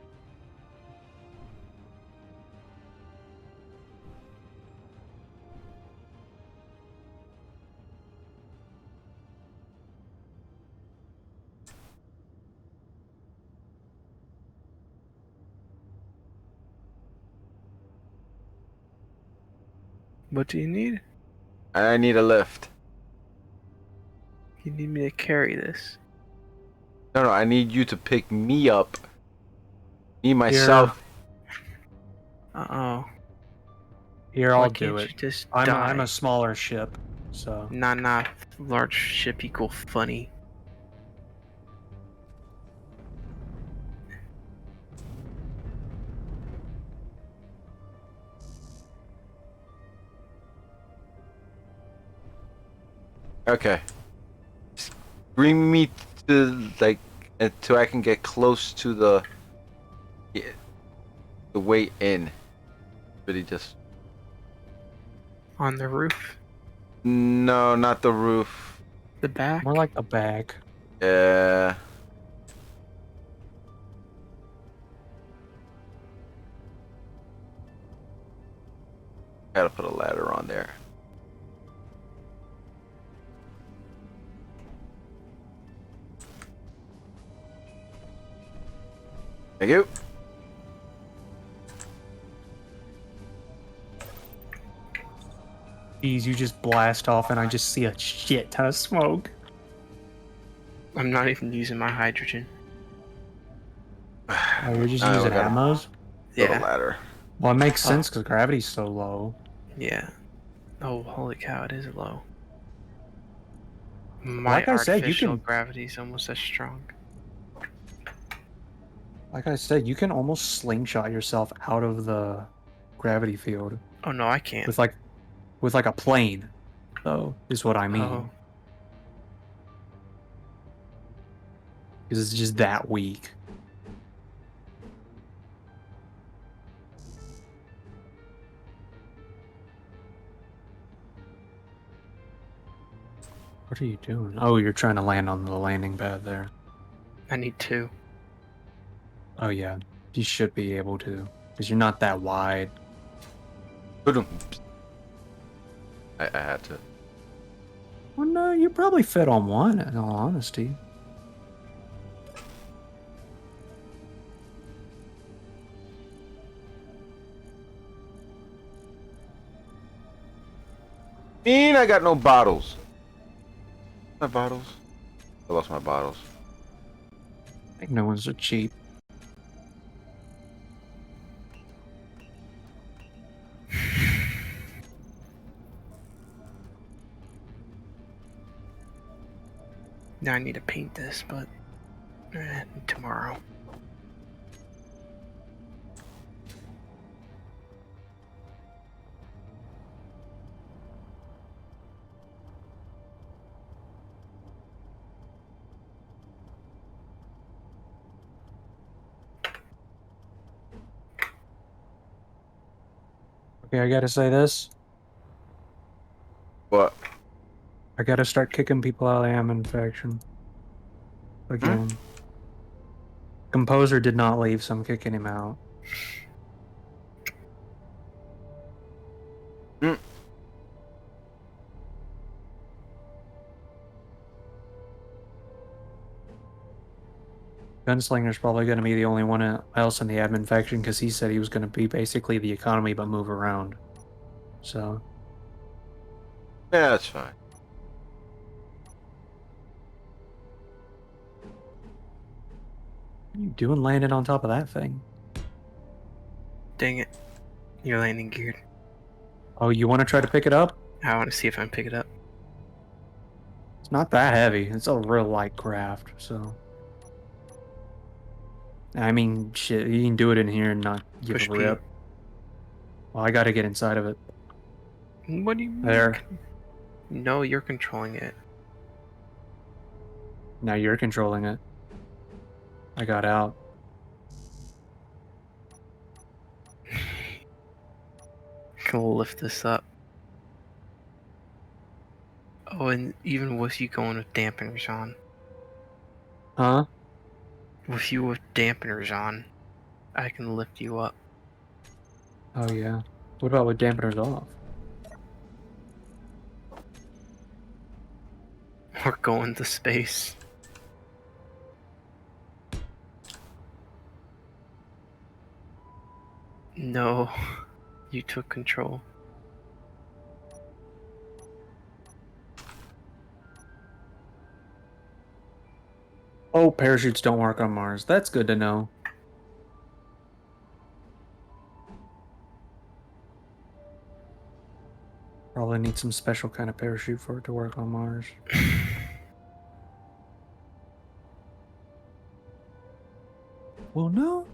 S2: What do you need?
S1: I need a lift.
S2: You need me to carry this.
S1: No, I need you to pick me up. Me myself.
S2: Uh-oh.
S4: Here,
S2: Why
S4: I'll
S2: can't
S4: do
S2: you
S4: it.
S2: just
S4: I'm
S2: die?
S4: a smaller ship, so.
S2: Nah. Large ship equal funny.
S1: Okay. Just bring me to like until I can get close to the way in. Really just.
S2: On the roof?
S1: No, not the roof.
S2: The back?
S4: More like a bag.
S1: Yeah. Gotta put a ladder on there. Thank you.
S4: Geez, you just blast off and I just see a shit ton of smoke.
S2: I'm not even using my hydrogen.
S4: Oh, you're just
S1: Oh,
S4: using
S1: we gotta
S4: ammos?
S1: build a
S2: Yeah.
S1: ladder.
S4: Well, it makes sense because gravity's so low.
S2: Yeah. Oh, holy cow, it is low. My
S4: Like I said, you
S2: artificial
S4: can-
S2: gravity's almost as strong.
S4: Like I said, you can almost slingshot yourself out of the gravity field
S2: Oh no, I can't.
S4: with like a plane. Though is what I mean.
S2: Oh.
S4: Because it's just that weak. What are you doing? Oh, you're trying to land on the landing pad there.
S2: I need two.
S4: Oh yeah, you should be able to, because you're not that wide.
S1: Boom. I had to.
S4: Well, no, you probably fit on one. In all honesty.
S1: I got no bottles. My bottles. I lost my bottles.
S4: I think no one's so cheap.
S2: Now I need to paint this, but tomorrow.
S4: Okay, I gotta say this.
S1: But
S4: I gotta start kicking people out of the admin faction. Again. Composer did not leave, so I'm kicking him out.
S1: mm,
S4: Gunslinger's probably going to be the only one else in the admin faction because he said he was going to be basically the economy but move around. So,
S1: yeah, that's fine.
S4: what are you doing landing on top of that thing?
S2: Dang it. You're landing geared.
S4: Oh, you want to try to pick it up?
S2: I want to see if I can pick it up.
S4: It's not that heavy. It's a real light craft, so. I mean, shit, you can do it in here and not give
S2: Push
S4: a
S2: P.
S4: rip. Well, I gotta get inside of it.
S2: What do you mean?
S4: There.
S2: No, you're controlling it.
S4: Now you're controlling it. I got out.
S2: Can lift this up. Oh, and even with you going with dampeners on.
S4: Huh?
S2: With you with dampeners on, I can lift you up.
S4: Oh, yeah. What about with dampeners off?
S2: Or going to space. No, you took control.
S4: Oh, parachutes don't work on Mars. That's good to know. Probably need some special kind of parachute for it to work on Mars. Well, no.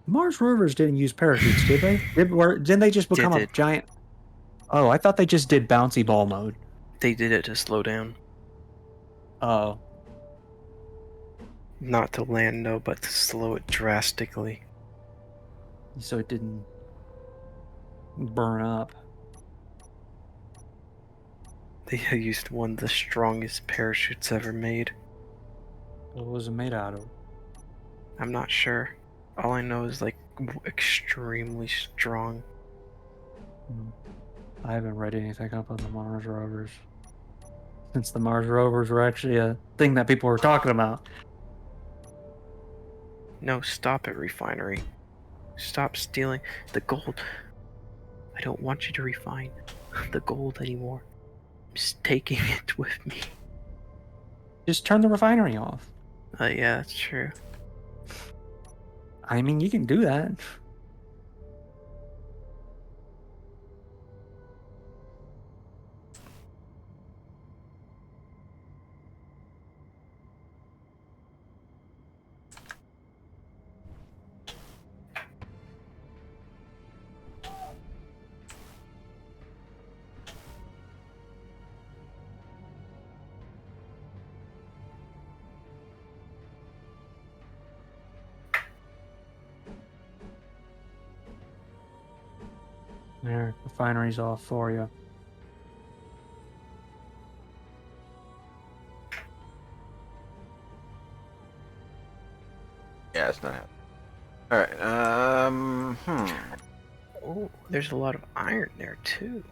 S4: Mars rovers didn't use parachutes, did they? Didn't they just become a
S2: did.
S4: giant? Oh, I thought they just did bouncy ball mode.
S2: They did it to slow down.
S4: Oh,
S2: Not to land, no, but to slow it drastically.
S4: so it didn't burn up.
S2: They used one of the strongest parachutes ever made.
S4: What was it made out of?
S2: I'm not sure. All I know is like extremely strong.
S4: I haven't read anything up on the Mars rovers. Since the Mars rovers were actually a thing that people were talking about.
S2: No, stop it, refinery. Stop stealing the gold. I don't want you to refine the gold anymore. I'm just taking it with me.
S4: Just turn the refinery off.
S2: Yeah, that's true.
S4: I mean, you can do that. There, refinery's off for you.
S1: Yeah, it's not happening. All right.
S2: Oh, there's a lot of iron there too.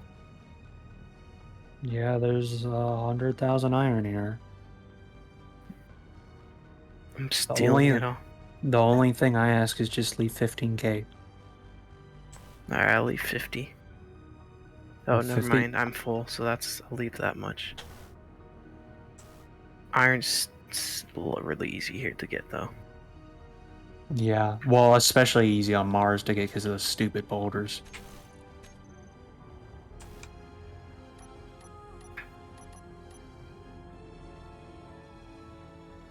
S4: Yeah, there's 100,000 iron here.
S2: I'm stealing it all.
S4: The only thing I ask is just leave 15k.
S2: Alright, I'll leave 50. Oh,
S4: Oh,
S2: never
S4: 50?
S2: mind. I'm full, so I'll leave that much. Iron's really easy here to get, though.
S4: Yeah, well, especially easy on Mars to get because of those stupid boulders.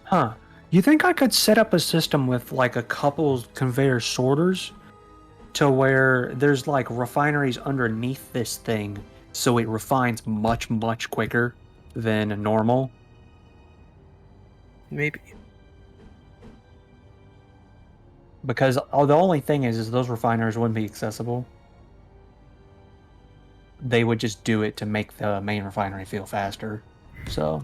S4: Huh. You think I could set up a system with like a couple conveyor sorters to where there's like refineries underneath this thing so it refines much, much quicker than normal?
S2: Maybe.
S4: Because the only thing is those refineries wouldn't be accessible. they would just do it to make the main refinery feel faster. So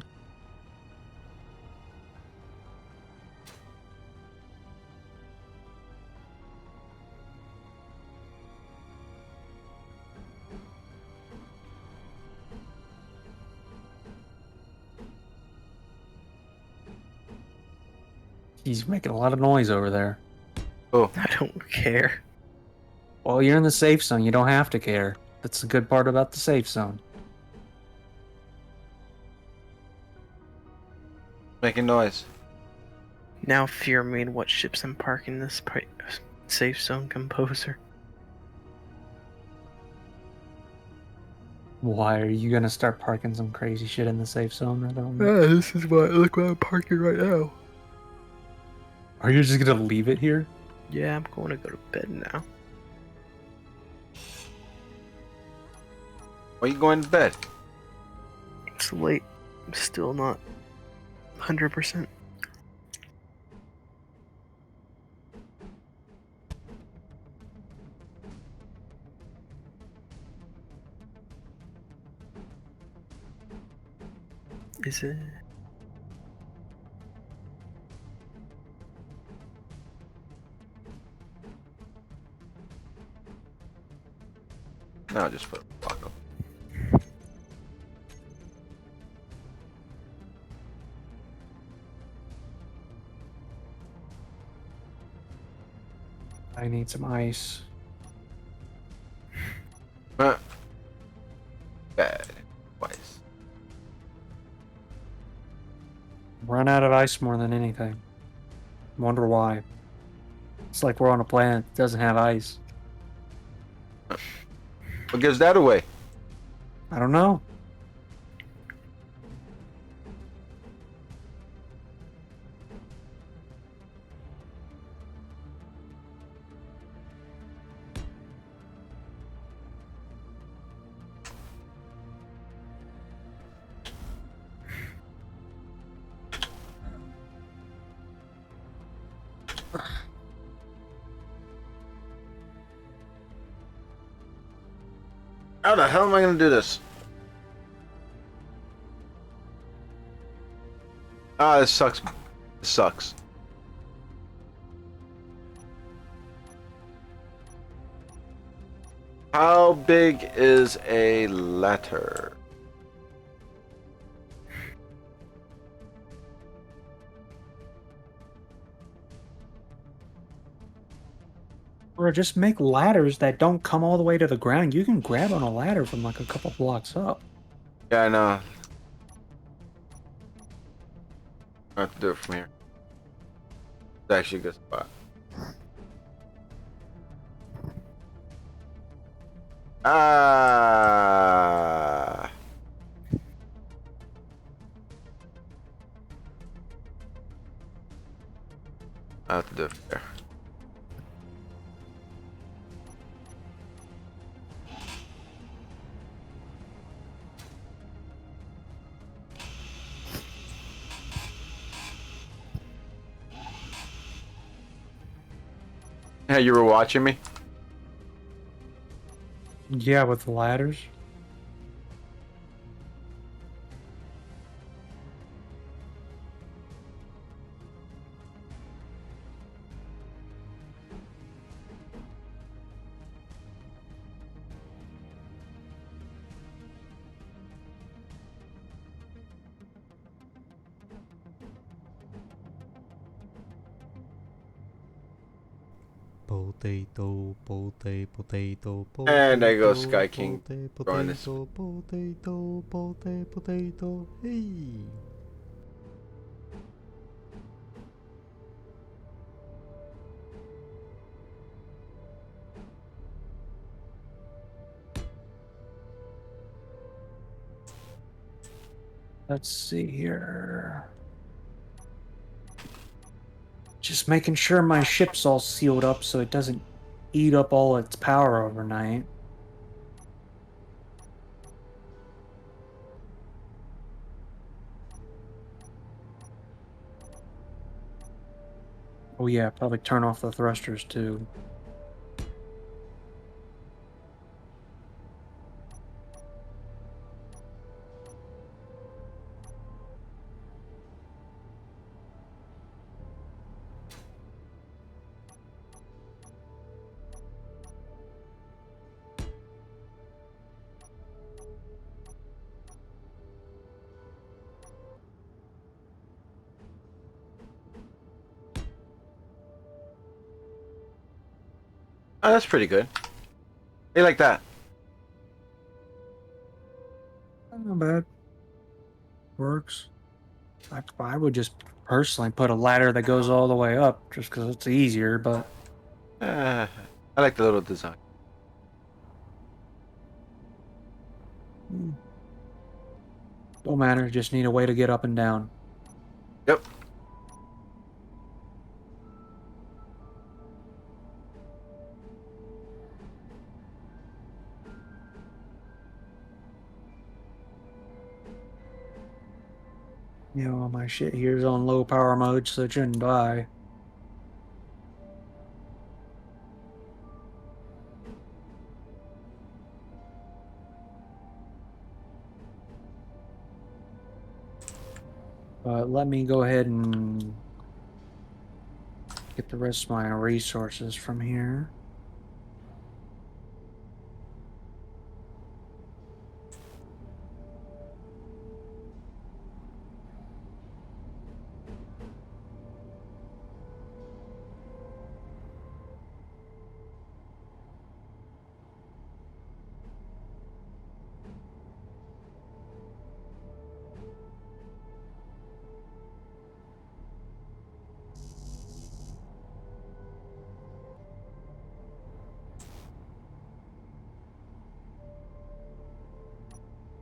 S4: he's making a lot of noise over there.
S1: Oh,
S2: I don't care.
S4: Well, you're in the safe zone. You don't have to care. That's the good part about the safe zone.
S1: making noise.
S2: Now fear me in what ships I'm parking this safe zone, composer.
S4: Why are you gonna start parking some crazy shit in the safe zone? I don't.
S2: This is why. Look where I'm parking right now.
S4: Are you just gonna leave it here?
S2: Yeah, I'm going to go to bed now.
S1: Why are you going to bed?
S2: It's late. I'm still not 100%. Is it?
S1: No, just put a block up.
S4: I need some ice.
S1: Bad. Twice.
S4: Run out of ice more than anything. Wonder why. It's like we're on a planet that doesn't have ice.
S1: What gives that away?
S4: I don't know.
S1: How the hell am I gonna do this? Ah, this sucks. This sucks. How big is a letter?
S4: Or just make ladders that don't come all the way to the ground. You can grab on a ladder from like a couple blocks up.
S1: Yeah, I know. I have to do it from here. It's actually a good spot. Ah. I have to do it there. Yeah, you were watching me?
S4: Yeah, with the ladders.
S7: Potato, potato, potato, potato.
S1: And there goes Sky King throwing this.
S7: Potato, potato, potato, potato. Hey.
S4: Let's see here. Just making sure my ship's all sealed up so it doesn't eat up all its power overnight. Oh yeah, probably turn off the thrusters too.
S1: Oh, that's pretty good. They like that.
S4: Not bad. Works. I would just personally put a ladder that goes all the way up just because it's easier, but
S1: I like the little design.
S4: don't matter. Just need a way to get up and down.
S1: Yep.
S4: You know, my shit here's on low power mode, so it shouldn't die. But let me go ahead and get the rest of my resources from here.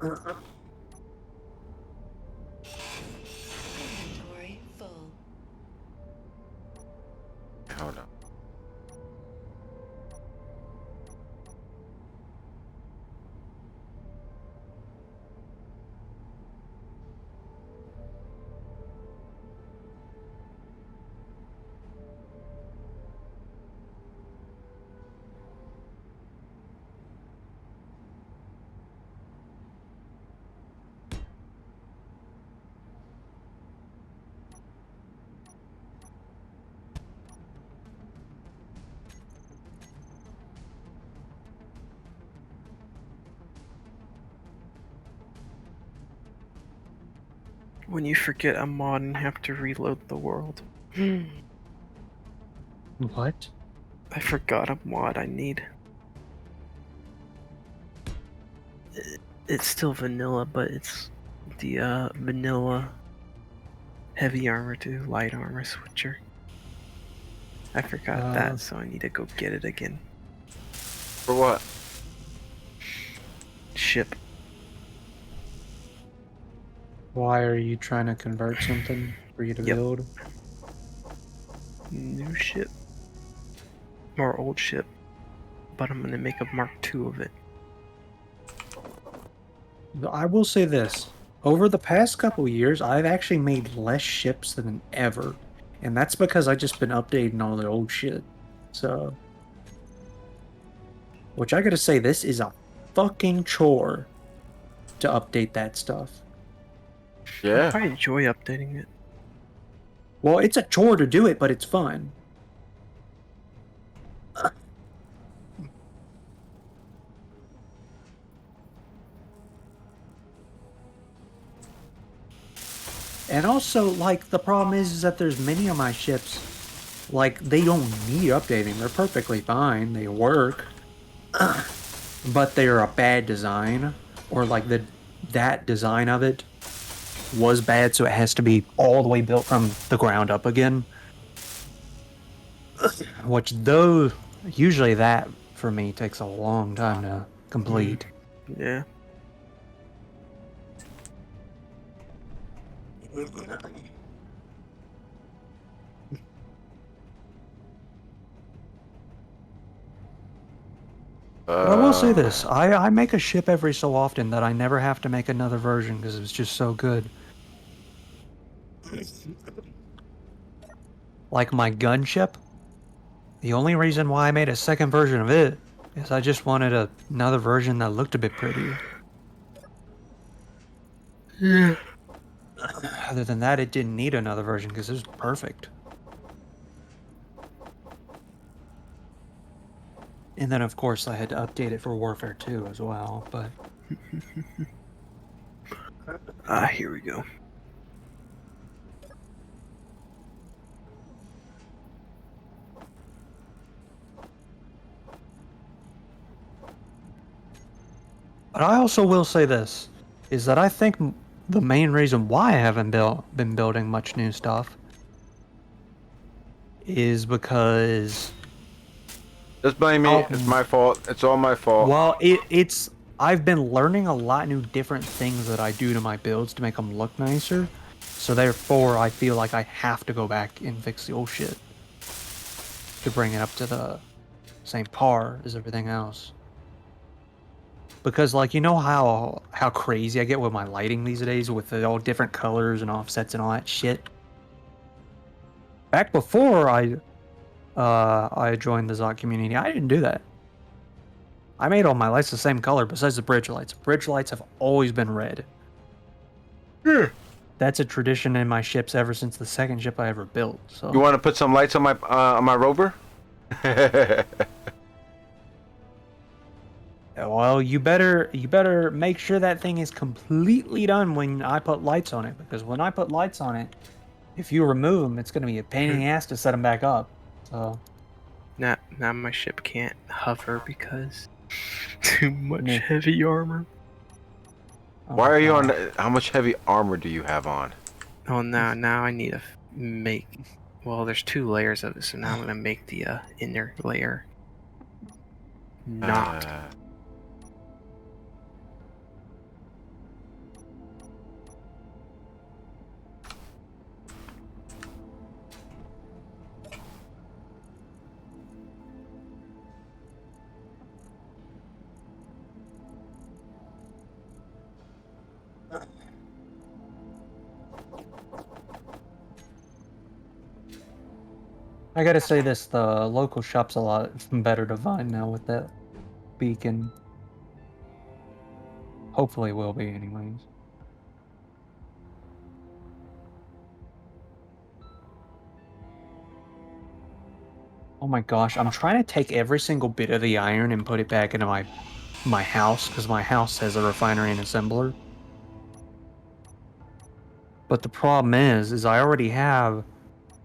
S5: Inventory full.
S1: Hold on.
S2: When you forget a mod and have to reload the world.
S4: What?
S2: I forgot a mod I need. It's still vanilla, but it's the vanilla heavy armor to light armor switcher. I forgot that, so I need to go get it again.
S1: For what?
S2: Ship.
S4: Why are you trying to convert something for you to
S2: Yep.
S4: build?
S2: New ship. Or old ship. But I'm gonna make a Mark II of it.
S4: I will say this. Over the past couple years, I've actually made less ships than ever. And that's because I've just been updating all the old shit. So. Which I gotta say, this is a fucking chore to update that stuff.
S1: Yeah.
S2: I enjoy updating it.
S4: Well, it's a chore to do it, but it's fun. And also, like, the problem is that there's many of my ships, like, they don't need updating. They're perfectly fine. They work. But they're a bad design. Or, like, that design of it was bad, so it has to be all the way built from the ground up again. Which, though, usually that, for me, takes a long time to complete.
S2: Yeah.
S4: But I will say this, I make a ship every so often that I never have to make another version because it's just so good. Like my gunship, the only reason why I made a second version of it is I just wanted another version that looked a bit prettier.
S2: Yeah.
S4: Other than that, it didn't need another version because it was perfect. And then, of course, I had to update it for Warfare 2 as well, but...
S2: Here we go.
S4: But I also will say this, is that I think the main reason why I haven't been building much new stuff is because
S1: Just blame me.
S4: I'll-
S1: It's my fault. It's all my fault.
S4: well, it's I've been learning a lot new different things that I do to my builds to make them look nicer. So therefore, I feel like I have to go back and fix the old shit to bring it up to the same par as everything else. Because like you know how crazy I get with my lighting these days with the all different colors and offsets and all that shit. Back before I joined the Zot community, I didn't do that. I made all my lights the same color besides the bridge lights. Bridge lights have always been red. That's a tradition in my ships ever since the second ship I ever built. So
S1: You want to put some lights on my rover?
S4: well, you better make sure that thing is completely done when I put lights on it, because when I put lights on it, if you remove them, it's gonna be a pain in the ass to set them back up. So
S2: Now my ship can't hover because too much
S4: Meh.
S2: heavy armor.
S4: oh
S1: Why
S4: my
S1: are you on?
S4: God.
S1: How much heavy armor do you have on?
S2: Oh, now I need to make. Well, there's 2 layers of it, so now I'm gonna make the inner layer not.
S4: I gotta say this: the local shop's a lot better to find now with that beacon. Hopefully, will be anyways. Oh my gosh, I'm trying to take every single bit of the iron and put it back into my house, because my house has a refinery and assembler. But the problem is I already have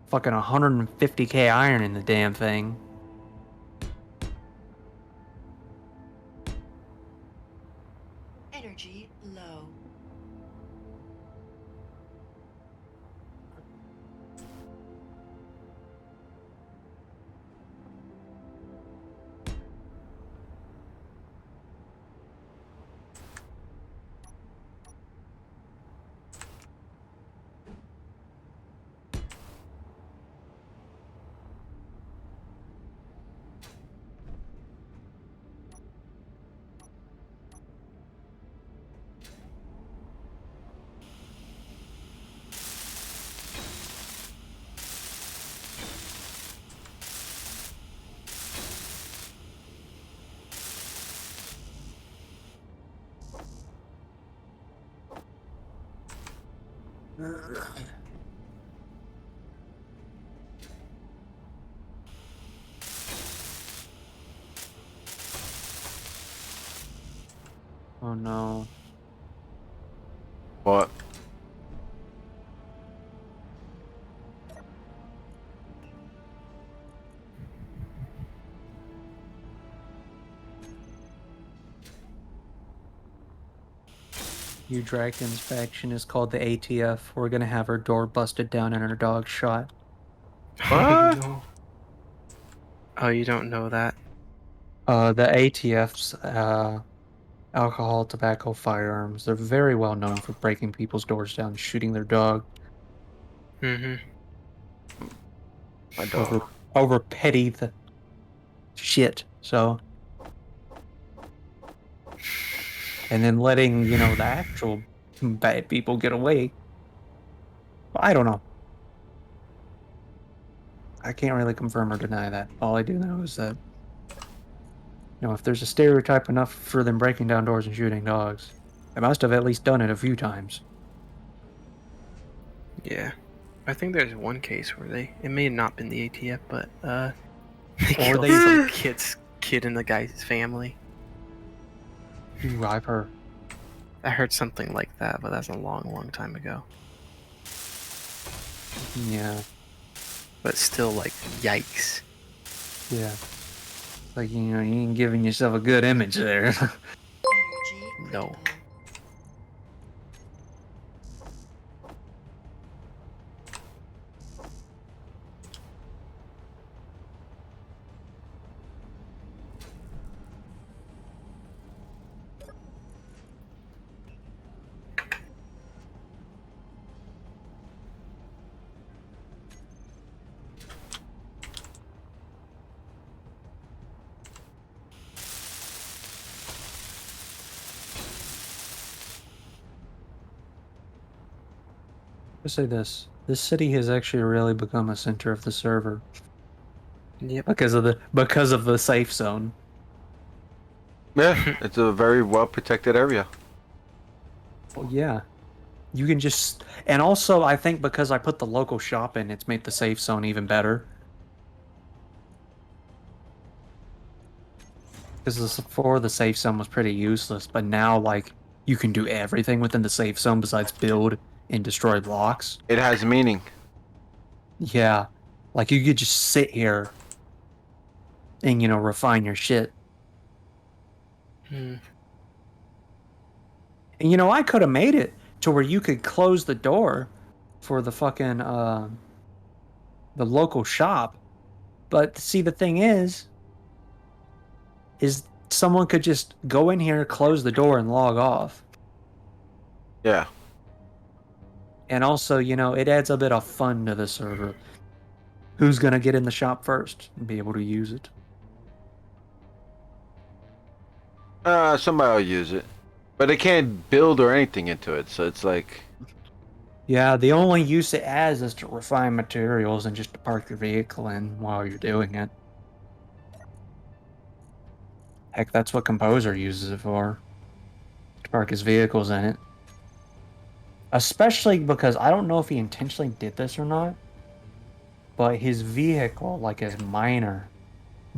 S4: fucking 150k iron in the damn thing.
S5: Energy low.
S4: Oh no.
S1: What?
S4: You Draken's faction is called the ATF. We're gonna have her door busted down and her dog shot.
S2: Oh,
S1: What?
S2: no. Oh, you don't know that?
S4: The ATF's alcohol, tobacco, firearms. They're very well known for breaking people's doors down and shooting their dog
S2: Mm-hmm.
S1: My dog.
S4: over petty shit. So, and then letting the actual bad people get away. I don't know. I can't really confirm or deny that. All I do know is that if there's a stereotype enough for them breaking down doors and shooting dogs, they must have at least done it a few times.
S2: Yeah. I think there's one case where it may have not been the ATF, but they
S4: Or
S2: killed
S4: they-
S2: some kid in the guy's family.
S4: Ooh, I've heard.
S2: I heard something like that, but that's a long time ago.
S4: Yeah,
S2: But still, like, yikes.
S4: yeah. Like you ain't giving yourself a good image there.
S5: Energy
S2: No.
S4: Let's say this. This city has actually really become a center of the server
S2: Yep.
S4: because of the safe zone.
S1: Yeah, it's a very well protected area.
S4: Well, yeah. You can just, and also I think because I put the local shop in, it's made the safe zone even better. Because before the safe zone was pretty useless, but now like you can do everything within the safe zone besides build and destroy blocks.
S1: It has meaning.
S4: Yeah, like you could just sit here and refine your shit.
S2: Hmm.
S4: And I could have made it to where you could close the door for the fucking the local shop. But see, the thing is someone could just go in here, close the door, and log off.
S1: Yeah.
S4: And also, it adds a bit of fun to the server. Who's gonna get in the shop first and be able to use it?
S1: Somebody will use it, but they can't build or anything into it. So it's like,
S4: Yeah, the only use it has is to refine materials and just to park your vehicle in while you're doing it. Heck, that's what Composer uses it for. To park his vehicles in it. Especially because I don't know if he intentionally did this or not, but his vehicle, like his miner,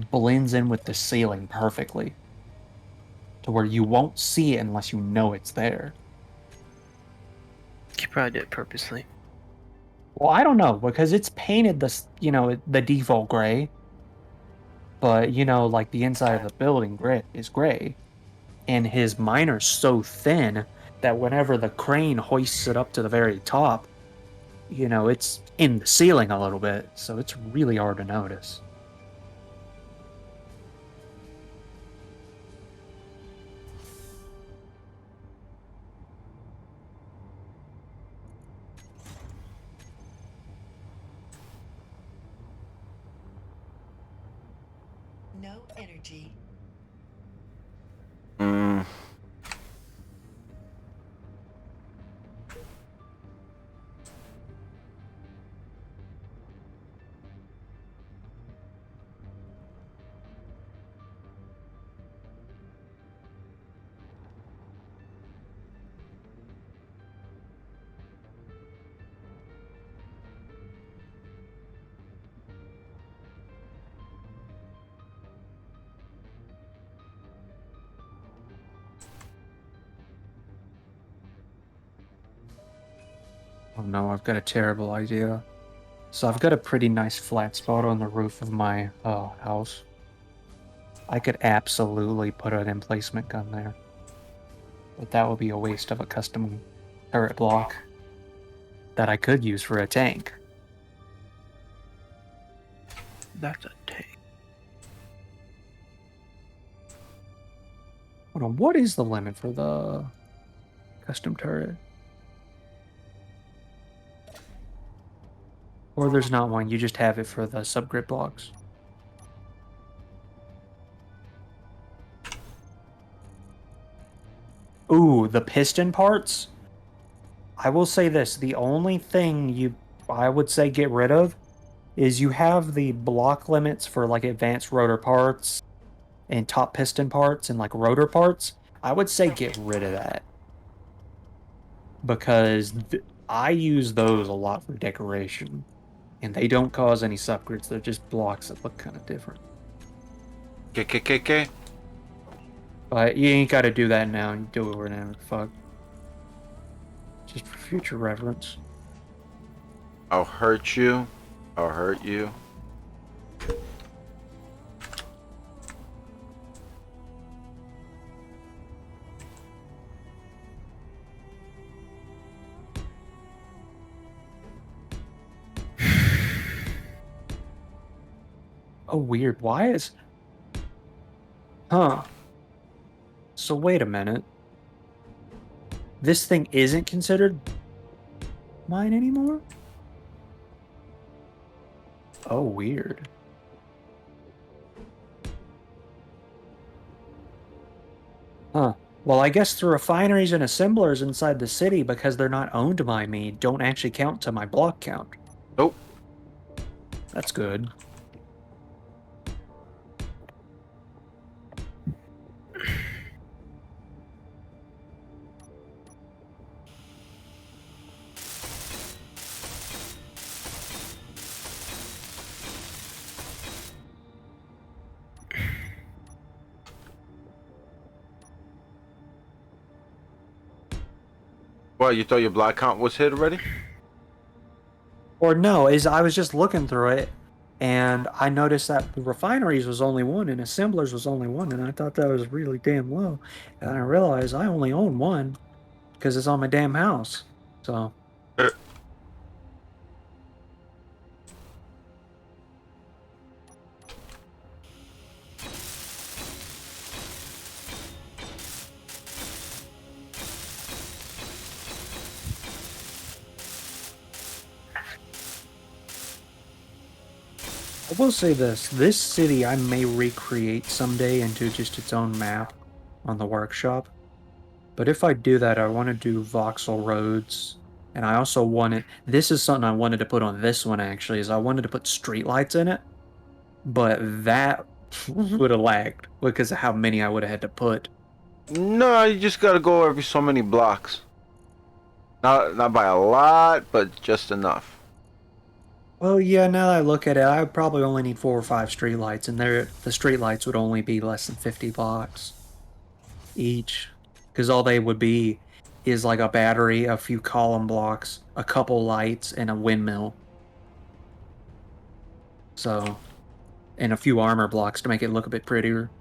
S4: blends in with the ceiling perfectly. To where you won't see it unless you know it's there.
S2: He probably did it purposely.
S4: Well, I don't know, because it's painted the default gray, but like the inside of the building gray is gray. And his miner's so thin that whenever the crane hoists it up to the very top, it's in the ceiling a little bit, so it's really hard to notice.
S5: No energy.
S1: mm,
S4: Oh no, I've got a terrible idea. So I've got a pretty nice flat spot on the roof of my house. I could absolutely put an emplacement gun there. But that would be a waste of a custom turret block that I could use for a tank.
S2: That's a tank.
S4: Hold on, what is the limit for the custom turret? Or there's not one, you just have it for the subgrid blocks. Ooh, the piston parts? I will say this, the only thing I would say get rid of is you have the block limits for like advanced rotor parts and top piston parts and like rotor parts. I would say get rid of that. Because I use those a lot for decoration. And they don't cause any subgrids, they're just blocks that look kind of different.
S1: KKKK.
S4: But you ain't got to do that now. You do it whenever the fuck. Just for future reference.
S1: I'll hurt you. I'll hurt you.
S4: Oh, weird. Why is... Huh. So wait a minute. This thing isn't considered mine anymore? Oh, weird. Huh. Well, I guess the refineries and assemblers inside the city, because they're not owned by me, don't actually count to my block count.
S1: Nope.
S4: That's good.
S1: What, you thought your block count was hit already?
S4: Or no, is I was just looking through it, and I noticed that the refineries was only one and assemblers was only one, and I thought that was really damn low. And I realized I only own one because it's on my damn house. So I will say this city I may recreate someday into just its own map on the workshop. But if I do that, I want to do voxel roads. And I also wanted, this is something I wanted to put on this one actually, is I wanted to put streetlights in it. But that would have lagged because of how many I would have had to put.
S1: No, you just gotta go every so many blocks. Not by a lot, but just enough.
S4: Well, yeah, now that I look at it, I would probably only need 4 or 5 streetlights, and the streetlights would only be less than 50 blocks each. Because all they would be is like a battery, a few column blocks, a couple lights, and a windmill. So, and a few armor blocks to make it look a bit prettier.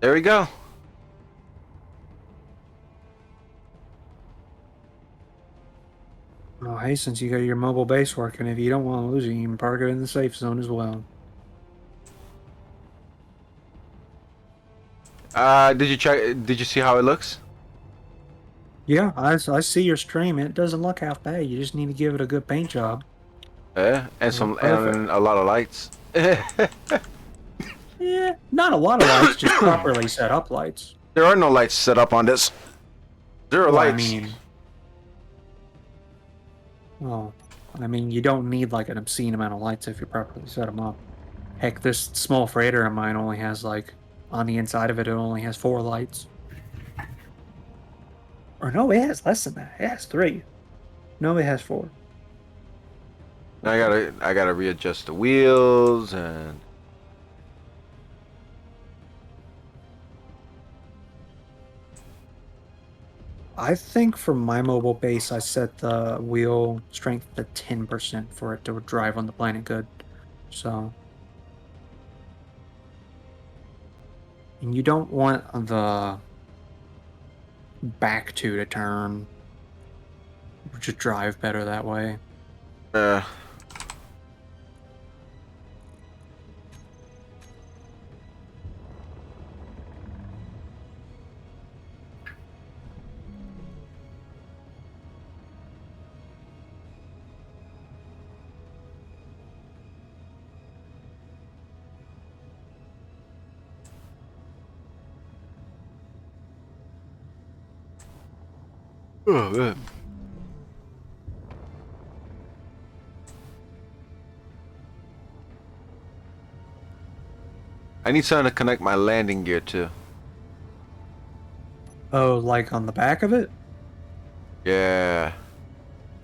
S1: There we go.
S4: Oh, hey, since you got your mobile base working, if you don't want to lose it, you can park it in the safe zone as well.
S1: Did you check? Did you see how it looks?
S4: Yeah, I see your stream. It doesn't look half bad. You just need to give it a good paint job.
S1: Yeah, and
S4: Perfect.
S1: and a lot of lights.
S4: Yeah, not a lot of lights, just properly set up lights.
S1: There are no lights set up on this. Zero
S4: Well,
S1: lights.
S4: I mean, you don't need like an obscene amount of lights if you properly set them up. Heck, this small freighter of mine only has like, on the inside of it, it only has 4 lights. Or no, it has less than that. It has 3. No, it has 4.
S1: I gotta readjust the wheels and.
S4: I think for my mobile base, I set the wheel strength to 10% for it to drive on the planet good. So. And you don't want the back 2 to turn. Just drive better that way.
S1: Uh, oh, man. I need something to connect my landing gear to.
S4: Oh, like on the back of it?
S1: Yeah.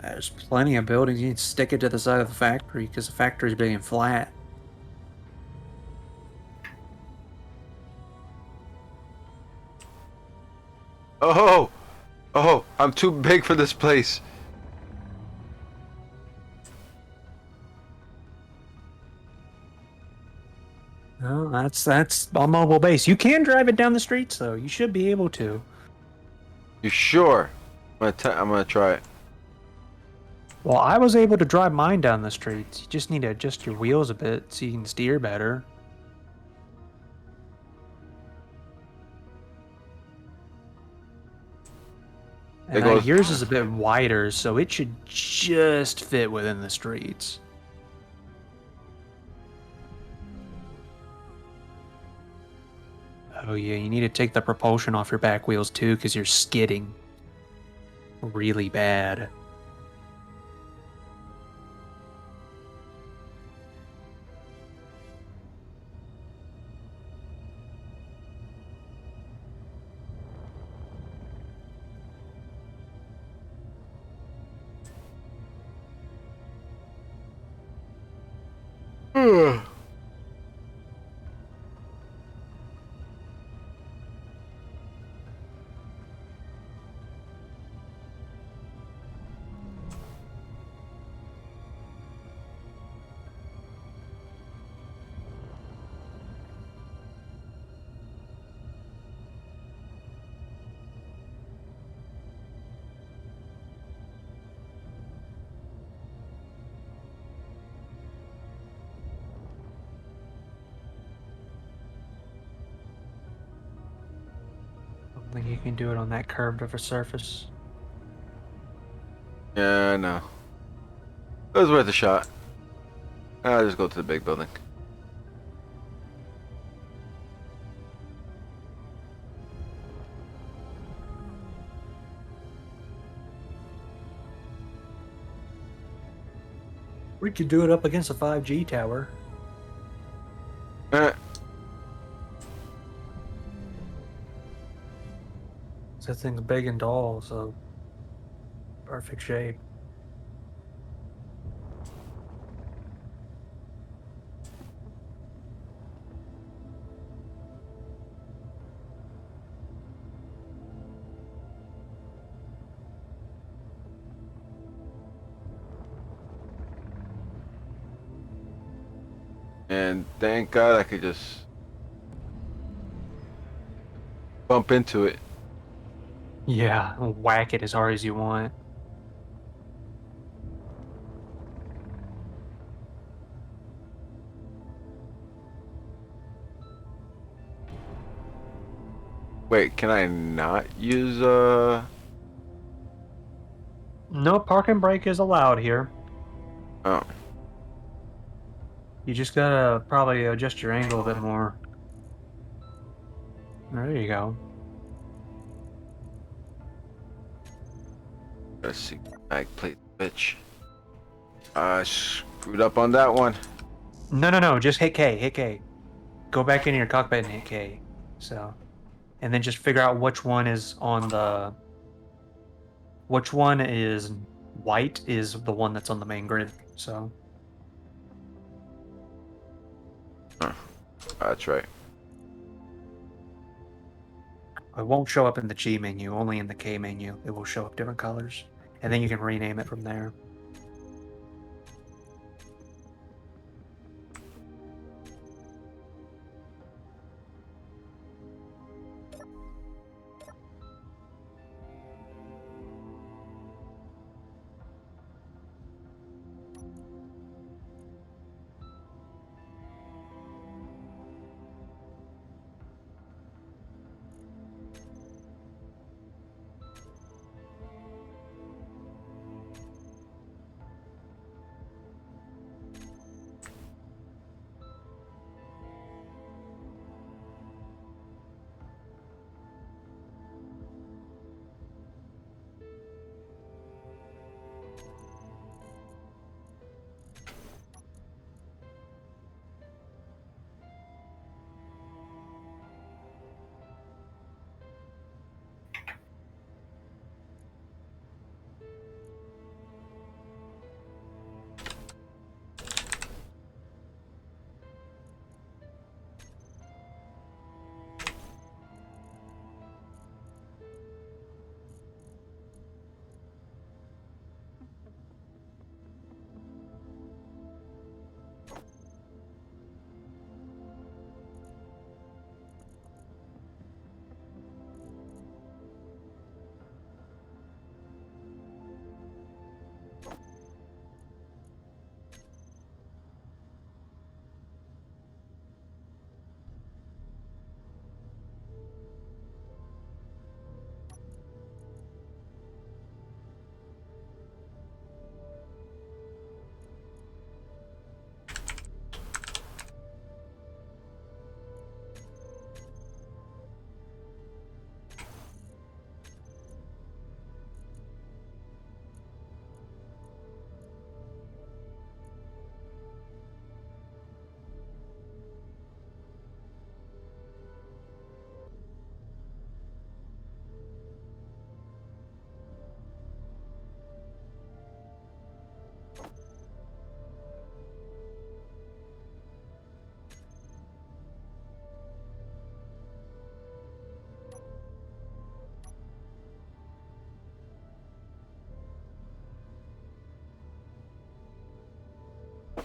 S4: There's plenty of buildings. You can stick it to the side of the factory because the factory's big and flat.
S1: Oh, oh, I'm too big for this place.
S4: that's a mobile base. You can drive it down the streets though. You should be able to.
S1: You sure? I'm gonna try it.
S4: Well, I was able to drive mine down the streets. You just need to adjust your wheels a bit so you can steer better.
S1: There
S4: And
S1: goes-
S4: yours is a bit wider, so it should just fit within the streets. Oh yeah, you need to take the propulsion off your back wheels too, because you're skidding really bad. I don't think you can do it on that curved of a surface.
S1: Yeah, no. It was worth a shot. I'll just go to the big building.
S4: We could do it up against a 5G tower.
S1: Eh,
S4: That thing's big and tall, so perfect shape.
S1: and thank God I could just bump into it.
S4: Yeah, whack it as hard as you want.
S1: Wait, can I not use
S4: No parking brake is allowed here.
S1: Oh,
S4: You just gotta probably adjust your angle a bit more. There you go.
S1: let's see. I played bitch. Screwed up on that one.
S4: No. Just hit K. Hit K. Go back into your cockpit and hit K. So, and then just figure out which one is on the. Which one is white is the one that's on the main grid. So,
S1: That's right.
S4: it won't show up in the G menu, only in the K menu. It will show up different colors. And then you can rename it from there.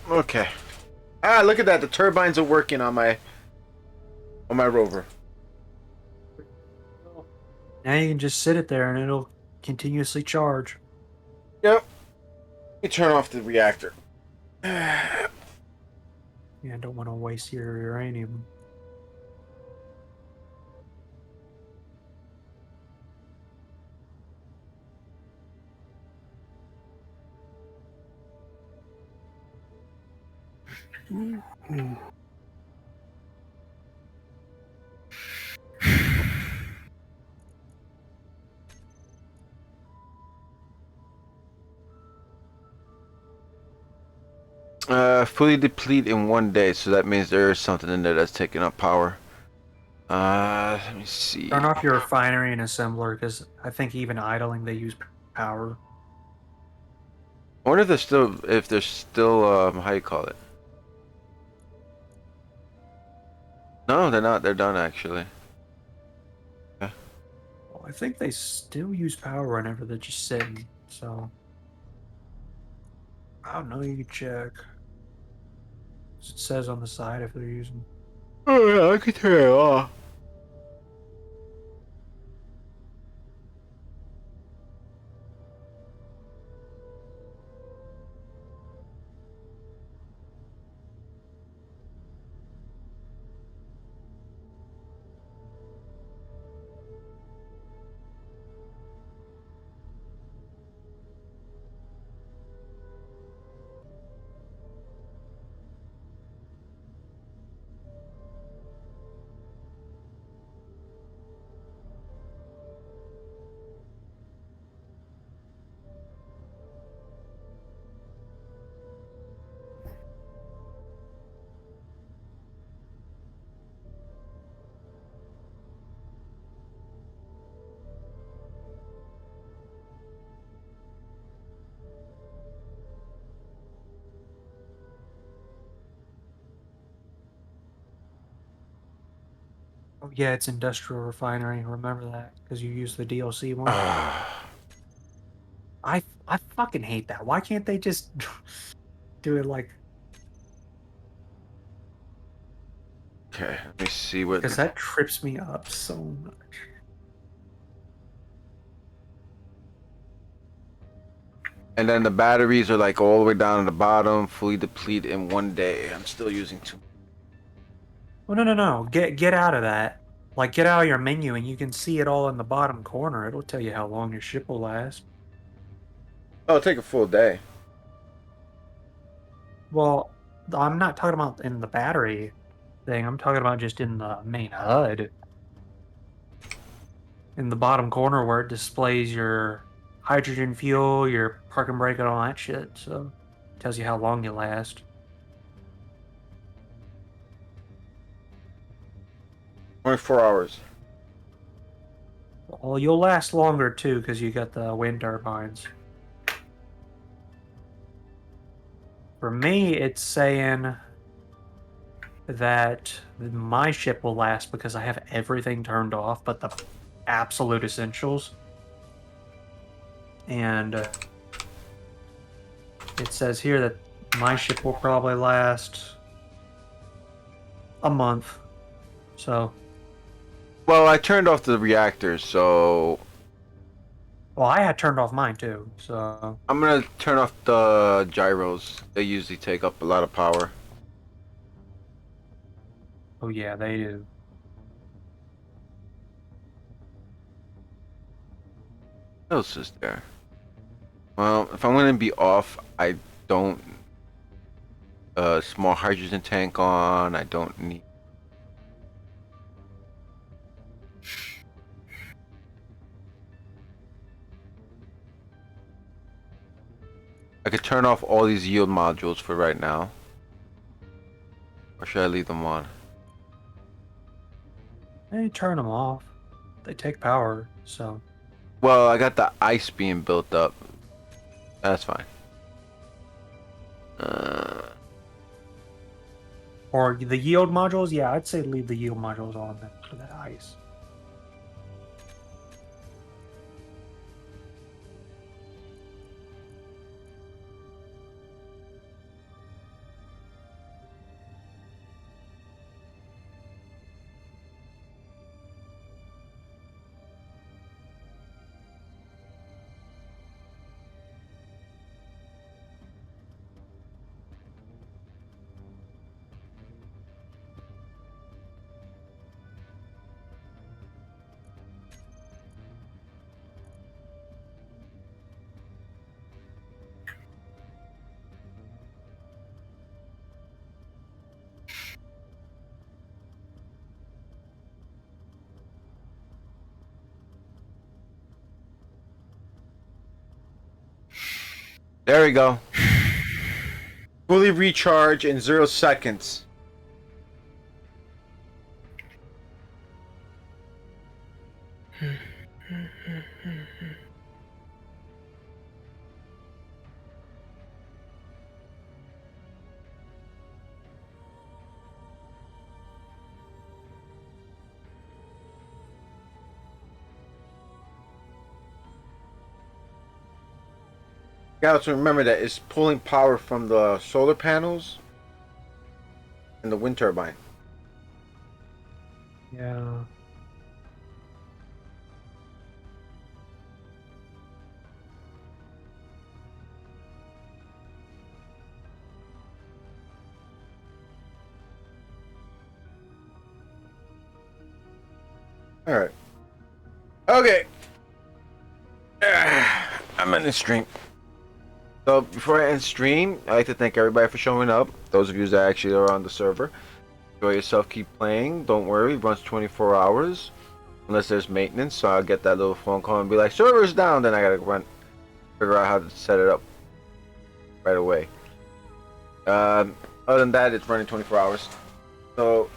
S1: Okay. Ah, look at that. The turbines are working on my rover.
S4: Now you can just sit it there and it'll continuously charge.
S1: Yep. Let me turn off the reactor.
S4: Yeah, I don't want to waste your uranium.
S1: Fully deplete in 1 day, so that means there is something in there that's taking up power. Let me see.
S4: Turn off your refinery and assembler because I think even idling they use power.
S1: I wonder if there's still how you call it? No, they're not. They're done actually.
S4: Well, I think they still use power whenever they're just sitting. So I don't know. You can check. It says on the side if they're using.
S1: Oh yeah, I could turn it off.
S4: Oh yeah, it's industrial refinery. Remember that because you use the DLC one.
S1: Ah,
S4: I fucking hate that. Why can't they just do it like?
S1: okay, let me see what.
S4: Because that trips me up so much.
S1: And then the batteries are like all the way down at the bottom, fully deplete in 1 day. I'm still using two.
S4: Oh no. Get out of that. Like get out of your menu and you can see it all in the bottom corner. It'll tell you how long your ship will last.
S1: Oh, it'll take a full day.
S4: Well, I'm not talking about in the battery thing. I'm talking about just in the main HUD. In the bottom corner where it displays your hydrogen fuel, your park and brake, and all that shit. So it tells you how long you last.
S1: 24 hours.
S4: Well, you'll last longer too because you got the wind turbines. For me, it's saying that my ship will last because I have everything turned off but the absolute essentials. And it says here that my ship will probably last a month. So,
S1: Well, I turned off the reactors, so
S4: well, I had turned off mine too. So,
S1: I'm gonna turn off the gyros. They usually take up a lot of power.
S4: oh yeah, they do.
S1: What else is there? Well, if I'm gonna be off, I don't small hydrogen tank on. I don't need. I could turn off all these yield modules for right now. Or should I leave them on?
S4: They turn them off. They take power. So,
S1: Well, I got the ice being built up. That's fine.
S4: or the yield modules, yeah, I'd say leave the yield modules on then for that ice.
S1: There we go. Fully recharge in 0 seconds. You gotta also remember that it's pulling power from the solar panels and the wind turbine.
S4: Yeah.
S1: Alright. Okay. I'm in the stream. So before I end stream, I'd like to thank everybody for showing up. Those of you that actually are on the server. Enjoy yourself, keep playing. Don't worry, it runs 24 hours. Unless there's maintenance, so I'll get that little phone call and be like, server's down, then I gotta figure out how to set it up right away. Other than that, it's running 24 hours. So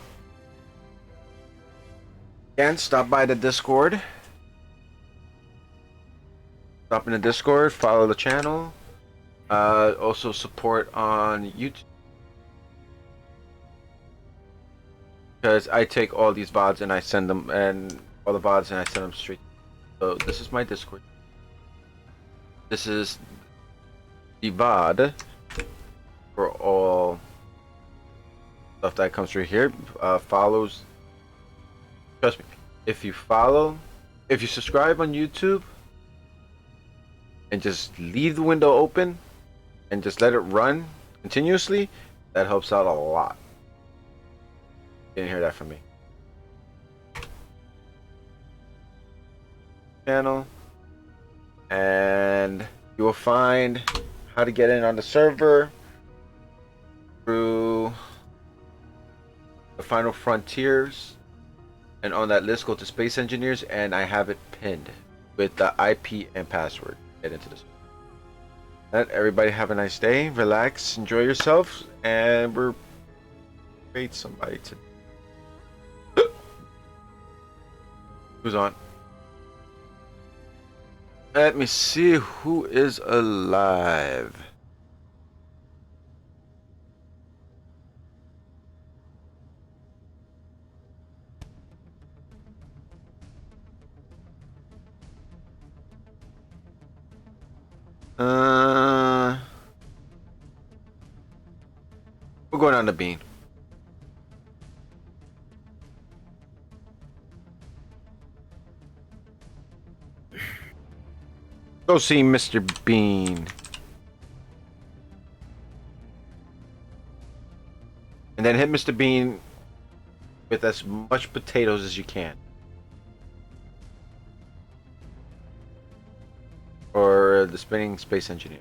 S1: again, stop by the Discord. Stop in the Discord, follow the channel. Also support on YouTube. Because I take all these VODs and I send them, and all the VODs and I send them straight. So this is my Discord. This is the VOD for all stuff that comes through here. Follows. Trust me, if you subscribe on YouTube and just leave the window open and just let it run continuously, that helps out a lot. Didn't hear that from me. Channel, and you will find how to get in on the server through the Final Frontiers, and on that list go to Space Engineers, and I have it pinned with the IP and password. Get into this. Let everybody have a nice day, relax, enjoy yourself, and we're wait somebody to. Who's on? Let me see who is alive. We're going on the bean. Go see Mr. Bean. And then hit Mr. Bean with as much potatoes as you can. Or the spinning space engineer.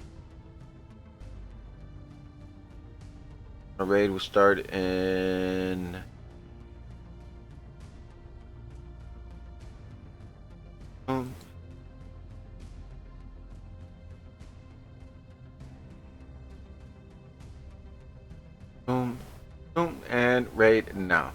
S1: Our raid will start in... Boom, boom, and raid now.